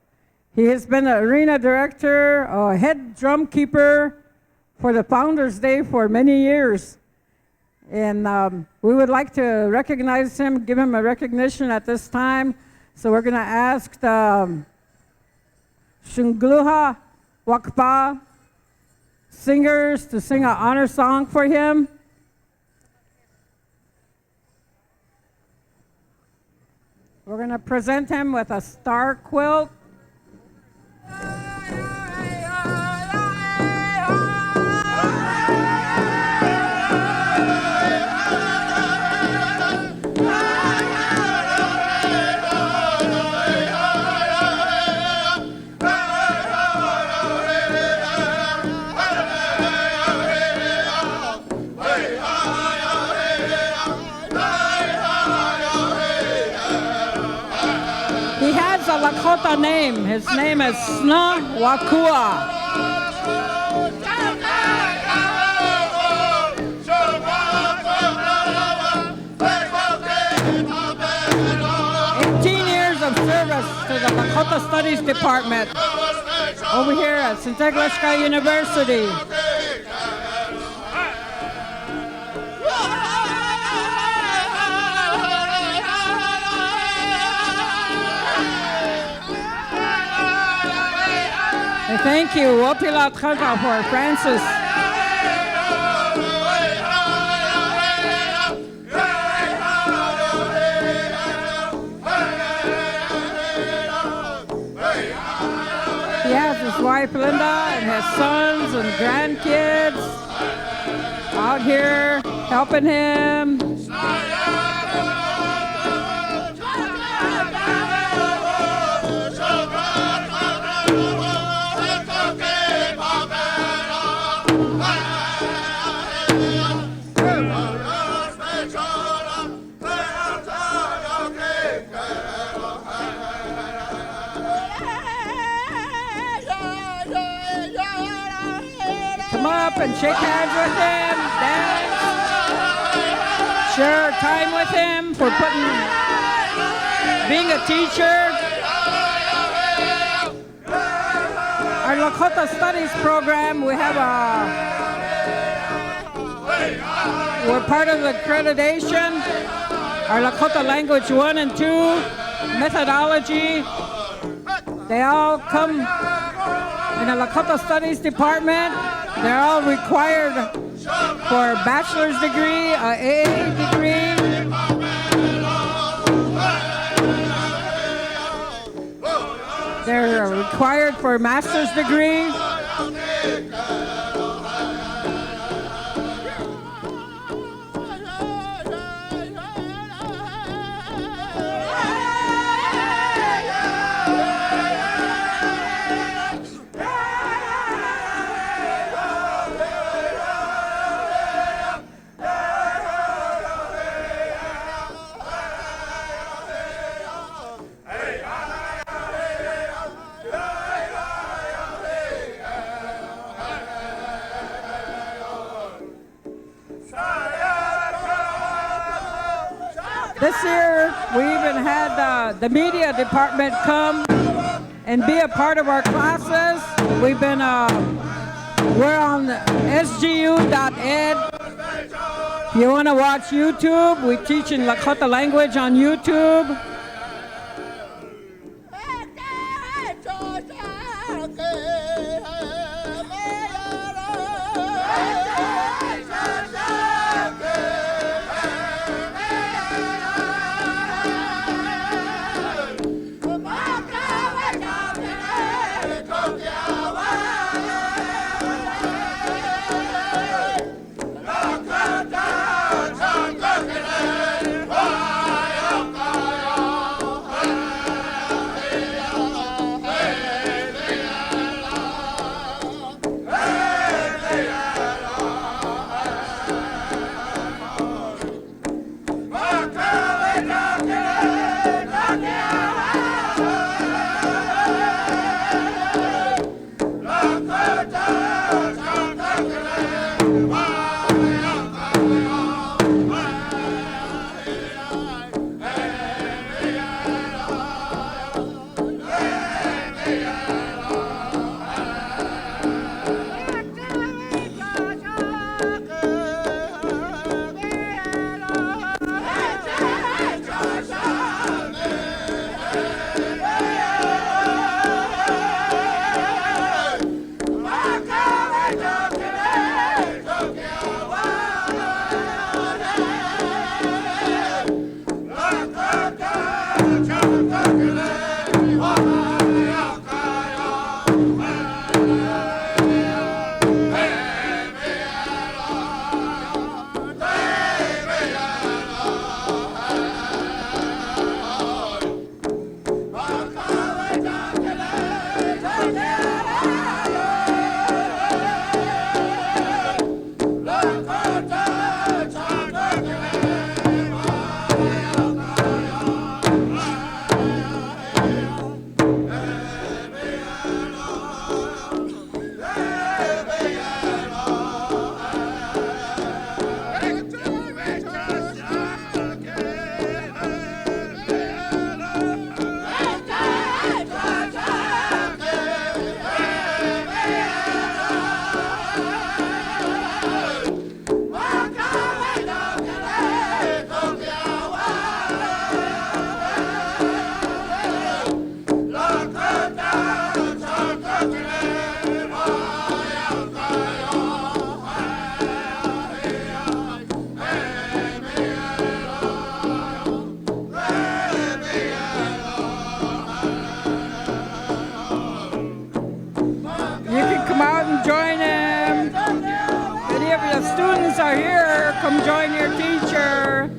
He has been an arena director, a head drum keeper for the Founders Day for many years. And we would like to recognize him, give him a recognition at this time. So we're going to ask the Shungluha Wakpa singers to sing an honor song for him. We're going to present him with a star quilt. He has a Lakota name. His name is Sna Wakua. 18 years of service to the Lakota Studies Department over here at Sinteglashka University. And thank you, Wapila Traka, for Francis. He has his wife Linda and his sons and grandkids out here helping him. Come up and shake hands with him, dance, share time with him for being a teacher. Our Lakota Studies program, we're part of the accreditation. Our Lakota Language 1 and 2 methodology, they all come in the Lakota Studies Department. They're all required for a bachelor's degree, a AA degree. They're required for a master's degree. This year, we even had the media department come and be a part of our classes. We've been, we're on SGU.ed. If you want to watch YouTube, we teach in Lakota language on YouTube. join your teacher.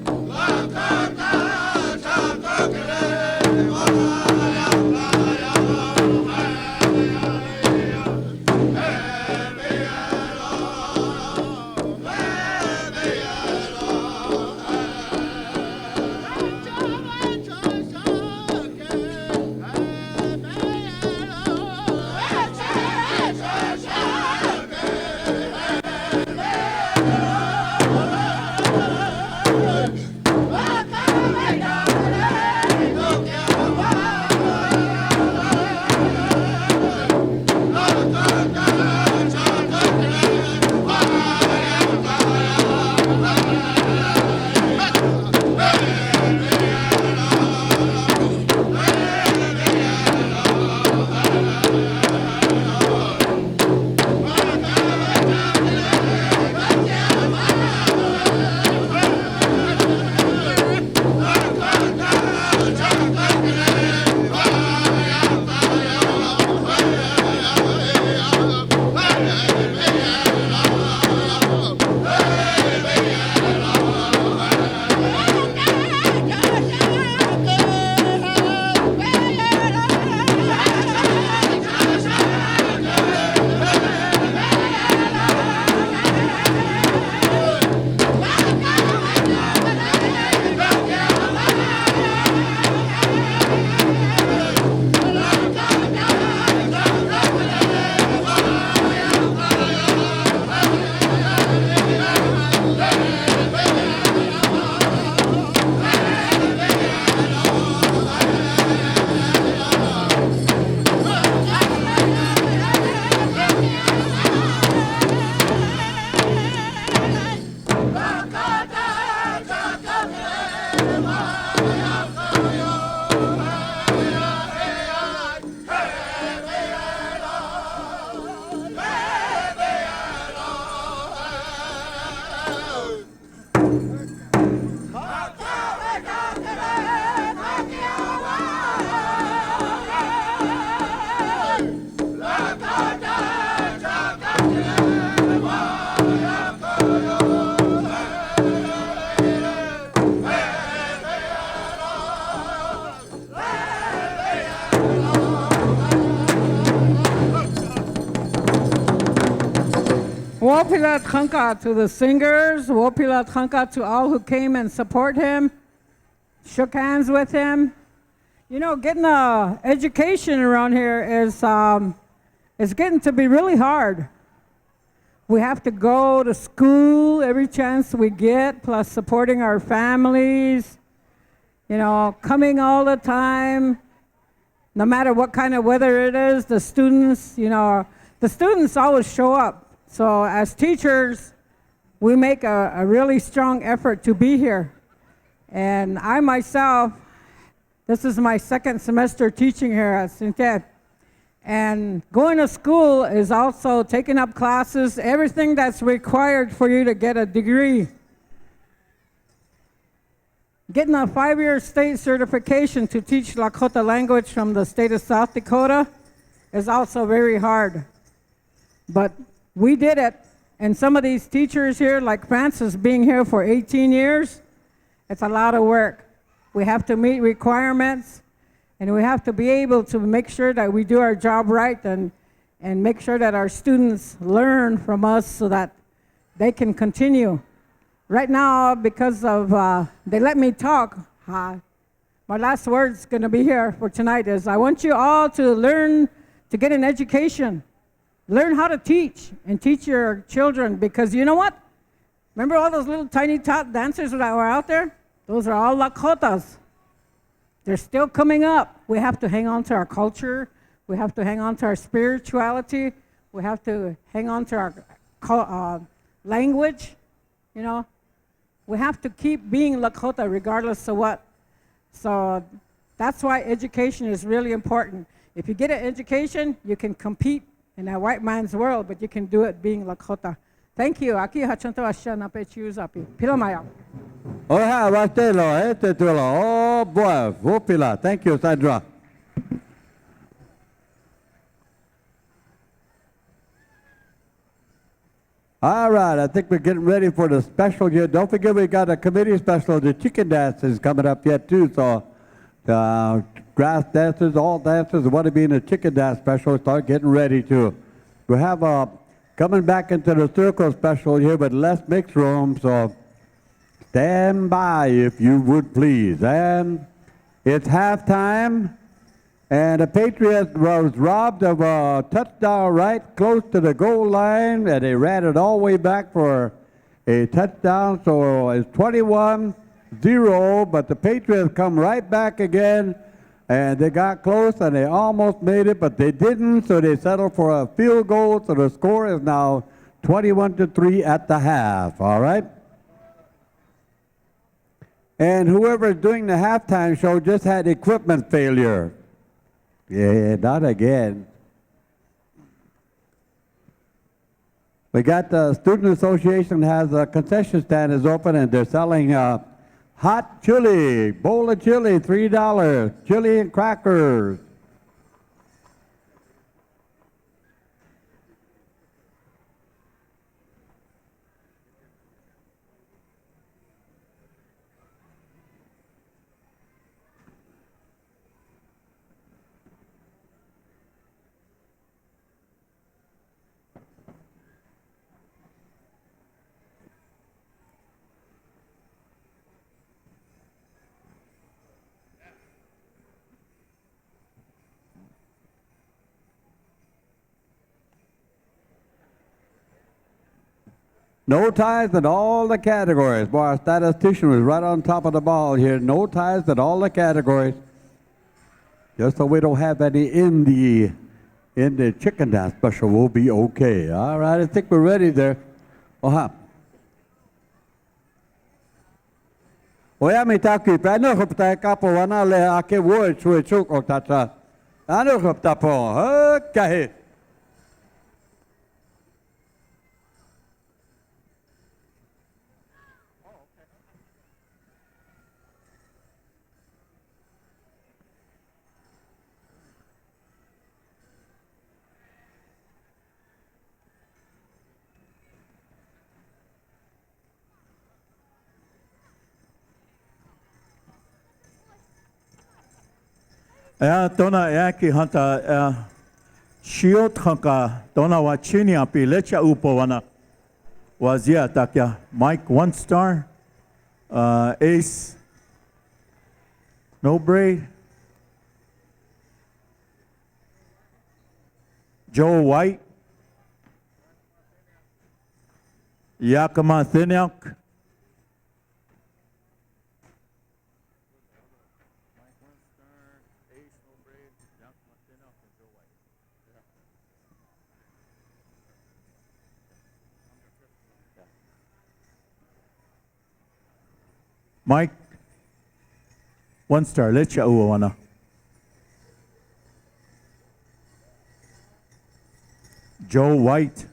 Wopila Tchanka to the singers, Wopila Tchanka to all who came and support him, shook hands with him. You know, getting an education around here is getting to be really hard. We have to go to school every chance we get, plus supporting our families, you know, coming all the time, no matter what kind of weather it is. The students, you know, the students always show up. So as teachers, we make a really strong effort to be here. And I myself, this is my second semester teaching here at Sintet. And going to school is also taking up classes, everything that's required for you to get a degree. Getting a 5-year state certification to teach Lakota language from the state of South Dakota is also very hard. But we did it, and some of these teachers here, like Francis being here for 18 years, it's a lot of work. We have to meet requirements, and we have to be able to make sure that we do our job right and make sure that our students learn from us so that they can continue. Right now, because of, they let me talk, my last word's gonna be here for tonight is I want you all to learn to get an education. Learn how to teach and teach your children, because you know what? Remember all those little tiny tot dancers that were out there? Those are all Lakotas. They're still coming up. We have to hang on to our culture. We have to hang on to our spirituality. We have to hang on to our language, you know. We have to keep being Lakota regardless of what. So that's why education is really important. If you get an education, you can compete in a white man's world, but you can do it being Lakota. Thank you. Aki hachanto asha na pe chiuzapi. Pilamaya. Oha, Rastelo, Tetula. Oh boy, Wopila. Thank you, Sandra. All right, I think we're getting ready for the special here. Don't forget we got a committee special. The chicken dance is coming up yet too. So grass dancers, all dancers want to be in the chicken dance special. Start getting ready too. We have coming back into the circle special here with less mixed room. So stand by if you would please. And it's halftime. And the Patriots was robbed of a touchdown right close to the goal line, and they ran it all the way back for a touchdown. So it's 21-0, but the Patriots come right back again, and they got close, and they almost made it, but they didn't, so they settled for a field goal. So the score is now 21-3 at the half, all right? And whoever is doing the halftime show just had equipment failure. Yeah, not again. We got the Student Association has a concession stand is open and they're selling hot chili, bowl of chili, $3, chili and crackers. No ties in all the categories. Boy, our statistician was right on top of the ball here. No ties in all the categories. Just so we don't have any in the chicken dance special, we'll be okay. All right, I think we're ready there. Oha. Oya mi taki pano khopta kapo wana le ake wo chue chuk oktacha. Ano khopta po. Okay. Tona ki hanta shiot hanka tona wachini api lecha upo wana wazia takya Mike 1-star Ace No Braid Joe White Yakima Thinyak Mike 1-star lecha uwana Joe White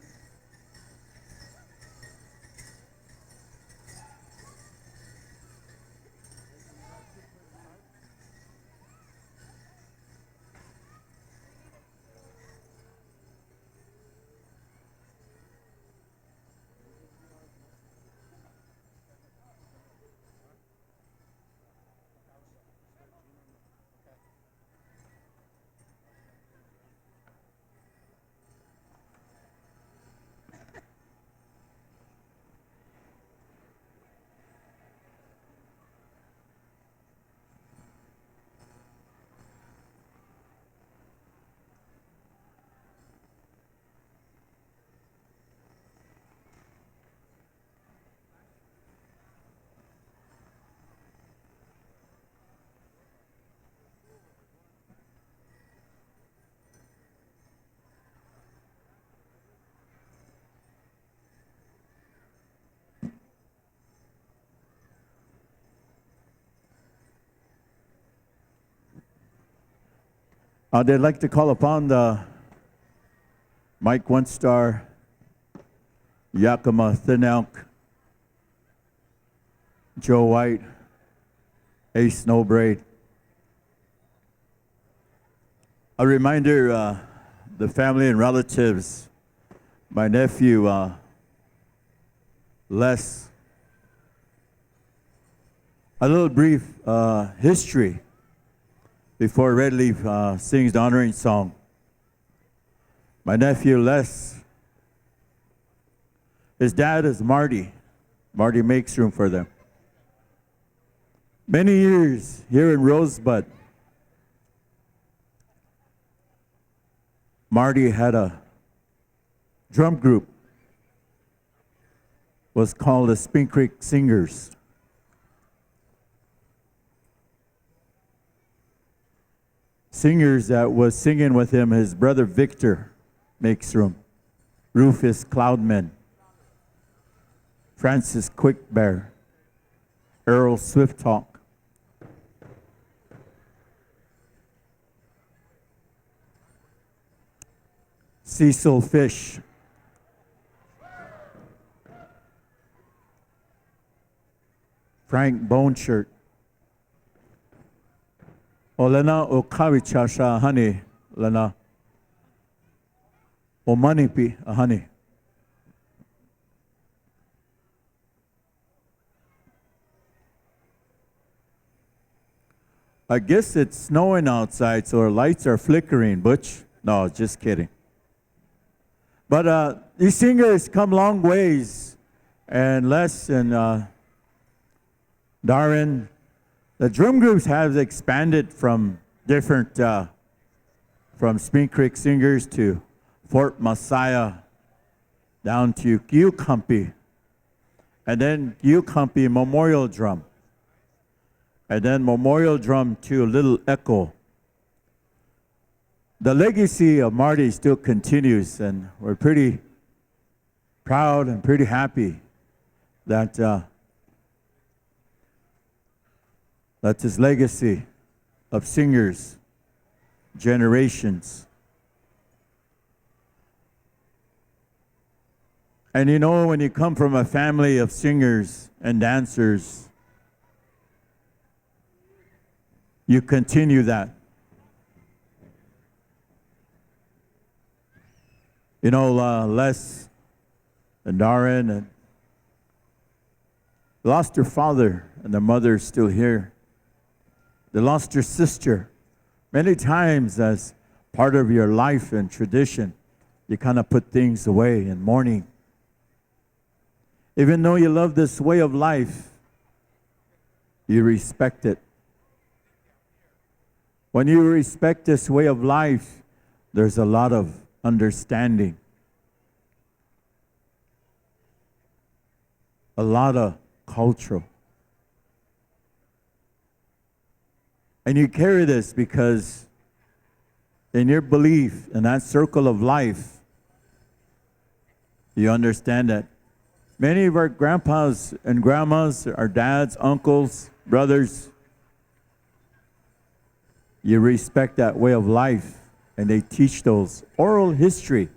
they'd like to call upon the Mike 1-star Yakima Thinelk, Joe White, Ace No Braid. A reminder, the family and relatives, my nephew Les. A little brief history before Red Leaf sings the honoring song. My nephew Les, his dad is Marty. Marty makes room for them. Many years here in Rosebud, Marty had a drum group, was called the Spring Creek Singers. Singers that was singing with him, his brother Victor makes room, Rufus Cloudman, Francis Quickbear, Earl Swift Talk, Cecil Fish, Frank Boneshirt, Olena Okawichasha Honey, Lena Omanipi Honey. I guess it's snowing outside, so our lights are flickering, Butch. No, just kidding. But these singers come long ways, and Les and Darren, the drum groups have expanded from different, from Spring Creek Singers to Fort Messiah, down to Gilcompi, and then Gilcompi Memorial Drum, and then Memorial Drum to Little Echo. The legacy of Marty still continues, and we're pretty proud and pretty happy that that's his legacy of singers, generations. And you know, when you come from a family of singers and dancers, you continue that. You know, Les and Darren and lost their father, and their mother is still here. They lost your sister. Many times, as part of your life and tradition, you kind of put things away in mourning. Even though you love this way of life, you respect it. When you respect this way of life, there's a lot of understanding, a lot of cultural. And you carry this because in your belief, in that circle of life, you understand that many of our grandpas and grandmas, our dads, uncles, brothers, you respect that way of life, and they teach those oral history.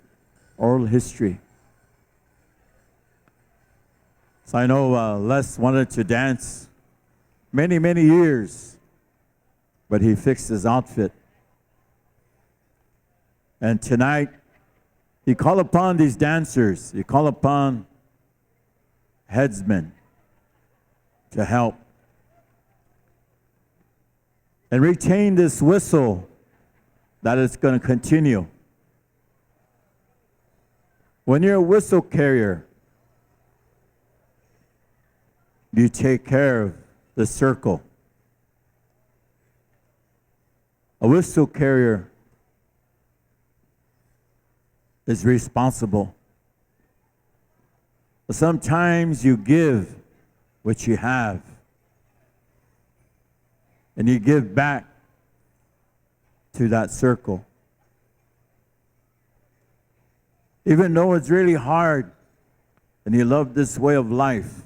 So I know Les wanted to dance many, many years, but he fixed his outfit. And tonight, he called upon these dancers, he called upon headsmen to help and retain this whistle that it's going to continue. When you're a whistle carrier, you take care of the circle. A whistle carrier is responsible. But sometimes you give what you have, and you give back to that circle. Even though it's really hard and you love this way of life,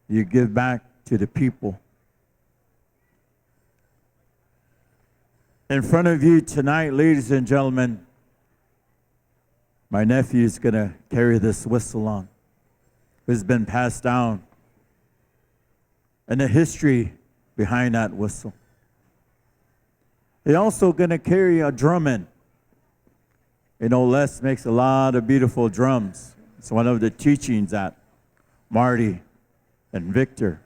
you give back to the people. In front of you tonight, ladies and gentlemen, my nephew is going to carry this whistle on. It's been passed down, and the history behind that whistle. They're also going to carry a drumming. You know, Les makes a lot of beautiful drums. It's one of the teachings that Marty and Victor.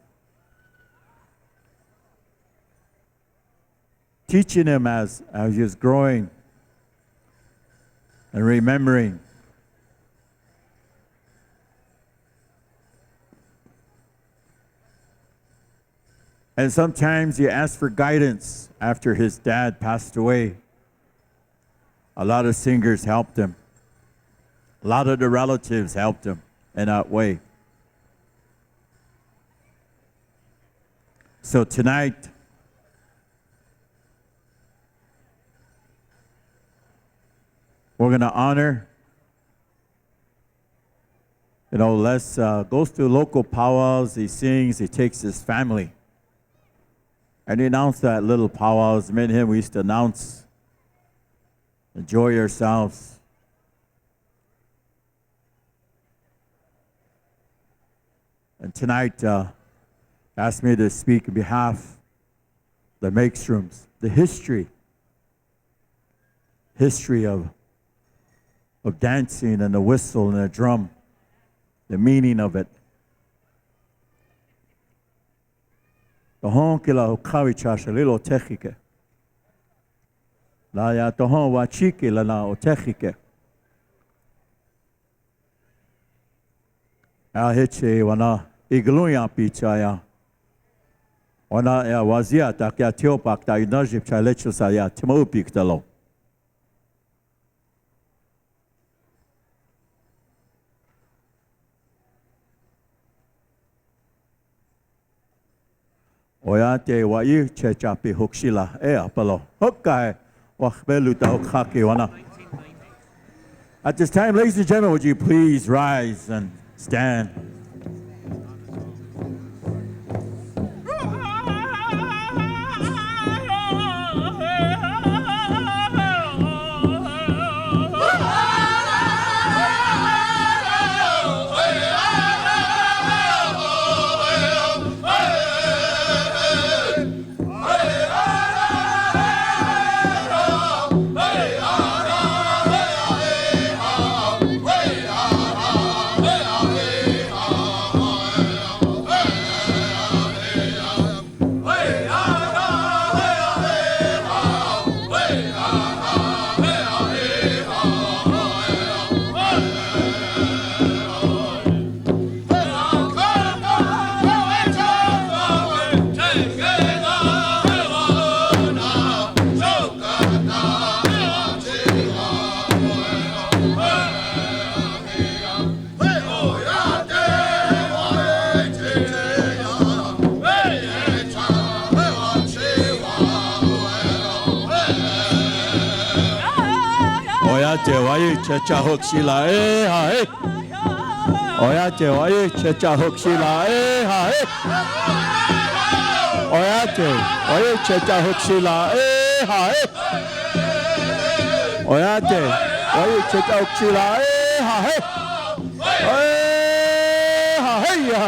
Teaching him as he was growing and remembering. And sometimes he asked for guidance after his dad passed away. A lot of singers helped him. A lot of the relatives helped him in that way. So tonight, we're going to honor, Les goes to local powwows, he sings, he takes his family. And he announced that little powwows. Me and him, we used to announce, enjoy yourselves. And tonight, asked me to speak on behalf of the Makestrooms, the history of dancing and the whistle and the drum, the meaning of it. Tohon kila hukawi chashalilo techike. La ya tohon wachiki la na otechike. Hiche wana igluya pichaya. Wana ya wazia takia tiopak ta inajip chalecho saya timopik talo. Oyate wa yi chechapi hukshila apalo. Hokkai wachbelu ta hokhaki wana. At this time, ladies and gentlemen, would you please rise and stand? Checha hokshila ha he. Oyate waye checha hokshila ha he. Oyate waye checha hokshila ha he. Oyate waye checha hokshila ha he. Ha he ya.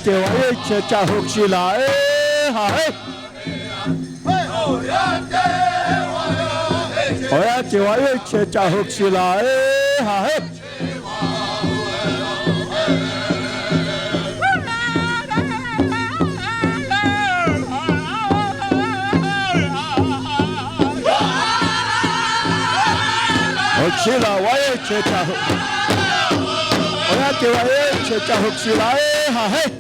te wae che cha hokshila ha he. Oya te wae che cha hokshila ha he. Hokshila wae che cha Oya te wae che cha hokshila ha he.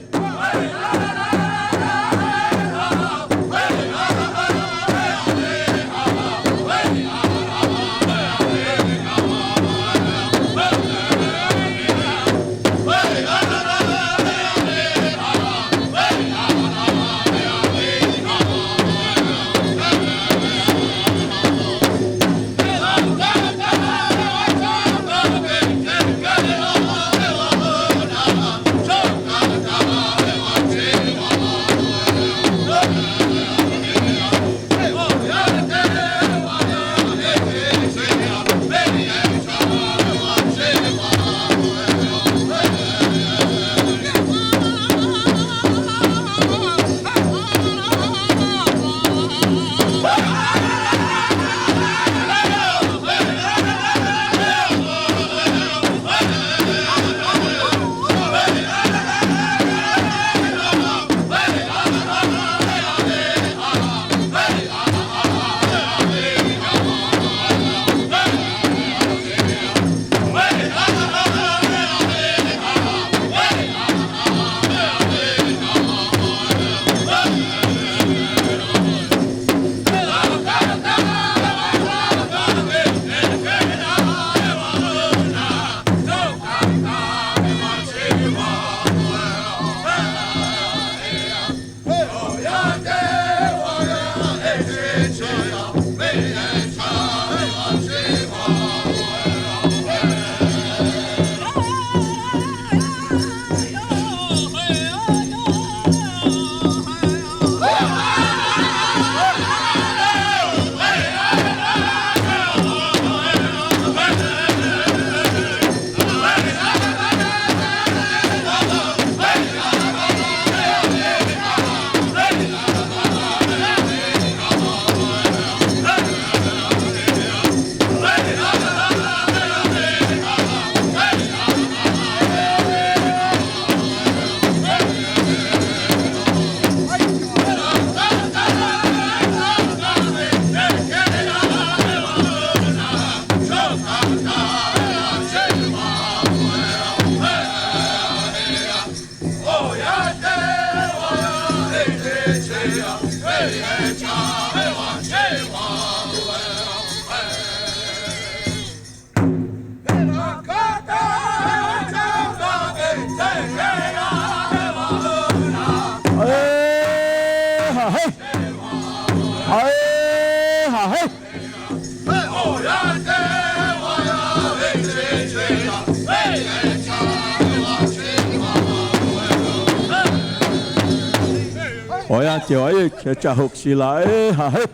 Oya te wae che cha hokshila ha he.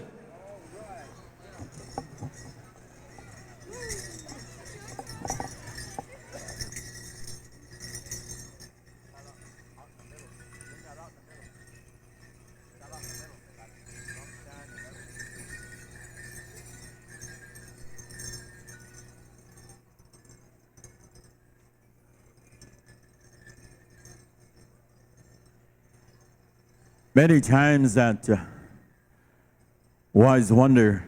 Many times that wise wonder,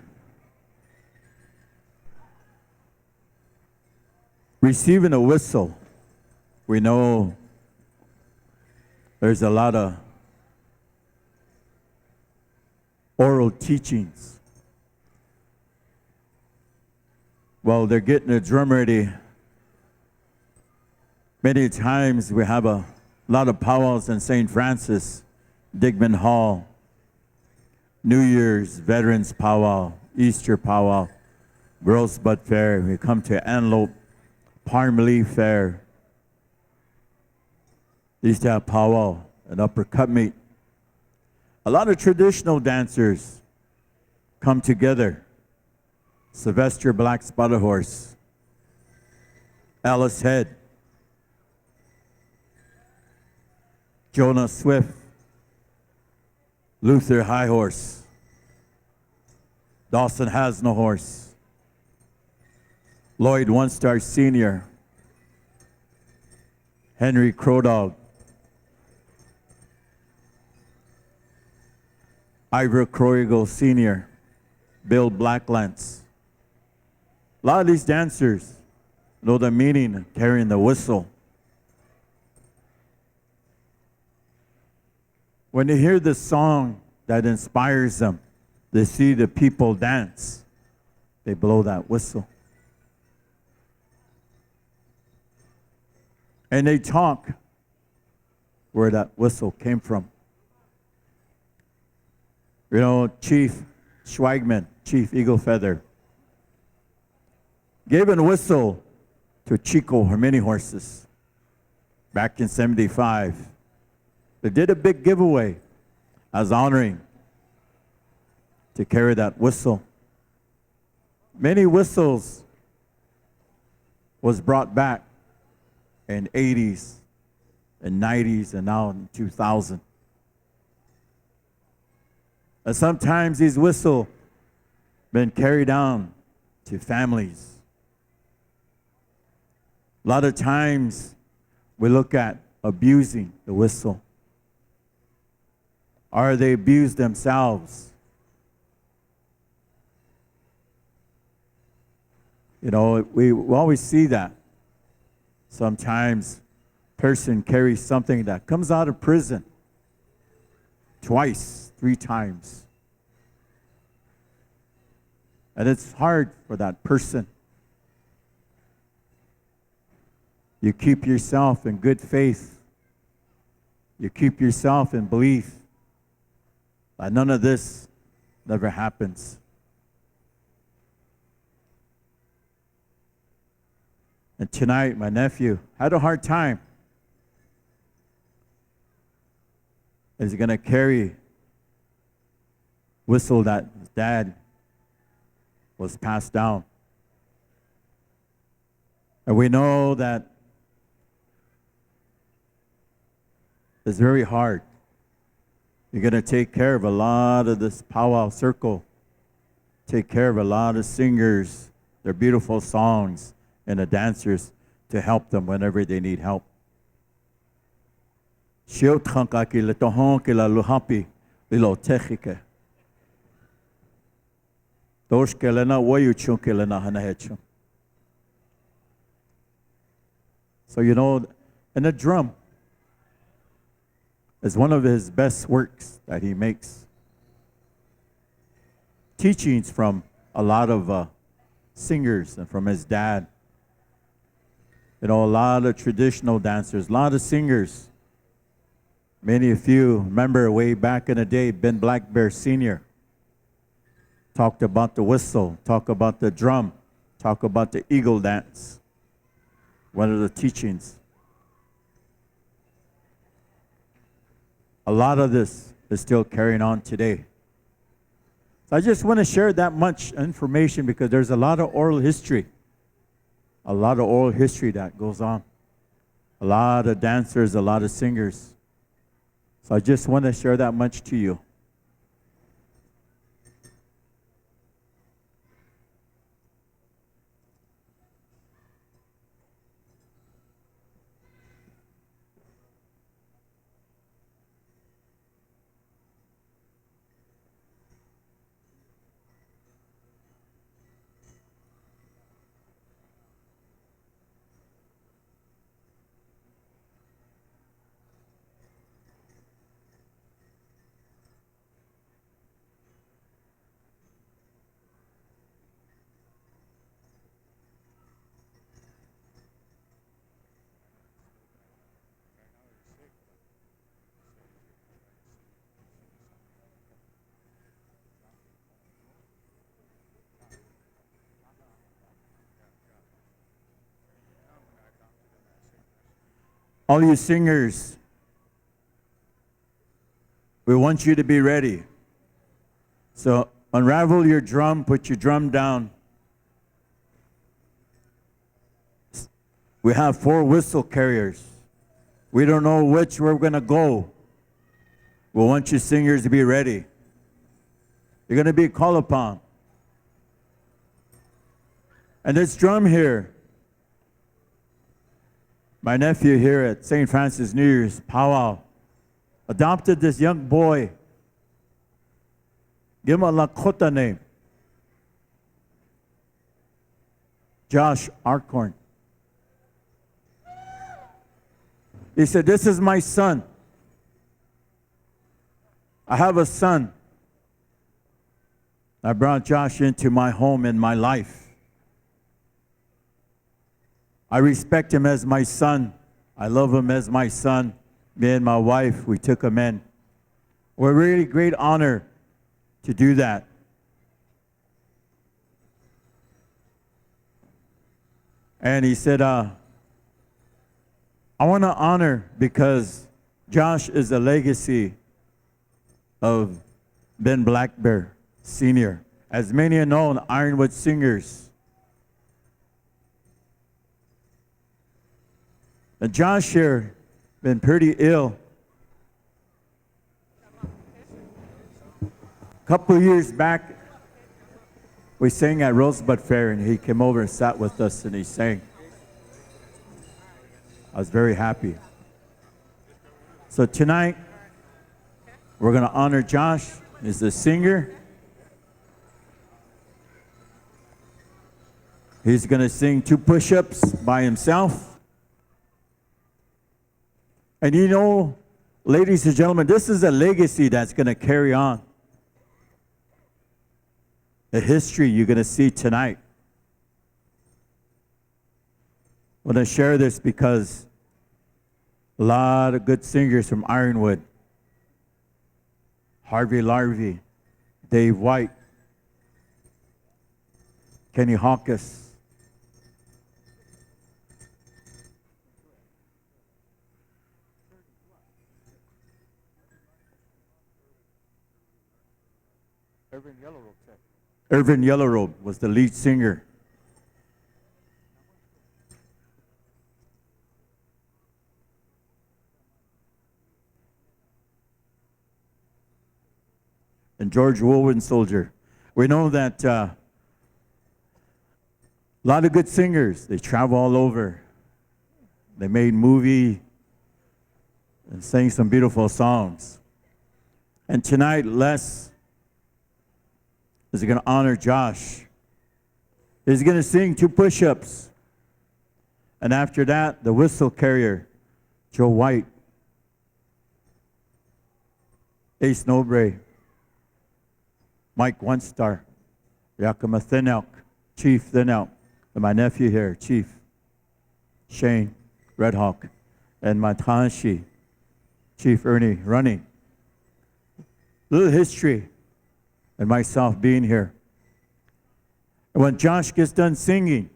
receiving a whistle, we know there's a lot of oral teachings. While they're getting the drum ready, many times we have a lot of powwows in St. Francis, Digman Hall, New Year's, Veterans Powwow, Easter Powwow, Rosebud Fair. We come to Antelope, Palm Leaf Fair. They used to have powwow and uppercut meet. A lot of traditional dancers come together. Sylvester Black Spotted Horse, Alice Head, Jonah Swift, Luther High Horse, Dawson Has No Horse, Lloyd One Star Sr., Henry Crowdog, Ivor Croigle Sr., Bill Blacklance. A lot of these dancers know the meaning of carrying the whistle. When they hear the song that inspires them, they see the people dance, they blow that whistle. And they talk where that whistle came from. You know, Chief Schweigman, Chief Eagle Feather, gave a whistle to Chico Hermini horses back in '75. They did a big giveaway as honoring to carry that whistle. Many whistles was brought back in '80s and '90s and now in 2000. And sometimes these whistles been carried down to families. A lot of times we look at abusing the whistle. Or they abuse themselves. You know, we always see that. Sometimes a person carries something that comes out of prison twice, 3 times. And it's hard for that person. You keep yourself in good faith. You keep yourself in belief that none of this never happens. And tonight, my nephew had a hard time. He's going to carry whistle that his dad was passed down. And we know that it's very hard. You're going to take care of a lot of this powwow circle, take care of a lot of singers, their beautiful songs, and the dancers to help them whenever they need help. So you know, and the drum is one of his best works that he makes. Teachings from a lot of singers and from his dad. You know, a lot of traditional dancers, a lot of singers. Many of you remember way back in the day, Ben Black Bear Sr. talked about the whistle, talked about the drum, talked about the eagle dance. One of the teachings. A lot of this is still carrying on today. So I just want to share that much information because there's a lot of oral history. A lot of oral history that goes on. A lot of dancers, a lot of singers. So I just want to share that much to you. All you singers, we want you to be ready. So unravel your drum, put your drum down. We have 4 whistle carriers. We don't know which we're going to go. We want you singers to be ready. You're going to be called upon. And this drum here, my nephew here at St. Francis New Year's powwow adopted this young boy. Give him a Lakota name. Josh Arcorn. He said, "This is my son. I have a son. I brought Josh into my home and my life. I respect him as my son. I love him as my son. Me and my wife, we took him in. We're really great honor to do that." And he said, I want to honor because Josh is a legacy of Ben Blackbear Sr. As many know, Ironwood Singers. And Josh here been pretty ill. A couple years back, we sang at Rosebud Fair, and he came over and sat with us, and he sang. I was very happy. So tonight, we're going to honor Josh. He's the singer. He's going to sing 2 push-ups by himself. And you know, ladies and gentlemen, this is a legacy that's going to carry on. The history you're going to see tonight. I want to share this because a lot of good singers from Ironwood, Harvey Larvey, Dave White, Kenny Hawkins, Irvin Yellowrobe was the lead singer. And George Woolman Soldier. We know that a lot of good singers, they travel all over. They made movie and sang some beautiful songs. And tonight, Les is going to honor Josh. He's going to sing 2 push-ups. And after that, the whistle carrier, Joe White, Ace Nobre, Mike One Star, Yakima Thin Elk, Chief Thin Elk, and my nephew here, Chief Shane Red Hawk, and my Tanshi, Chief Ernie Running. Little history, and myself being here. And when Josh gets done singing,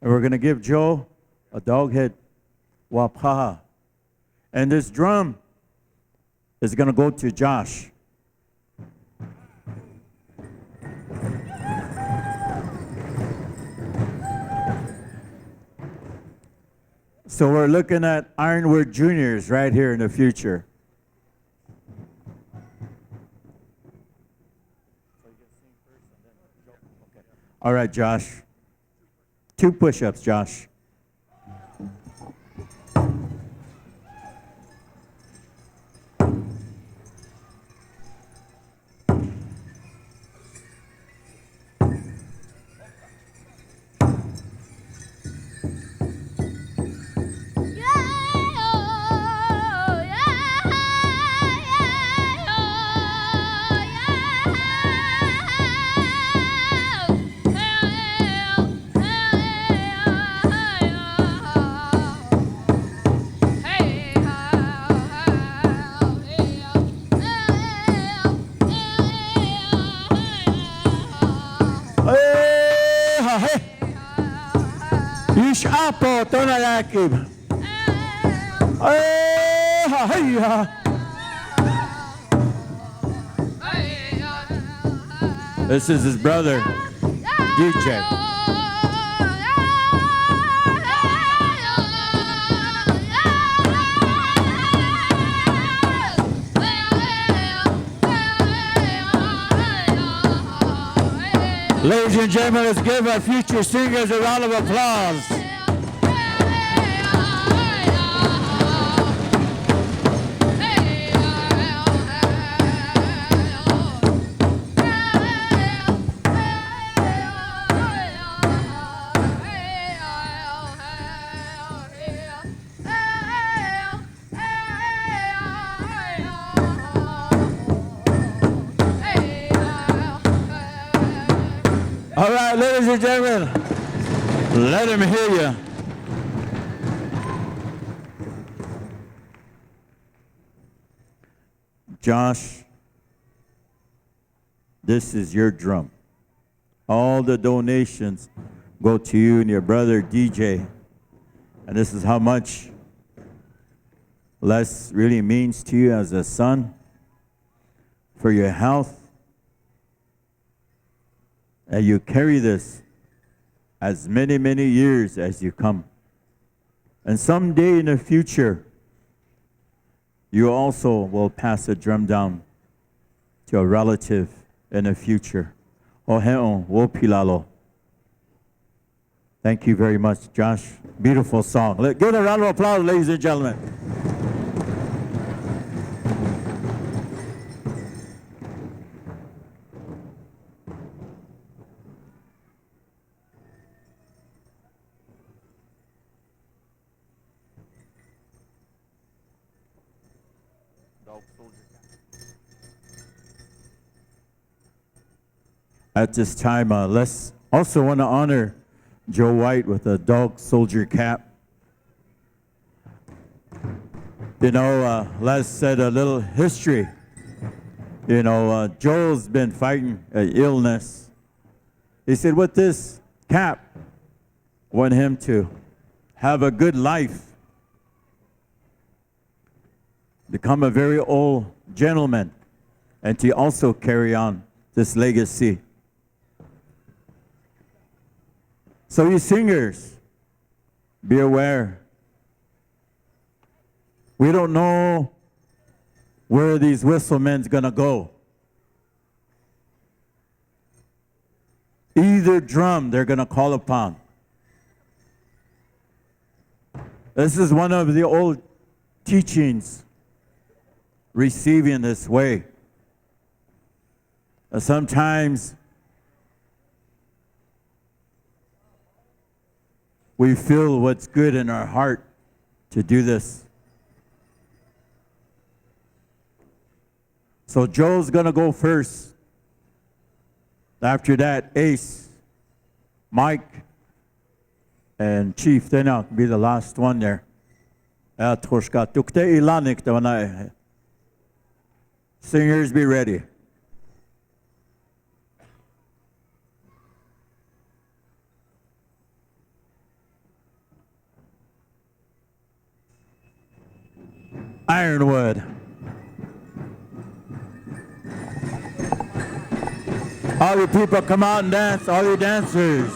and we're going to give Joe a dog head wapaha. And this drum is going to go to Josh. So we're looking at Ironwood Juniors right here in the future. All right, Josh. 2 push-ups, Josh. Apo Tonalakib. This is his brother, DJ. Ladies and gentlemen, let's give our future singers a round of applause. All right, ladies and gentlemen, let him hear you. Josh, this is your drum. All the donations go to you and your brother DJ. And this is how much Les really means to you as a son, for your health. And you carry this as many, many years as you come. And someday in the future, you also will pass a drum down to a relative in the future. Oheon wopilalo. Thank you very much, Josh. Beautiful song. Give it a round of applause, ladies and gentlemen. At this time, let's also want to honor Joe White with a dog soldier cap. You know, Les said a little history. You know, Joel's been fighting an illness. He said with this cap, I want him to have a good life, become a very old gentleman, and to also carry on this legacy. So you singers, be aware. We don't know where these whistlemen's gonna go. Either drum they're gonna call upon. This is one of the old teachings receiving this way. Sometimes we feel what's good in our heart to do this. So Joe's gonna go first. After that, Ace, Mike, and Chief, then I'll be the last one there. Singers, be ready. Ironwood. All you people come out and dance, all you dancers.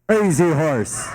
Crazy horse.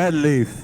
Red leaf.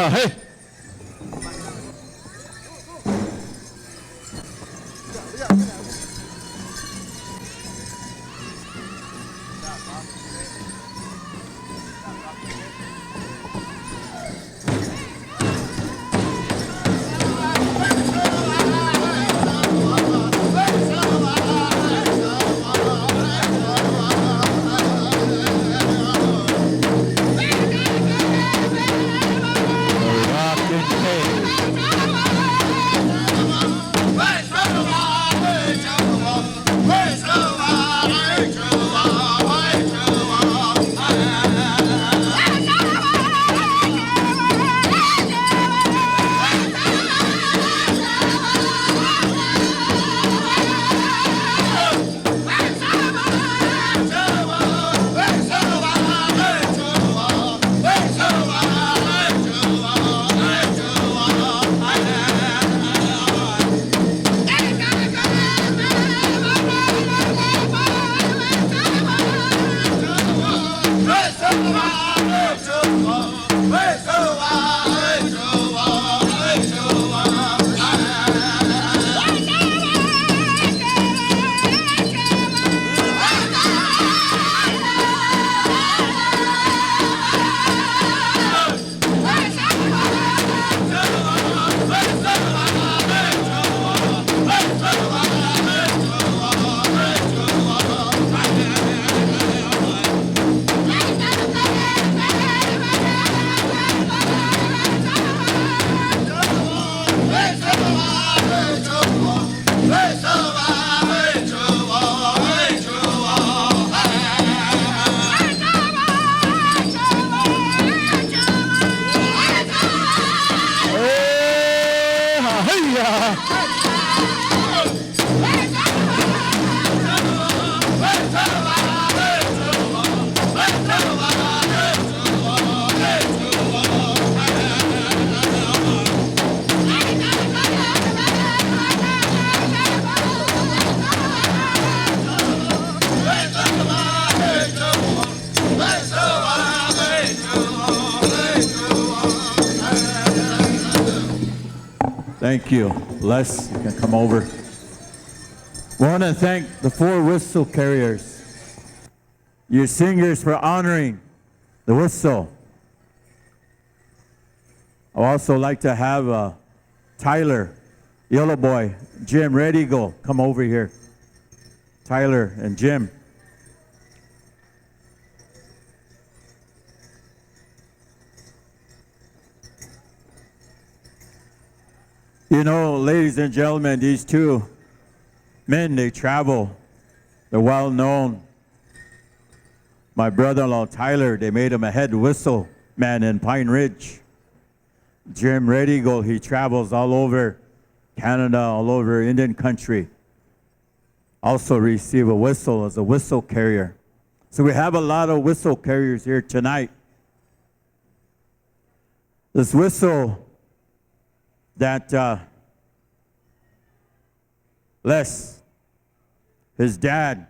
hey. Thank you. Les, you can come over. We want to thank the 4 whistle carriers, your singers, for honoring the whistle. I'd also like to have Tyler, Yellow Boy, Jim, Ready Go, come over here. Tyler and Jim. You know, ladies and gentlemen, these 2 men, they travel. They're well known. My brother-in-law, Tyler, they made him a head whistle man in Pine Ridge. Jim Redigo, he travels all over Canada, all over Indian country. Also receive a whistle as a whistle carrier. So we have a lot of whistle carriers here tonight. This whistle that Les, his dad,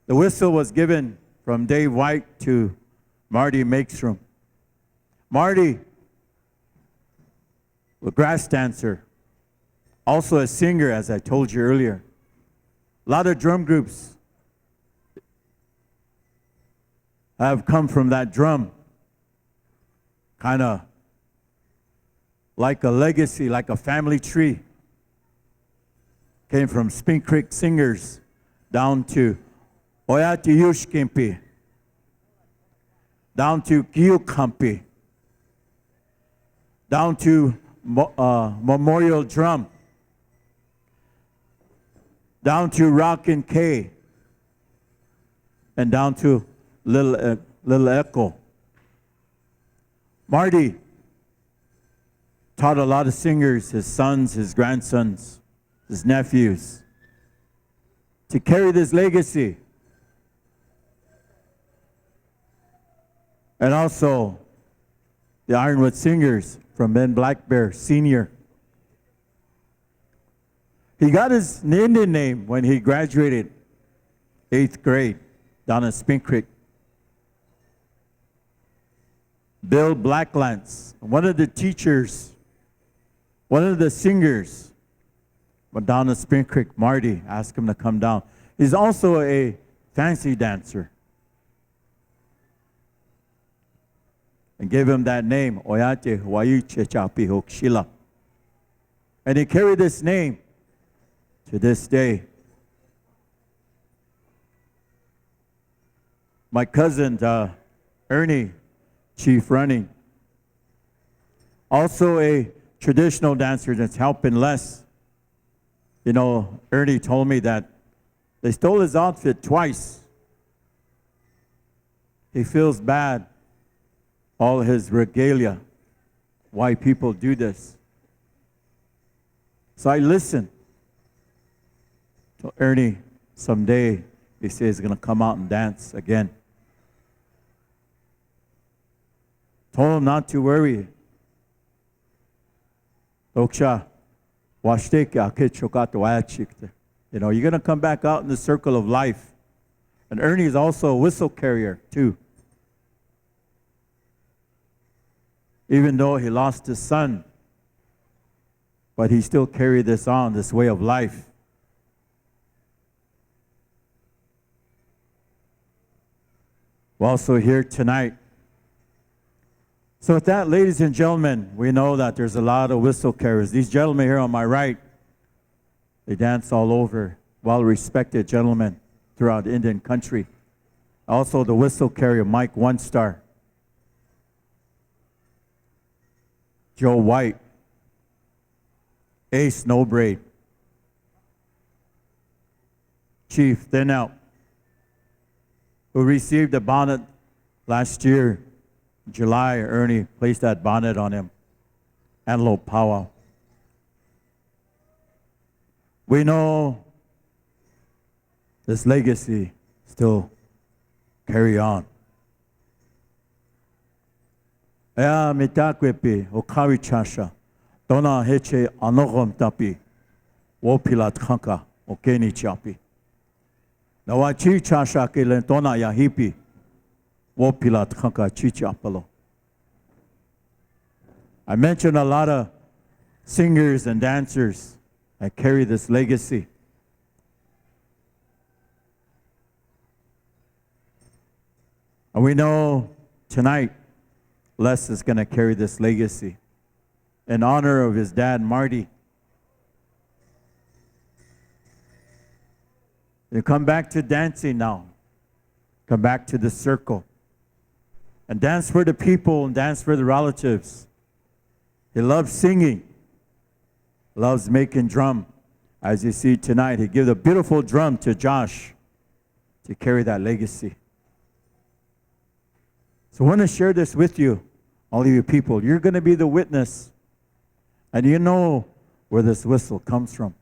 the whistle was given from Dave White to Marty Makestrom. Marty, a grass dancer, also a singer, as I told you earlier. A lot of drum groups have come from that drum, kind of like a legacy, like a family tree. Came from Spring Creek Singers down to Oyati Yushkimpi, down to Giyukampi, down to Memorial Drum, down to Rockin' K, and down to Little Echo. Marty taught a lot of singers, his sons, his grandsons, his nephews, to carry this legacy. And also the Ironwood Singers from Ben Black Bear Sr. He got his Indian name when he graduated 8th grade down in Spring Creek. Bill Blacklands, one of the teachers, one of the singers, went down to Spring Creek. Marty asked him to come down. He's also a fancy dancer. And gave him that name, Oyate Wayiche Chapi Hokshila. And he carried this name to this day. My cousin, Ernie, Chief Running, also a traditional dancer that's helping Les. You know, Ernie told me that they stole his outfit twice. He feels bad, all his regalia, why people do this. So I listened to Ernie. Someday, he says he's going to come out and dance again. Told him not to worry. You know, you're going to come back out in the circle of life. And Ernie is also a whistle carrier, too. Even though he lost his son, but he still carried this on, this way of life. We're also here tonight. So with that, ladies and gentlemen, we know that there's a lot of whistle carriers. These gentlemen here on my right, they dance all over, well-respected gentlemen throughout Indian country. Also the whistle carrier, Mike One Star. Joe White, Ace Snowbraid, Chief Thin Out, who received a bonnet last year, July. Ernie placed that bonnet on him. Antelope Powwow. We know this legacy still carry on. Ea mitakwepi okawi chasha dona heche anogom tapi wopilat khanka okeni chapi nawachi chasha ke lentona yahipi wopilat khanka chichapalo. I mentioned a lot of singers and dancers that carry this legacy. And we know tonight Les is going to carry this legacy in honor of his dad, Marty. You come back to dancing now. Come back to the circle. And dance for the people and dance for the relatives. He loves singing. Loves making drum. As you see tonight, he gave a beautiful drum to Josh to carry that legacy. So I want to share this with you, all of you people. You're going to be the witness. And you know where this whistle comes from.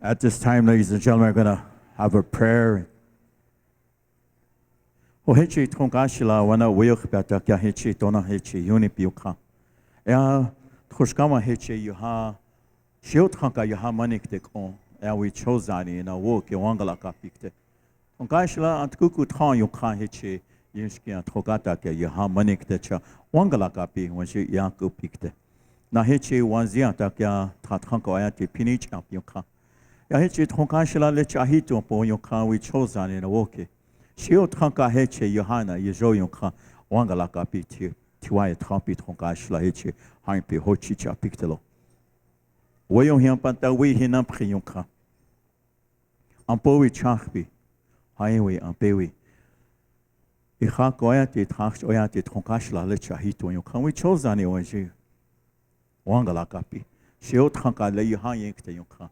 At this time, ladies and gentlemen, we're going to have a prayer. Hechi tongashila wana wiyok bata kya hechi tona hechi yuni piuka. Ya tkoshkama hechi yuha shiot khanka yuha manik tekon. Ya we chose ani na wo ke wangala ka pikte. Tongashila antkuku thon yuka hechi yinski antokata ke yuha manik techa wangala ka pi wanshi yaku pikte. Na hechi wanzia ta kya thathanko ayati pinich apiuka. Ya hechi tongashila lecha hito po yuka we chose ani na wo ke. Shio tranka heche Johanna yejo yonka wangala kapi tiwa trampi tronka shla heche haimpe hochicha piktelo. Wayon hian panta we hinam priyonka. Ampo we chachpi hainwe ampewe. Iha koyate tranch oyate tronka shla lecha hito yonka we chozani onje wangala kapi. Shio tranka le yohan yenkte yonka.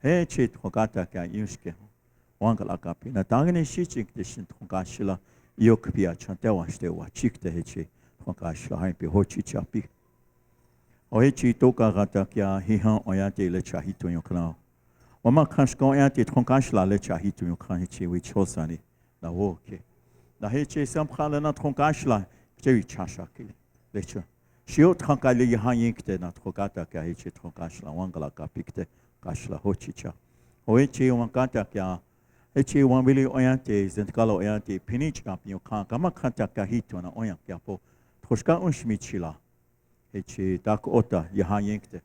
Heche tronkata ka yushke. Wangala kapi na tangene shichik deshin tongashila yokpia chantewa stewa chikte heche tongashila haimpe hochi chapi o hechi toka gata kya hihan oyate le chahito yokna Wama kanshko yanti tronkashla lecha hitu yukanhichi wichosani. Na woke. Na heche samkhala na tronkashla chewi chashaki lecha. Shio tronkali yahayinkte na trokata ka heche tronkashla wangala kapikte kashla hochicha. Oeche wankata kya heche wambili oyante zentkalo oyante pinich kapyo kan kama kanta ka hitu na oyank yapo. Troshka unshmichila. Heche tak ota yahayinkte.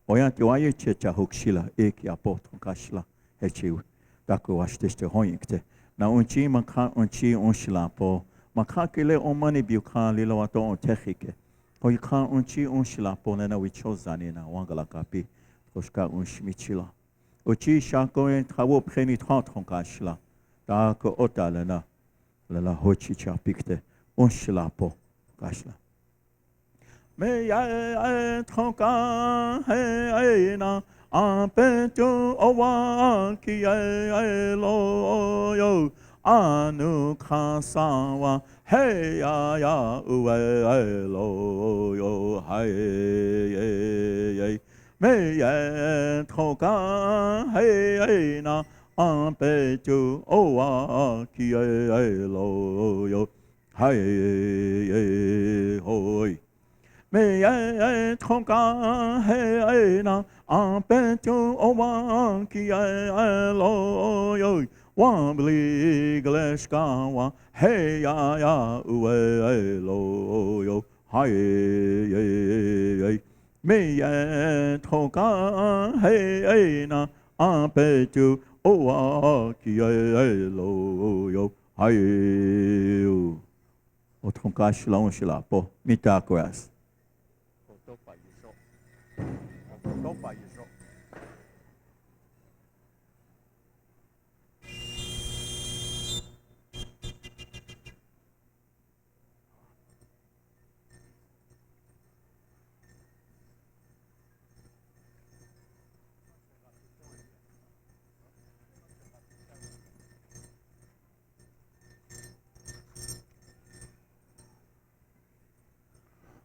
Oyante waye checha hokshila eki apot kashla hechi dako washteste hoyinkte na unchi manka unchi unshila po manka kile omani biukan lila wato on techike hoykan unchi unshila po na wichozani na wangala kapi koshka unshmichila uchi shako en trawo preni 30 kashla dako otala na la hochi chapikte unshila po kashla me ya tronka he na apetu owa ki lo yo anu kasawa he ya uwe lo yo hai me ya tronka he na apetu owa ki lo yo hai hoi me ye tronka he na apetu owa ki lo yo wambli gleshka wa he ya uwe lo yo hai me ye tronka he na apetu owa ki lo yo hai o tronka shla shla po mita kras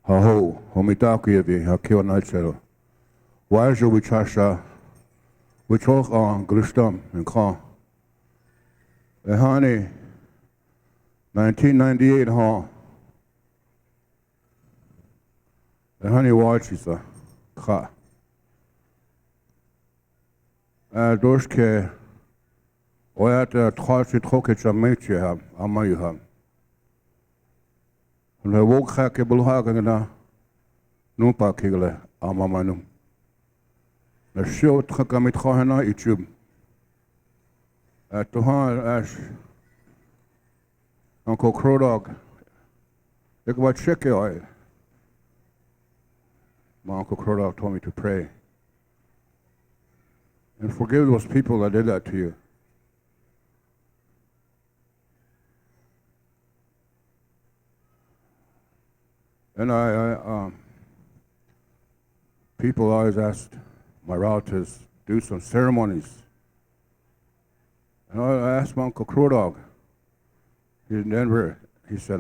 Haho, homitakuyevi, hakio naichero. Wajo wichasha, wichoch on glustam and khan. Ehani, 1998 ha. Ehani wachisa, kha. Doshke, oyata trashi troke chameche ham, amayu ham. Le wokha ke bulhagana, nupa kigale, amamanum. Le show trakamit khana YouTube. Tohan ash Uncle Crodog. Look what check it. My Uncle Crodog told me to pray. And forgive those people that did that to you. And people always asked my relatives do some ceremonies. And I asked my Uncle Crodog. He's in Denver. He said,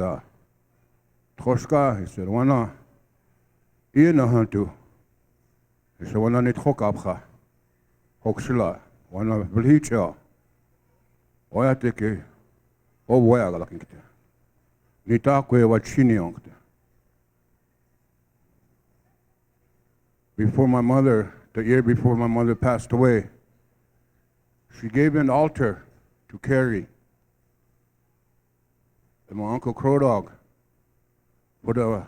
Troshka, he said, wana, ina hantu. He said, wana nitrokapcha. Hokshila, wana vlhicha. Oyateke, o voyagalakinkte. Nitakwe wachini onkte. Before my mother, the year before my mother passed away, she gave an altar to carry. And my Uncle Crodog put a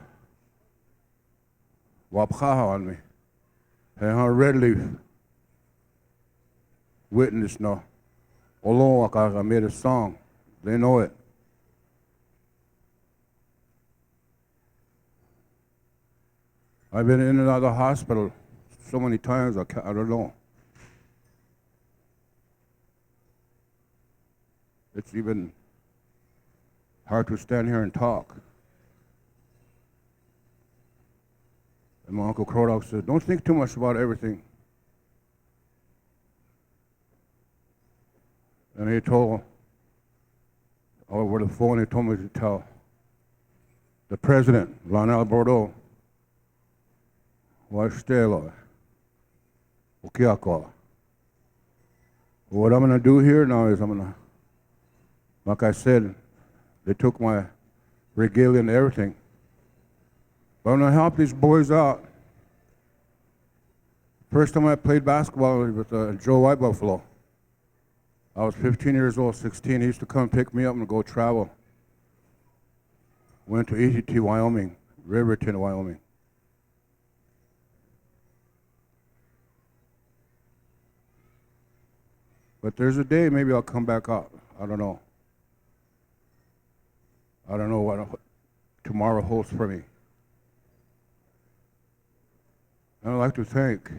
wapchaha on me. And I readily witnessed no. Although I made a song, they know it. I've been in and out of the hospital so many times, I don't know. It's even hard to stand here and talk. And my Uncle Crodog said, don't think too much about everything. And he told, over the phone, he told me to tell the president, Lionel Bordeaux, Wastelo, Ukiako. What I'm going to do here now is like I said, they took my regalia and everything. But I'm going to help these boys out. First time I played basketball was with Joe White Buffalo. I was 15 years old, 16. He used to come pick me up and go travel. Went to ETT, Wyoming, Riverton, Wyoming. But there's a day maybe I'll come back out. I don't know. I don't know what tomorrow holds for me. I'd like to thank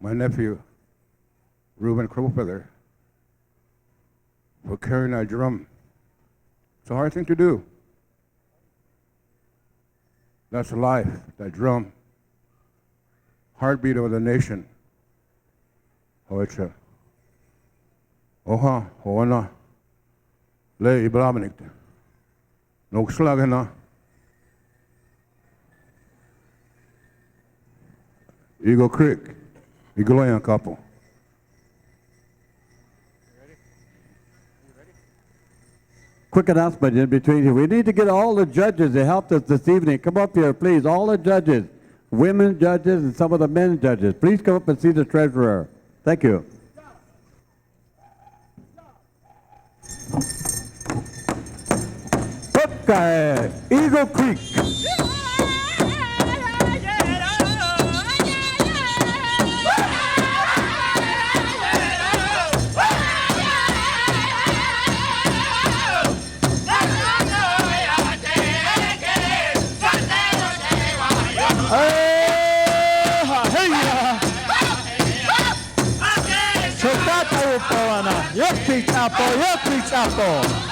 my nephew, Reuben Crowfeather, for carrying that drum. It's a hard thing to do. That's life, that drum. Heartbeat of the nation. Ocha. Oha, Oana. Le Ibrahimik. Noxlagana. Eagle Creek. Eagle couple. Quick announcement in between here. We need to get all the judges that helped us this evening. Come up here, please. All the judges, women judges and some of the men judges. Please come up and see the treasurer. Thank you. Okay, Eagle Creek. Yopi chapo.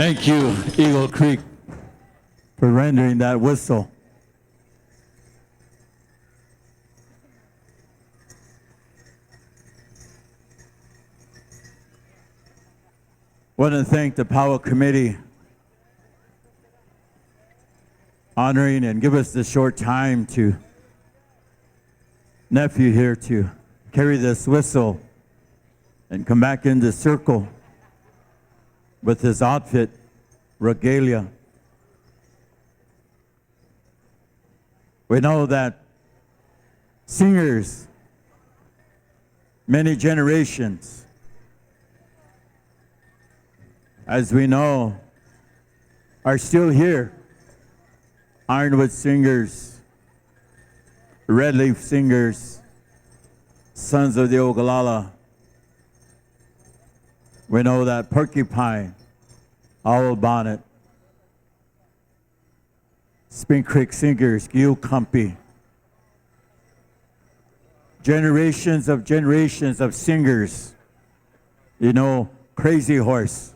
Thank you, Eagle Creek, for rendering that whistle. Want to thank the Powell Committee honoring and give us this short time to nephew here to carry this whistle and come back in the circle with his outfit, regalia. We know that singers, many generations, as we know, are still here. Ironwood singers, red leaf singers, sons of the Ogallala. We know that porcupine, owl bonnet, Spring Creek singers, Gil Cumpy. Generations of singers. You know, Crazy Horse.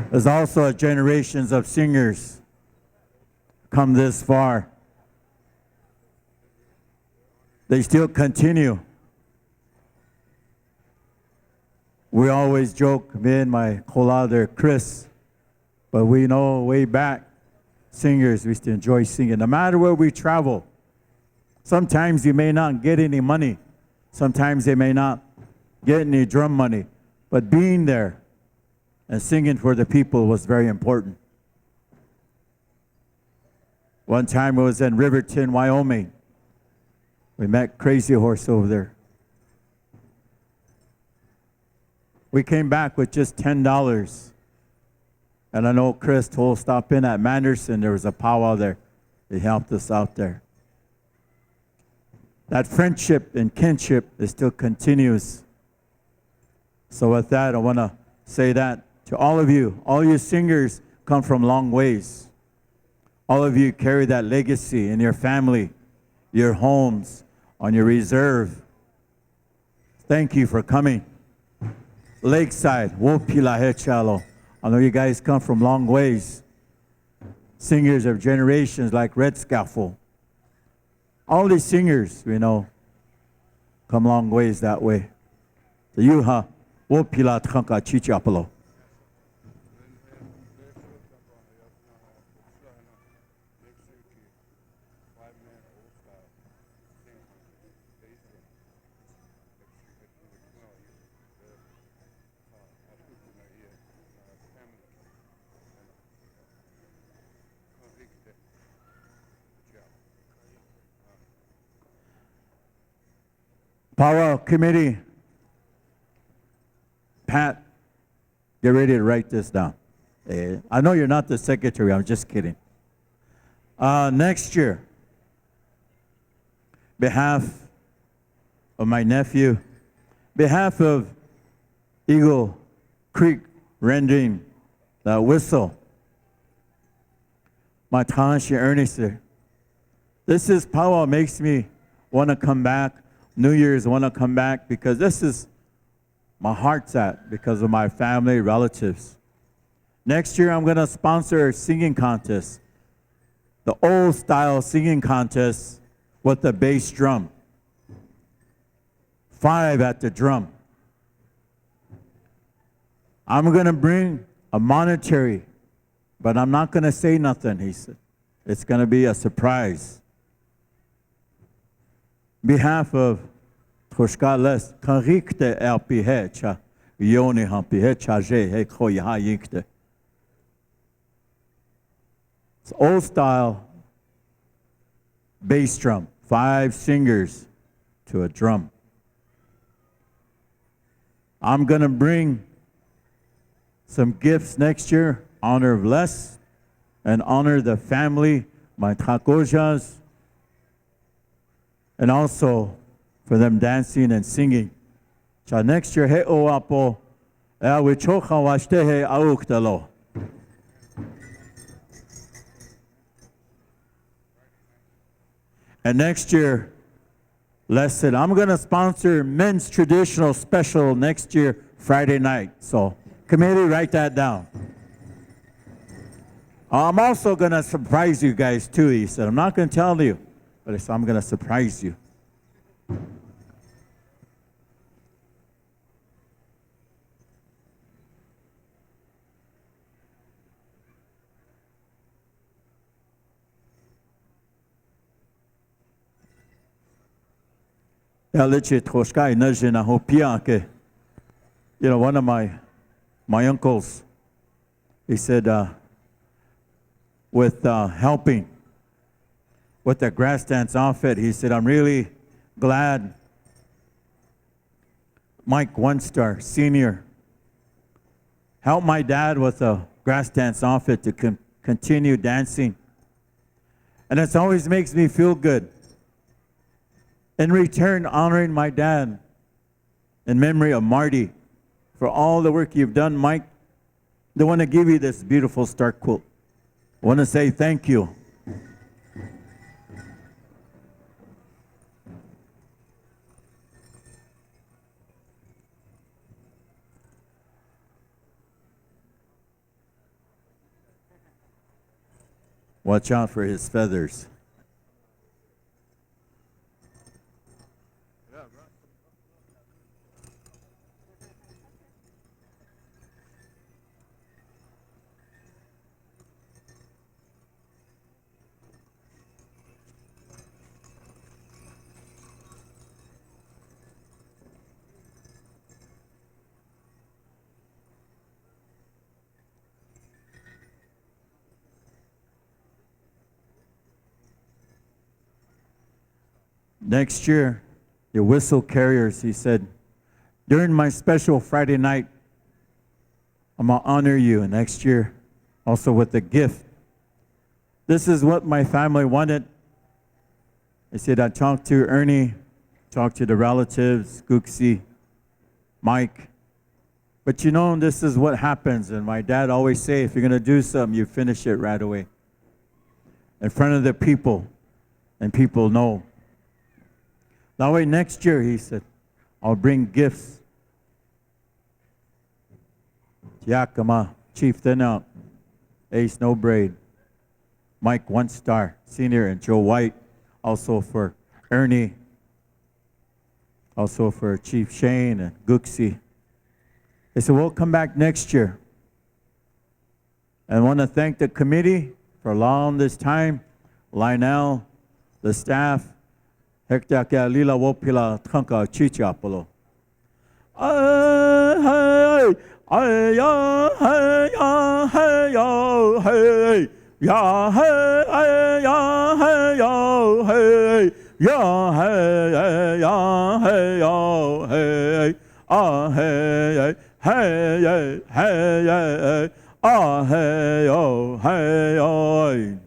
There's also generations of singers come this far. They still continue. We always joke, me and my co-author Chris, but we know way back, singers, we still enjoy singing. No matter where we travel, sometimes you may not get any money. Sometimes they may not get any drum money. But being there and singing for the people was very important. One time I was in Riverton, Wyoming. We met Crazy Horse over there. We came back with just $10. And I know Chris told stop in at Manderson. There was a powwow there. He helped us out there. That friendship and kinship, it still continues. So with that, I want to say that to all of you. All you singers come from long ways. All of you carry that legacy in your family, your homes, on your reserve. Thank you for coming. Lakeside, Wopila Hechalo. I know you guys come from long ways. Singers of generations like Red Scaffold. All these singers, we know, come long ways that way. The Yuha, Wopila Tkanka Chichapalo. Power Committee, Pat, get ready to write this down. I know you're not the secretary, I'm just kidding. Next year, behalf of my nephew, behalf of Eagle Creek rendering the whistle, my Tanshi Ernest, this is power makes me want to come back. New Year's, I want to come back because this is my heart's at because of my family, relatives. Next year, I'm going to sponsor a singing contest, the old style singing contest with the bass drum. 5 at the drum. I'm going to bring a monetary, but I'm not going to say nothing, he said. It's going to be a surprise. Behalf of Toshkales, Kanrikte Elpihecha, Yoni Hampihecha, Hekoya Yinkte. It's old style bass drum, 5 singers to a drum. I'm going to bring some gifts next year, honor of Les, and honor the family, my Takojas, and also for them dancing and singing. Next year, he o apo, we chocha washtehe auktalo. And next year, Les said, I'm going to sponsor men's traditional special next year, Friday night. So, committee, write that down. I'm also going to surprise you guys too, he said. I'm not going to tell you. But I'm going to surprise you. You know, one of my uncles, he said, with helping with the grass dance outfit, he said, I'm really glad Mike One Star Sr. helped my dad with a grass dance outfit to continue dancing. And it always makes me feel good. In return, honoring my dad in memory of Marty for all the work you've done, Mike. I want to give you this beautiful star quilt. I want to say thank you. Watch out for his feathers. Next year, your whistle carriers, he said, during my special Friday night, I'm going to honor you next year, also with a gift. This is what my family wanted. I said, I talked to Ernie, talked to the relatives, Gooksy, Mike. But you know, this is what happens. And my dad always say, if you're going to do something, you finish it right away. In front of the people, and people know. That way next year, he said, I'll bring gifts. Yakima, Chief Thin Out, Ace No Braid, Mike One Star Sr. and Joe White, also for Ernie, also for Chief Shane and Gooksy. They said, we'll come back next year. And I want to thank the committee for allowing this time, Lionel, the staff, Hector Lila Wopila Tranka Chichapolo. Hey, hey, ya, hey, ya, hey, ya, hey, ya, hey, ya, hey, ya, hey, ya, hey, ya, hey, ya, hey, ah, hey, hey, hey, hey, ah, hey, oh, hey, oh.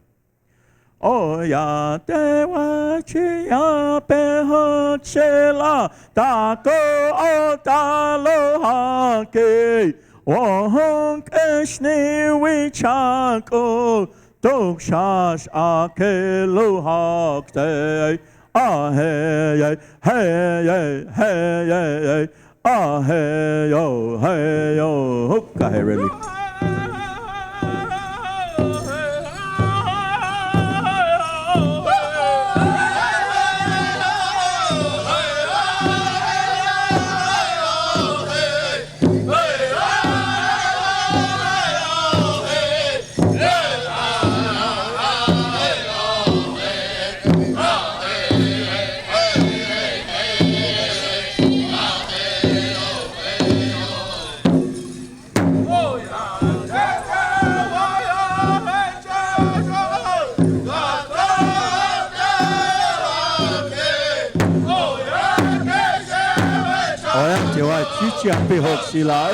Oh ya te wa chi ya pe ho che la ta ko o ta lo ha ke wo hong ke shni wi cha ko tok shash a ke lo ha te ah hey hey hey hey ah hey yo hukka hey really. Chichi api hok sila,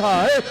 hai.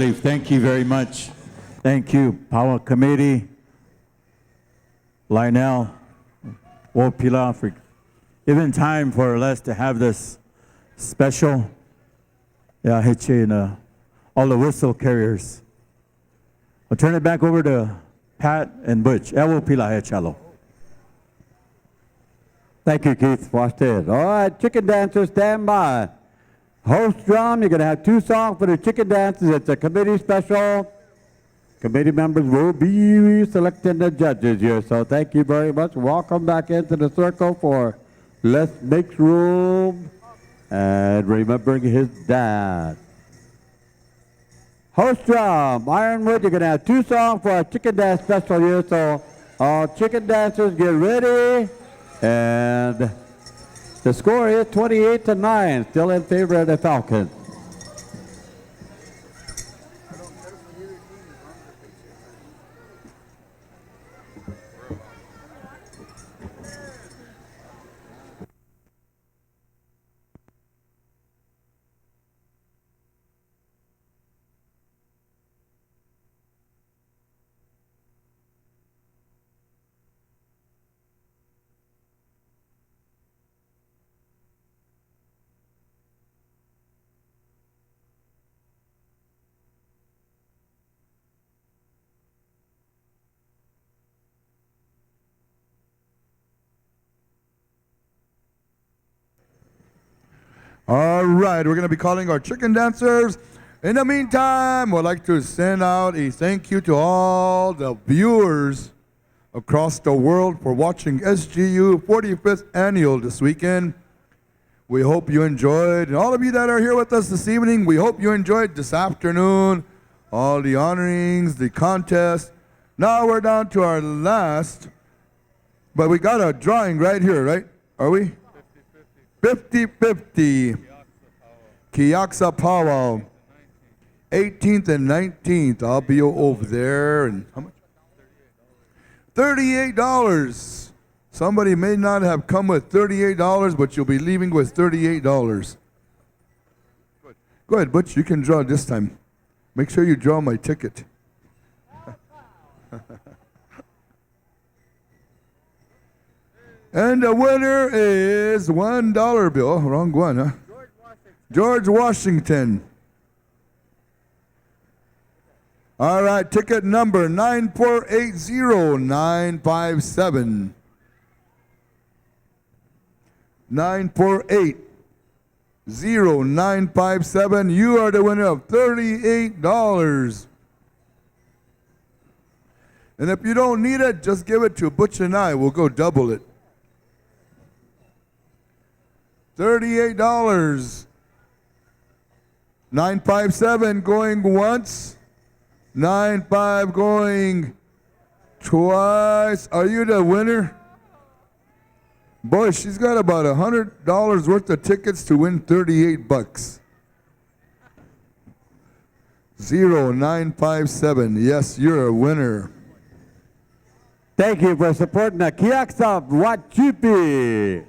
Absolutely. Thank you very much. Thank you, Power Committee, Lionel, Wopila, for giving time for us to have this special. Yeah, hit you in all the whistle carriers. I'll turn it back over to Pat and Butch. Wopila, chalo. Thank you, Keith. Watch it. All right, chicken dancers, stand by. Host drum, you're going to have 2 songs for the chicken dances. It's a committee special. Committee members will be selecting the judges here. So thank you very much. Welcome back into the circle for Let's Make Room. And remembering his dad. Host drum, Ironwood, you're going to have 2 songs for our chicken dance special here. So all chicken dancers, get ready. And the score is 28-9, still in favor of the Falcons. All right, we're going to be calling our chicken dancers. In the meantime, we'd like to send out a thank you to all the viewers across the world for watching SGU 45th Annual this weekend. We hope you enjoyed. And all of you that are here with us this evening, we hope you enjoyed this afternoon, all the honorings, the contest. Now we're down to our last, but we got a drawing right here, right? Are we? 50-50. Kiaksa Powwow. 18th and 19th. I'll be over there. And how much? $38. Somebody may not have come with $38, but you'll be leaving with $38. Go ahead, Butch. You can draw this time. Make sure you draw my ticket. And the winner is $1 bill. Oh, wrong one, huh? George Washington. All right, ticket number 9480957. 9480957. You are the winner of $38. And if you don't need it, just give it to Butch and I. We'll go double it. $38. 957 going once. 95 going twice. Are you the winner? Boy, she's got about $100 worth of tickets to win $38. 0957. Yes, you're a winner. Thank you for supporting the Kiaksa Wacipi.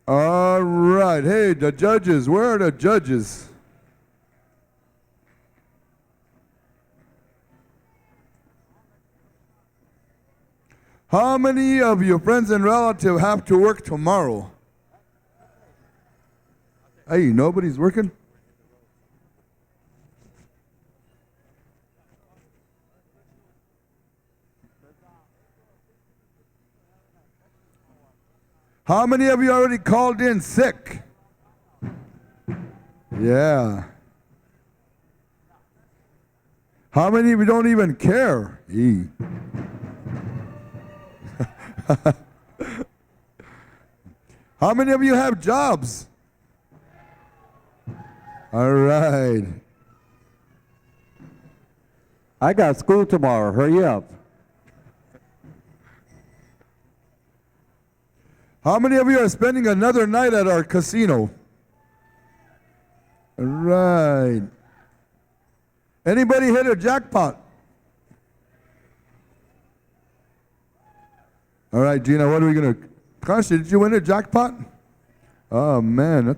All right. Hey, the judges. Where are the judges? How many of your friends and relatives have to work tomorrow? Hey, nobody's working? How many of you already called in sick? Yeah. How many of you don't even care? How many of you have jobs? All right. I got school tomorrow. Hurry up. How many of you are spending another night at our casino? All right. Anybody hit a jackpot? All right, Gina, what are we going to... Kanshi, did you win a jackpot? Oh, man.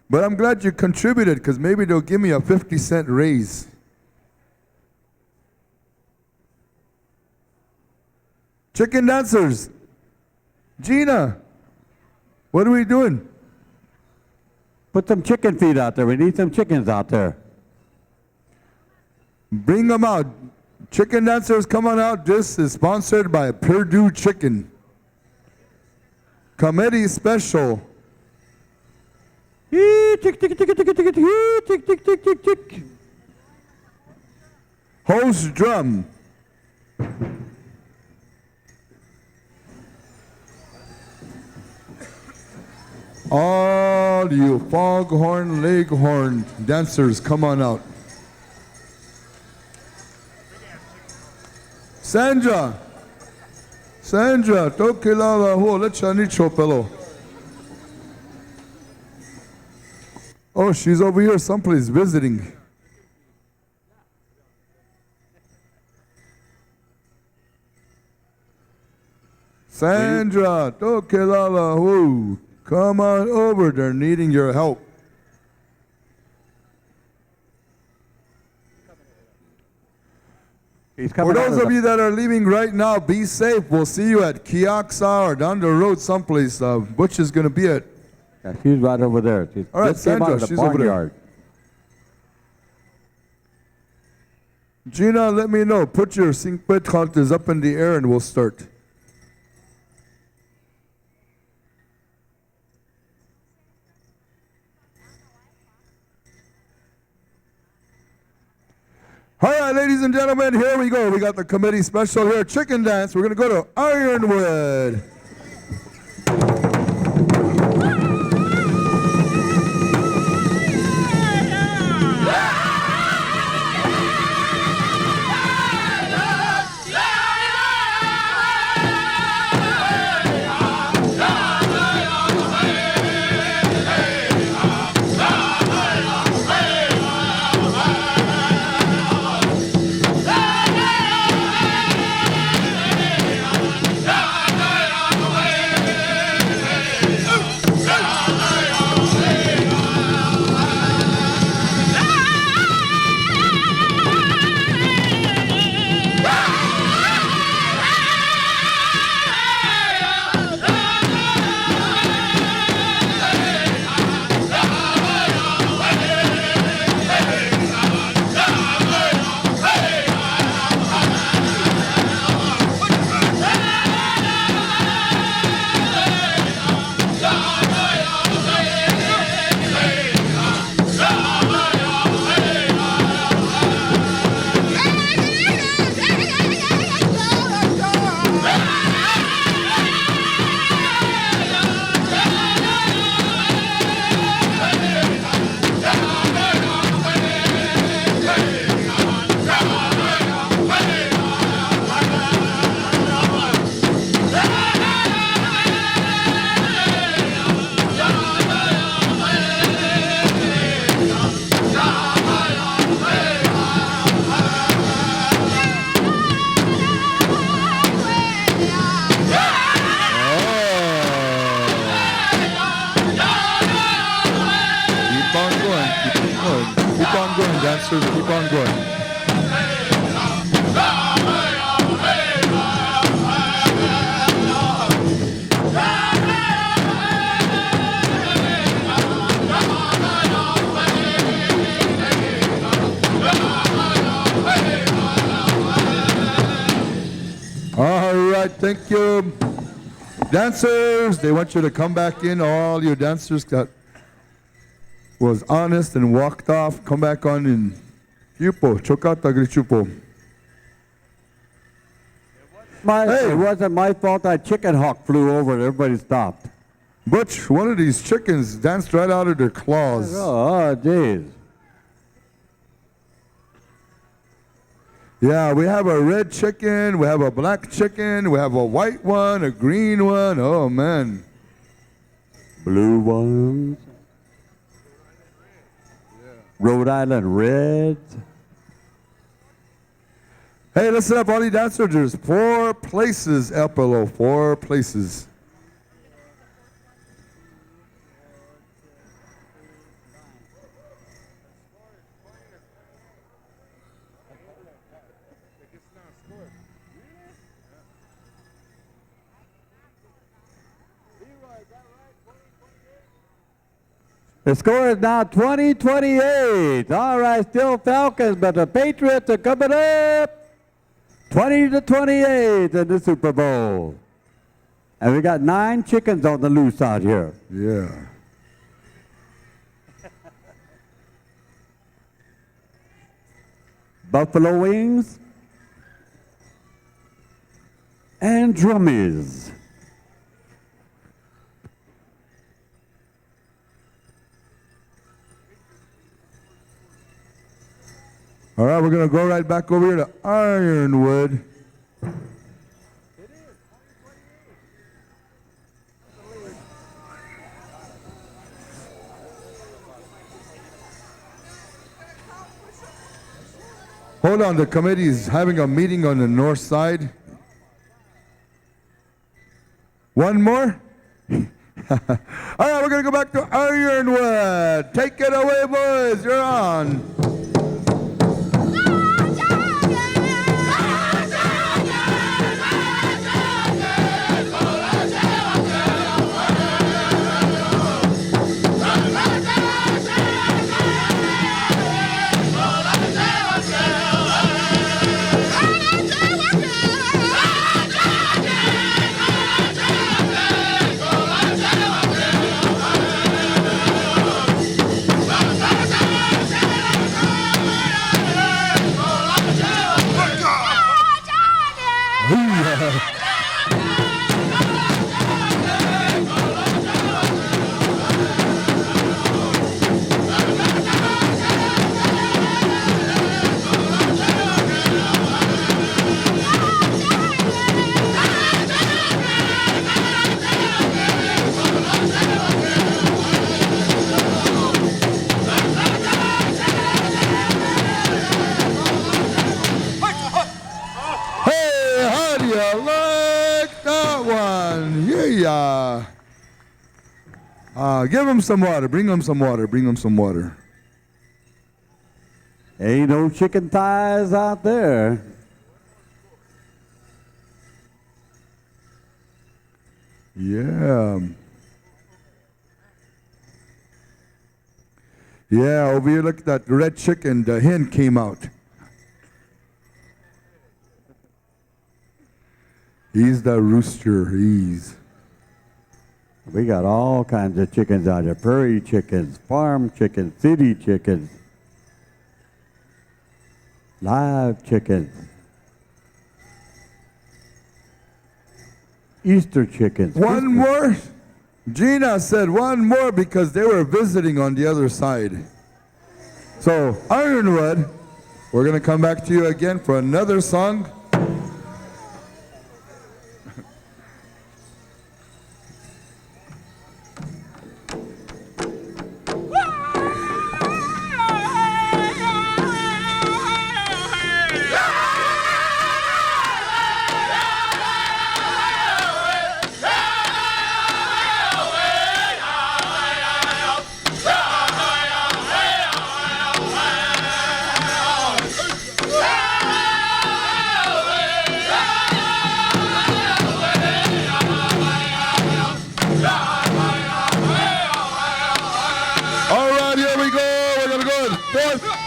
But I'm glad you contributed, because maybe they'll give me a 50-cent raise. Chicken dancers. Gina, what are we doing? Put some chicken feet out there. We need some chickens out there. Bring them out. Chicken dancers, come on out. This is sponsored by Purdue Chicken. Committee special. Host drum. All you foghorn leghorn dancers, come on out. Sandra, tokilala ho lechanicho pelo. Oh, she's over here someplace visiting. Sandra, tokilala ho. Come on over, they're needing your help. For those of you that are leaving right now, be safe. We'll see you at Kiaksa or down the road someplace. Butch is going to be at. Yeah, she's right over there. She's All right, just came out Sandra, of the she's over there. barnyard. Gina, let me know. Put your cinque counters up in the air and we'll start. All right, ladies and gentlemen, here we go. We got the committee special here, chicken dance. We're going to go to Ironwood. Dancers, keep on going. All right, thank you. Dancers, they want you to come back in. All your dancers that was honest and walked off, come back on in Yupo, Chokata Grichupo. It wasn't my fault that chicken hawk flew over and everybody stopped. Butch, one of these chickens danced right out of their claws. Oh, jeez. Yeah, we have a red chicken, we have a black chicken, we have a white one, a green one. Oh, man. Blue ones. Rhode Island Reds. Hey, listen up, all you dancers. There's 4 places up below. 4 places. The score is now 20-28. All right, still Falcons, but the Patriots are coming up 20-28 in the Super Bowl. And we got 9 chickens on the loose out here. Yeah. Buffalo wings and drummies. All right, we're going to go right back over here to Ironwood. Hold on, the committee is having a meeting on the north side. One more? All right, we're going to go back to Ironwood. Take it away, boys. You're on. Give him some water. Bring him some water. Bring him some water. Ain't no chicken thighs out there. Yeah. Yeah, over here, look at that red chicken. The hen came out. He's the rooster. We got all kinds of chickens out there. Prairie chickens, farm chickens, city chickens, live chickens, Easter chickens. One more? Gina said one more because they were visiting on the other side. So, Ironwood, we're going to come back to you again for another song.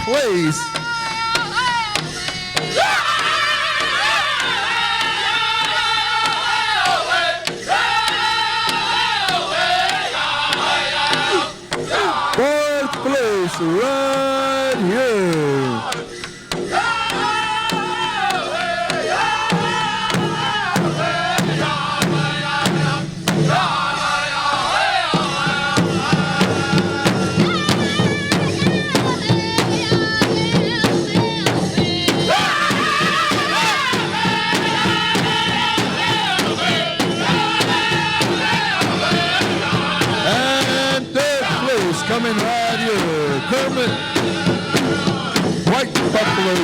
Place. Fourth place right here. Coming right here, Kermit, White Buffalo.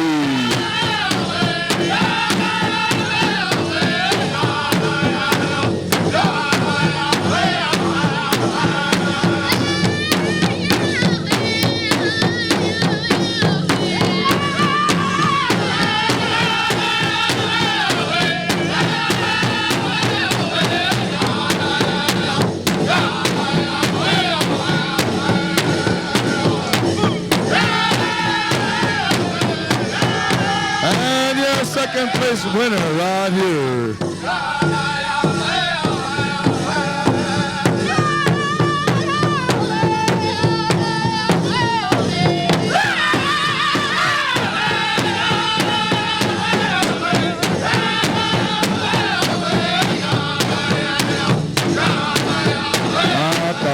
second place winner right here.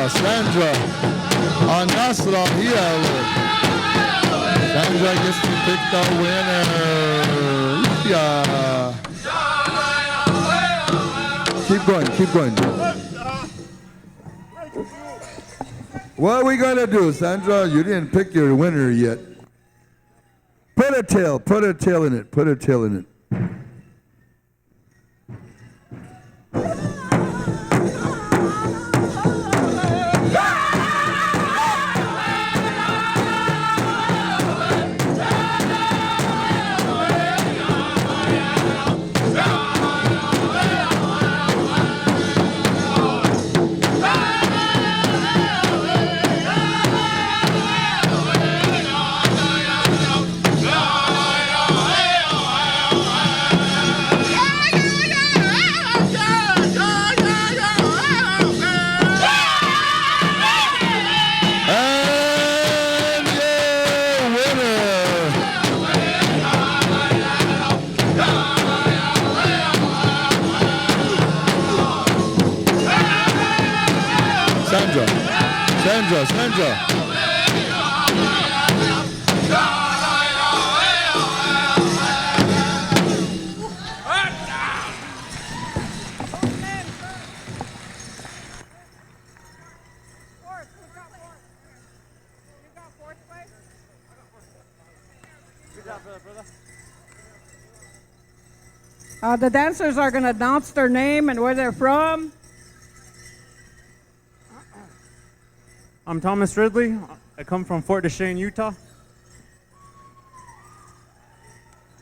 Sandra on Nasra here. Sandra gets to pick the winner. Yeah. Keep going, keep going. What are we gonna do, Sandra? You didn't pick your winner yet. Put a tail in it, put a tail in it. Sandra. The dancers are going to announce their name and where they're from. I'm Thomas Ridley. I come from Fort Duchesne, Utah.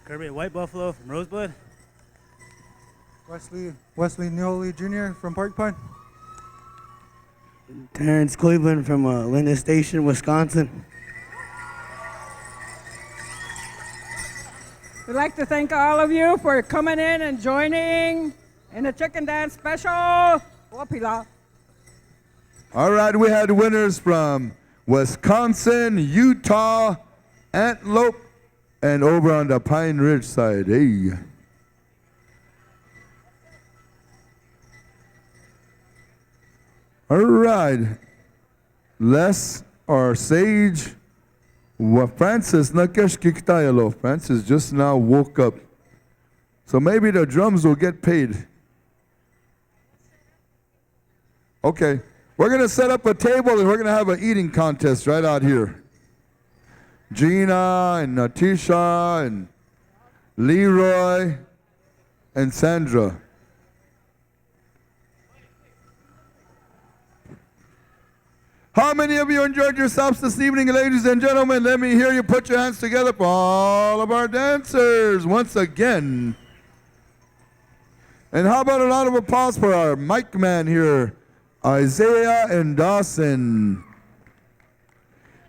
Kirby White Buffalo from Rosebud. Wesley Neoli Jr. from Porcupine. Terrence Cleveland from Linda Station, Wisconsin. We'd like to thank all of you for coming in and joining in the Chicken Dance Special. Wapila. All right, we had winners from Wisconsin, Utah, Antelope, and over on the Pine Ridge side. Hey. All right. Les or Sage. Francis Francis just now woke up. So maybe the drums will get paid. Okay. We're going to set up a table and we're going to have an eating contest right out here. Gina and Natisha and Leroy and Sandra. How many of you enjoyed yourselves this evening, ladies and gentlemen? Let me hear you put your hands together for all of our dancers once again. And how about a round of applause for our mic man here, Isaiah and Dawson.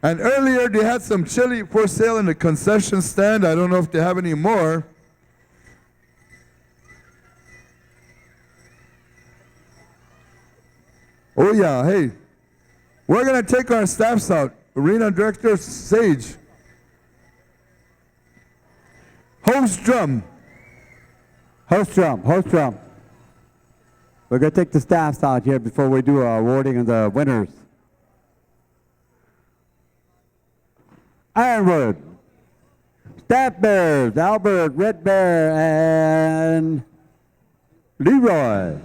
And earlier they had some chili for sale in the concession stand. I don't know if they have any more. Oh yeah, hey. We're going to take our staffs out. Arena Director Sage. Host drum. Host drum. We're going to take the staffs out here before we do our awarding of the winners. Ironwood. Staff bearers, Albert, Red Bear, and Leroy.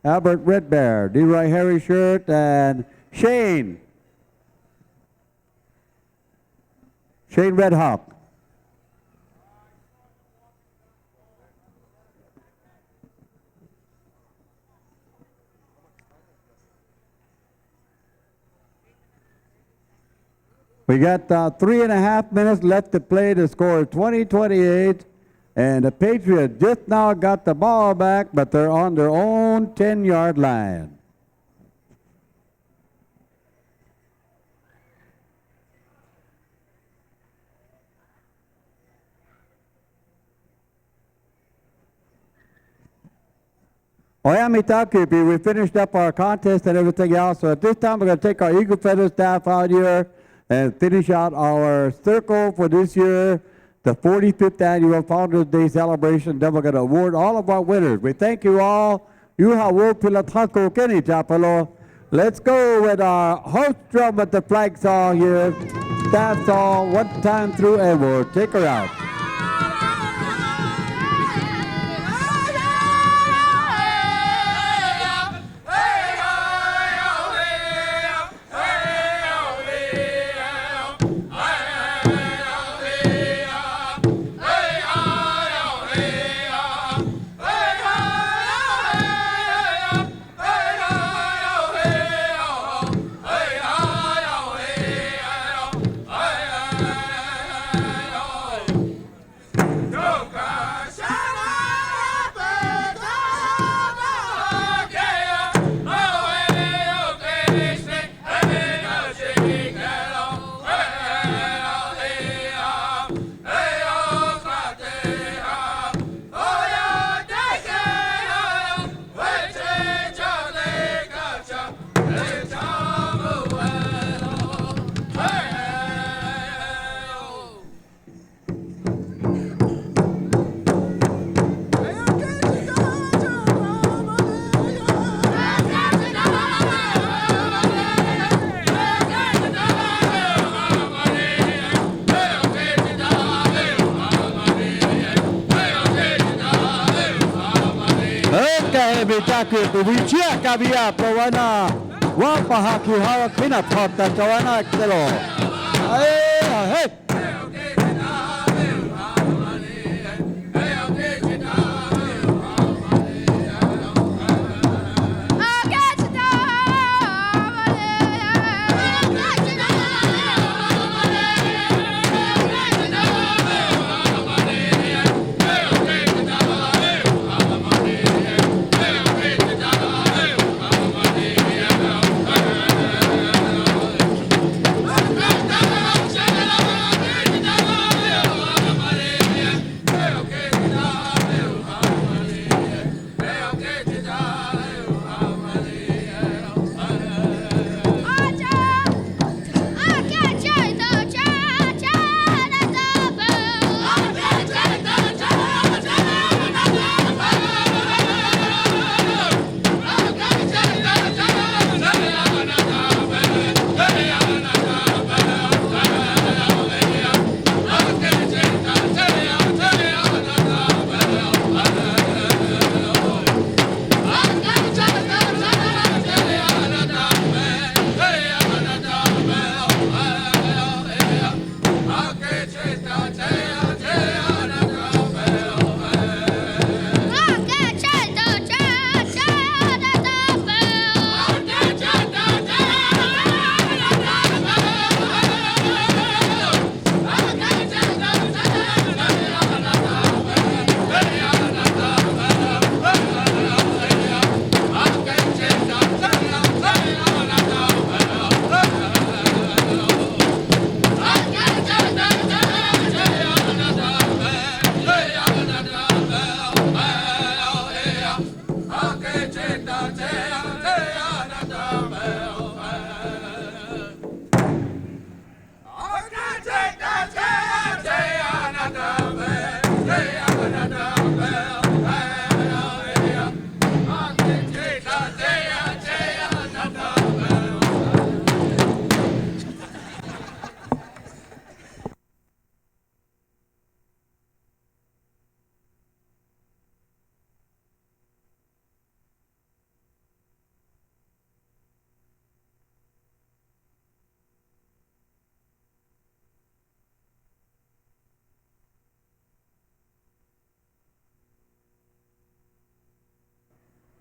Albert Red Bear, Leroy Harry Shirt, and Shane. Shane Red Hawk. We got 3.5 minutes left to play. The score is 20-28. And the Patriots just now got the ball back, but they're on their own 10-yard line. We finished up our contest and everything else. So at this time, we're going to take our Eagle Feather staff out here and finish out our circle for this year, the 45th annual Founders Day celebration. Then we're going to award all of our winners. We thank you all. Let's go with our host drum with the flag song here. Staff song, one time through, and we'll take her out. We check Avia Pawana, Wapahaki Harakina Pota Tawana Kilo. Hey!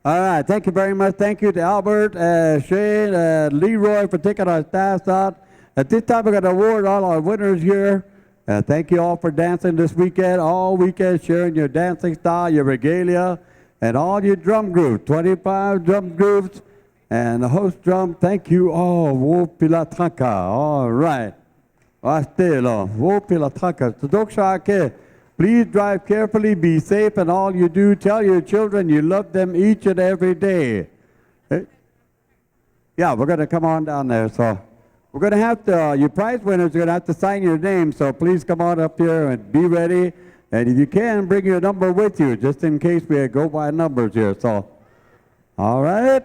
All right, thank you very much. Thank you to Albert, Shane, Leroy for taking our staffs out. At this time, we're going to award all our winners here. Thank you all for dancing this weekend, all weekend, sharing your dancing style, your regalia, and all your drum groups, 25 drum groups, and the host drum. Thank you all. Wopilataka. All right. Astelo. Wopilataka. Tadokshake. Please drive carefully, be safe in all you do. Tell your children you love them each and every day. Yeah, we're going to come on down there. So we're going to have to, your prize winners are going to have to sign your name. So please come on up here and be ready. And if you can, bring your number with you, just in case we go by numbers here. So, all right.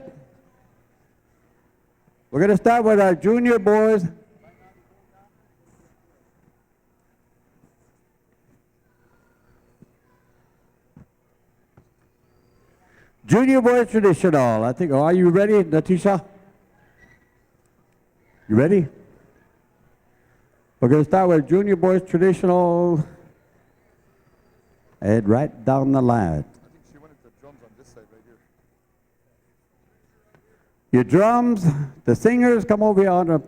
We're going to start with our junior boys. Junior boys traditional. I think, are you ready, Natisha? You ready? We're going to start with junior boys traditional. And right down the line. I think she wanted the drums on this side right here. Your drums, the singers, come over here on the.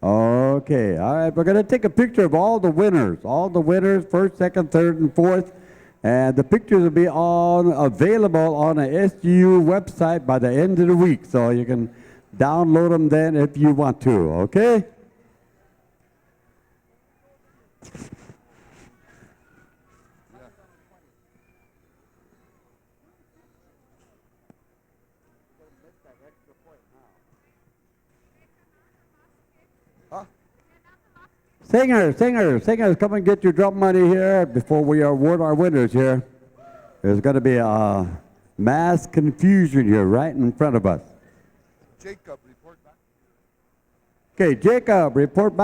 Okay, all right, we're going to take a picture of all the winners, first, second, third, and fourth. And the pictures will be available on a SGU website by the end of the week. So you can download them then if you want to, okay? Singers, come and get your drum money here before we award our winners here. There's going to be a mass confusion here right in front of us. Jacob, report back. Okay, Jacob, report back.